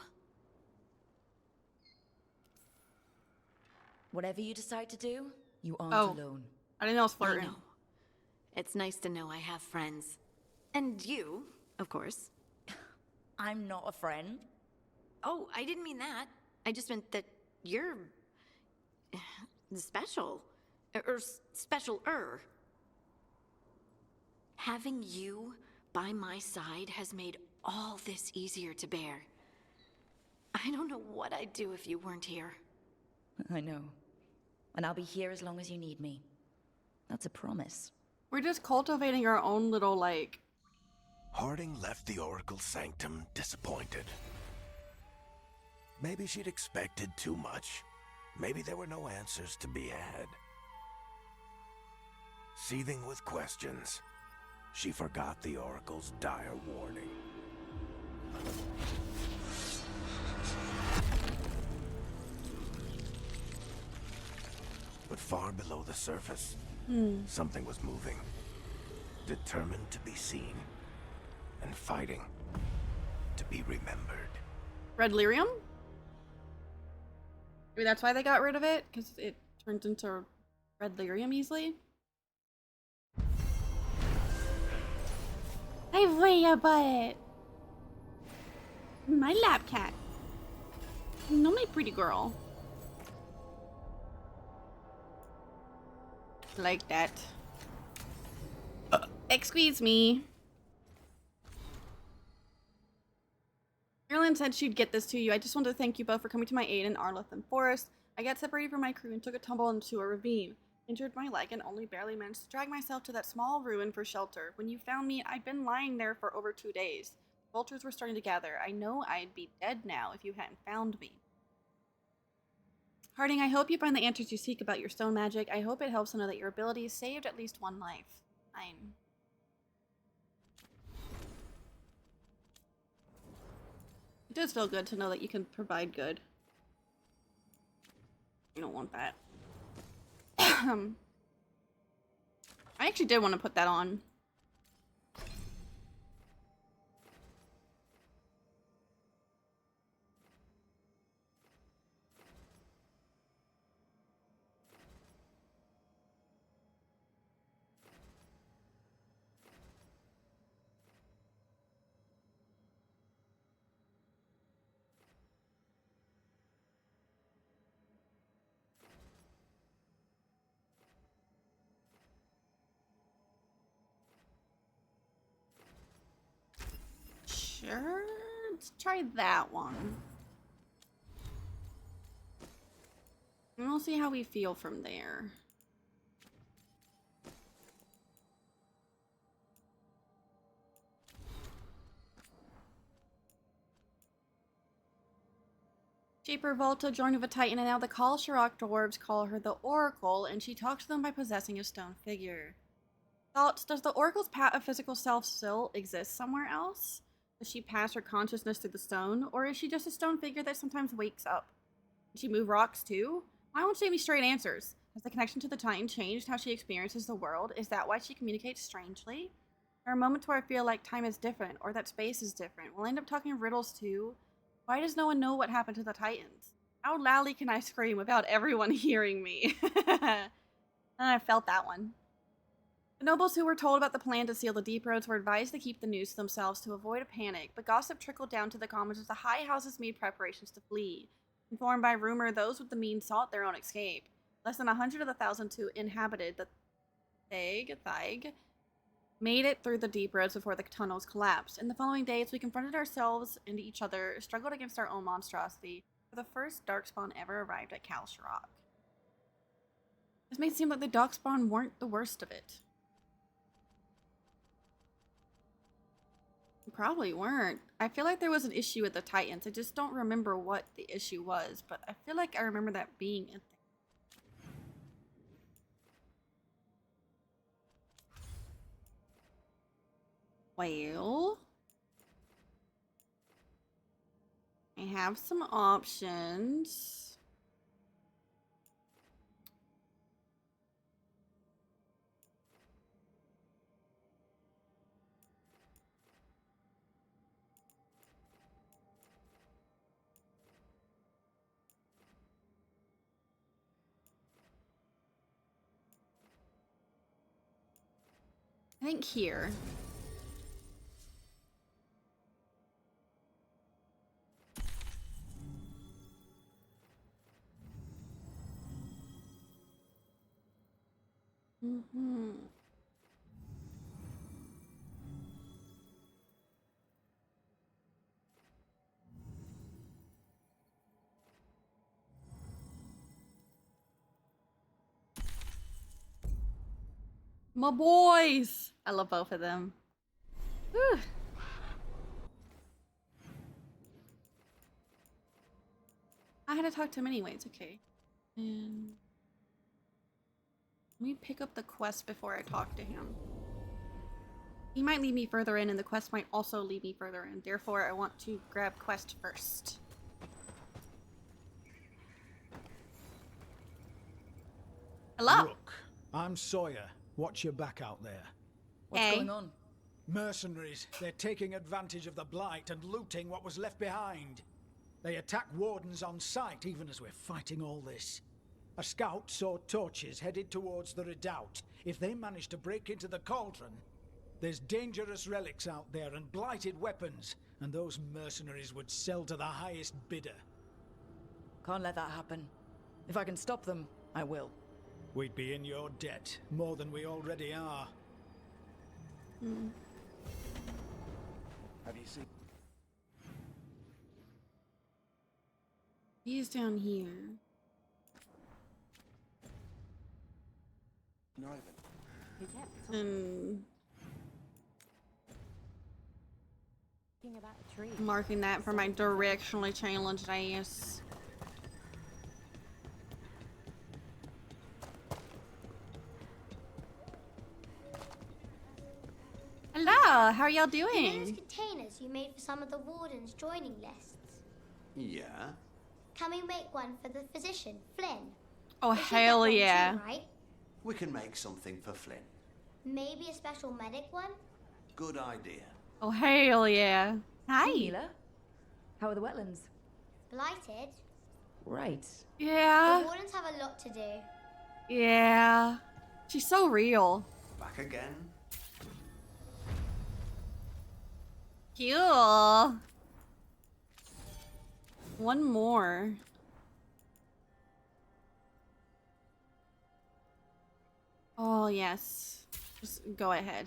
Whatever you decide to do, you aren't alone. I didn't know it was I flirting. know. It's nice to know I have friends. And you, of course. I'm not a friend. Oh, I didn't mean that. I just meant that you're special. Or special-er. Having you by my side has made all this easier to bear. I don't know what I'd do if you weren't here. I know. And I'll be here as long as you need me. That's a promise. We're just cultivating our own little, like... Harding left the Oracle's sanctum disappointed. Maybe she'd expected too much. Maybe there were no answers to be had. Seething with questions, she forgot the Oracle's dire warning. But far below the surface, something was moving. Determined to be seen. And fighting to be remembered. Red lyrium? Maybe that's why they got rid of it? Because it turns into red lyrium easily? Hey, wait a butt. My lap cat. No, my pretty girl. Like that. Excuse me. Marilyn said she'd get this to you. I just wanted to thank you both for coming to my aid in Arlathan Forest. I got separated from my crew and took a tumble into a ravine. Injured my leg and only barely managed to drag myself to that small ruin for shelter. When you found me, I'd been lying there for over 2 days. Vultures were starting to gather. I know I'd be dead now if you hadn't found me. Harding, I hope you find the answers you seek about your stone magic. I hope it helps to know that your abilities saved at least one life. It does feel good to know that you can provide good. You don't want that. I actually did want to put that on. Sure. Let's try that one. And we'll see how we feel from there. Shaper Volta joined with a Titan, and now the Kal Shirak dwarves call her the Oracle, and she talks to them by possessing a stone figure. Thoughts? Does the Oracle's physical self still exist somewhere else? Does she pass her consciousness through the stone, or is she just a stone figure that sometimes wakes up? Does she move rocks too? Why won't she give me straight answers? Has the connection to the Titan changed how she experiences the world? Is that why she communicates strangely? There are moments where I feel like time is different, or that space is different. We'll end up talking riddles too. Why does no one know what happened to the Titans? How loudly can I scream without everyone hearing me? I felt that one. The nobles who were told about the plan to seal the deep roads were advised to keep the news to themselves to avoid a panic, but gossip trickled down to the commons as the high houses made preparations to flee. Informed by rumor, those with the means sought their own escape. Less than 100 of the 1,000 who inhabited the Thag made it through the deep roads before the tunnels collapsed. In the following days, we confronted ourselves and each other, struggled against our own monstrosity, for the first Darkspawn ever arrived at Kal Shirak. This may seem like the Darkspawn weren't the worst of it. They probably weren't. I feel like there was an issue with the Titans. I just don't remember what the issue was, but I feel like I remember that being a thing. Well, I have some options. I think here. Mm-hmm. My boys! I love both of them. Whew. I had to talk to him anyways, okay. And let me pick up the quest before I talk to him. He might lead me further in, and the quest might also lead me further in. Therefore, I want to grab quest first. Hello? Look, I'm Sawyer. Watch your back out there. What's going on? Mercenaries. They're taking advantage of the Blight and looting what was left behind. They attack wardens on sight even as we're fighting all this. A scout saw torches headed towards the redoubt. If they manage to break into the cauldron, there's dangerous relics out there and blighted weapons, and those mercenaries would sell to the highest bidder. Can't let that happen. If I can stop them, I will. We'd be in your debt, more than we already are. Have you seen? He's down here. Marking that for my directionally challenged ass. Hello, how are y'all You know those doing? containers you made for some of the warden's joining lists? Yeah. Can we make one for the physician, Flynn? Oh, We should get hell one too, yeah. right? We can make something for Flynn. Maybe a special medic one? Good idea. Oh, hell yeah. Hi. Hey, Mila. How are the wetlands? Blighted? Right. Yeah. The wardens have a lot to do. Yeah. She's so real. Back again. Cool. One more. Oh, yes. Just go ahead.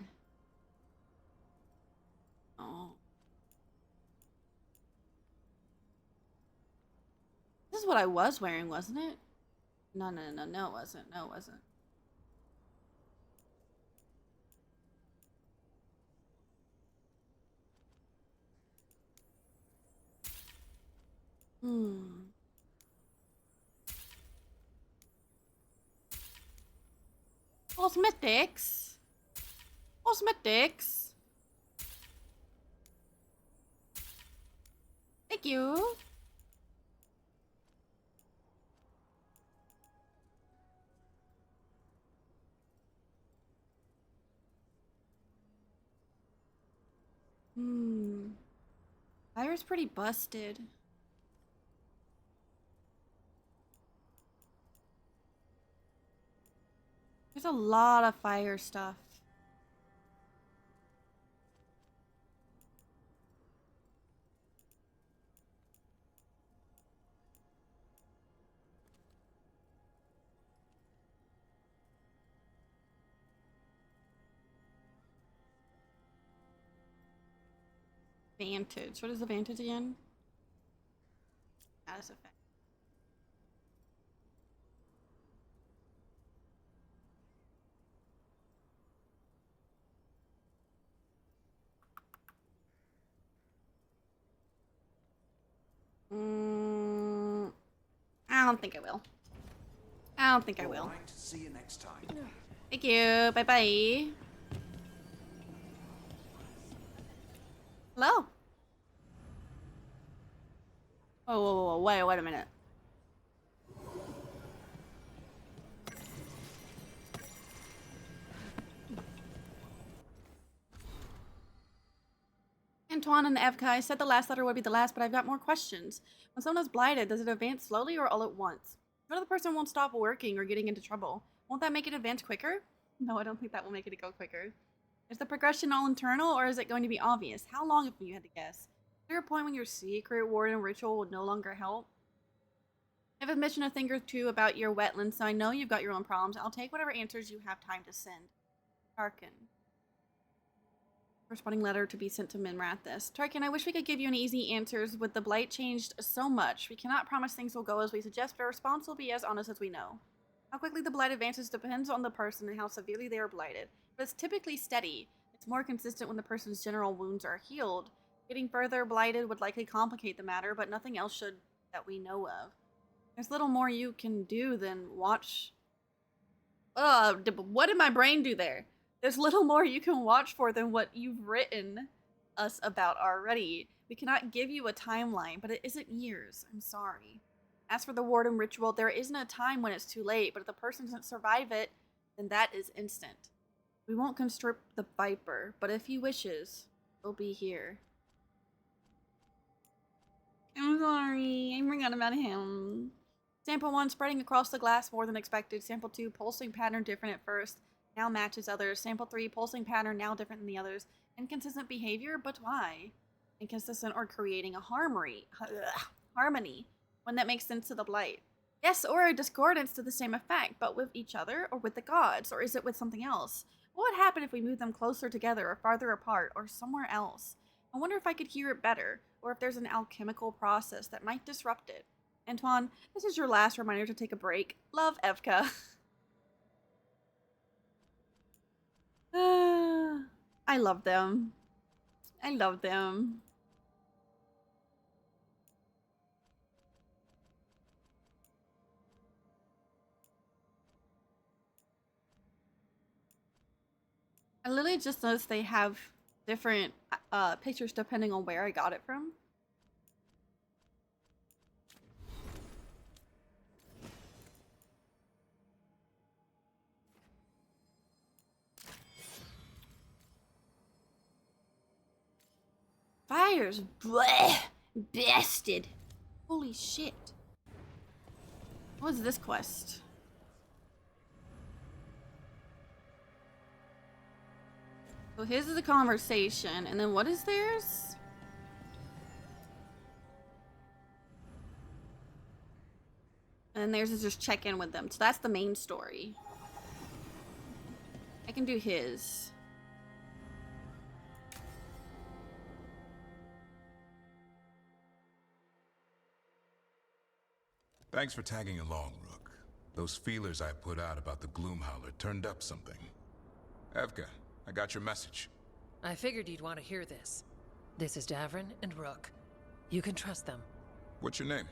Oh. is what I was wearing, wasn't it? No, no, no, no, it wasn't. No, it wasn't. Cosmetics. Cosmetics. Thank you. Fire's pretty busted. There's a lot of fire stuff. Vantage. What is the vantage again? Status effect. I don't think I will. I don't think I will. Alright, see you next time. Thank you. Bye bye. Hello. Oh, whoa, whoa, wait a minute. Antoine and Evka, I said the last letter would be the last, but I've got more questions. When someone is blighted, does it advance slowly or all at once? What if the person won't stop working or getting into trouble? Won't that make it advance quicker? No, I don't think that will make it go quicker. Is the progression all internal, or is it going to be obvious? How long if you had to guess? Is there a point when your secret warden ritual would no longer help? I've mentioned a thing or two about your wetlands, so I know you've got your own problems. I'll take whatever answers you have time to send. Tarkin. Corresponding letter to be sent to Minrathis. Tarkin, I wish we could give you an easy answers. With the blight changed so much, we cannot promise things will go as we suggest, but our response will be as honest as we know. How quickly the blight advances depends on the person and how severely they are blighted, but it's typically steady. It's more consistent when the person's general wounds are healed. Getting further blighted would likely complicate the matter, but nothing else should that we know of. There's little more you can do than watch. What did my brain do there? There's little more you can watch for than what you've written us about already. We cannot give you a timeline, but it isn't years. I'm sorry. As for the warden ritual, there isn't a time when it's too late, but if the person doesn't survive it, then that is instant. We won't constrict the Viper, but if he wishes, he'll be here. I'm sorry. I forgot about him. Sample 1, spreading across the glass more than expected. Sample 2, pulsing pattern different at first. Now matches others. Sample 3, pulsing pattern now different than the others. Inconsistent behavior, but why? Inconsistent or creating a harmony. One that makes sense to the blight. Yes, or a discordance to the same effect, but with each other, or with the gods, or is it with something else? What would happen if we moved them closer together, or farther apart, or somewhere else? I wonder if I could hear it better, or if there's an alchemical process that might disrupt it. Antoine, this is your last reminder to take a break. Love, Evka. I love them. I love them. I literally just noticed they have different pictures depending on where I got it from. Fire's bleh, bested. Holy shit. What is this quest? So his is a conversation, and then what is theirs? And theirs is just check in with them. So that's the main story. I can do his. Thanks for tagging along, Rook. Those feelers I put out about the Gloomhowler turned up something. Evka, I got your message. I figured you'd want to hear this. This is Davrin and Rook. You can trust them. What's your name?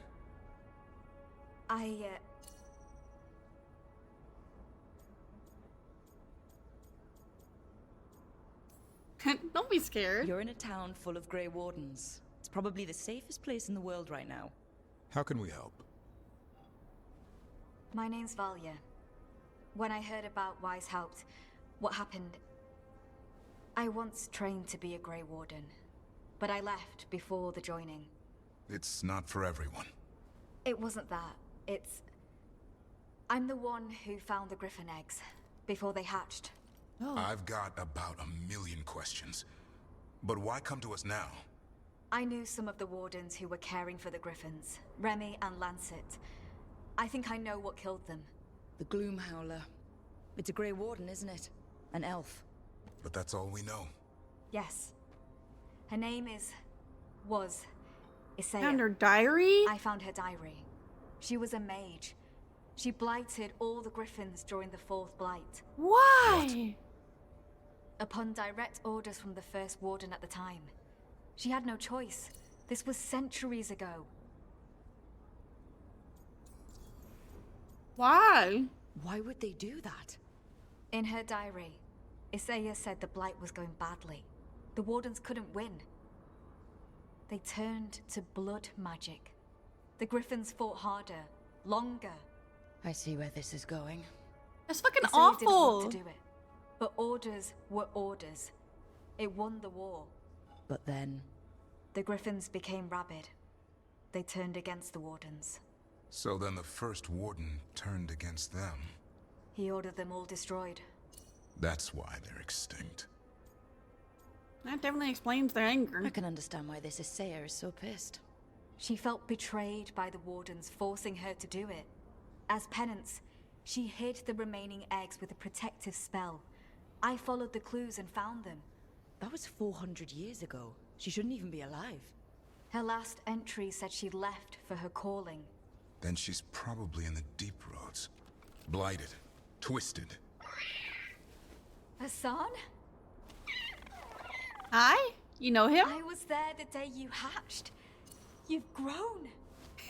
Don't be scared. You're in a town full of Grey Wardens. It's probably the safest place in the world right now. How can we help? My name's Valya. When I heard about Weishaupt, what happened... I once trained to be a Grey Warden, but I left before the joining. It's not for everyone. It wasn't that. It's... I'm the one who found the griffin eggs, before they hatched. I've got about 1,000,000 questions. But why come to us now? I knew some of the wardens who were caring for the griffins, Remy and Lancet. I think I know what killed them. The Gloomhowler. It's a Grey Warden, isn't it? An elf. But that's all we know. Yes. Her name was Isaiah. Found her diary? I found her diary. She was a mage. She blighted all the griffins during the Fourth Blight. Why? Upon direct orders from the first warden at the time. She had no choice. This was centuries ago. Why? Why would they do that? In her diary, Isaiah said the Blight was going badly. The wardens couldn't win. They turned to blood magic. The griffins fought harder, longer. I see where this is going. That's fucking Isaiah awful. didn't want to do it. But orders were orders. It won the war. But then... The griffins became rabid. They turned against the wardens. So then the first warden turned against them. He ordered them all destroyed. That's why they're extinct. That definitely explains their anger. I can understand why this Isaiah is so pissed. She felt betrayed by the wardens, forcing her to do it. As penance, she hid the remaining eggs with a protective spell. I followed the clues and found them. That was 400 years ago. She shouldn't even be alive. Her last entry said she left for her calling. Then she's probably in the deep roads. Blighted. Twisted. Hassan? Hi? You know him? I was there the day you hatched. You've grown.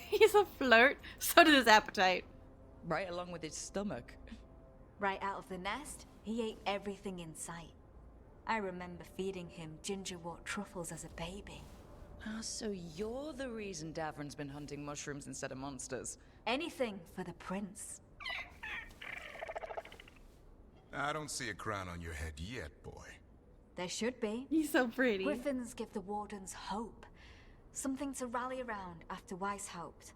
He's a flirt. So did his appetite. Right along with his stomach. Right out of the nest, he ate everything in sight. I remember feeding him gingerwort truffles as a baby. Ah, so you're the reason Davrin's been hunting mushrooms instead of monsters. Anything for the prince. I don't see a crown on your head yet, boy. There should be. He's so pretty. Griffins give the wardens hope. Something to rally around after Weishaupt.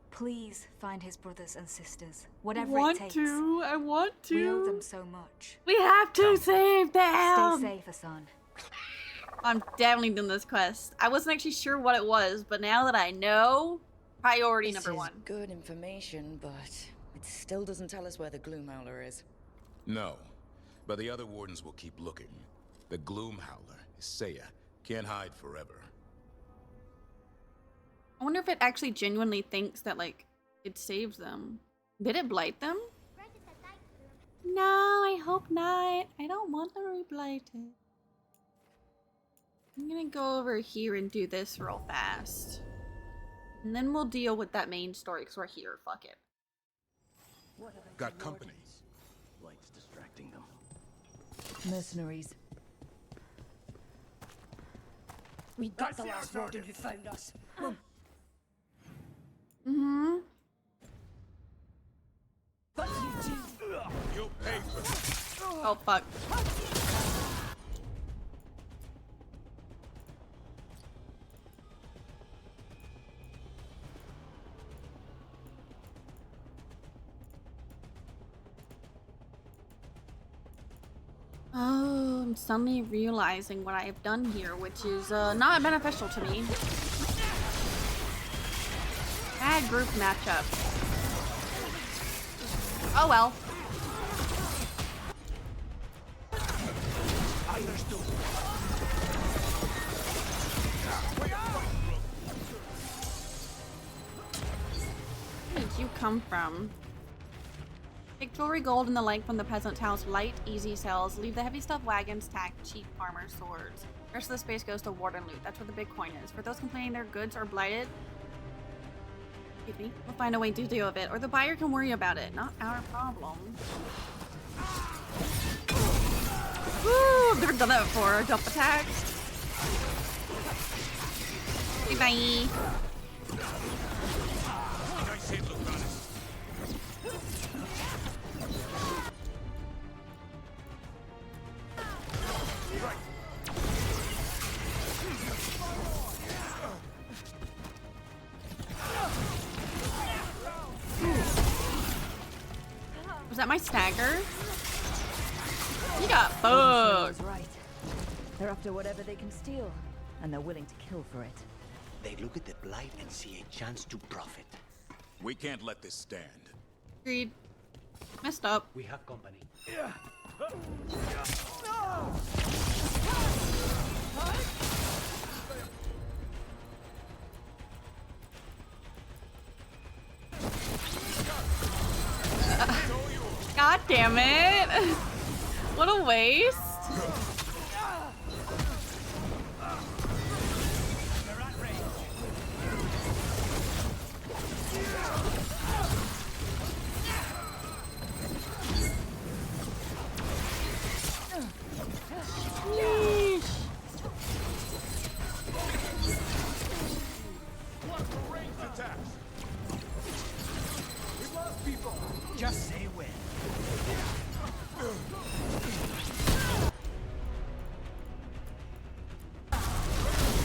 Please find his brothers and sisters. Whatever it takes. I want to. We owe them so much. We have to save them. Stay safe, Hassan. I'm definitely doing this quest. I wasn't actually sure what it was, but now that I know, priority number one. This is good information, but it still doesn't tell us where the Gloomhowler is. No, but the other wardens will keep looking. The Gloomhowler, Isaiah, can't hide forever. I wonder if it actually genuinely thinks that, like, it saves them. Did it blight them? No, I hope not. I don't want them to be blighted. I'm gonna go over here and do this real fast. And then we'll deal with that main story because we're here. Fuck it. Got company. Light's distracting them. Mercenaries. We got the last warden who found us. Mm-hmm. But you two. You'll pay for this. Oh, fuck. Oh, I'm suddenly realizing what I have done here, which is not beneficial to me. Bad group matchup. Oh well. Hey, you come from? Take jewelry, gold, and the like from the peasant's house. Light, easy sales. Leave the heavy stuff wagons, tacked, cheap farmer swords. The rest of the space goes to warden loot. That's where the big coin is. For those complaining their goods are blighted, excuse me, we'll find a way to deal with it. Or the buyer can worry about it. Not our problem. Woo! I've never done that before. Jump attacks. Okay, bye. Was that my stagger? You got fucked. Right. They're after whatever they can steal, and they're willing to kill for it. They look at the blight and see a chance to profit. We can't let this stand. Agreed. Messed up. We have company. God damn it. What a waste. Just say when.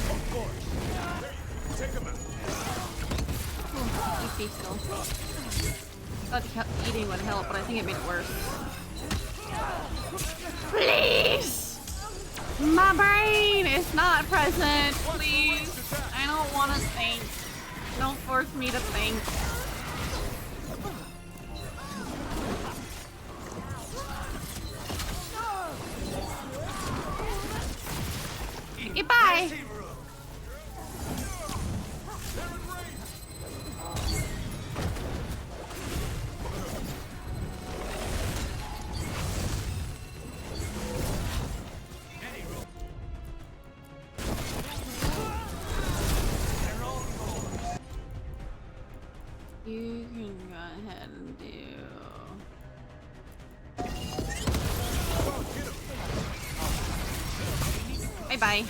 Of course. Take him out. Be still. Thought eating would help, but I think it made it worse. Please! My brain is not present. Please. I don't want to think. Don't force me to think. Goodbye. You can go ahead and do. Bye bye.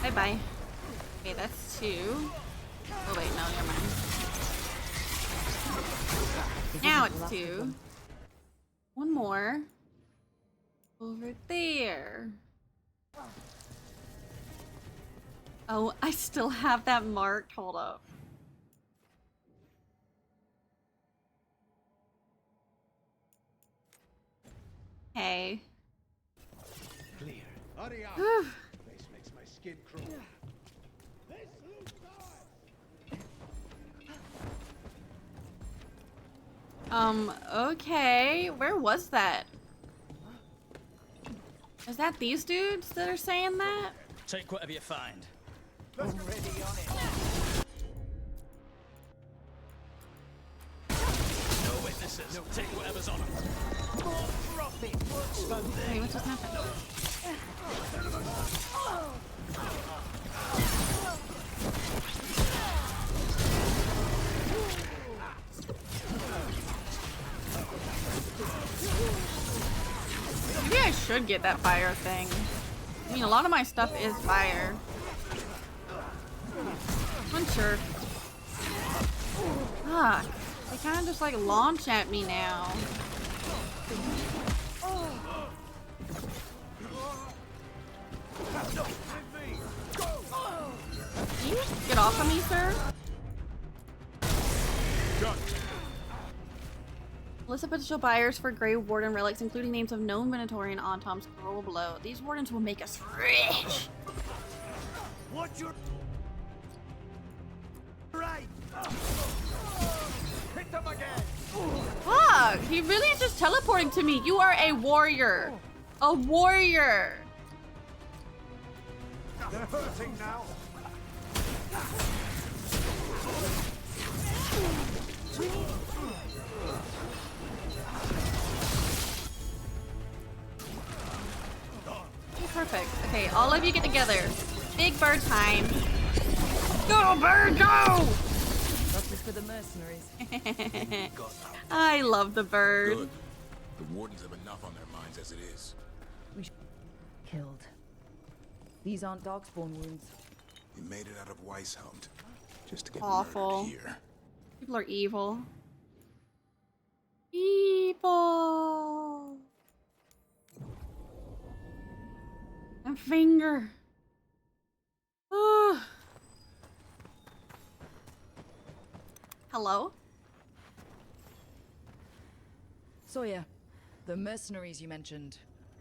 Bye bye. Okay, that's 2. Oh wait, no, never mind. Now it's 2. One more. Over there. Oh, I still have that marked. Hold up. Hey. Clear. Hurry up. This makes my skin crawl. Okay. Where was that? Is that these dudes that are saying that? Take whatever you find. Already on it. No witnesses. Take whatever's on them. More profit. Wait, what just happened? Maybe I should get that fire thing. I mean, a lot of my stuff is fire. Unsure. Ah, they kind of just like launch at me now. Can you get off of me, sir? List of potential buyers for Grave Warden relics, including names of known Minotaur and Antom. Scroll below. These wardens will make us rich. What's your right? Hit them again. Fuck! He really is just teleporting to me. You are a warrior. A warrior. They're hurting now. Perfect. Okay, all of you get together. Big bird time. Go, bird, go! Justice for the mercenaries. I love the bird. Good. The Wardens have enough on their minds as it is. Killed. These aren't darkspawn wounds. We made it out of Weishaupt. Just to get Awful. murdered here. People are evil. Evil. A finger. Ah. Hello? Sawyer, the mercenaries you mentioned.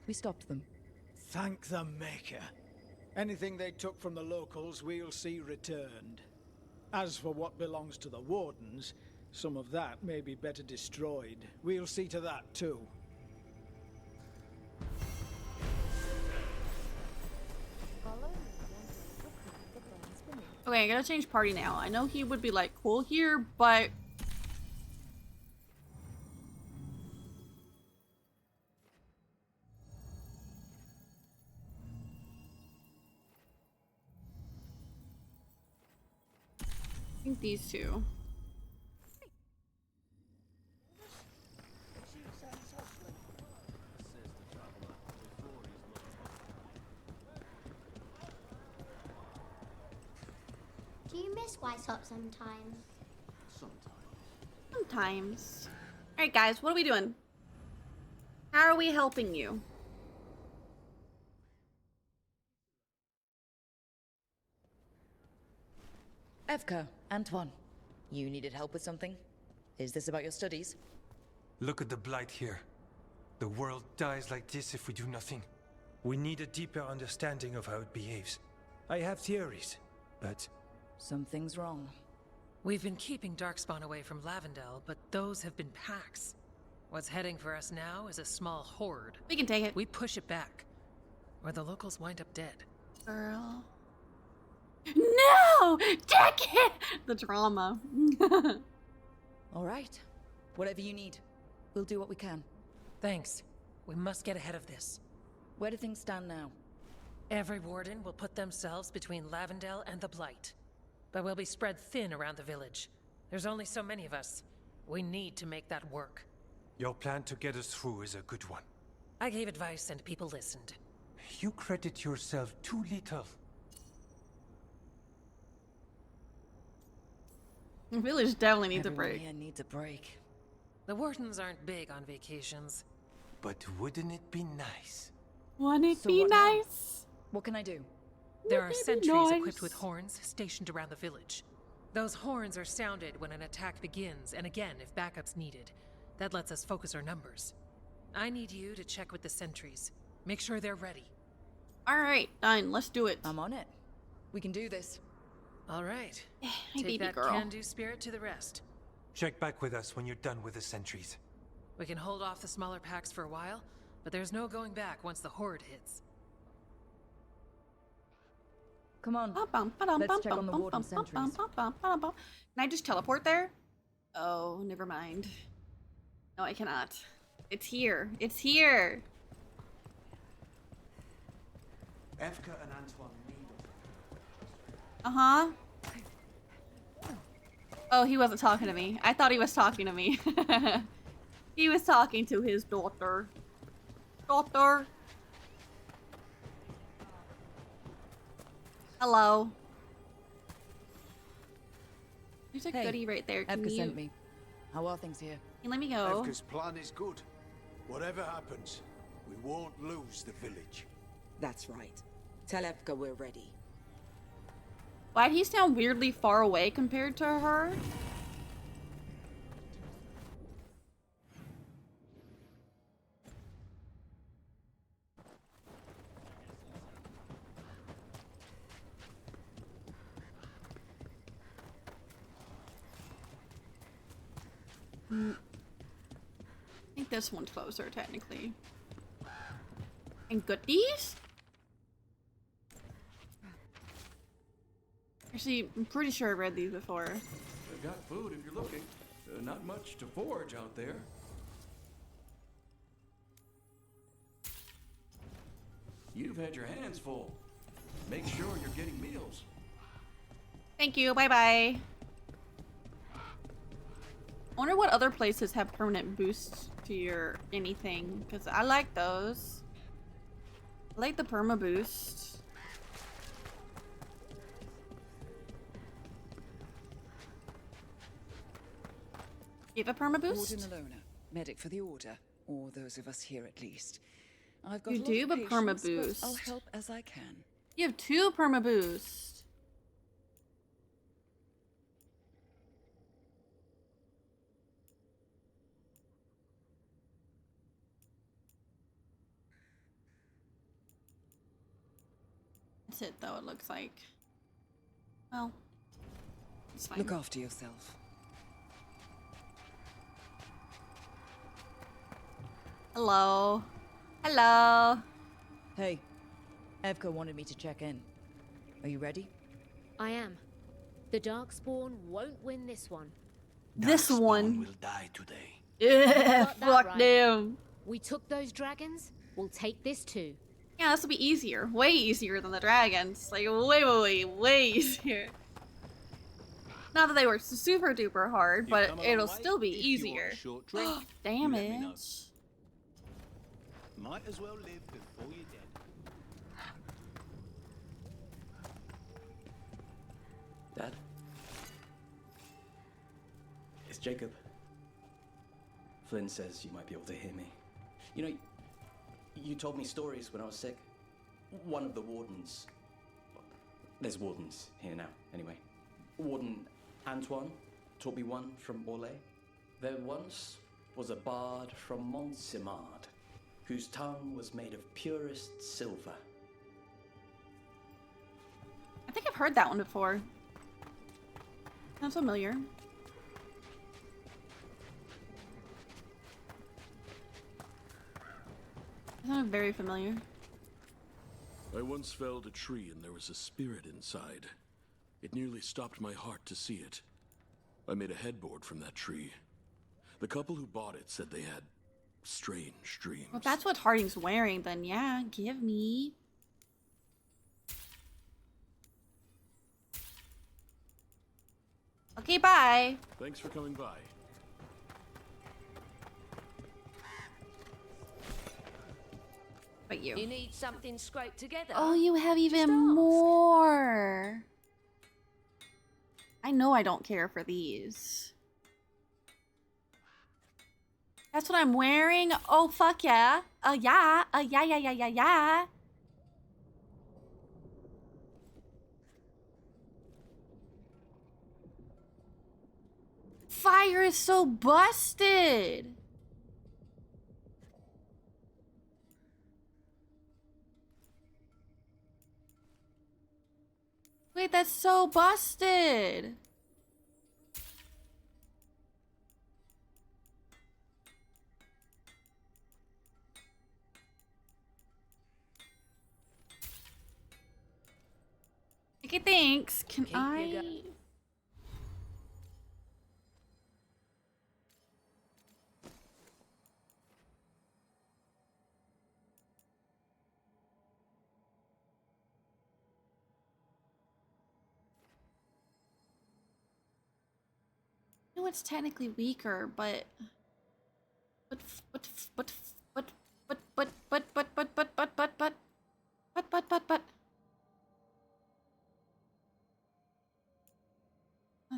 We stopped them. Thank the Maker. Anything they took from the locals, we'll see returned. As for what belongs to the Wardens, some of that may be better destroyed. We'll see to that, too. Okay, I gotta change party now. I know he would be like cool here, but I think these two. Do you miss Weishaupt sometimes? Sometimes. Alright guys, what are we doing? How are we helping you? Evka, Antoine, you needed help with something? Is this about your studies? Look at the blight here. The world dies like this if we do nothing. We need a deeper understanding of how it behaves. I have theories, but... Something's wrong. We've been keeping Darkspawn away from Lavendel, but those have been packs. What's heading for us now is a small horde. We can take it. We push it back, or the locals wind up dead. Girl. No! Take it! The drama. All right. Whatever you need. We'll do what we can. Thanks. We must get ahead of this. Where do things stand now? Every warden will put themselves between Lavendel and the Blight. But we'll be spread thin around the village. There's only so many of us. We need to make that work. Your plan to get us through is a good one. I gave advice and people listened. You credit yourself too little. The village definitely needs a Everyone break. here needs a break. The Wardens aren't big on vacations. But wouldn't it be nice? Wouldn't it So be what now? nice? What can I do? There are Wouldn't it be sentries nice? equipped with horns stationed around the village. Those horns are sounded when an attack begins, and again if backup's needed. That lets us focus our numbers. I need you to check with the sentries. Make sure they're ready. Alright, done. Let's do it. I'm on it. We can do this. All right. Hey, Take baby that girl. can-do spirit to the rest. Check back with us when you're done with the sentries. We can hold off the smaller packs for a while, but there's no going back once the horde hits. Come on. Let's check on the warden sentries. Can I just teleport there? Oh, never mind. No, I cannot. It's here. It's here. Evka and Antoine need us. Uh-huh. Oh, he wasn't talking to me. I thought he was talking to me. He was talking to his daughter. Daughter. Hello. There's a Hey, goodie right there. Can Evka you sent me. How are things here? let me go? Evka's plan is good. Whatever happens, we won't lose the village. That's right. Tell Evka we're ready. Why'd he sound weirdly far away compared to her? I think this one's closer, technically. And goodies? Actually, I'm pretty sure I read these before. They've got food if you're looking. Not much to forage out there. You've had your hands full. Make sure you're getting meals. Thank you. Bye bye. I wonder what other places have permanent boosts to your anything, because I like those. I like the perma boost. You have a perma boost? Warden Alona, medic for the Order, or those of us here at least. I've got You a lot do of have a perma patience, but boost. I'll help as I can. You have 2 perma boost. That's it though, it looks like. Well, it's fine. Look after yourself. Hello. Hello. Hey, Evka wanted me to check in. Are you ready? I am. The Darkspawn won't win this one. This one will die today. Yeah, Got that fuck right. them. We took those dragons, we'll take this too. Yeah, this will be easier. Way easier than the dragons. Like, way easier. Not that they were super duper hard, but it'll still be easier. Damage. Might as well live before you're dead. Dad? It's Jacob. Flynn says you might be able to hear me. You know, you told me stories when I was sick. One of the wardens... There's wardens here now, anyway. Warden Antoine taught me one from Orlais. There once was a bard from Montsimard, whose tongue was made of purest silver. I think I've heard that one before. Sounds familiar. Sounds very familiar. I once felled a tree and there was a spirit inside. It nearly stopped my heart to see it. I made a headboard from that tree. The couple who bought it said they had strange dreams. Well, if that's what Harding's wearing, then yeah, give me. Okay, bye. Thanks for coming by. But you. You need something scraped together. Oh, you have even more. I know I don't care for these. That's what I'm wearing? Oh, fuck yeah. Yeah. Yeah. Fire is so busted. Wait, that's so busted. Okay, thanks. Can I? No, it's technically weaker, but that's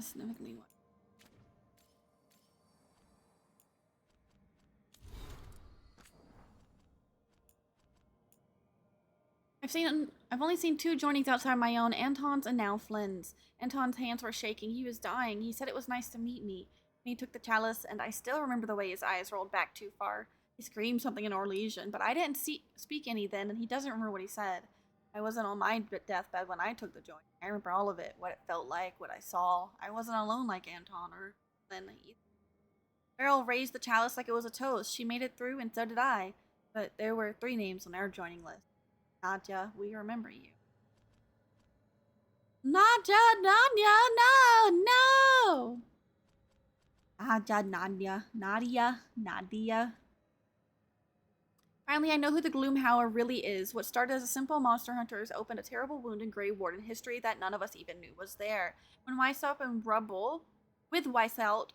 significantly what. I've only seen 2 joinings outside my own, Anton's and now Flynn's. Anton's hands were shaking. He was dying. He said it was nice to meet me. He took the chalice, and I still remember the way his eyes rolled back too far. He screamed something in Orlesian, but I didn't speak any then, and he doesn't remember what he said. I wasn't on my deathbed when I took the joint. I remember all of it, what it felt like, what I saw. I wasn't alone like Anton or Flynn either. Beryl raised the chalice like it was a toast. She made it through, and so did I. But there were 3 names on our joining list. Nadja, we remember you. Nadja, no. Nadia. Finally, I know who the Gloomhowler really is. What started as a simple monster hunter has opened a terrible wound in Grey Warden history that none of us even knew was there. With Weishaupt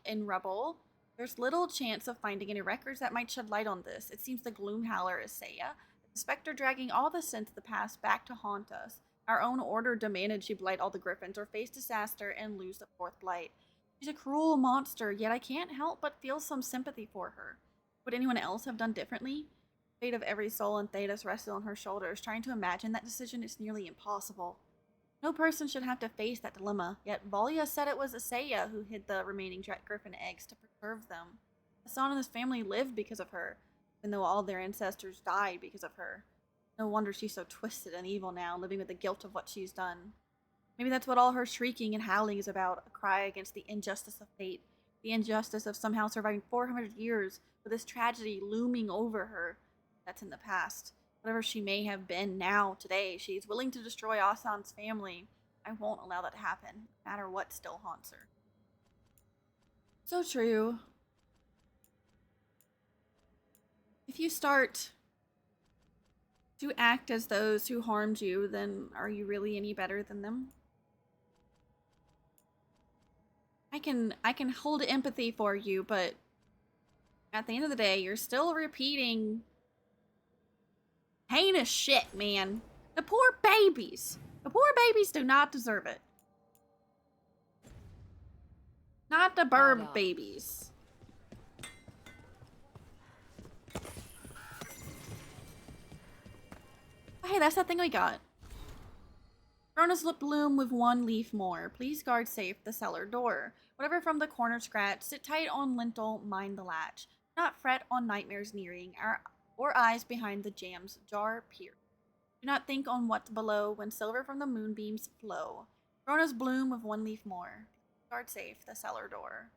in rubble, there's little chance of finding any records that might shed light on this. It seems the Gloomhowler is Saya, the specter dragging all the sins of the past back to haunt us. Our own order demanded she blight all the griffins or face disaster and lose the fourth blight. She's a cruel monster, yet I can't help but feel some sympathy for her. Would anyone else have done differently? The fate of every soul in Thedas rested on her shoulders. Trying to imagine that decision is nearly impossible. No person should have to face that dilemma, yet Volya said it was Asaya who hid the remaining griffin eggs to preserve them. Hassan and his family lived because of her, even though all their ancestors died because of her. No wonder she's so twisted and evil now, living with the guilt of what she's done. Maybe that's what all her shrieking and howling is about, a cry against the injustice of fate, the injustice of somehow surviving 400 years with this tragedy looming over her. That's in the past. Whatever she may have been now, today, she's willing to destroy Asan's family. I won't allow that to happen, no matter what still haunts her. So true. If you start to act as those who harmed you, then are you really any better than them? I can hold empathy for you, but at the end of the day, you're still repeating heinous shit, man. The poor babies. The poor babies do not deserve it. Not the bird babies. Oh, hey, that's that thing we got. Rona's lip bloom with one leaf more. Please guard safe the cellar door. Whatever from the corner scratch, sit tight on lintel, mind the latch. Do not fret on nightmares nearing, or eyes behind the jam's jar peer. Do not think on what's below when silver from the moonbeams flow. Rona's bloom with one leaf more. Guard safe the cellar door.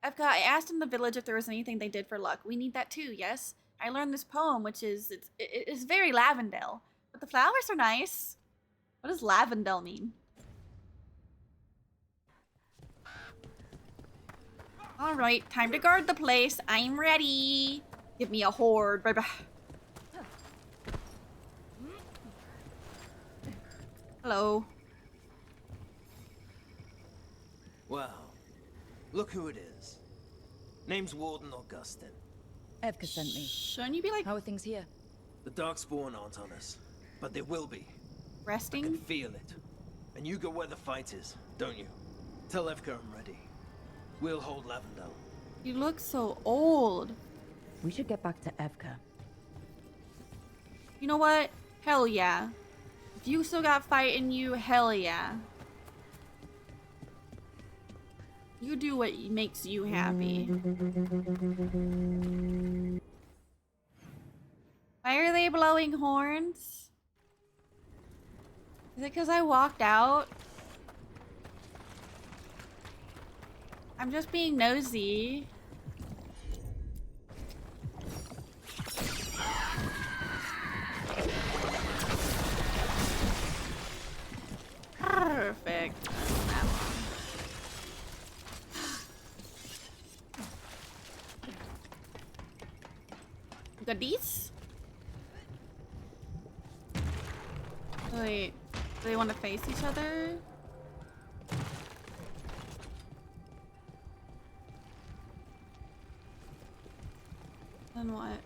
I asked in the village if there was anything they did for luck. We need that too, yes? I learned this poem, which is, it's very Lavendel. But the flowers are nice. What does Lavendel mean? Alright, time to guard the place. I'm ready. Give me a horde. Bye bye. Hello. Well, look who it is. Name's Warden Augustin. Evka sent me. Shouldn't you be like... How are things here? The Darkspawn aren't on us, but they will be. Resting? I can feel it. And you go where the fight is, don't you? Tell Evka I'm ready. We'll hold Lavendel. You look so old. We should get back to Evka. You know what? Hell yeah. If you still got fight in you, hell yeah. You do what makes you happy. Why are they blowing horns? Is it because I walked out? I'm just being nosy. Perfect. Goodies? Wait, do they want to face each other? Then what?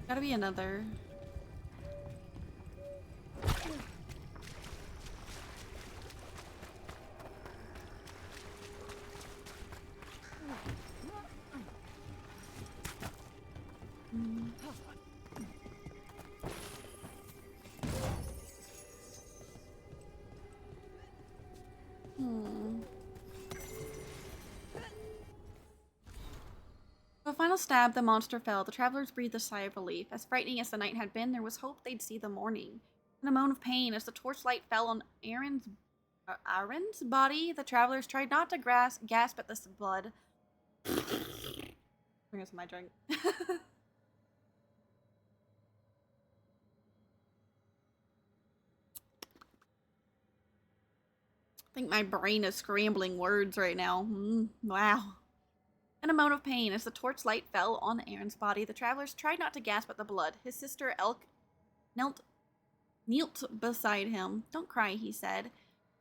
Gotta be another. With a final stab, the monster fell. The travelers breathed a sigh of relief. As frightening as the night had been, there was hope they'd see the morning. And a moan of pain as the torchlight fell on Aaron's body. The travelers tried not to gasp at this blood. Bring us my drink. think my brain is scrambling words right now. Wow. In a moan of pain, as the torchlight fell on Aaron's body, the travelers tried not to gasp at the blood. His sister Elk knelt beside him. "Don't cry," he said.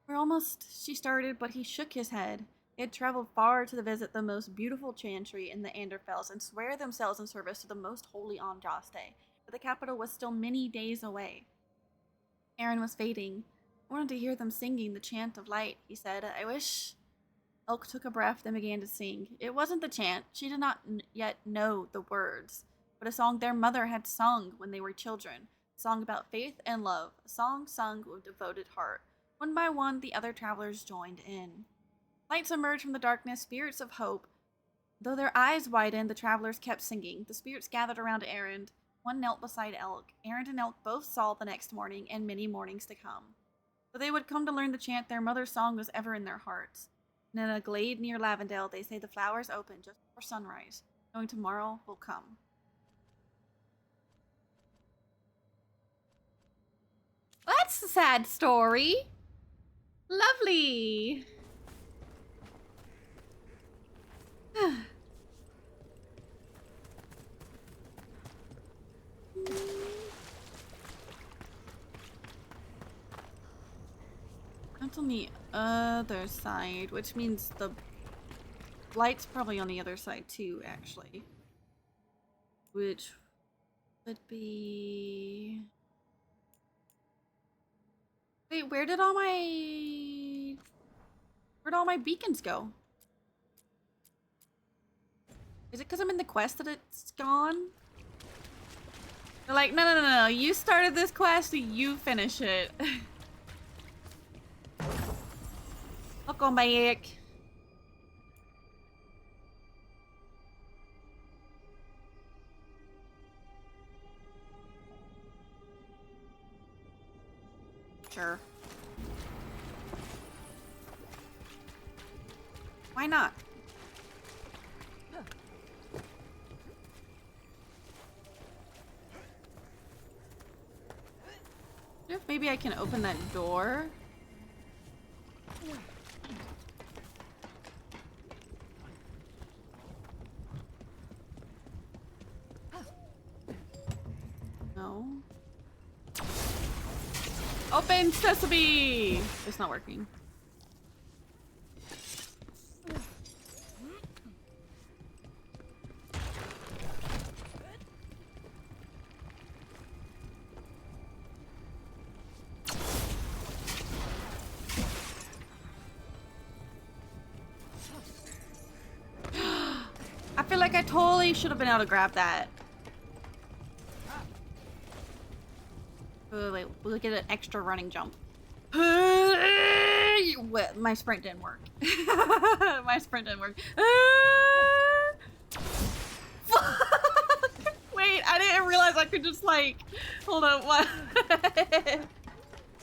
"We're almost," she started, but he shook his head. They had traveled far to visit the most beautiful chantry in the Anderfels and swear themselves in service to the most holy Andraste, but the capital was still many days away. Aaron was fading. "I wanted to hear them singing the chant of light," he said. "I wish..." Elk took a breath and began to sing. It wasn't the chant. She did not yet know the words, but a song their mother had sung when they were children. A song about faith and love. A song sung with devoted heart. One by one, the other travelers joined in. Lights emerged from the darkness, spirits of hope. Though their eyes widened, the travelers kept singing. The spirits gathered around Aaron. One knelt beside Elk. Aaron and Elk both saw the next morning and many mornings to come. Though they would come to learn the chant, their mother's song was ever in their hearts. And in a glade near Lavendale, they say the flowers open just before sunrise, knowing tomorrow will come. That's a sad story. Lovely. That's on the other side, which means the light's probably on the other side too, actually. Which would be... Wait, where'd all my beacons go? Is it because I'm in the quest that it's gone? They're like, no, you started this quest, you finish it. Welcome back. Sure. Why not? If maybe I can open that door. No. Open sesame! It's not working. I feel like I totally should have been able to grab that. Wait, we'll get an extra running jump. My sprint didn't work. My sprint didn't work. Wait, I didn't realize I could just like... Hold on, what?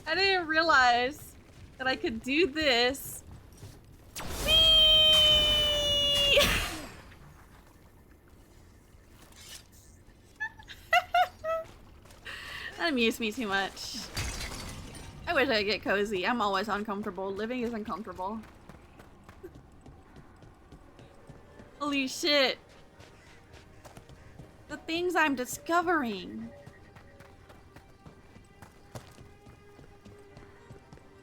I didn't realize that I could do this. That amused me too much. I wish I could get cozy. I'm always uncomfortable. Living is uncomfortable. Holy shit. The things I'm discovering.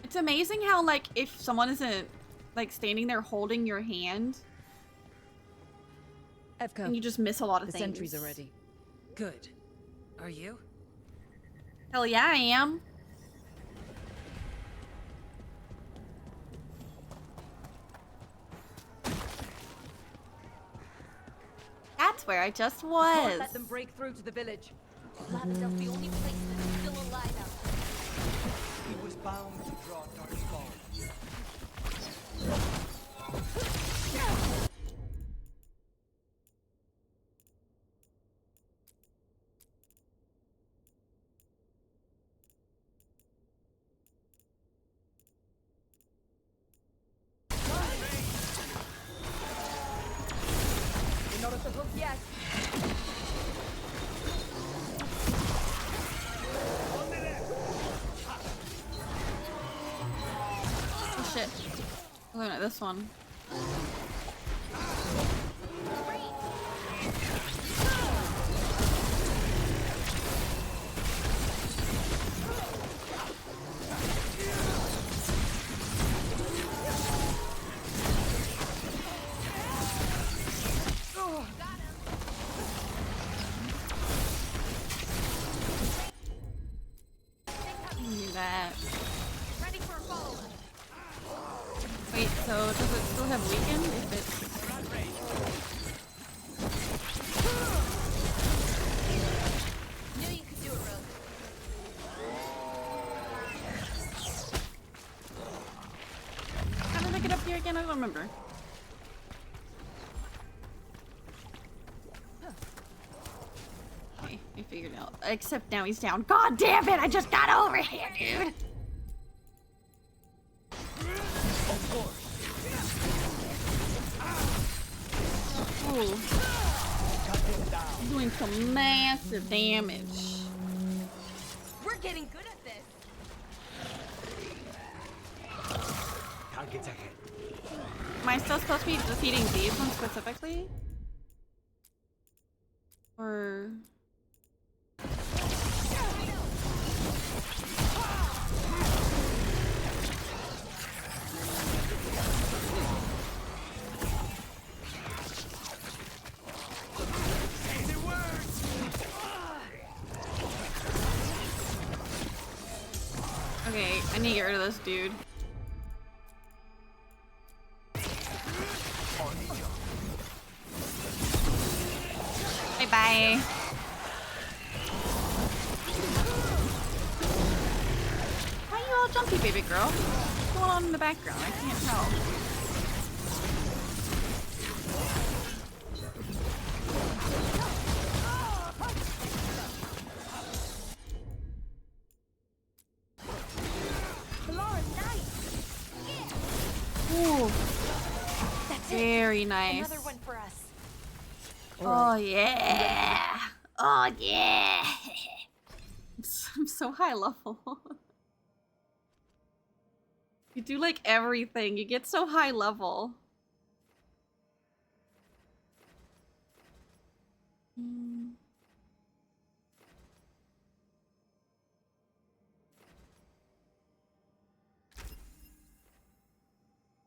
It's amazing how, like, if someone isn't, like, standing there holding your hand, and you just miss a lot of things. The sentries are ready. Good. Are you? Hell yeah, I am. That's where I just was. Can't let them break through to the village. Lavendel's the only place that's still alive out there. He was bound to draw Darkspawn. We're not at the hook yet. Oh shit. this one. That. Wait, so does it still have weakened if it's... Knew you could do it, Rogue. How did I get up here again? I don't remember. Okay, I figured it out. Except now he's down. God damn it! I just got over here, dude! Ooh. Doing some massive damage. We're getting good at this. Targets ahead. Am I still supposed to be defeating these ones specifically? Or... Okay, I need to get rid of this dude. Bye-bye. Why are you all jumpy, baby girl? What's going on in the background? I can't tell. Ooh. Very nice. Another one for us. Oh yeah! Oh yeah! I'm so high level. You do like everything. You get so high level.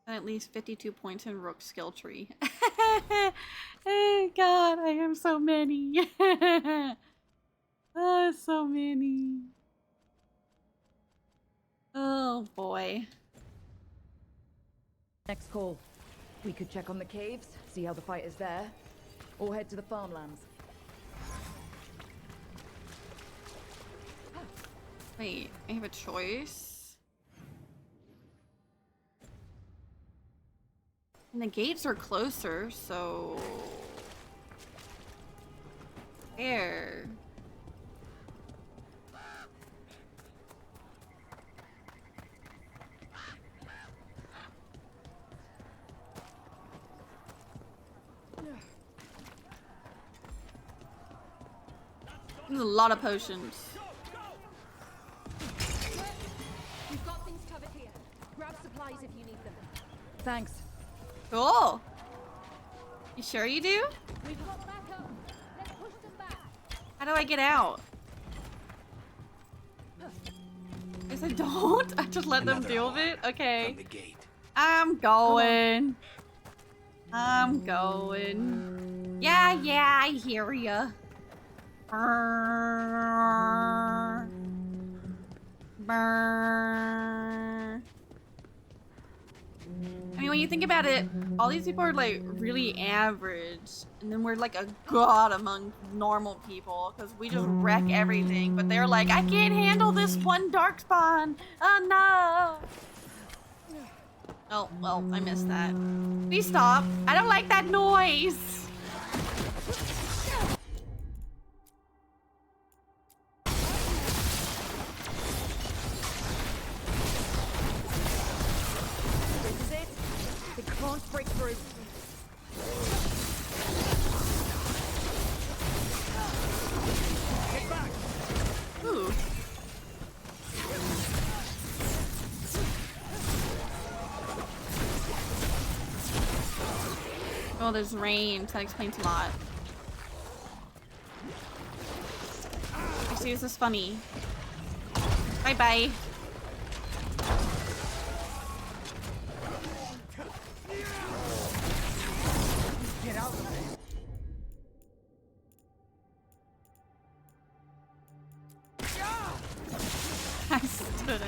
And at least 52 points in Rook skill tree. Oh god, I have so many. Oh, so many. Oh boy. Next call. We could check on the caves, see how the fight is there, or head to the farmlands. Wait, I have a choice? And the gates are closer, so... Where? There's a lot of potions. We've got things covered here. Grab supplies if you need them. Thanks. Cool. You sure you do? We've got backup. Let's push them back. How do I get out? Guess I don't. I just let them deal with it. Okay. I'm going. I'm going. Yeah, I hear ya. Burr. Burr. I mean, when you think about it, all these people are like really average, and then we're like a god among normal people because we just wreck everything. But they're like, I can't handle this one darkspawn. Oh no! Oh well, I missed that. Please stop! I don't like that noise. Can't break through. Get back! Ooh. Oh, there's range. That explains a lot. Actually, this is funny. Bye-bye. Get out of there. I stood in it.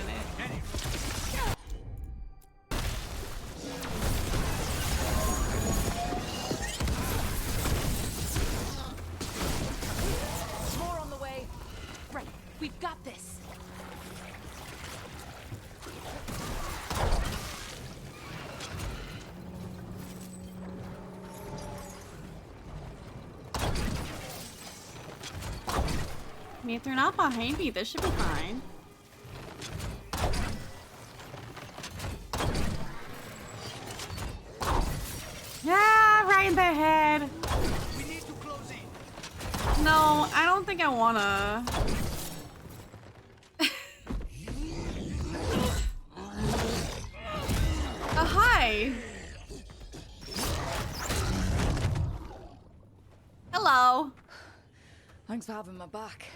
More on the way. Right, we've got this. I mean, if they're not behind me, this should be fine. Yeah, right in the head. We need to close in. No, I don't think I wanna. Hi. Hello. Thanks for having my back.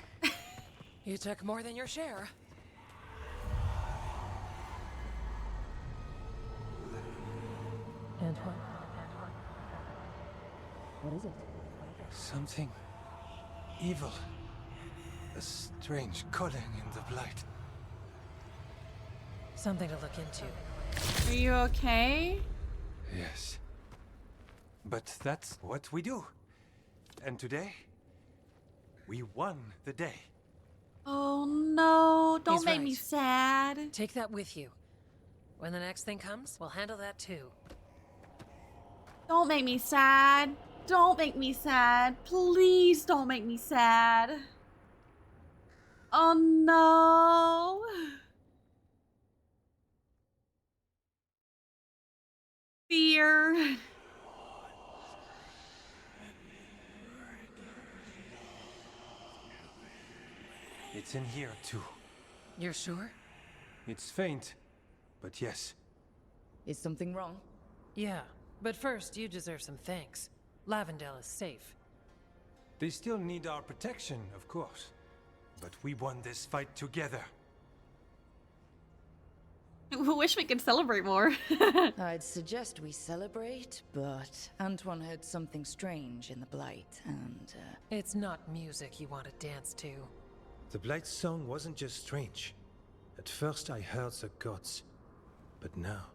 You took more than your share. Antoine. What is it? Something evil. A strange calling in the blight. Something to look into. Are you okay? Yes. But that's what we do. And today, we won the day. Oh no, don't He's make me right. sad. Take that with you. When the next thing comes, we'll handle that too. Don't make me sad. Don't make me sad. Please don't make me sad. Oh no. Fear. It's in here too. You're sure? It's faint, but yes. Is something wrong? Yeah, but first you deserve some thanks. Lavendale is safe. They still need our protection, of course. But we won this fight together. I wish we could celebrate more. I'd suggest we celebrate, but Antoine heard something strange in the Blight, and It's not music you want to dance to. The Blight song wasn't just strange. At first I heard the gods, but now...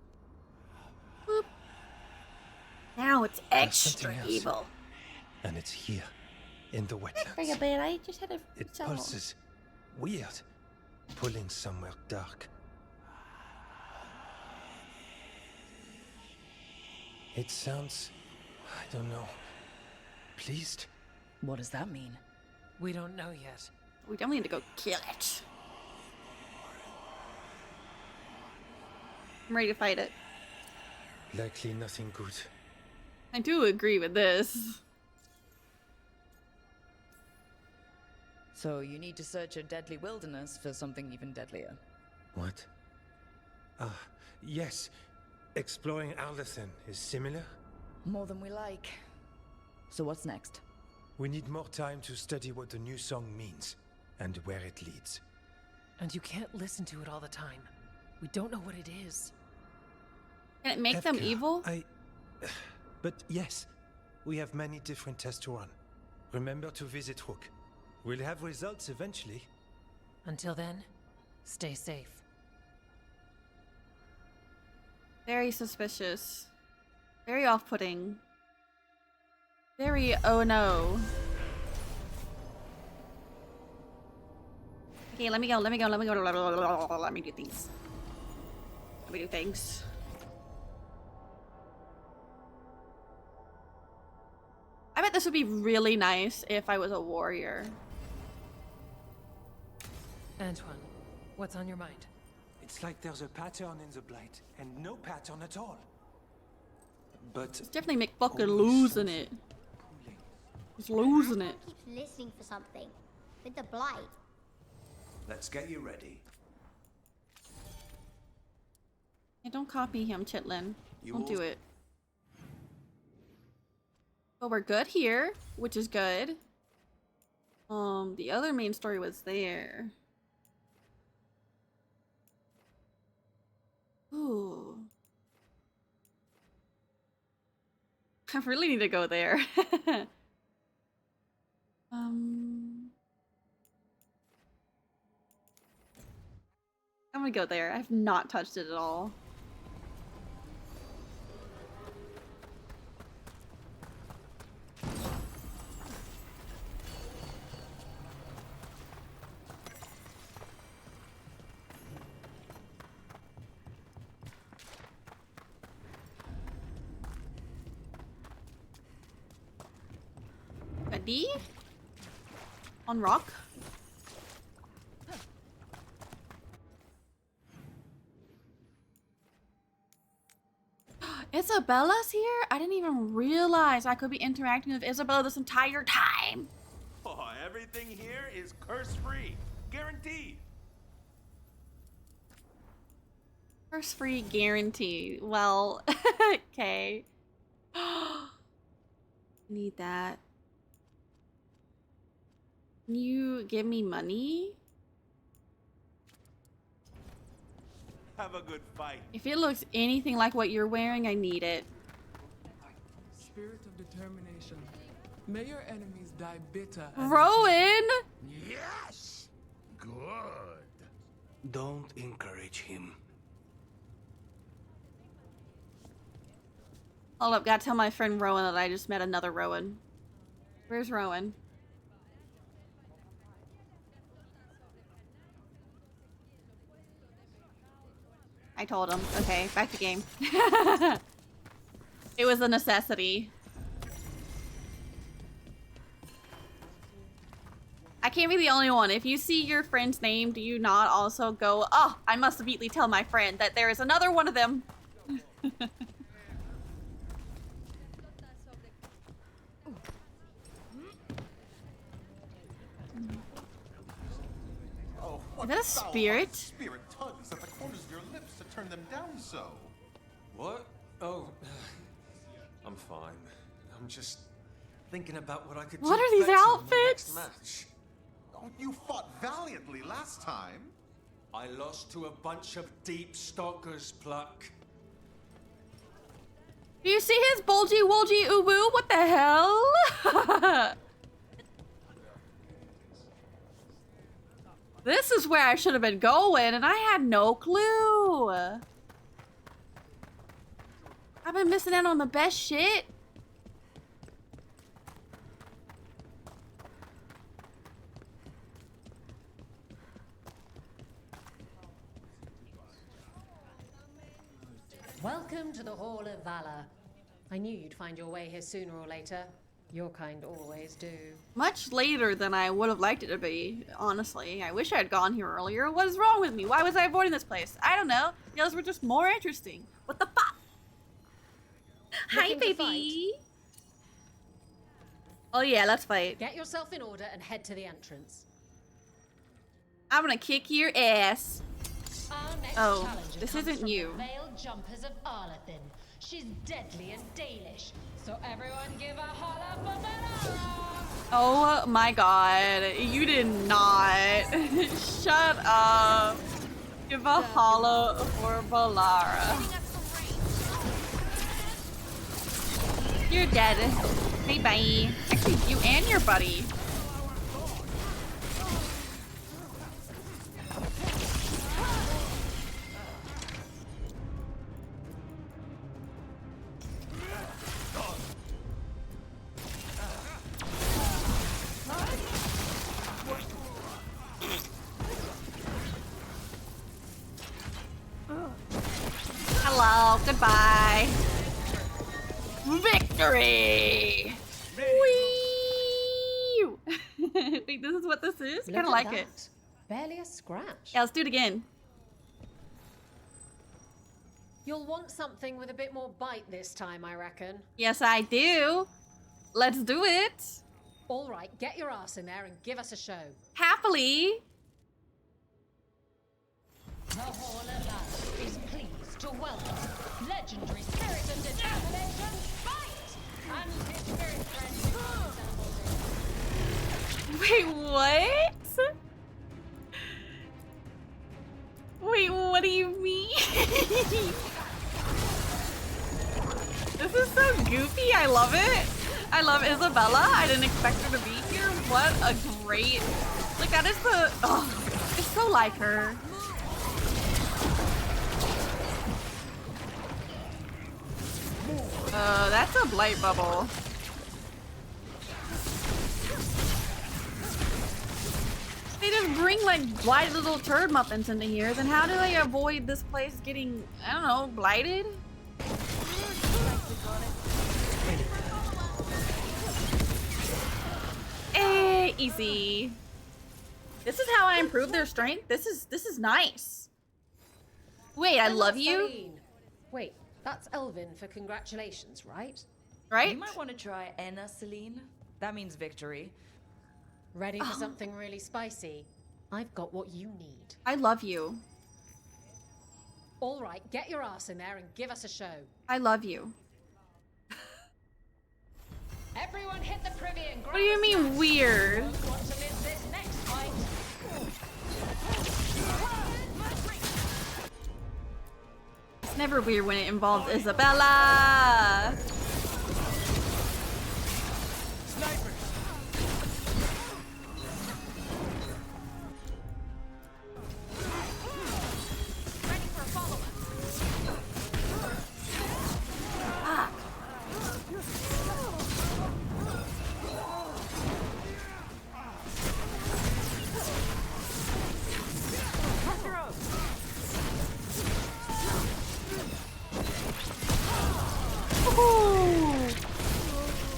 Boop. Now it's there's extra something else. evil. And it's here, in the wetlands. Bring a bit. I just had a It song. pulses. Weird. Pulling somewhere dark. It sounds... I don't know. Pleased? what does that mean? We don't know yet. We definitely need to go kill it. I'm ready to fight it. Likely nothing good. I do agree with this. So you need to search a deadly wilderness for something even deadlier. What? Ah, yes. Exploring Arlethan is similar? More than we like. So what's next? We need more time to study what the new song means, and where it leads. And you can't listen to it all the time. We don't know what it is. Can it make them Evka, evil? But yes, we have many different tests to run. Remember to visit Rook. We'll have results eventually. Until then, stay safe. Very suspicious. Very off-putting. Very oh no. Okay, let me go, let me go, let me go. Let me do things. Let me do things. I bet this would be really nice if I was a warrior. Antoine, what's on your mind? It's like there's a pattern in the Blight, and no pattern at all. But... It's definitely McFucking losing it. He's losing it. Keeps listening for something. With the blight. Let's get you ready. Hey, don't copy him, Chitlin. You Don't do all- it. But we're good here, which is good. The other main story was there. Ooh. I really need to go there. I'm gonna go there. I've not touched it at all. Ready? On rock. Isabella's here? I didn't even realize I could be interacting with Isabella this entire time. Oh, everything here is curse-free. Guaranteed. Curse-free guarantee. Well, okay. Need that. Can you give me money? Have a good fight. If it looks anything like what you're wearing, I need it. Spirit of determination. May your enemies die bitter. Rowan! Yes! Good. Don't encourage him. Hold up, gotta tell my friend Rowan that I just met another Rowan. Where's Rowan? I told him. Okay, back to game. It was a necessity. I can't be the only one. If you see your friend's name, do you not also go, oh, I must immediately tell my friend that there is another one of them? Is that a spirit? Spirit tugs at the corners of your lips to turn them down so. What? Oh, I'm fine. I'm just thinking about what I could do. What are these better in the outfits? next match. Oh, you fought valiantly last time. I lost to a bunch of deep stalkers, Pluck. Do you see his bulgy wolgy ubu? What the hell? This is where I should have been going, and I had no clue. I've been missing out on the best shit. Welcome to the Hall of Valor. I knew you'd find your way here sooner or later. Your kind always do. Much later than I would have liked it to be, honestly. I wish I had gone here earlier. What is wrong with me? Why was I avoiding this place? I don't know. The others were just more interesting. What the fuck? Hi, Looking to baby. Oh yeah, let's fight. Get yourself in order and head to the entrance. I'm gonna kick your ass. Our next Oh, challenger this comes isn't from you. the Veiled Jumpers of Arlethin. She's deadly and Dalish, so everyone give a holla for Valara! Oh my god, you did not. Shut up. Give a holla for Valara. You're dead. Hey, bye. Actually, you and your buddy. Hello, goodbye. Victory! Whee! Wait, this is what this is? Look Kind of at like that. it. Barely a scratch. Yeah, let's do it again. You'll want something with a bit more bite this time, I reckon. Yes, I do. Let's do it. All right, get your ass in there and give us a show. Happily. The Hall of Valor is pleased to welcome legendary spirit of determination, Fight! And his spirit friends. Wait, what? Wait, what do you mean? This is so goofy. I love it. I love Isabella. I didn't expect her to be here. What a great... Like, that is the... Oh, it's so like her. That's a blight bubble. They just bring like blighted little turd muffins into here, then how do they avoid this place getting, I don't know, blighted? Easy. This is how I improve their strength. This is nice. Wait, I love you. Wait, that's Elvin for congratulations, right? Right? You might want to try Enna, Celine. That means victory. Ready for something really spicy? I've got what you need. I love you. All right, get your ass in there and give us a show. I love you. Everyone hit the privy and grab What do you mean weird? Want to miss this next fight? It's never weird when it involves Isabella.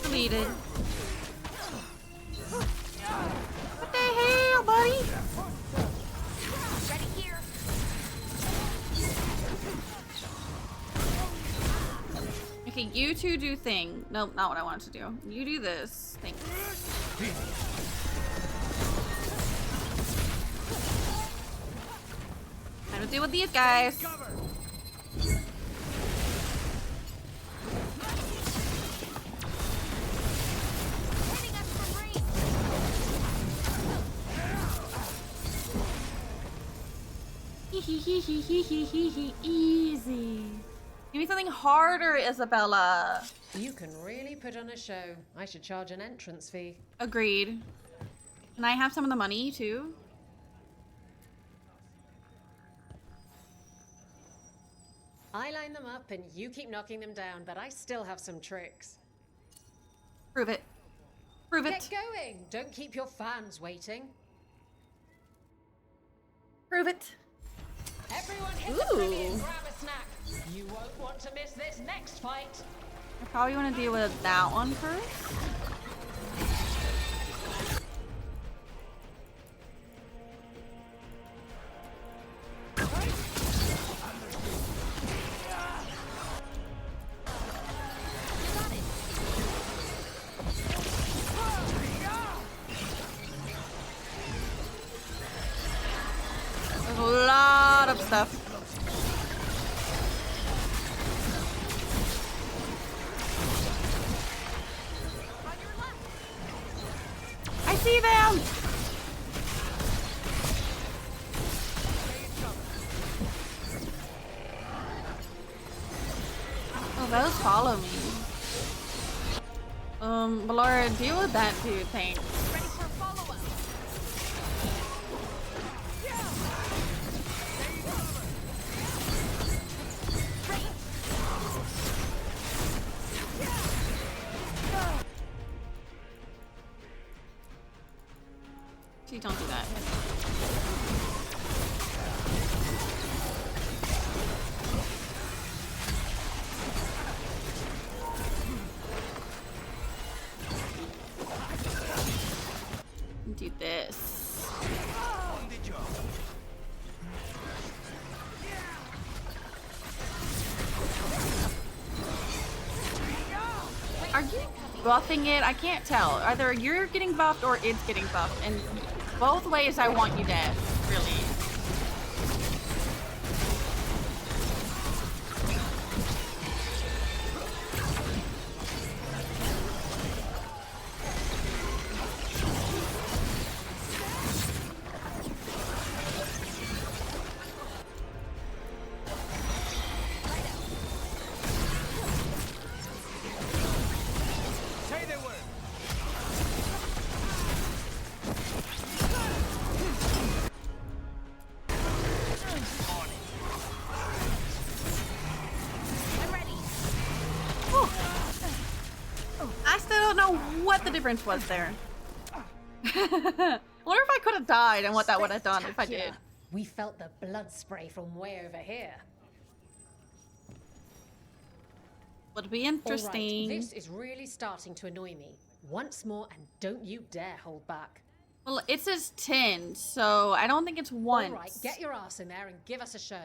Deleted. What the hell, buddy? Ready here. Okay, you two do thing. Nope, not what I wanted to do. You do this thing. Time to deal with these guys. Easy. Give me something harder, Isabella. You can really put on a show. I should charge an entrance fee. Agreed. Can I have some of the money too? I line them up and you keep knocking them down, but I still have some tricks. Prove it. Prove it. Get going! Don't keep your fans waiting. Prove it. Everyone hit the privy and grab a snack. You won't want to miss this next fight. I probably want to deal with that one first. There's a lot of stuff. I see them! Oh, those follow me. Ballora, deal with that dude, thanks. Ready for a follow-up. Please don't do that. Do this. Are you buffing it? I can't tell. Either you're getting buffed or it's getting buffed. And both ways I want you dead, really. know what the difference was there. I wonder if I could have died and what that would have done if I did. Spectacular. We felt the blood spray from way over here. Would be All interesting. right, this is really starting to annoy me. Once more, and don't you dare hold back. Well, it says 10, so I don't think it's once. All right, get your ass in there and give us a show.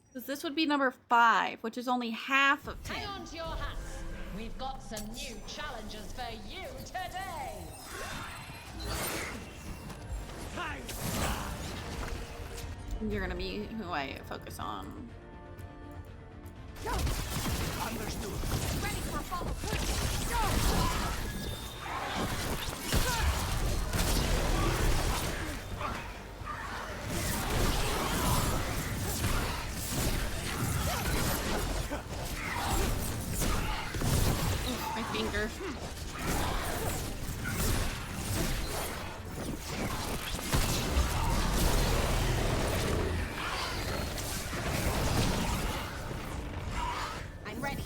Because this would be number 5, which is only half of 10. Hang on to your hats. We've got some new challenges for you today. You're gonna be who I focus on. Understood. Ready for a follow through. My finger. I'm ready.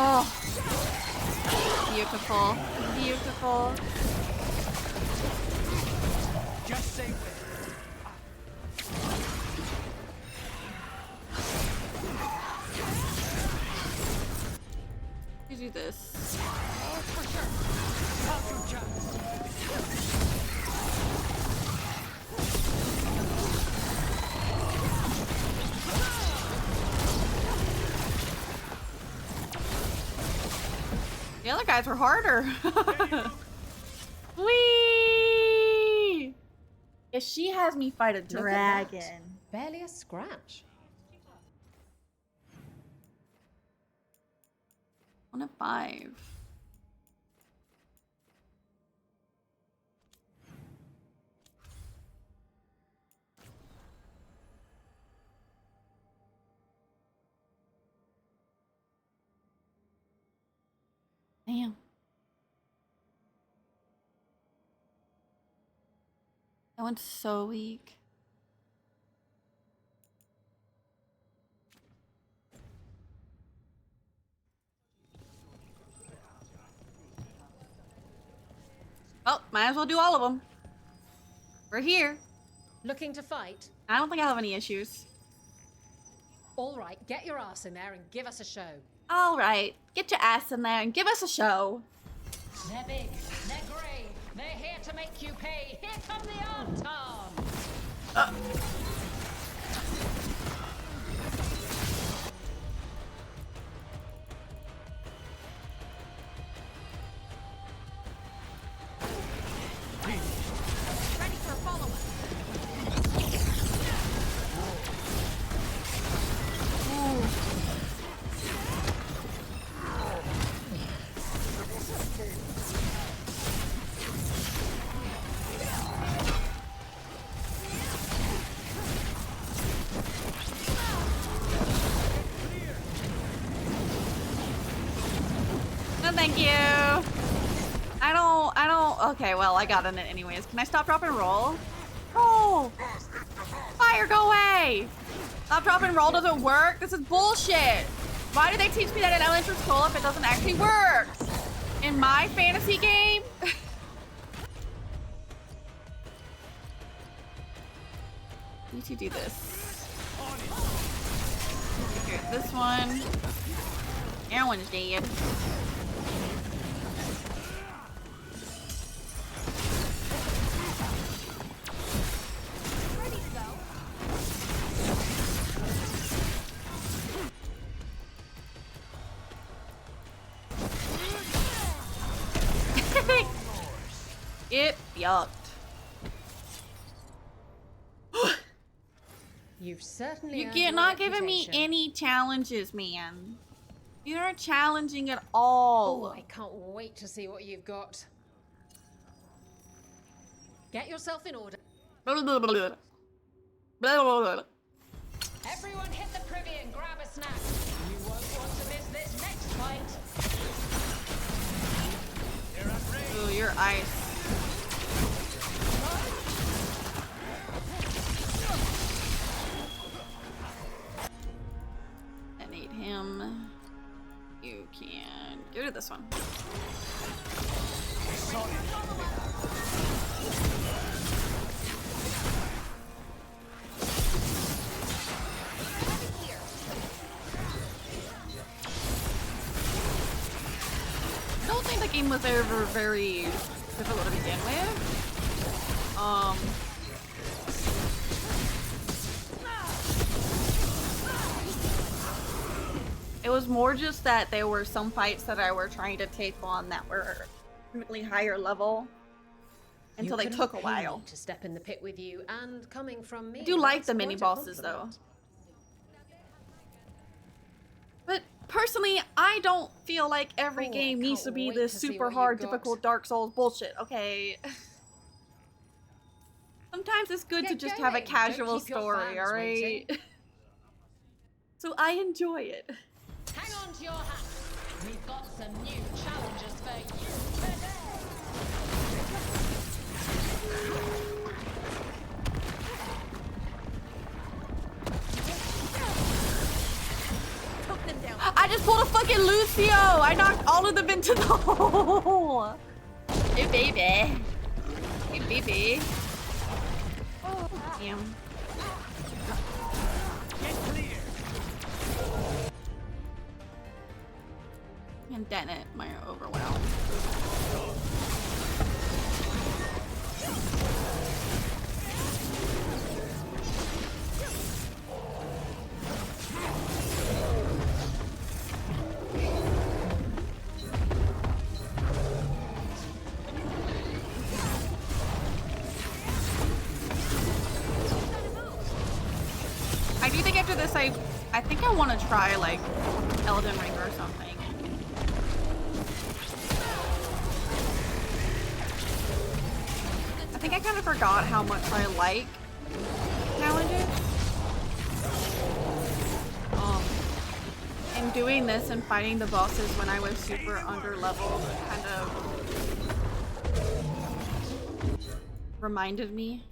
Oh, beautiful, beautiful. Just say You do this. for sure. The other guys were harder. Whee! Yeah, she has me fight a Look at that. dragon. Barely a scratch. 1 of 5. Damn. That one's so weak. Oh, might as well do all of them. We're here. Looking to fight? I don't think I have any issues. All right, get your ass in there and give us a show. All right, get your ass in there and give us a show. They're big, they're grey, they're here to make you pay. Here come the arm. Ready for a follow-up. No, thank you. Okay, well, I got in it anyways. Can I stop, drop, and roll? Roll! Fire, go away! Stop, drop, and roll doesn't work? This is bullshit! Why did they teach me that in elementary school if it doesn't actually work? In my fantasy game? Need to do this. Okay, this one. That one's dead. Ready to go. It yucked. You've certainly You earned get your not giving me reputation. any challenges, man. You're not challenging at all. Oh, I can't wait to see what you've got. Get yourself in order. Blah, blah, blah, blah. Blah, blah, blah. Everyone hit the privy and grab a snack. You won't want to miss this next fight. Ooh, you're ice. this one. I don't think the game was ever very difficult to begin with. It was more just that there were some fights that I were trying to take on that were significantly higher level until they took a while. To step in the pit with you, and coming from me, I do like that's the mini quite a bosses though. compliment. But personally, I don't feel like every Oh, I game needs to can't be wait this to see super what hard, you've got. difficult Dark Souls bullshit, okay? Sometimes it's good to just have a going. Don't casual keep your story, fans alright? waiting. So I enjoy it. Hang on to your hat. We've got some new challenges for you today. I just pulled a fucking Lucio! I knocked all of them into the hole! Hey baby. Hey baby. Oh, damn. And Dennett, my overwhelm. I do think after this, I think I want to try like Elden Ring or something. I think I kind of forgot how much I like challenges. And doing this and fighting the bosses when I was super under leveled kind of reminded me.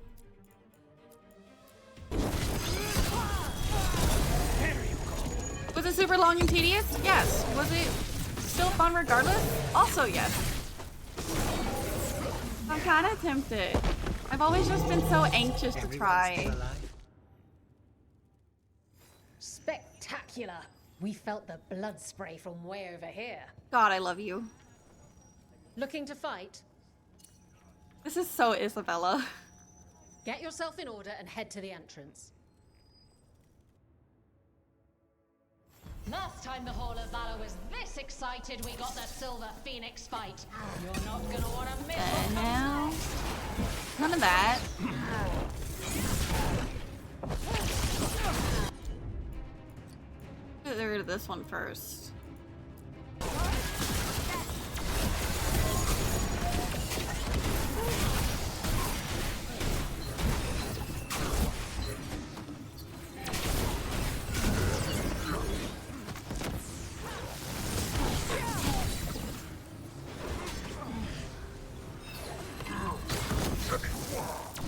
Was it super long and tedious? Yes. Was it still fun regardless? Also yes. I'm kind of tempted. I've always just been so anxious to try. Spectacular. We felt the blood spray from way over here. God, I love you. Looking to fight? This is so Isabella. Get yourself in order and head to the entrance. Last time the Hall of Valor was this excited, we got the Silver Phoenix fight. You're not gonna want to miss And now, none of that. Get rid of this one first.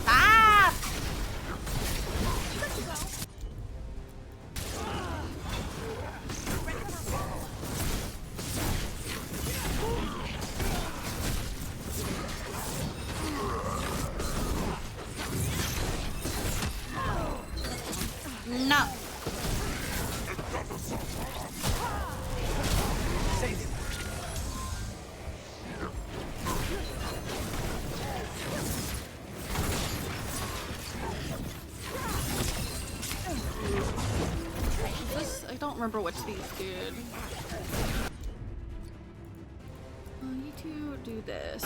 Ah! No. I don't remember which these did. I need to do this.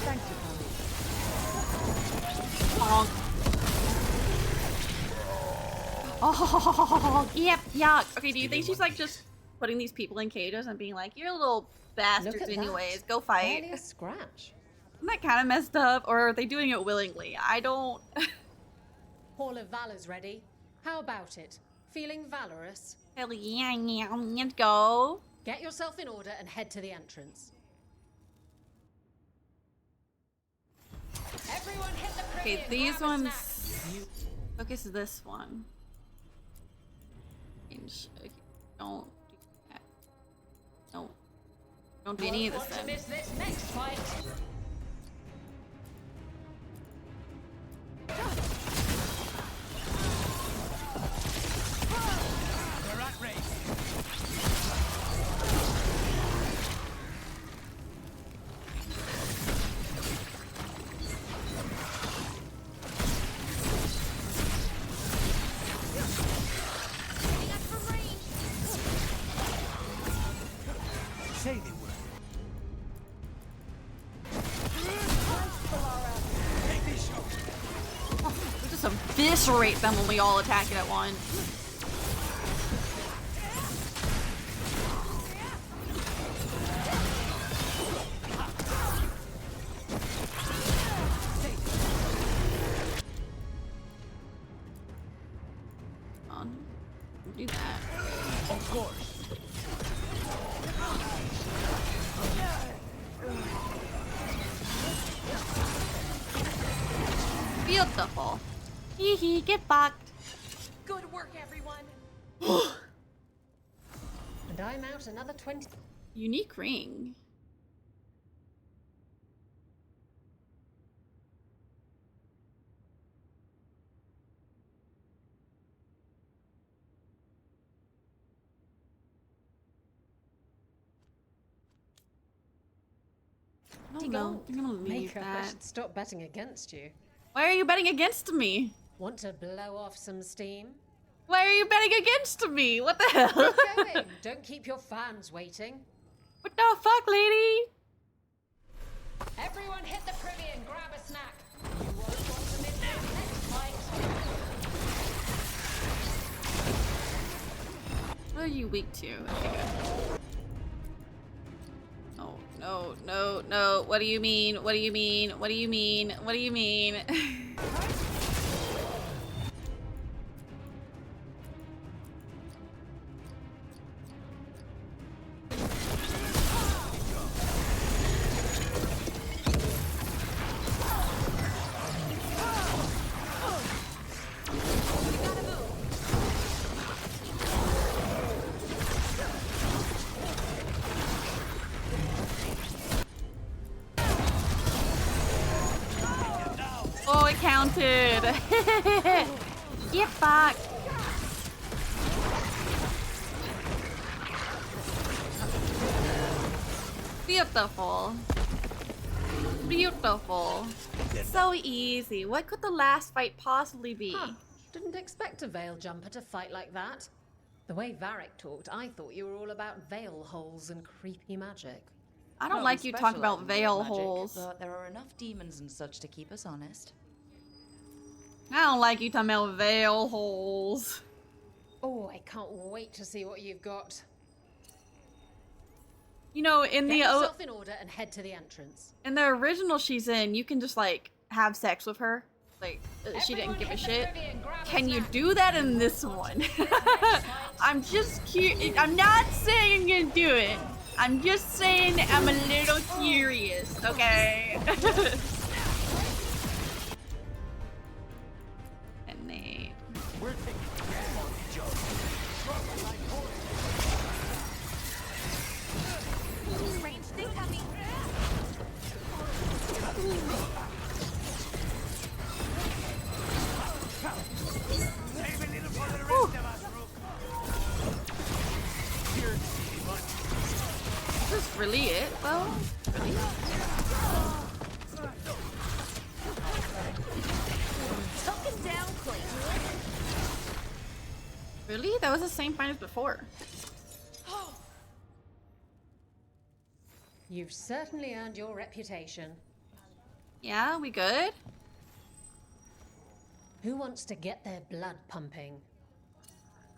Thank you, Honk. Oh, yep, yuck. Okay, do you think she's like just putting these people in cages and being like, you're little bastards anyways, go fight? Barely a scratch. Isn't that kind of messed up? Or are they doing it willingly? I don't... Hall of Valor's ready. How about it? Feeling valorous? Hell yeah, let's go. Get yourself in order and head to the entrance. Everyone hit the Okay, crane, these grab a ones... snack. Focus this one. Okay, don't do that. No. Don't do any of this Want to then. miss this next fight? We're at race. Say they were. Take these shots. We just eviscerate them when we all attack it at once. Come on. Do that. Of course. Beautiful. Hee hee, get fucked. Good work, everyone. And I'm out another 20. Unique ring. I don't know. I think I'm gonna leave Makeup, I that. should stop betting against you. Why are you betting against me? Want to blow off some steam? Why are you betting against me? What the hell? Get going. Don't keep your fans waiting. What the fuck, lady? Everyone hit the privy and grab a snack. You won't want to miss this next fight. What are you weak to? Okay, good. No, no, no, no. What do you mean? What do you mean? What do you mean? What do you mean? Oh, it counted. Get back. Beautiful. Beautiful. So easy. What could the last fight possibly be? Huh. Didn't expect a veil jumper to fight like that. The way Varric talked, I thought you were all about veil holes and creepy magic. I don't Well, like we you talk specialize about in veil magic, holes. But there are enough demons and such to keep us honest. I don't like you talking about veil holes. Oh, I can't wait to see what you've got. You know, in Get the yourself in order and head to the entrance. in the original she's in, you can just like have sex with her. Like she didn't give a shit. Can you do that in this one? I'm just curious. I'm not saying you can do it. I'm just saying I'm a little curious, okay? And they... We're taking care of each other. Struggle like horses. Range thing coming. Save a little for the rest of us, Rook. Here, bud. Is this really it, though? Really? Tucking down clean. Really? That was the same fight as before. You've certainly earned your reputation. Yeah, we good? Who wants to get their blood pumping?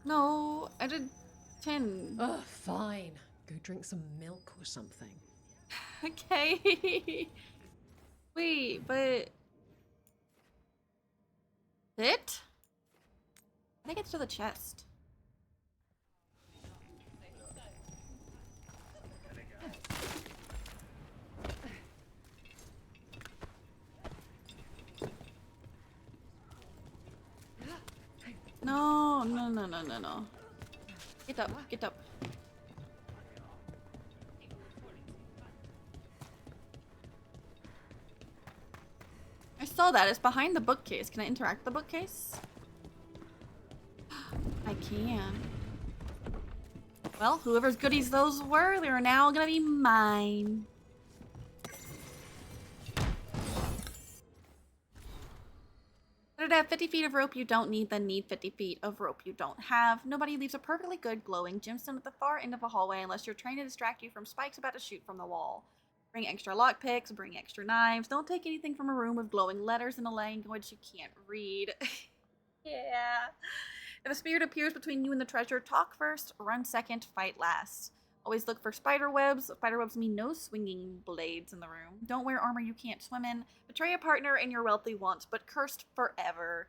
No, I did 10. Oh, fine. Go drink some milk or something. Okay. Wait, but... It? I think it's to the chest. No, no, no, no, no, no. Get up, get up. just saw that. It's behind the bookcase. Can I interact with the bookcase? I can. Well, whoever's goodies those were, they're now gonna be mine. Better to have 50 feet of rope you don't need than need 50 feet of rope you don't have. Nobody leaves a perfectly good glowing gemstone at the far end of a hallway unless you're trying to distract you from spikes about to shoot from the wall. Bring extra lockpicks, bring extra knives. Don't take anything from a room with glowing letters in a language you can't read. Yeah. If a spirit appears between you and the treasure, talk first, run second, fight last. Always look for spider webs. Spider webs mean no swinging blades in the room. Don't wear armor you can't swim in. Betray a partner and you're wealthy once, but cursed forever.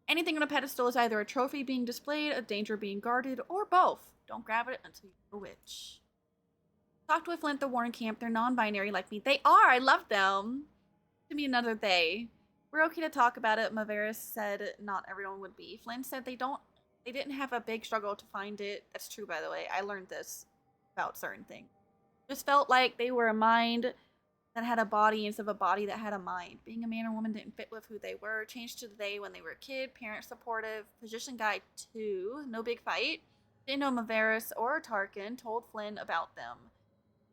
Anything on a pedestal is either a trophy being displayed, a danger being guarded, or both. Don't grab it until you're a witch. Talked with Flint, the Warren camp. They're non-binary like me. They are! I love them! To me another they. We're okay to talk about it. Maveris said not everyone would be. Flynn said they didn't have a big struggle to find it. That's true, by the way. I learned this about certain things. Just felt like they were a mind that had a body instead of a body that had a mind. Being a man or woman didn't fit with who they were. Changed to they when they were a kid. Parent supportive. Position guide 2. No big fight. Didn't know Maveris or Tarkin. Told Flynn about them.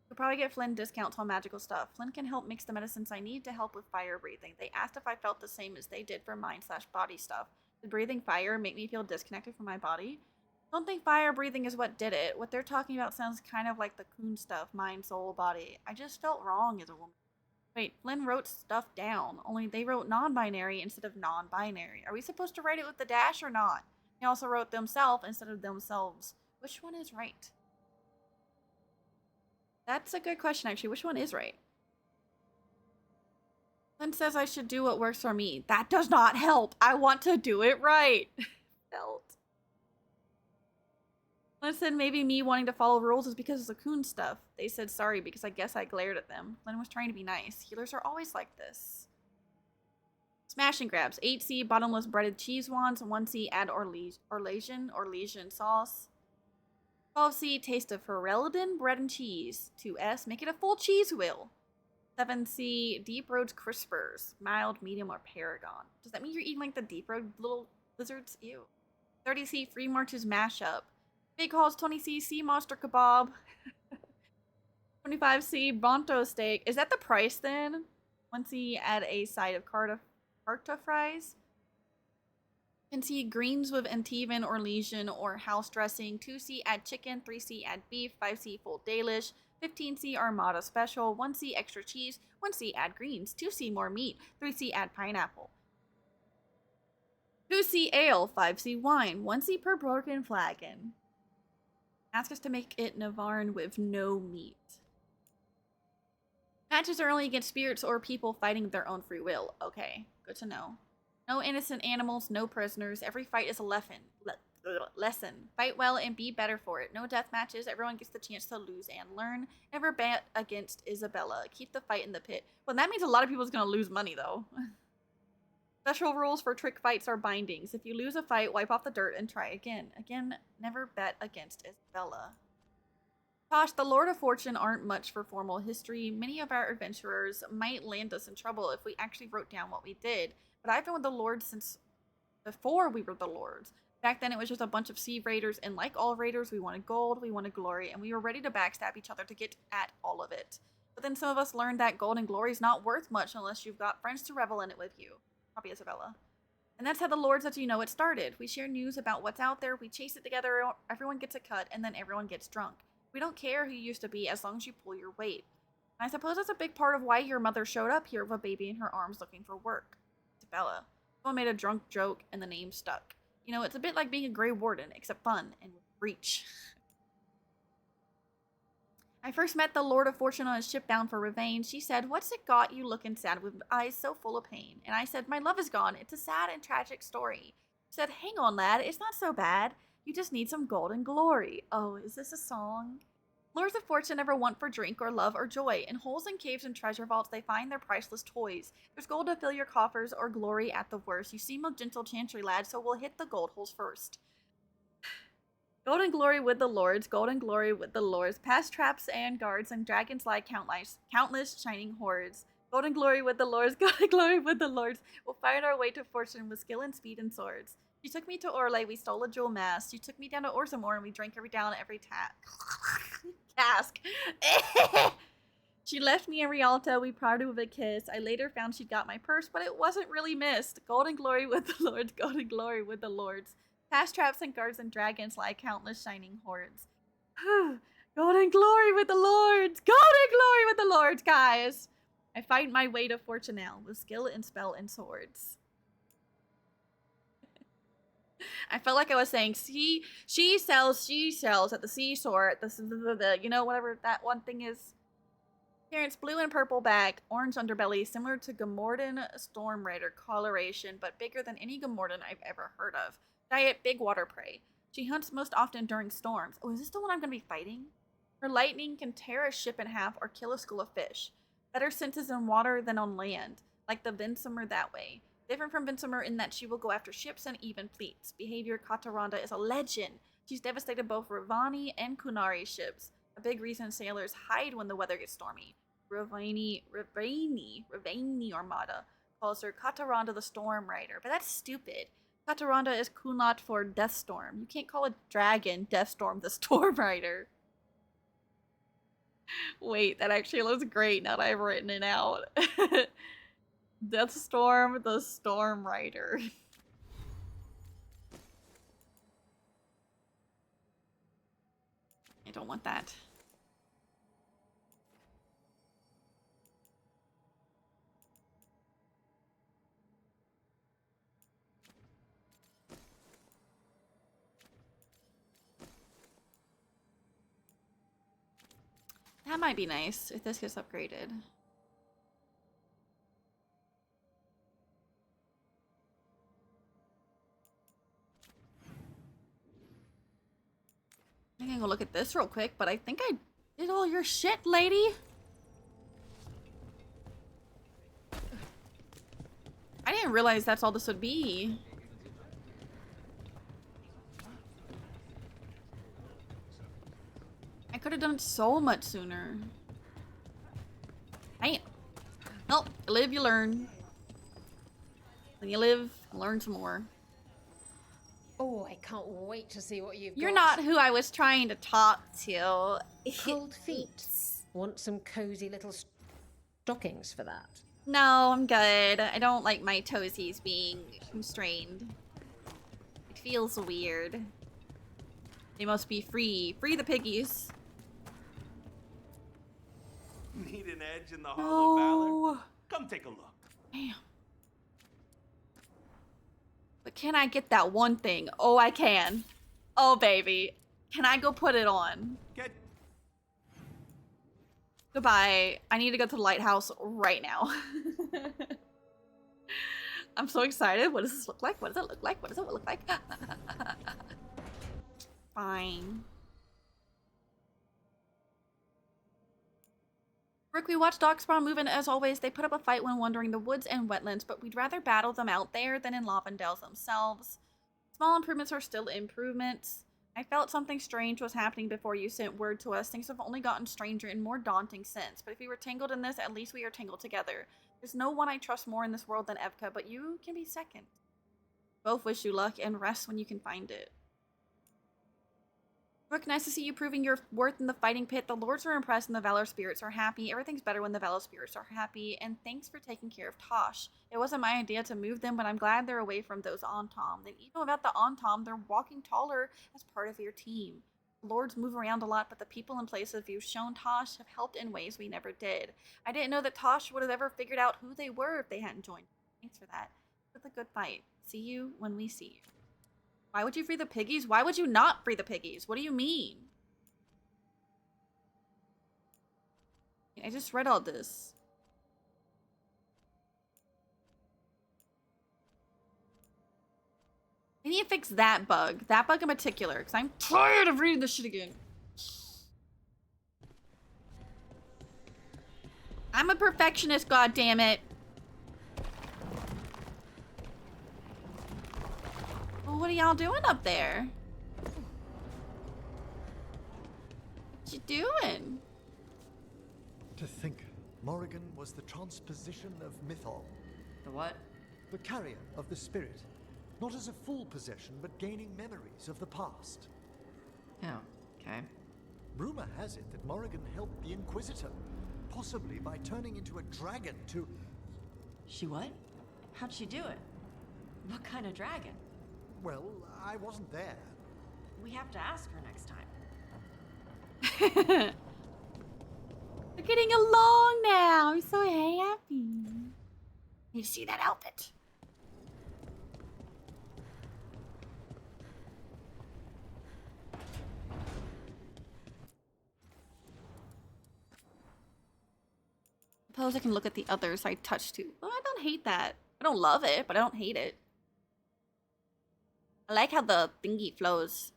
Could probably get Flynn discounts on magical stuff. Flynn can help mix the medicines I need to help with fire breathing. They asked if I felt the same as they did for mind/body stuff. Did breathing fire make me feel disconnected from my body? Don't think fire breathing is what did it. What they're talking about sounds kind of like the coon stuff, mind, soul, body. I just felt wrong as a woman. Wait, Flynn wrote stuff down, only they wrote non-binary instead of non-binary. Are we supposed to write it with the dash or not? They also wrote themselves instead of themselves. Which one is right? That's a good question, actually. Which one is right? Flynn says I should do what works for me. That does not help. I want to do it right. Felt. Flynn said maybe me wanting to follow rules is because of the coon stuff. They said sorry because I guess I glared at them. Flynn was trying to be nice. Healers are always like this. Smash and grabs. 8C bottomless breaded cheese wands. 1C add Orlesian sauce. 12C taste of Ferelden bread and cheese. 2S make it a full cheese wheel. 7C deep roads crispers. Mild, medium, or paragon. Does that mean you're eating like the deep road little lizards? Ew. 30C free marches mashup. Big Halls 20C sea monster kebab. 25C Bronto steak. Is that the price then? 1C add a side of carta fries. 10C greens with Antivan or Legion or house dressing. 2C add chicken. 3C add beef. 5C full dalish. 15C Armada special. 1C extra cheese. 1C add greens. 2C more meat. 3C add pineapple. 2C ale. 5C wine. 1C per broken flagon. Ask us to make it Navarran with no meat. Matches are only against spirits or people fighting their own free will. Okay, good to know. No innocent animals, no prisoners. Every fight is a lesson. Fight well and be better for it. No death matches. Everyone gets the chance to lose and learn. Never bet against Isabella. Keep the fight in the pit. Well, that means a lot of people's gonna lose money, though. Special rules for trick fights are bindings. If you lose a fight, wipe off the dirt and try again. Again, never bet against Isabella. Tosh, the Lord of Fortune aren't much for formal history. Many of our adventurers might land us in trouble if we actually wrote down what we did. But I've been with the Lords since before we were the Lords. Back then it was just a bunch of sea raiders, and like all raiders, we wanted gold, we wanted glory, and we were ready to backstab each other to get at all of it. But then some of us learned that gold and glory is not worth much unless you've got friends to revel in it with you. Probably Isabella. And that's how the Lords let you know it started. We share news about what's out there, we chase it together, everyone gets a cut, and then everyone gets drunk. We don't care who you used to be as long as you pull your weight. And I suppose that's a big part of why your mother showed up here with a baby in her arms looking for work. Isabella. Someone made a drunk joke and the name stuck. You know, it's a bit like being a Grey Warden, except fun and with reach. I first met the Lord of Fortune on a ship bound for Ravane. She said, "What's it got you looking sad with eyes so full of pain?" And I said, "My love is gone. It's a sad and tragic story." She said, "Hang on, lad. It's not so bad. You just need some gold and glory." Oh, is this a song? Lords of Fortune never want for drink or love or joy. In holes and caves and treasure vaults, they find their priceless toys. There's gold to fill your coffers or glory at the worst. You seem a gentle chantry lad, so we'll hit the gold holes first. Gold and glory with the lords, gold and glory with the lords. Past traps and guards and dragons lie countless shining hordes. Golden glory with the lords, golden glory with the lords. We'll find our way to fortune with skill and speed and swords. She took me to Orlais, we stole a jewel mask. She took me down to Orsamore and we drank every down every cask. She left me in Rialta, we parted with a kiss. I later found she'd got my purse, but it wasn't really missed. Golden glory with the lords, golden glory with the lords. Past traps and guards and dragons lie countless shining hordes. Golden glory with the lords! Golden glory with the lords, guys! I fight my way to Fortunel with skill and spell and swords. I felt like I was saying, see, she sells at the seashore, at the you know, whatever that one thing is. Appearance, blue and purple back, orange underbelly, similar to Gamordan Storm Raider coloration, but bigger than any Gamordan I've ever heard of. Diet, big water prey. She hunts most often during storms. Oh, is this the one I'm going to be fighting? Her lightning can tear a ship in half or kill a school of fish. Better senses in water than on land, like the Vinsumer that way. Different from Vinsumer in that she will go after ships and even fleets. Behavior, Kataranda is a legend. She's devastated both Ravani and Kunari ships. A big reason sailors hide when the weather gets stormy. Ravani Armada calls her Kataranda the Storm Rider, but that's stupid. Kataranda is Kunat for Deathstorm. You can't call a dragon Deathstorm the Storm Rider. Wait, that actually looks great now that I've written it out. Deathstorm the Storm Rider. I don't want that. That might be nice if this gets upgraded. I'm gonna go look at this real quick, but I think I did all your shit, lady. I didn't realize that's all this would be. I could have done it so much sooner. Damn. Nope. You live, you learn. When you live, learn some more. Oh, I can't wait to see what you've You're got. not who I was trying to talk to. Cold feet. Want some cozy little stockings for that? No, I'm good. I don't like my toesies being constrained. It feels weird. They must be free. Free the piggies. Need an edge in the Hall of Valor? Come take a look. Damn. But can I get that one thing? Oh, I can. Oh, baby. Can I go put it on? Goodbye. I need to go to the lighthouse right now. I'm so excited. What does this look like? What does it look like? What does it look like? Fine. Rook, we watched Darkspawn move, and as always, they put up a fight when wandering the woods and wetlands, but we'd rather battle them out there than in Lavendales themselves. Small improvements are still improvements. I felt something strange was happening before you sent word to us. Things have only gotten stranger and more daunting since, but if we were tangled in this, at least we are tangled together. There's no one I trust more in this world than Evka, but you can be second. Both wish you luck and rest when you can find it. Rook, nice to see you proving your worth in the fighting pit. The lords are impressed and the Valor spirits are happy. Everything's better when the Valor spirits are happy. And thanks for taking care of Tosh. It wasn't my idea to move them, but I'm glad they're away from those Antom. And even without the Antom, they're walking taller as part of your team. The lords move around a lot, but the people and places you've shown Tosh have helped in ways we never did. I didn't know that Tosh would have ever figured out who they were if they hadn't joined. Thanks for that. With a good fight. See you when we see you. Why would you free the piggies? Why would you not free the piggies? What do you mean? I just read all this. I need to fix that bug. That bug in particular, because I'm tired of reading this shit again. I'm a perfectionist, goddammit. Well, what are y'all doing up there? What you doing? To think Morrigan was the transposition of Mythol. The what? The carrier of the spirit. Not as a full possession, but gaining memories of the past. Oh, okay. Rumor has it that Morrigan helped the Inquisitor, possibly by turning into a dragon to... She what? How'd she do it? What kind of dragon? Well, I wasn't there. We have to ask her next time. They're getting along now. I'm so happy. You see that outfit? Suppose I can look at the others I touched too. Well, I don't hate that. I don't love it, but I don't hate it. I like how the thingy flows.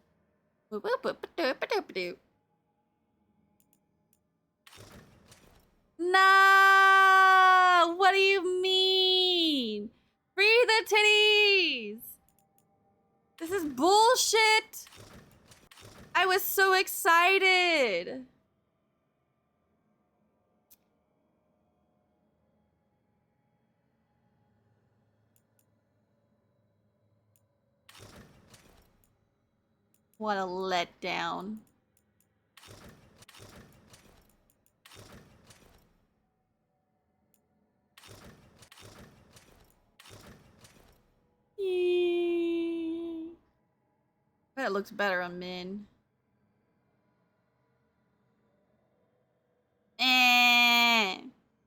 No! What do you mean? Free the titties! This is bullshit! I was so excited! What a letdown. Bet it looks better on Min.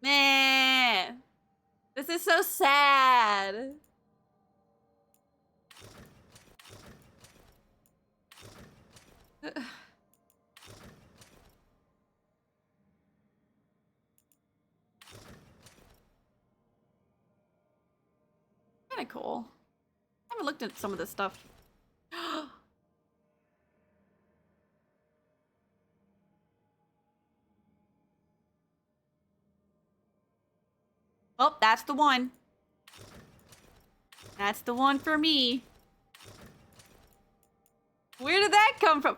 Man. This is so sad. Kinda cool. I haven't looked at some of this stuff. Oh, that's the one. That's the one for me. Where did that come from?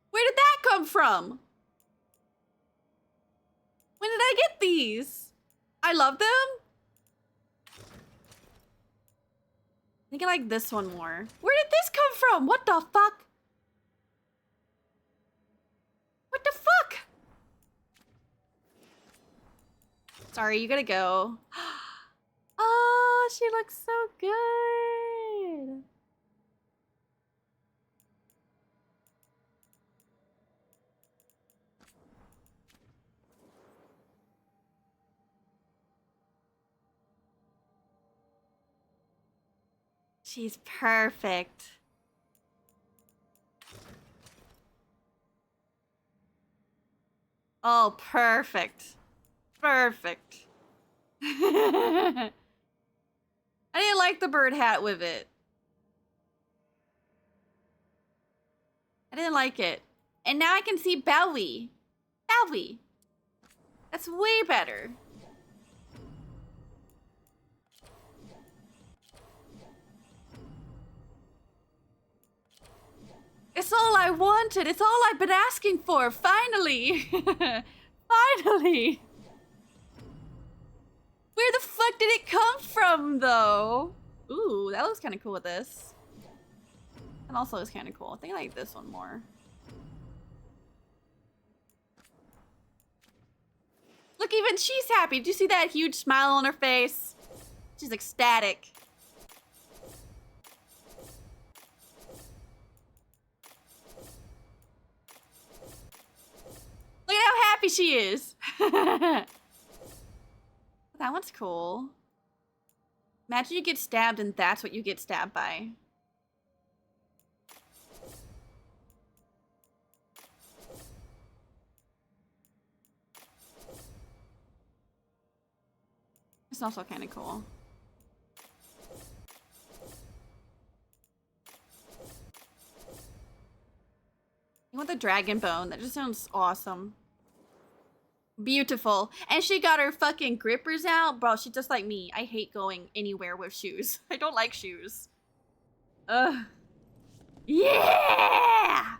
Where did that come from? When did I get these? I love them. I think I like this one more. Where did this come from? What the fuck? What the fuck? Sorry, you gotta go. Oh, she looks so good. She's perfect. Oh, perfect. Perfect. I didn't like the bird hat with it. I didn't like it. And now I can see Bowie. Bowie. That's way better. It's all I wanted. It's all I've been asking for. Finally. Finally. Where the fuck did it come from, though? Ooh, that looks kind of cool with this. And also is kind of cool. I think I like this one more. Look, even she's happy. Do you see that huge smile on her face? She's ecstatic. Look at how happy she is. That one's cool. Imagine you get stabbed and that's what you get stabbed by. It's also kind of cool. You want the dragon bone? That just sounds awesome. Beautiful. And she got her fucking grippers out. Bro, she's just like me. I hate going anywhere with shoes. I don't like shoes. Ugh. Yeah!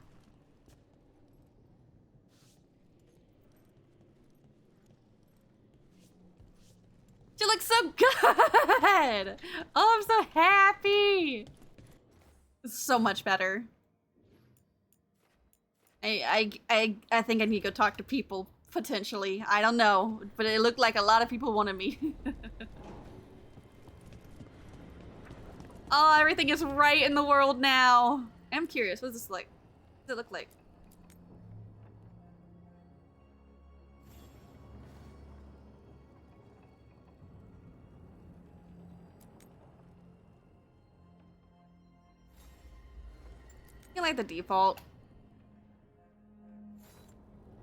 so good! Oh, I'm so happy! It's so much better. I think I need to go talk to people, potentially. I don't know, but it looked like a lot of people wanted me. Oh, everything is right in the world now. I'm curious, what does this like? What does it look like? I like the default.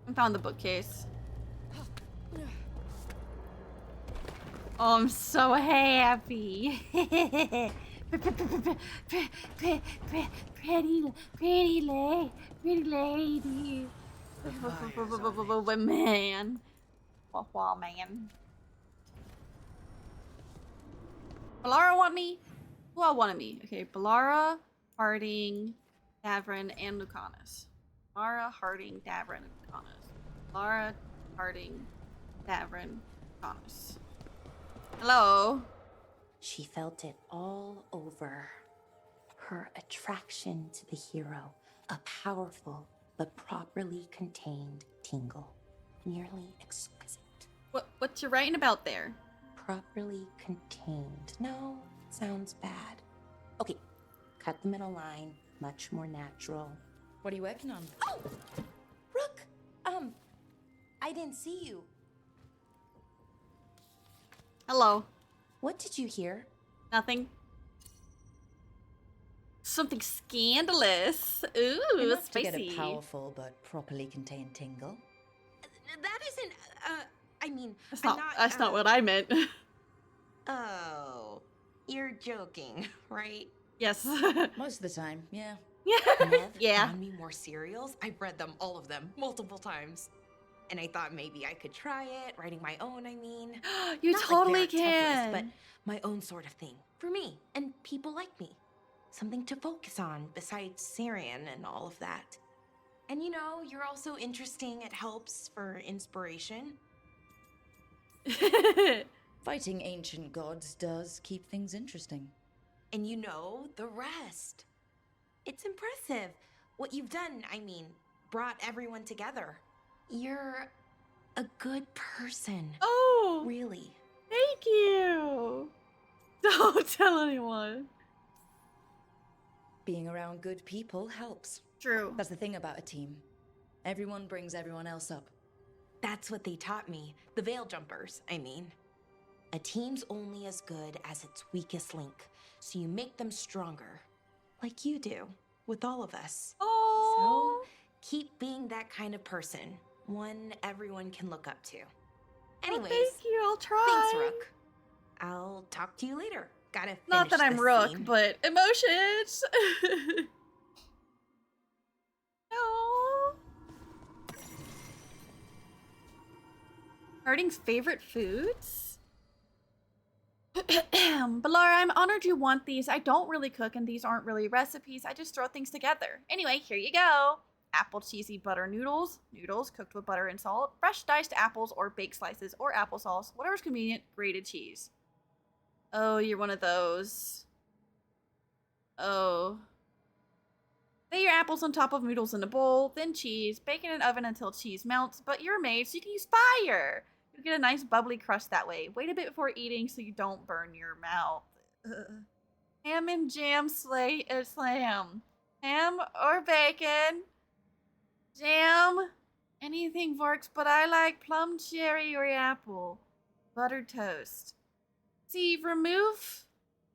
I found the bookcase. Oh, I'm so happy. Pretty lady. Man. Wow, man. Balara want me? Who all wanted me? Okay, Balara, Harding, Davrin, and Lucanus. Balara, Harding, Davrin, and Lucanus. Balara, Harding, Davrin, Lucanus. Hello. She felt it all over. Her attraction to the hero, a powerful but properly contained tingle, nearly exquisite. What you writing about there? Properly contained. No, sounds bad. Okay, cut the middle line, much more natural. What are you working on? Oh! Rook! I didn't see you. Hello. What did you hear? Nothing. Something scandalous. Ooh, Enough spicy. to get a powerful but properly contained tingle. That isn't, I mean, That's not what I meant. Oh, you're joking, right? Yes. Most of the time, yeah. Nev Yeah. found me more cereals. I've read them, all of them, multiple times. And I thought maybe I could try it, writing my own, I mean. You Not totally like Vera can. Tevlis, but my own sort of thing. For me, and people like me. Something to focus on, besides Syrian and all of that. And you know, you're also interesting. It helps for inspiration. Fighting ancient gods does keep things interesting. And you know the rest. It's impressive. What you've done, I mean, brought everyone together. You're a good person. Oh! Really. Thank you! Don't tell anyone. Being around good people helps. True. That's the thing about a team. Everyone brings everyone else up. That's what they taught me. The Veil Jumpers, I mean. A team's only as good as its weakest link, so you make them stronger. Like you do, with all of us. Oh! So, keep being that kind of person. One everyone can look up to. Anyways, thank you, I'll try. Thanks, Rook. I'll talk to you later. Gotta finish Not that I'm this Rook, scene. but emotions. No. Harding's favorite foods? Balara, I'm honored you want these. I don't really cook, and these aren't really recipes. I just throw things together. Anyway, here you go. Apple cheesy butter noodles. Noodles cooked with butter and salt. Fresh diced apples or baked slices or applesauce. Whatever's convenient. Grated cheese. Oh, you're one of those. Oh. Lay your apples on top of noodles in a bowl, then cheese. Bake in an oven until cheese melts, but you're made so you can use fire. You'll get a nice bubbly crust that way. Wait a bit before eating so you don't burn your mouth. Ham and jam slam. Ham or bacon? Jam? Anything works, but I like plum, cherry, or apple. Buttered toast. See, remove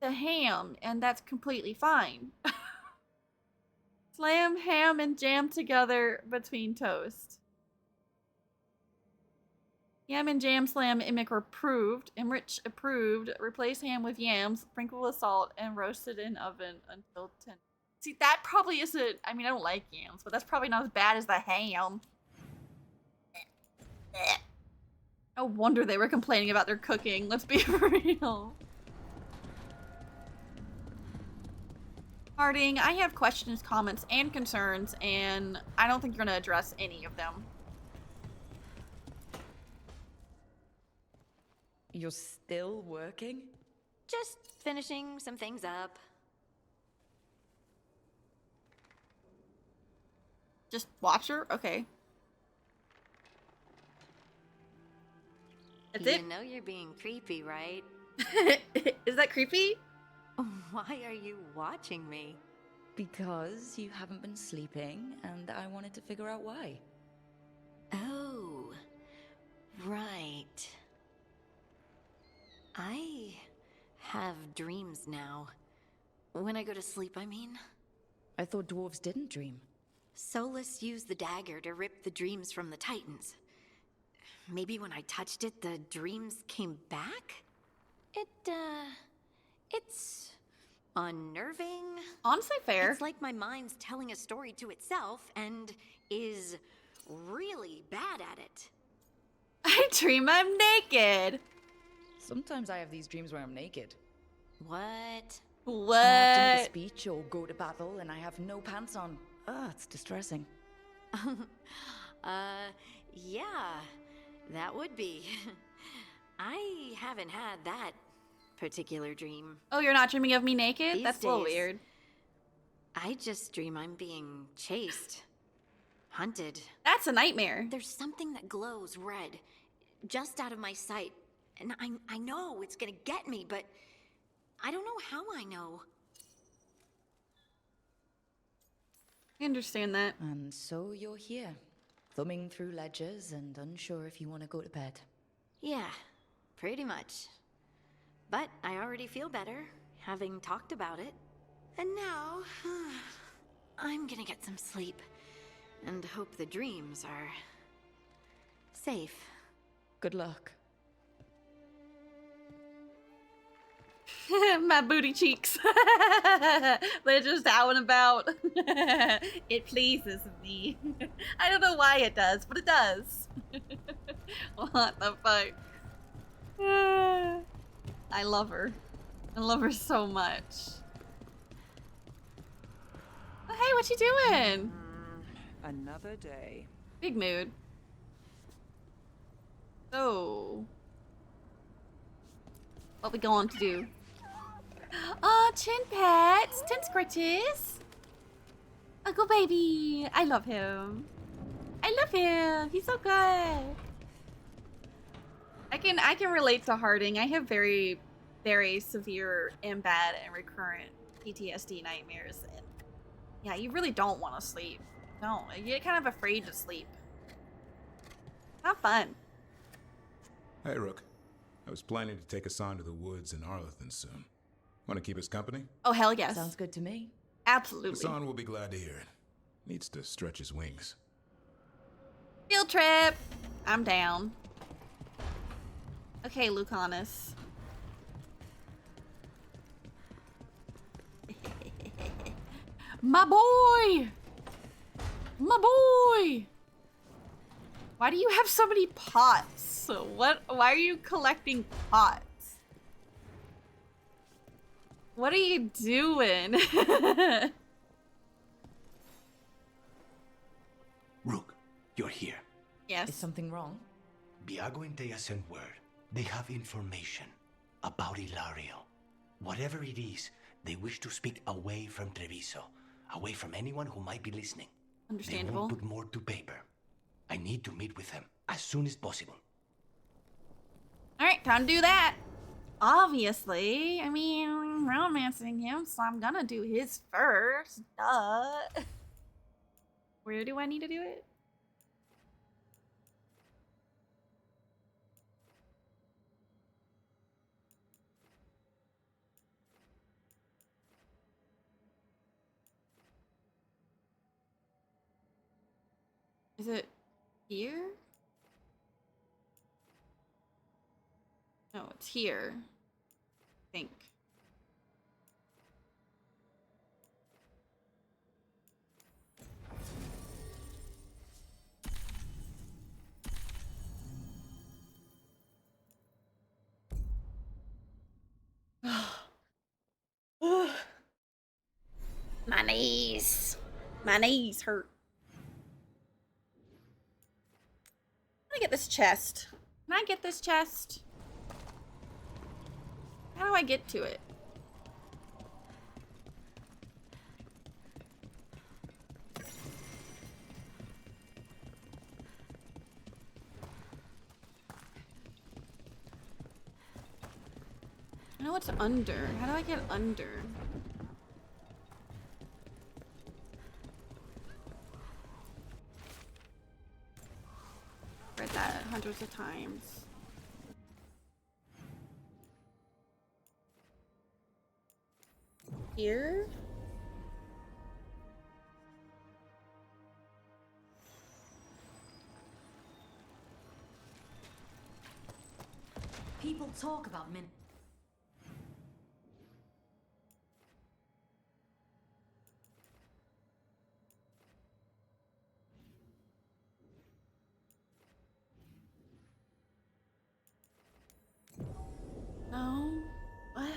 the ham, and that's completely fine. Slam ham and jam together between toast. Yam and jam slam enrich approved. Replace ham with yams, sprinkle with salt, and roast it in oven until tender. See, that probably isn't, I mean, I don't like yams, but that's probably not as bad as the ham. No wonder they were complaining about their cooking, let's be real. Harding, I have questions, comments, and concerns, and I don't think you're gonna address any of them. You're still working? Just finishing some things up. Just watch her? Okay. That's it? You know you're being creepy, right? Is that creepy? Why are you watching me? Because you haven't been sleeping, and I wanted to figure out why. Oh, right. I have dreams now. When I go to sleep, I mean. I thought dwarves didn't dream. Solus used the dagger to rip the dreams from the Titans. Maybe when I touched it, the dreams came back? It's unnerving. Honestly, fair. It's like my mind's telling a story to itself and is really bad at it. I dream I'm naked. Sometimes I have these dreams where I'm naked. What? What? I have to make a speech or go to battle and I have no pants on. It's distressing. Yeah, that would be. I haven't had that particular dream. Oh, you're not dreaming of me naked? These That's a little days, weird. I just dream I'm being chased, hunted. That's a nightmare. There's something that glows red, just out of my sight. And I know it's gonna get me, but I don't know how I know. I understand that. And so you're here, thumbing through ledgers and unsure if you want to go to bed. Yeah, pretty much. But I already feel better, having talked about it. And now, I'm gonna get some sleep. And hope the dreams are safe. Good luck. My booty cheeks. They're just out and about. It pleases me. I don't know why it does, but it does. What the fuck? I love her. I love her so much. Oh, hey, what you doing? Another day. Big mood. So, what we going to do? Oh, chin pets, tin scratches. Uncle baby, I love him. I love him. He's so good. I can relate to Harding. I have very, very severe and bad and recurrent PTSD nightmares, and yeah, you really don't want to sleep. No, you get kind of afraid to sleep. Have fun. Hey, Rook. I was planning to take us on to the woods in Arlethan soon. Want to keep us company? Oh, hell yes. Sounds good to me. Absolutely. Hassan will be glad to hear it. Needs to stretch his wings. Field trip. I'm down. Okay, Lucanus. My boy! My boy! Why do you have so many pots? Why are you collecting pots? What are you doing? Rook, you're here. Yes. Is something wrong? Biago and Dea sent word. They have information about Ilario. Whatever it is, they wish to speak away from Treviso, away from anyone who might be listening. Understandable. They won't put more to paper. I need to meet with them as soon as possible. Alright, time to do that. Obviously. I mean, I'm romancing him, so I'm gonna do his first. Duh. Where do I need to do it? Is it here? No, it's here. I think. My knees. My knees hurt. Can I get this chest? Can I get this chest? How do I get to it? I know it's under. How do I get under? Read that hundreds of times. Here? People talk about min. No. What?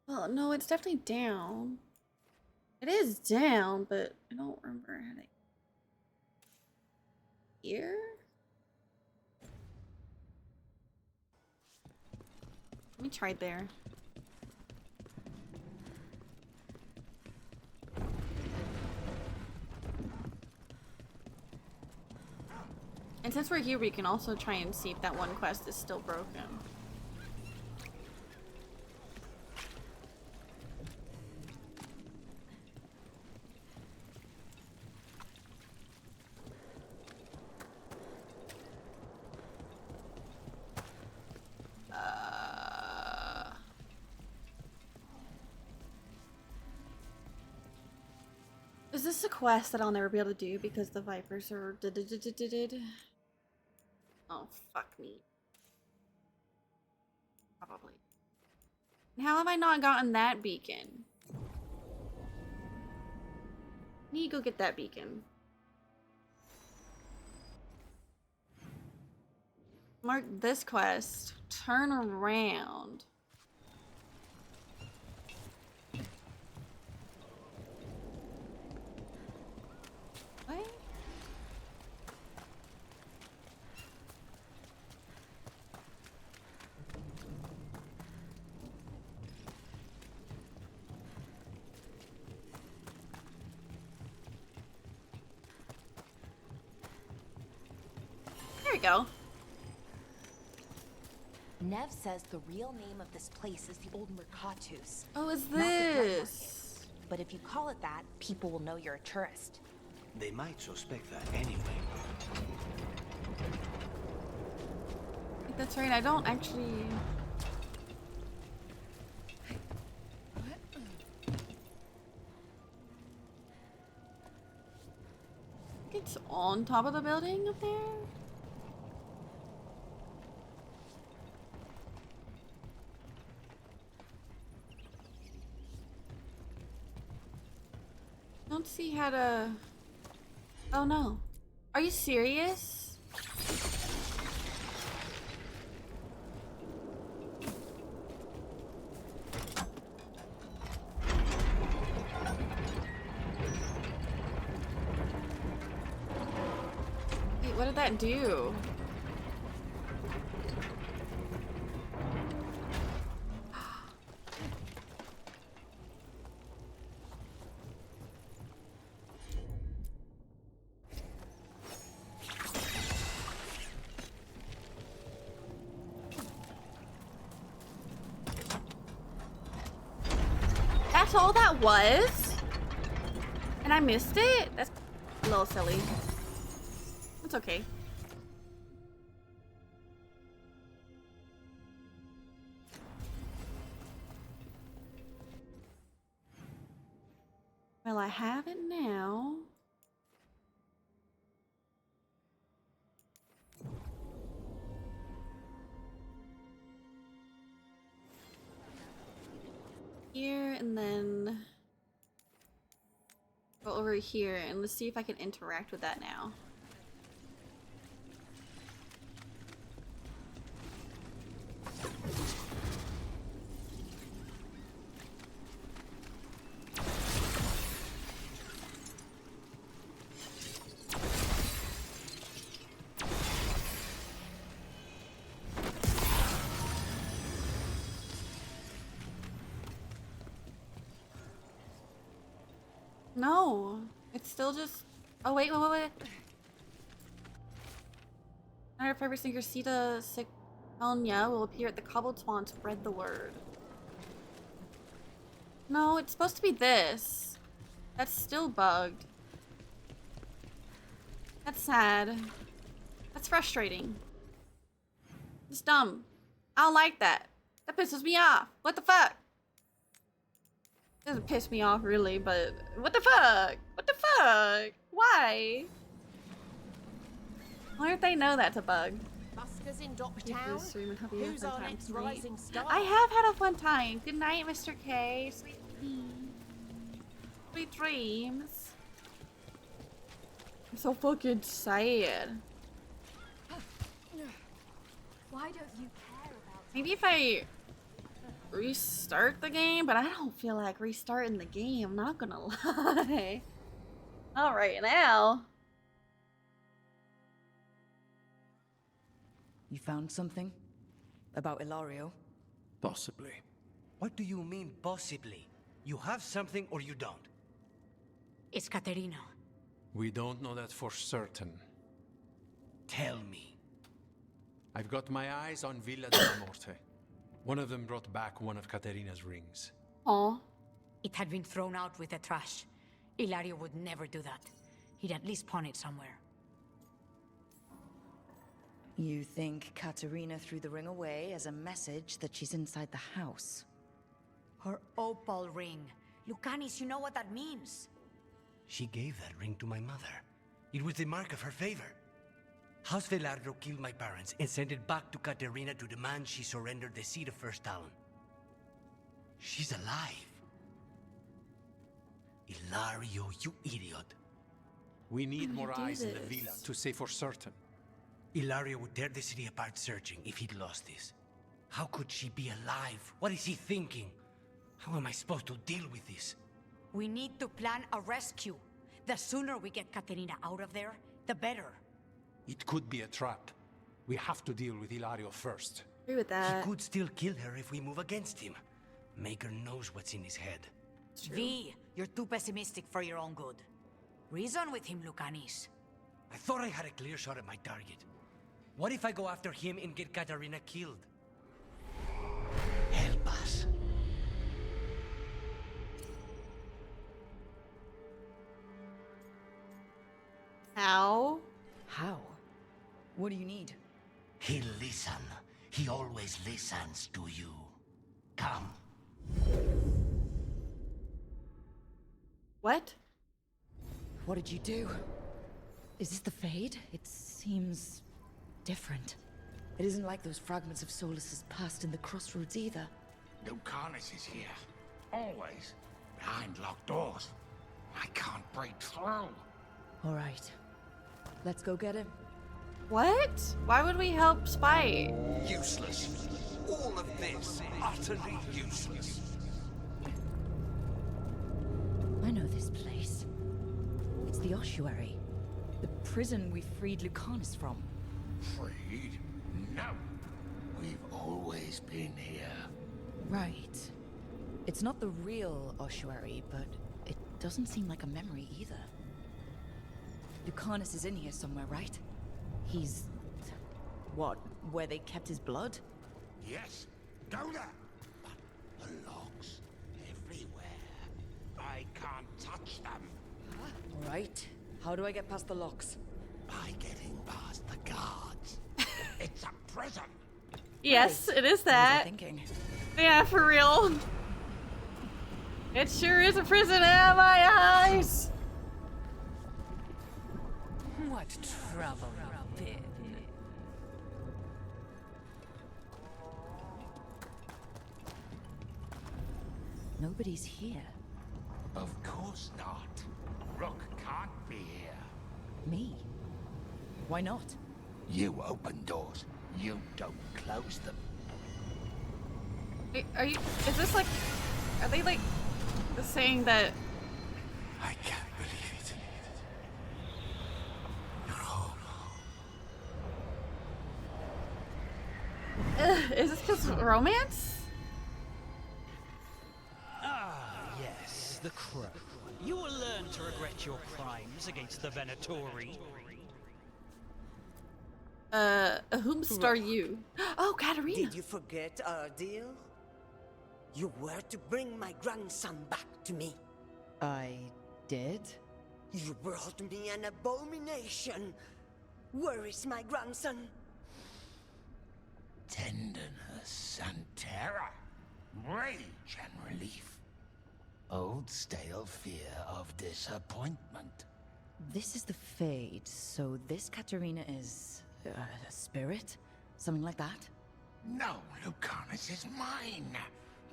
Well, no, it's definitely down. It is down, but I don't remember how to. Here? Let me try there. And since we're here, we can also try and see if that one quest is still broken. Is this a quest that I'll never be able to do because the Vipers are Oh, fuck me. Probably. How have I not gotten that beacon? Need to go get that beacon. Mark this quest. Turn around. What? There we go. Nev says the real name of this place is the Old Mercatus. Oh, is not the Black Market. this? But if you call it that, people will know you're a tourist. They might suspect that anyway. That's right, I don't actually... It's on top of the building up there? Don't see how to... Oh no. Are you serious? Wait, what did that do? That's all that was? And I missed it? That's a little silly. It's okay. Well, I have it now. Here and then go over here and let's see if I can interact with that now. No, it's still just. Oh wait, wait, wait, wait. Another fiber sinker Sita Signonia will appear at the cobbled swan to spread the word. No, it's supposed to be this. That's still bugged. That's sad. That's frustrating. It's dumb. I don't like that. That pisses me off. What the fuck? It doesn't piss me off really, but what the fuck? What the fuck? Why? Why don't they know that's a bug? Buskers in Docktown. Who's our next rising star? I have had a fun time. Good night, Mr. K. Sweet dreams. Sweet dreams. I'm so fucking sad. Why don't you care about? Maybe if I restart the game, but I don't feel like restarting the game. I'm not gonna lie. All right, now. You found something? About Ilario? Possibly. What do you mean, possibly? You have something or you don't? It's Caterina. We don't know that for certain. Tell me. I've got my eyes on Villa de la Morte. One of them brought back one of Caterina's rings. Aw. It had been thrown out with the trash. Ilario would never do that. He'd at least pawn it somewhere. You think Katerina threw the ring away as a message that she's inside the house? Her opal ring. Lucanis, you know what that means. She gave that ring to my mother. It was the mark of her favor. House Veilguard killed my parents and sent it back to Caterina to demand she surrender the seat of First Talon. She's alive. Ilario, you idiot. We need more eyes in the villa to say for certain. Ilario would tear the city apart searching if he'd lost this. How could she be alive? What is he thinking? How am I supposed to deal with this? We need to plan a rescue. The sooner we get Caterina out of there, the better. It could be a trap. We have to deal with Ilario first. Agree with that. He could still kill her if we move against him. Maker knows what's in his head. V, you're too pessimistic for your own good. Reason with him, Lucanis. I thought I had a clear shot at my target. What if I go after him and get Caterina killed? Help us. How? How? What do you need? He'll listen. He always listens to you. Come. What? What did you do? Is this the Fade? It seems different. It isn't like those fragments of Solus's past in the Crossroads either. Lucanus is here. Always. Behind locked doors. I can't break through. All right. Let's go get him. What? Why would we help Spite? Useless. All of this utterly useless. I know this place. It's the ossuary. The prison we freed Lucanus from. Freed? No. We've always been here. Right. It's not the real ossuary, but it doesn't seem like a memory either. Lucanus is in here somewhere, right? He's... what, where they kept his blood? Yes. Go there. But the locks everywhere. I can't touch them. All right. How do I get past the locks? By getting past the guards. It's a prison. Yes, it is that. Thinking. Yeah, for real. It sure is a prison in my eyes. What trouble you've been. Nobody's here. Of course not. Rook can't be here. Me? Why not? You open doors. You don't close them. Wait, is this like, are they like saying that? I can't believe it. You're home. Is this because romance? Ah, yes. is the crow. You will learn to regret your crimes against the Venatori. Whomst are you? Oh, Katarina. Did you forget our deal? You were to bring my grandson back to me. I did? You brought me an abomination. Where is my grandson? Tenderness and terror, rage and relief. Old stale fear of disappointment. This is the Fade, so this Katarina is a spirit? Something like that? No, Lucanus is mine.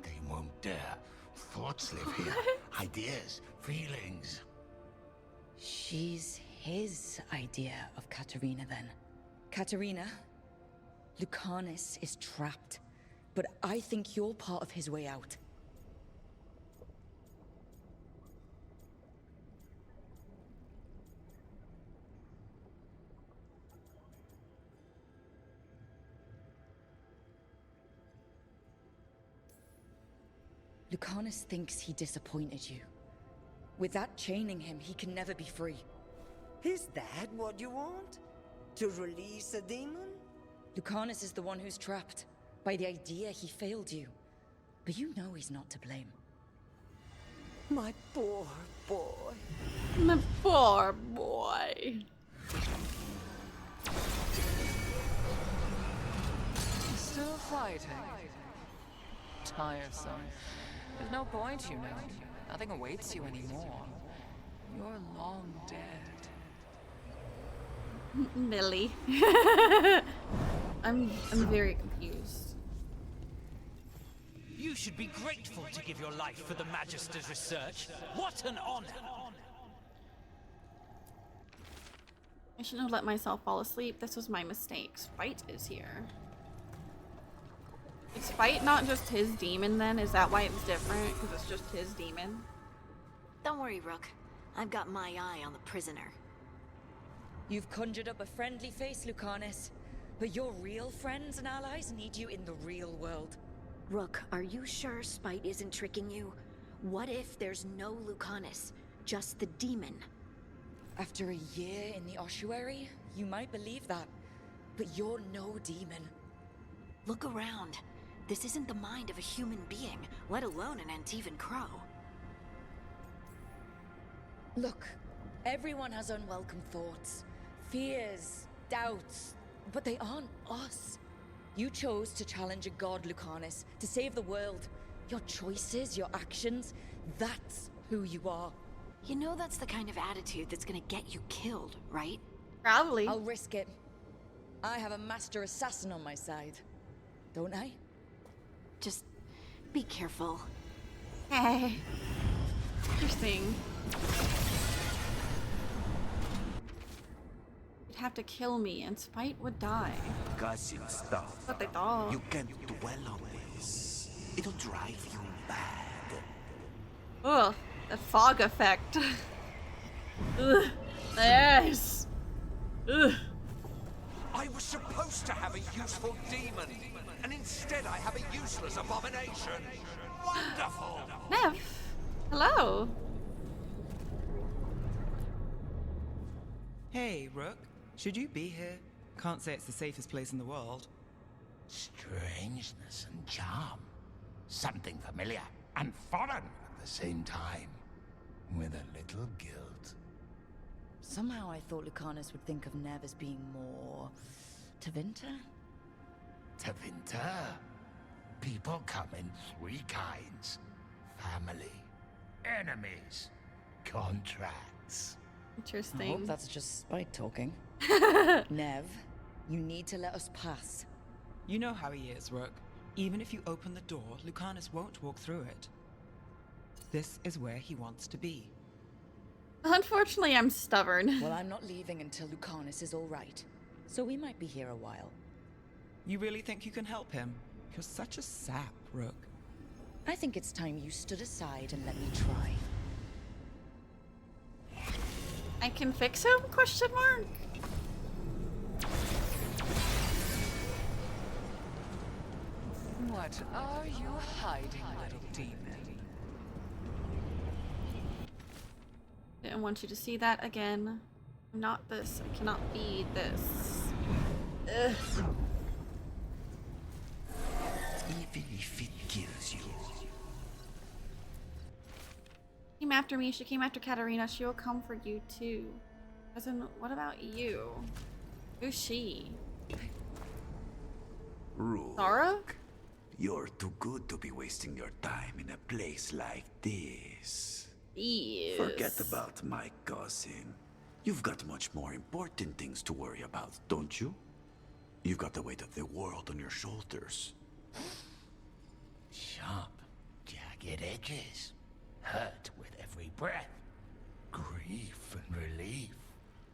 They won't dare. Thoughts live here. Ideas, feelings. She's his idea of Katarina then. Katarina, Lucanus is trapped, but I think you're part of his way out. Lucanus thinks he disappointed you. With that chaining him, he can never be free. Is that what you want? To release a demon? Lucanus is the one who's trapped, by the idea he failed you. But you know he's not to blame. My poor boy. My poor boy. Still fighting? Tiresome. There's no point, you know. Nothing awaits you anymore. You're long dead. Millie. I'm very confused. You should be grateful to give your life for the Magister's research. What an honor! I shouldn't have let myself fall asleep. This was my mistake. Spite is here. Is Spite not just his demon then? Is that why it's different? Because it's just his demon? Don't worry, Rook. I've got my eye on the prisoner. You've conjured up a friendly face, Lucanus. But your real friends and allies need you in the real world. Rook, are you sure Spite isn't tricking you? What if there's no Lucanus, just the demon? After a year in the ossuary, you might believe that. But you're no demon. Look around. This isn't the mind of a human being, let alone an Antivan crow. Look, everyone has unwelcome thoughts, fears, doubts, but they aren't us. You chose to challenge a god, Lucanus, to save the world. Your choices, your actions, that's who you are. You know that's the kind of attitude that's gonna get you killed, right? Probably. I'll risk it. I have a master assassin on my side, don't I? Just be careful. Hey. Interesting. You'd have to kill me and Spite would die. Gussing stuff. But they thought. You can't dwell on this. It'll drive you mad. Ugh, the fog effect. Ugh. Yes. Ugh. I was supposed to have a useful demon, and instead I have a useless abomination. Wonderful! Nev, hello. Hey, Rook. Should you be here? Can't say it's the safest place in the world. Strangeness and charm. Something familiar and foreign at the same time. With a little guilt. Somehow I thought Lucanus would think of Nev as being more... Tevinter? Tevinter? People come in three kinds. Family, enemies, contracts. Interesting. I hope that's just Spite talking. Nev, you need to let us pass. You know how he is, Rook. Even if you open the door, Lucanus won't walk through it. This is where he wants to be. Unfortunately, I'm stubborn. Well, I'm not leaving until Lucanus is all right. So we might be here a while. You really think you can help him? You're such a sap, Rook. I think it's time you stood aside and let me try. I can fix him? Question mark. What are you hiding, little demon? Didn't want you to see that again. I'm not this. I cannot be this. Ugh. Even if it kills you. Came after me. She came after Katerina. She will come for you too. As in, what about you? Who's she? Rook, Zara? you're too good to be wasting your time in a place like this. Yes. Forget about my cousin. You've got much more important things to worry about, don't you? You've got the weight of the world on your shoulders. Sharp, jagged edges. Hurt with every breath. Grief and relief.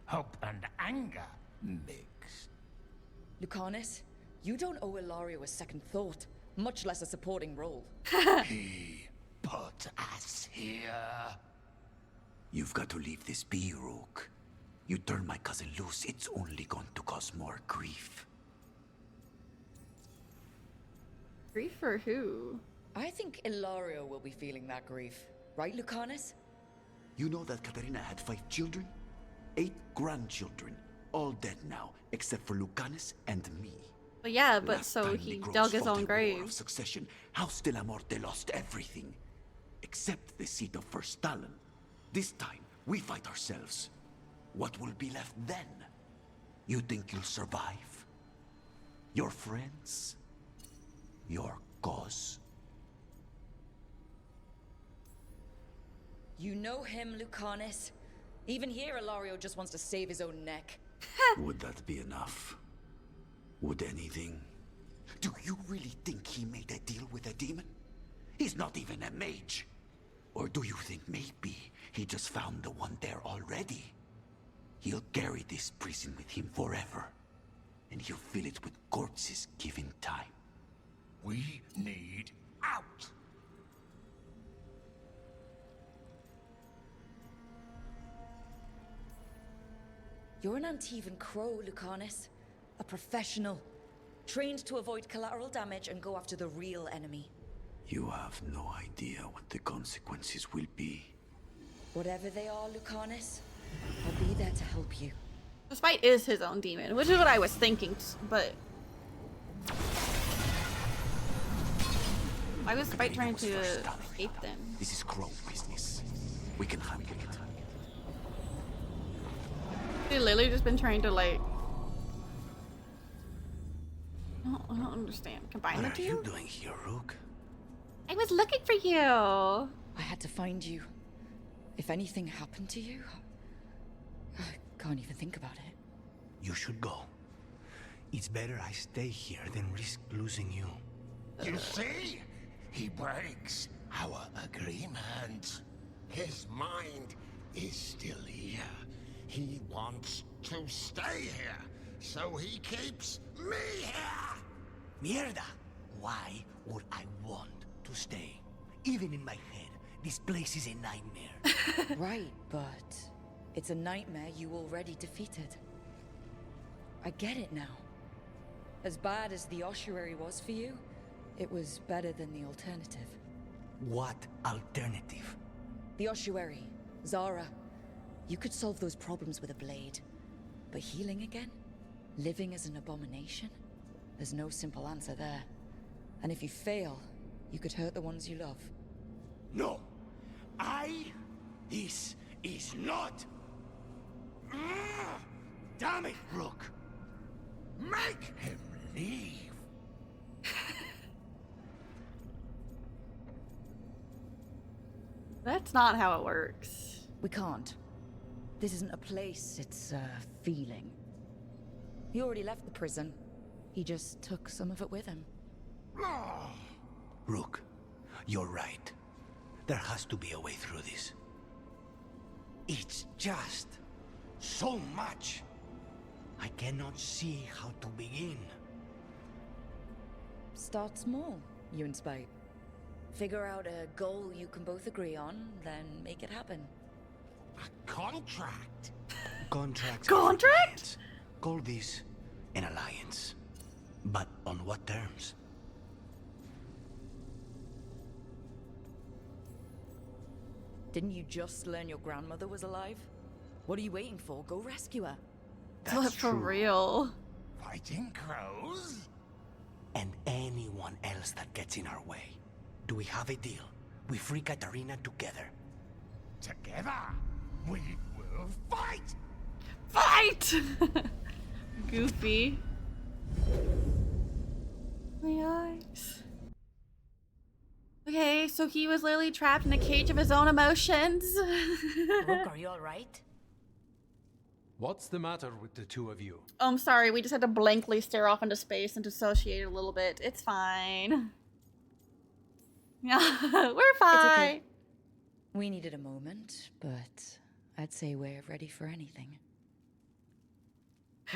Hope and anger mixed. Lucanus, you don't owe Ilario a second thought, much less a supporting role. He put us here. You've got to leave this be, Rook. You turn my cousin loose, it's only going to cause more grief. Grief for who? I think Ilario will be feeling that grief. Right, Lucanus? You know that Katerina had 5 children? 8 grandchildren. All dead now, except for Lucanus and me. But yeah, but Last so time he Negros dug his fought own a war grave. of succession, House de la Morte lost everything. Except the seat of First Talon. This time, we fight ourselves. What will be left then? You think you'll survive? Your friends? Your cause? You know him, Lucanus. Even here, Ilario just wants to save his own neck. Would that be enough? Would anything? Do you really think he made a deal with a demon? He's not even a mage. Or do you think maybe he just found the one there already? He'll carry this prison with him forever. And he'll fill it with corpses given time. We need out. You're an Antivan crow, Lucanus. A professional. Trained to avoid collateral damage and go after the real enemy. You have no idea what the consequences will be. Whatever they are, Lucanus, I'll be there to help you. The Spite is his own demon, which is what I was thinking, but... Why was Spite trying to escape then? This is crow business. We can handle it. They've literally just been trying to, like... I don't understand. Combine the What are two? you doing here, Rook? I was looking for you! I had to find you. If anything happened to you, I can't even think about it. You should go. It's better I stay here than risk losing you. You see? He breaks our agreement. His mind is still here. He wants to stay here, so he keeps me here. Mierda! Why would I want to stay? Even in my head, this place is a nightmare. Right, but it's a nightmare you already defeated. I get it now. As bad as the ossuary was for you, it was better than the alternative. What alternative? The ossuary, Zara. You could solve those problems with a blade. But healing again? Living as an abomination? There's no simple answer there. And if you fail, you could hurt the ones you love. No. This is not. Damn it, Rook. Make him leave. That's not how it works. We can't. This isn't a place, it's a feeling. He already left the prison. He just took some of it with him. Rook, you're right. There has to be a way through this. It's just so much. I cannot see how to begin. Start small, you and Spite. Figure out a goal you can both agree on, then make it happen. A contract? Contracts. Contract? Call this an alliance. But on what terms? Didn't you just learn your grandmother was alive? What are you waiting for? Go rescue her. What, for real? Fighting crows? And anyone else that gets in our way. Do we have a deal? We free Katarina together. Together, we will fight! Fight! Goofy. My eyes. Okay, so he was literally trapped in a cage of his own emotions. Rook, are you alright? What's the matter with the two of you? Oh, I'm sorry, we just had to blankly stare off into space and dissociate a little bit. It's fine. Yeah, we're fine. It's okay. We needed a moment, but I'd say we're ready for anything.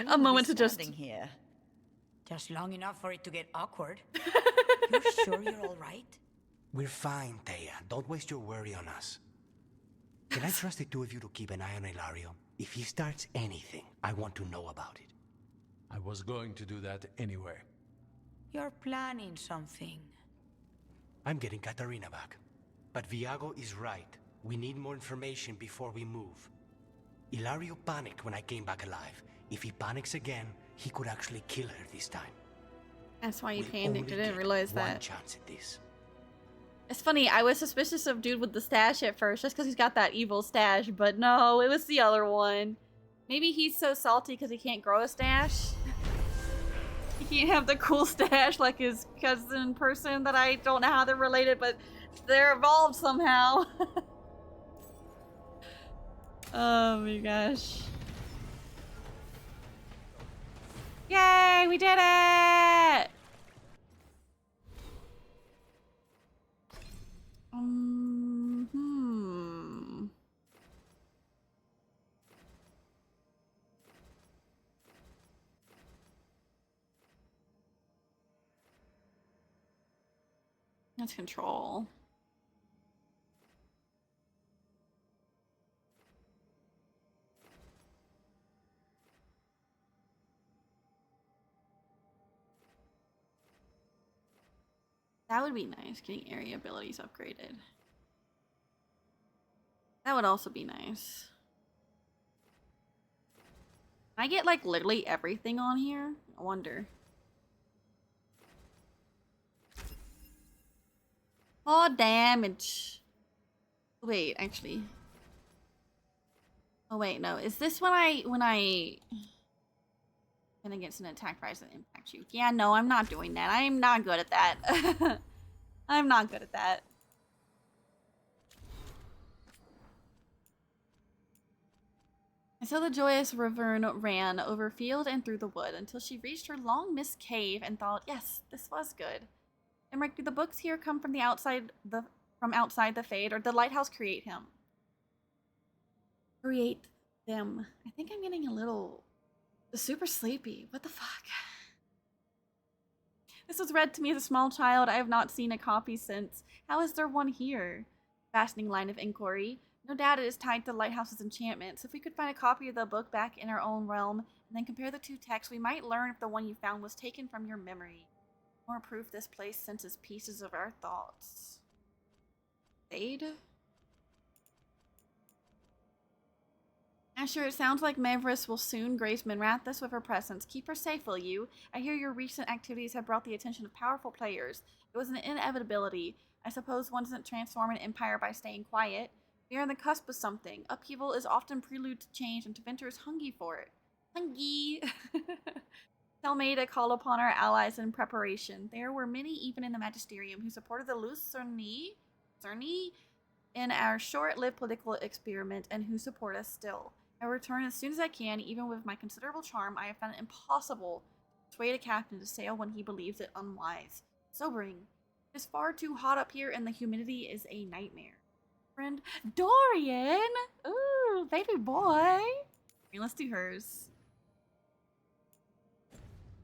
A moment to just here. Just long enough for it to get awkward. You sure you're alright? We're fine, Thea. Don't waste your worry on us. Can I trust the two of you to keep an eye on Ilario? If he starts anything, I want to know about it. I was going to do that anyway. You're planning something. I'm getting Katarina back. But Viago is right. We need more information before we move. Ilario panicked when I came back alive. If he panics again, he could actually kill her this time. That's why you We'll panicked. I only didn't get realize one that. chance at this. It's funny, I was suspicious of dude with the stash at first, just because he's got that evil stash, but no, it was the other one. Maybe he's so salty because he can't grow a stash. He can't have the cool stash like his cousin person that I don't know how they're related, but they're evolved somehow. Oh my gosh. Yay, we did it! That's control. That would be nice, getting area abilities upgraded. That would also be nice. Can I get like literally everything on here? I wonder. Oh, damage. Wait, actually. Oh wait, no. Is this when I and against an attack rise that impacts you? Yeah, no, I'm not doing that. I'm not good at that. I'm not good at that. And so the joyous Raverne ran over field and through the wood until she reached her long-missed cave and thought, yes, this was good. Emmerich, do the books here come from outside the Fade, or did the lighthouse create him? Create them. I think I'm getting a little super sleepy. What the fuck? This was read to me as a small child. I have not seen a copy since. How is there one here? Fascinating line of inquiry. No doubt it is tied to the lighthouse's enchantments. If we could find a copy of the book back in our own realm, and then compare the two texts, we might learn if the one you found was taken from your memory. More proof this place senses pieces of our thoughts. Fade? Asher, it sounds like Mavris will soon grace Minrathis with her presence. Keep her safe, will you? I hear your recent activities have brought the attention of powerful players. It was an inevitability. I suppose one doesn't transform an empire by staying quiet. We are on the cusp of something. Upheaval is often prelude to change, and Tevinter is hungry for it. Hungry! Tell May to call upon our allies in preparation. There were many, even in the Magisterium, who supported the Lucerne in our short-lived political experiment, and who support us still. I will return as soon as I can. Even with my considerable charm, I have found it impossible to persuade a captain to sail when he believes it unwise. Sobering. It is far too hot up here, and the humidity is a nightmare. Friend Dorian! Ooh, baby boy! Okay, let's do hers.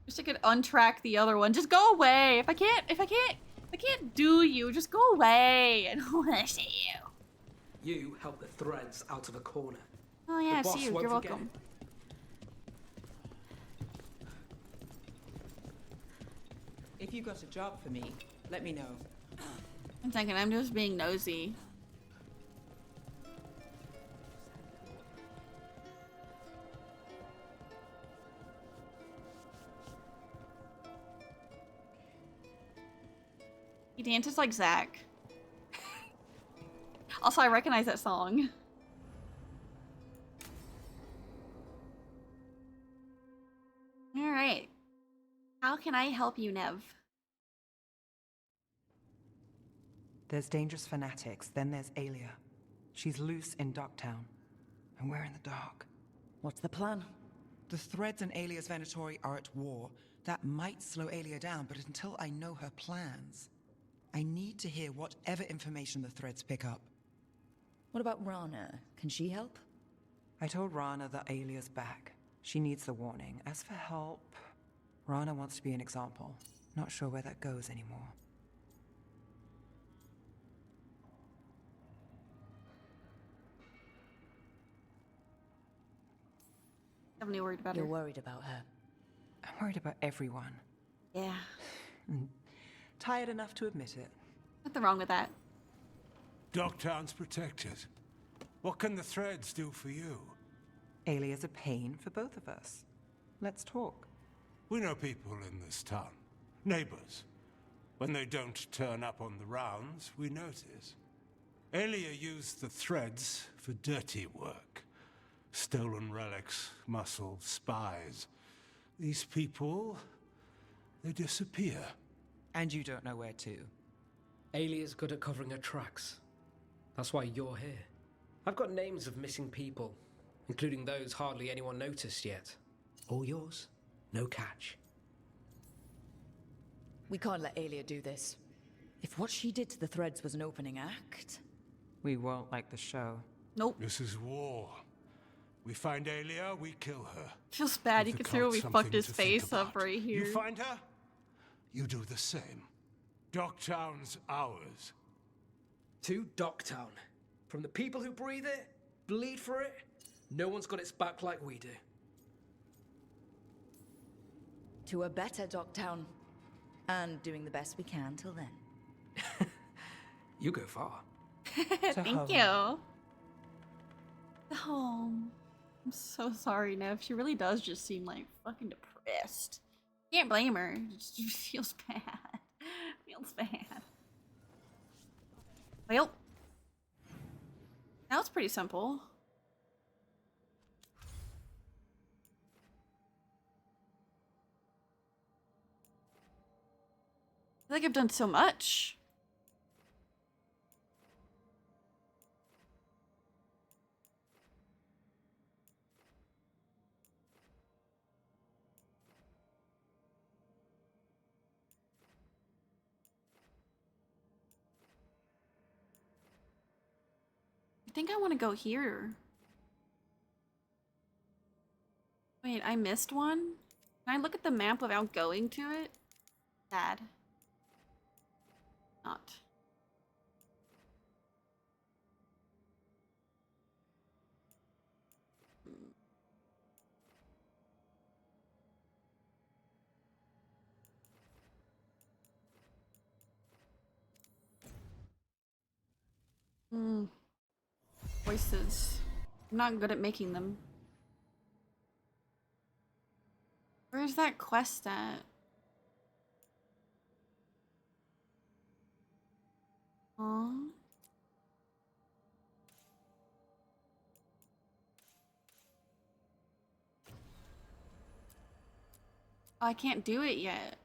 Wish I could untrack the other one. Just go away! If I can't do you, just go away! I don't want to see you. You help the threads out of a corner. Oh yeah, The boss see you. won't You're forget welcome. it. If you got a job for me, let me know. 1 second, I'm just being nosy. He dances like Zack. Also, I recognize that song. Alright. How can I help you, Nev? There's dangerous fanatics, then there's Alia. She's loose in Docktown, and we're in the dark. What's the plan? The Threads and Alia's Venatori are at war. That might slow Alia down, but until I know her plans, I need to hear whatever information the Threads pick up. What about Rana? Can she help? I told Rana that Alia's back. She needs the warning. As for help, Rana wants to be an example. Not sure where that goes anymore. Definitely worried about You're her. worried about her. I'm worried about everyone. Yeah. Tired enough to admit it. Nothing wrong with that. Docktown's protected. What can the Threads do for you? Alia's a pain for both of us. Let's talk. We know people in this town. Neighbors. When they don't turn up on the rounds, we notice. Alia used the Threads for dirty work. Stolen relics, muscle, spies. These people, they disappear. And you don't know where to. Alia's good at covering her tracks. That's why you're here. I've got names of missing people, including those hardly anyone noticed yet. All yours, no catch. We can't let Alia do this. If what she did to the Threads was an opening act... We won't like the show. Nope. This is war. We find Alia, we kill her. Feels bad. You Give the can see where we cult fucked his something to think face up about. right here. You find her, you do the same. Docktown's ours. To Docktown. From the people who breathe it, bleed for it, no one's got its back like we do. To a better Docktown. And doing the best we can till then. You go far. Thank you. Oh, I'm so sorry, Nev. She really does just seem like fucking depressed. Can't blame her. It just feels bad. Feels bad. Well, that was pretty simple. I feel like I've done so much. I think I want to go here. Wait, I missed one? Can I look at the map without going to it? Sad. Not. Voices. I'm not good at making them. Where's that quest at? Aww. Oh, I can't do it yet.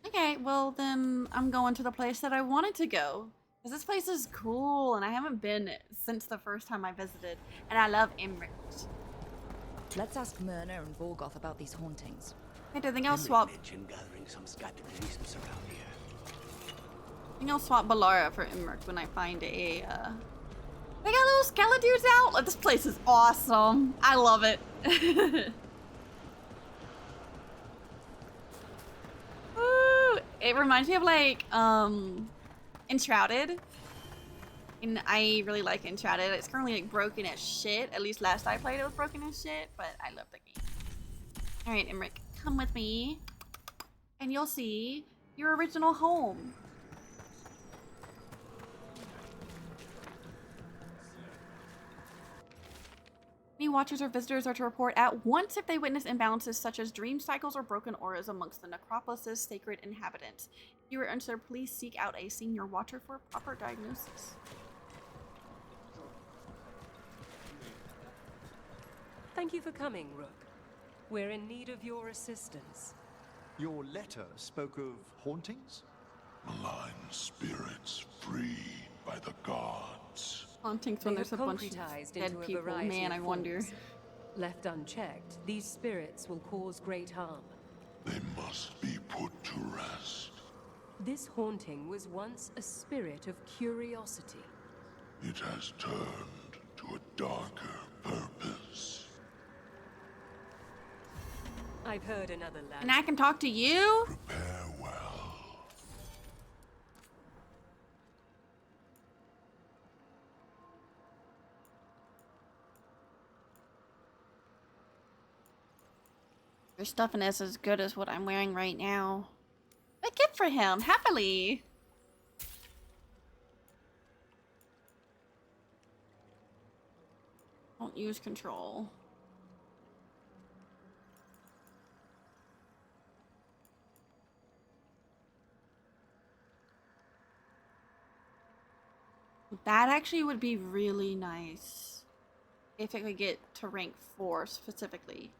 Okay, well then I'm going to the place that I wanted to go. Because this place is cool and I haven't been since the first time I visited. And I love Emmerich. Let's ask Myrna and Volgoth about these hauntings. Wait, I think I'll swap... gathering some scattered reasons around here. I think I'll swap Balara for Emmerich when I find a, They got little skeledudes out! Like, this place is awesome. I love it. Woo! It reminds me of, like, Enshrouded. And I really like Enshrouded. It's currently, like, broken as shit. At least last I played it was broken as shit. But I love the game. Alright, Emmerich. come with me and you'll see your original home. Any watchers or visitors are to report at once if they witness imbalances such as dream cycles or broken auras amongst the necropolis's sacred inhabitants. If you are unsure, please seek out a senior watcher for proper diagnosis. Thank you for coming, Rook. We're in need of your assistance. Your letter spoke of hauntings? Malign spirits freed by the gods. Hauntings when They there's a have bunch of concretized dead into a people. variety Man, of I wonder. forms. Left unchecked, these spirits will cause great harm. They must be put to rest. This haunting was once a spirit of curiosity. It has turned to a darker purpose. I've heard another land. And I can talk to you? Prepare well. Your stuffing is as good as what I'm wearing right now. A gift for him, happily. Don't use control. That actually would be really nice if it could get to rank 4 specifically.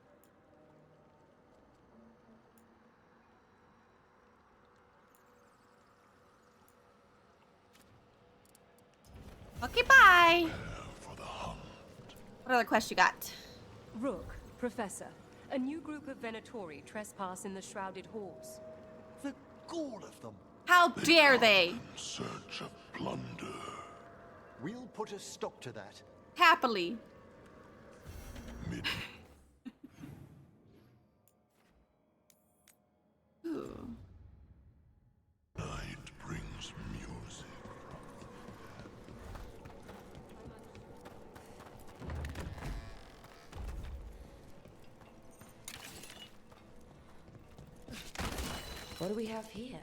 Okay, bye. What other quest you got? Rook, Professor, a new group of Venatori trespass in the Shrouded Halls. The gall of them! How dare they? In search of plunder. We'll put a stop to that. Happily. Ooh. Night brings music. What do we have here?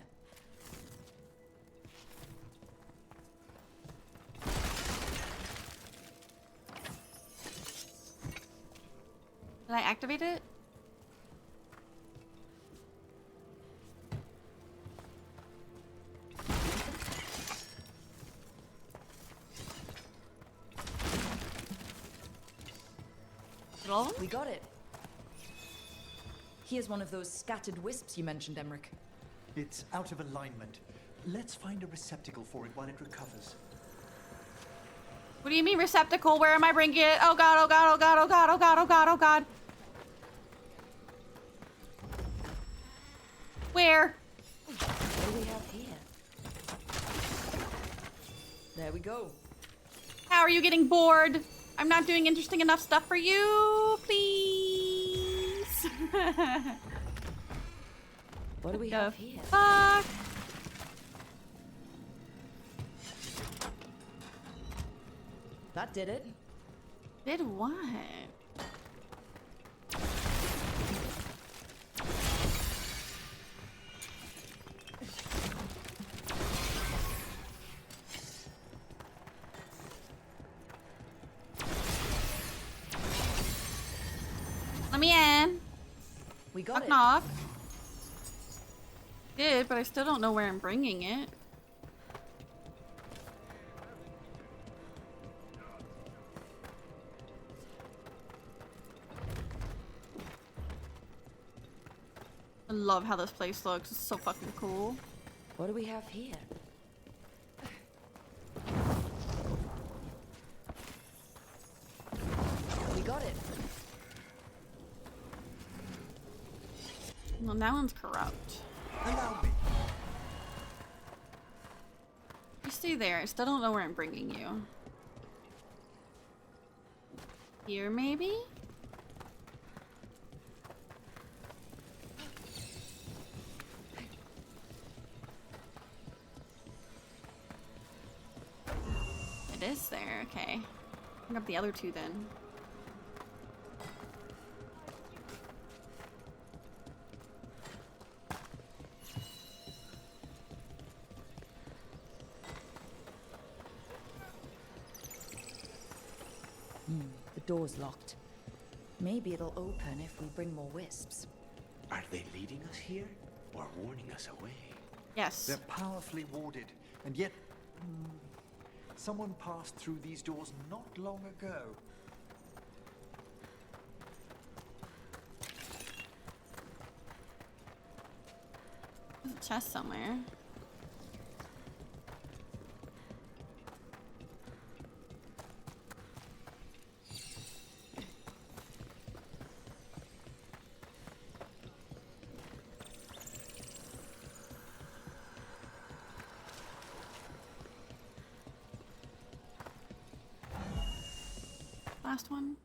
Did I activate it? We got it. Here's one of those scattered wisps you mentioned, Emmerich. It's out of alignment. Let's find a receptacle for it while it recovers. What do you mean receptacle? Where am I bringing it? Oh god, oh god, oh god, oh god, oh god, oh god, oh god. Where? What do we have here? There we go. How are you getting bored? I'm not doing interesting enough stuff for you, please. What do we have here? Fuck. That did it. Did what? Let me in. We got it. Knock. Did, but I still don't know where I'm bringing it. I love how this place looks. It's so fucking cool. What do we have here? We got it. Well, that one's corrupt. Allow me. You stay there. I still don't know where I'm bringing you. Here, maybe? It is there. Okay. Bring up the other two then. door's locked. Maybe it'll open if we bring more wisps. Are they leading us here or warning us away? Yes. They're powerfully warded, and yet someone passed through these doors not long ago. There's a chest somewhere. Last one.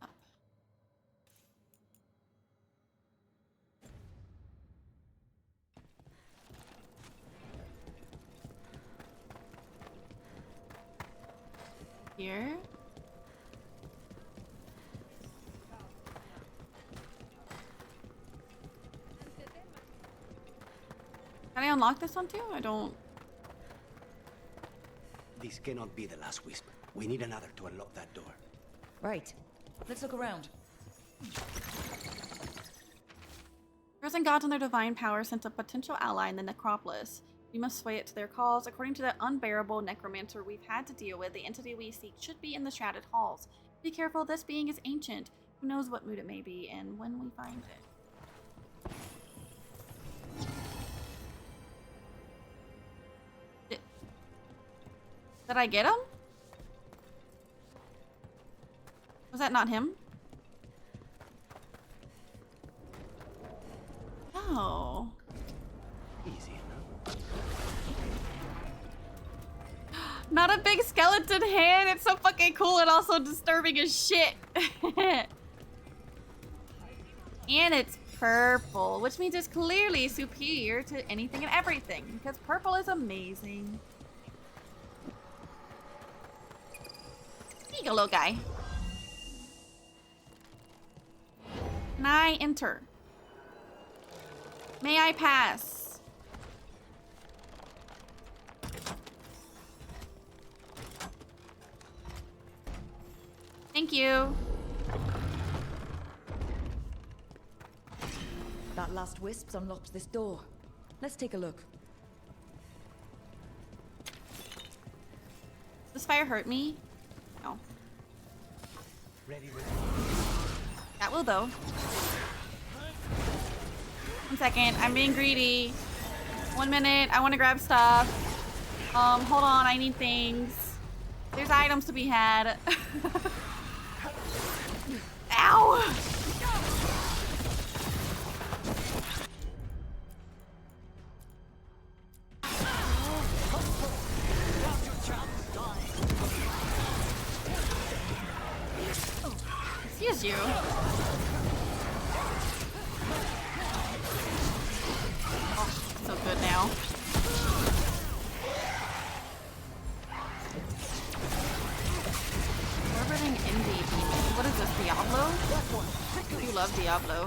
Up. Here. Can I unlock this one too? I don't. This cannot be the last wisp. We need another to unlock that door. Right. Let's look around. Frozen gods and their divine power sent a potential ally in the necropolis. We must sway it to their calls. According to the unbearable necromancer we've had to deal with, the entity we seek should be in the shrouded halls. Be careful, this being is ancient. Who knows what mood it may be in when we find it. Did I get him? Was that not him? No. Easy enough. Not a big skeleton hand. It's so fucking cool and also disturbing as shit. And it's purple, which means it's clearly superior to anything and everything because purple is amazing. Here you go, little guy. Can I enter? May I pass? Thank you. That last wisp's unlocked this door. Let's take a look. Does fire hurt me? No. Ready. That will though. 1 second, I'm being greedy. 1 minute, I want to grab stuff. Hold on, I need things. There's items to be had. Ow! Excuse you. Oh, so good now. Orbiting indie demon. What is this, Diablo? You love Diablo.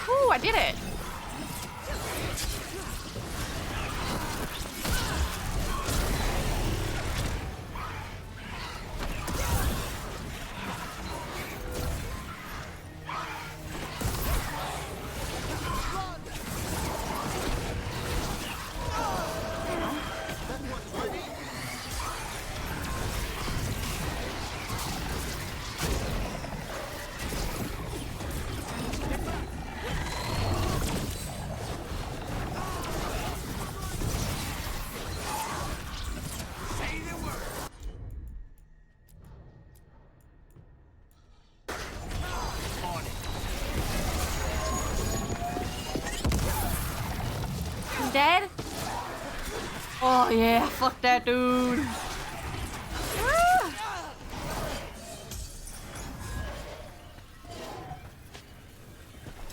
Ooh, I did it. dead? Oh yeah, fuck that dude. Ah!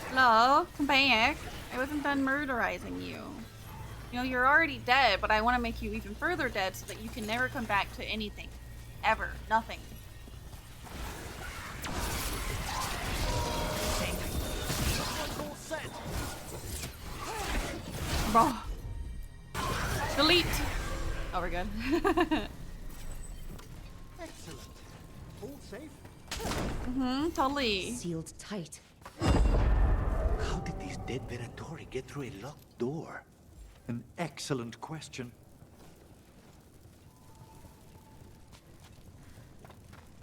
Hello, come back. I wasn't done murderizing you. You know, you're already dead, but I want to make you even further dead so that you can never come back to anything. Ever. Nothing. Bro. Delete. Oh, we're good. Excellent. All safe? Totally. Sealed tight. How did these dead Venatori get through a locked door? An excellent question.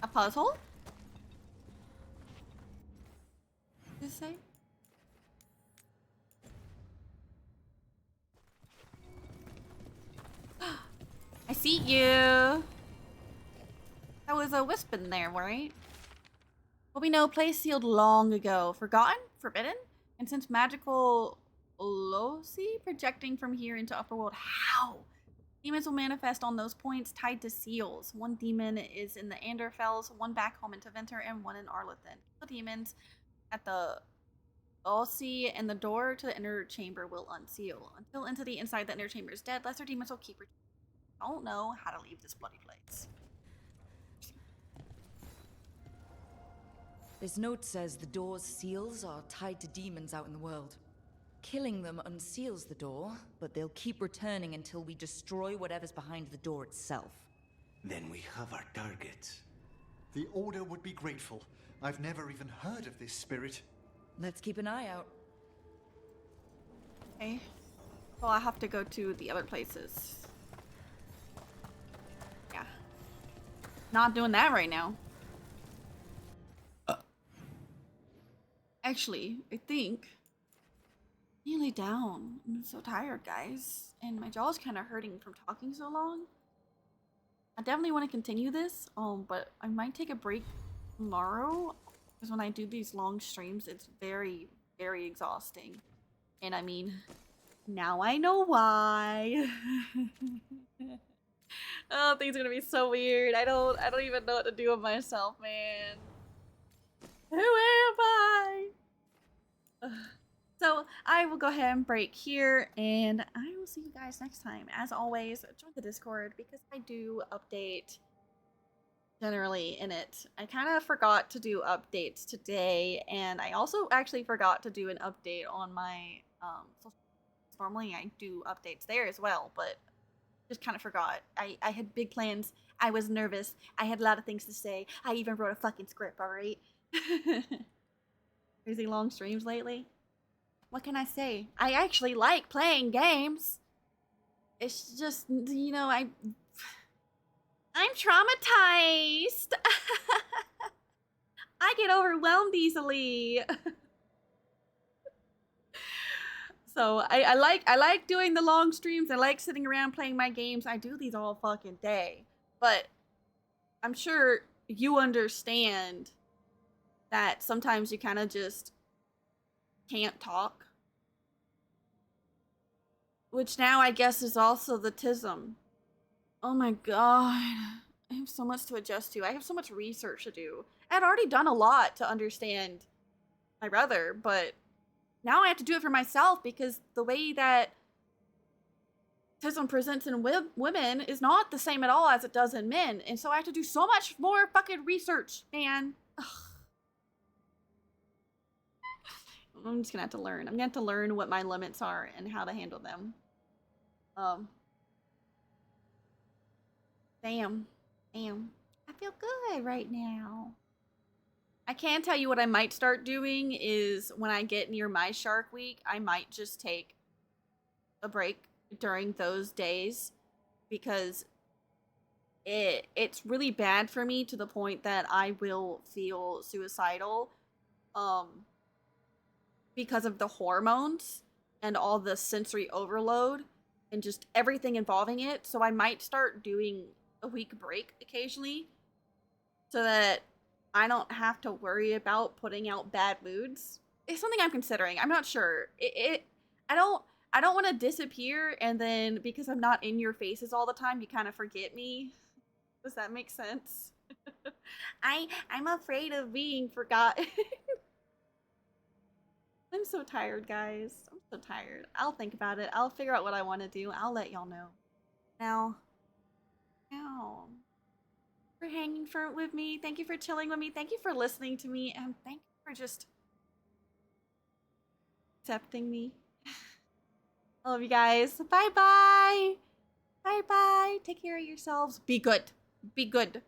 A puzzle? What did it say? I see you. That was a wisp in there, right? What we know, place sealed long ago. Forgotten? Forbidden? And since magical loci projecting from here into Upperworld, how? Demons will manifest on those points tied to seals. One demon is in the Anderfells, one back home in Taventer, and one in Arlethan. The demons at the loci and the door to the inner chamber will unseal. Until entity inside the inner chamber is dead, lesser demons will keep returning. I don't know how to leave this bloody place. This note says the door's seals are tied to demons out in the world. Killing them unseals the door, but they'll keep returning until we destroy whatever's behind the door itself. Then we have our targets. The Order would be grateful. I've never even heard of this spirit. Let's keep an eye out. Okay. Well, I have to go to the other places. Yeah. Not doing that right now. Actually, I think I need to lay down. I'm so tired, guys. And my jaw's kind of hurting from talking so long. I definitely want to continue this, but I might take a break tomorrow. Because when I do these long streams, it's very, very exhausting. And I mean, now I know why. Oh, things are gonna be so weird. I don't even know what to do with myself, man. Who am I? So I will go ahead and break here, and I will see you guys next time. As always, join the Discord because I do update generally in it. I kind of forgot to do updates today, and I also actually forgot to do an update on my social. Normally I do updates there as well, but just kind of forgot. I had big plans. I was nervous. I had a lot of things to say. I even wrote a fucking script, alright? Crazy long streams lately. What can I say? I actually like playing games. It's just, you know, I'm traumatized. I get overwhelmed easily. So I like doing the long streams. I like sitting around playing my games. I do these all fucking day. But I'm sure you understand that sometimes you kind of just can't talk. Which now I guess is also the tism. Oh my god. I have so much to adjust to. I have so much research to do. I'd already done a lot to understand my brother, but now I have to do it for myself because the way that tism presents in women is not the same at all as it does in men. And so I have to do so much more fucking research, man. Ugh. I'm just gonna have to learn. I'm gonna have to learn what my limits are and how to handle them. Damn. I feel good right now. I can tell you what I might start doing is when I get near my Shark Week, I might just take a break during those days because it's really bad for me to the point that I will feel suicidal because of the hormones and all the sensory overload and just everything involving it. So I might start doing a week break occasionally so that I don't have to worry about putting out bad moods. It's something I'm considering. I'm not sure. I I don't want to disappear and then because I'm not in your faces all the time, you kind of forget me. Does that make sense? I'm afraid of being forgotten. I'm so tired, guys. I'm so tired. I'll think about it. I'll figure out what I want to do. I'll let y'all know. Now, for hanging with me. Thank you for chilling with me. Thank you for listening to me. And thank you for just accepting me. I love you guys. Bye-bye. Bye-bye. Take care of yourselves. Be good. Be good.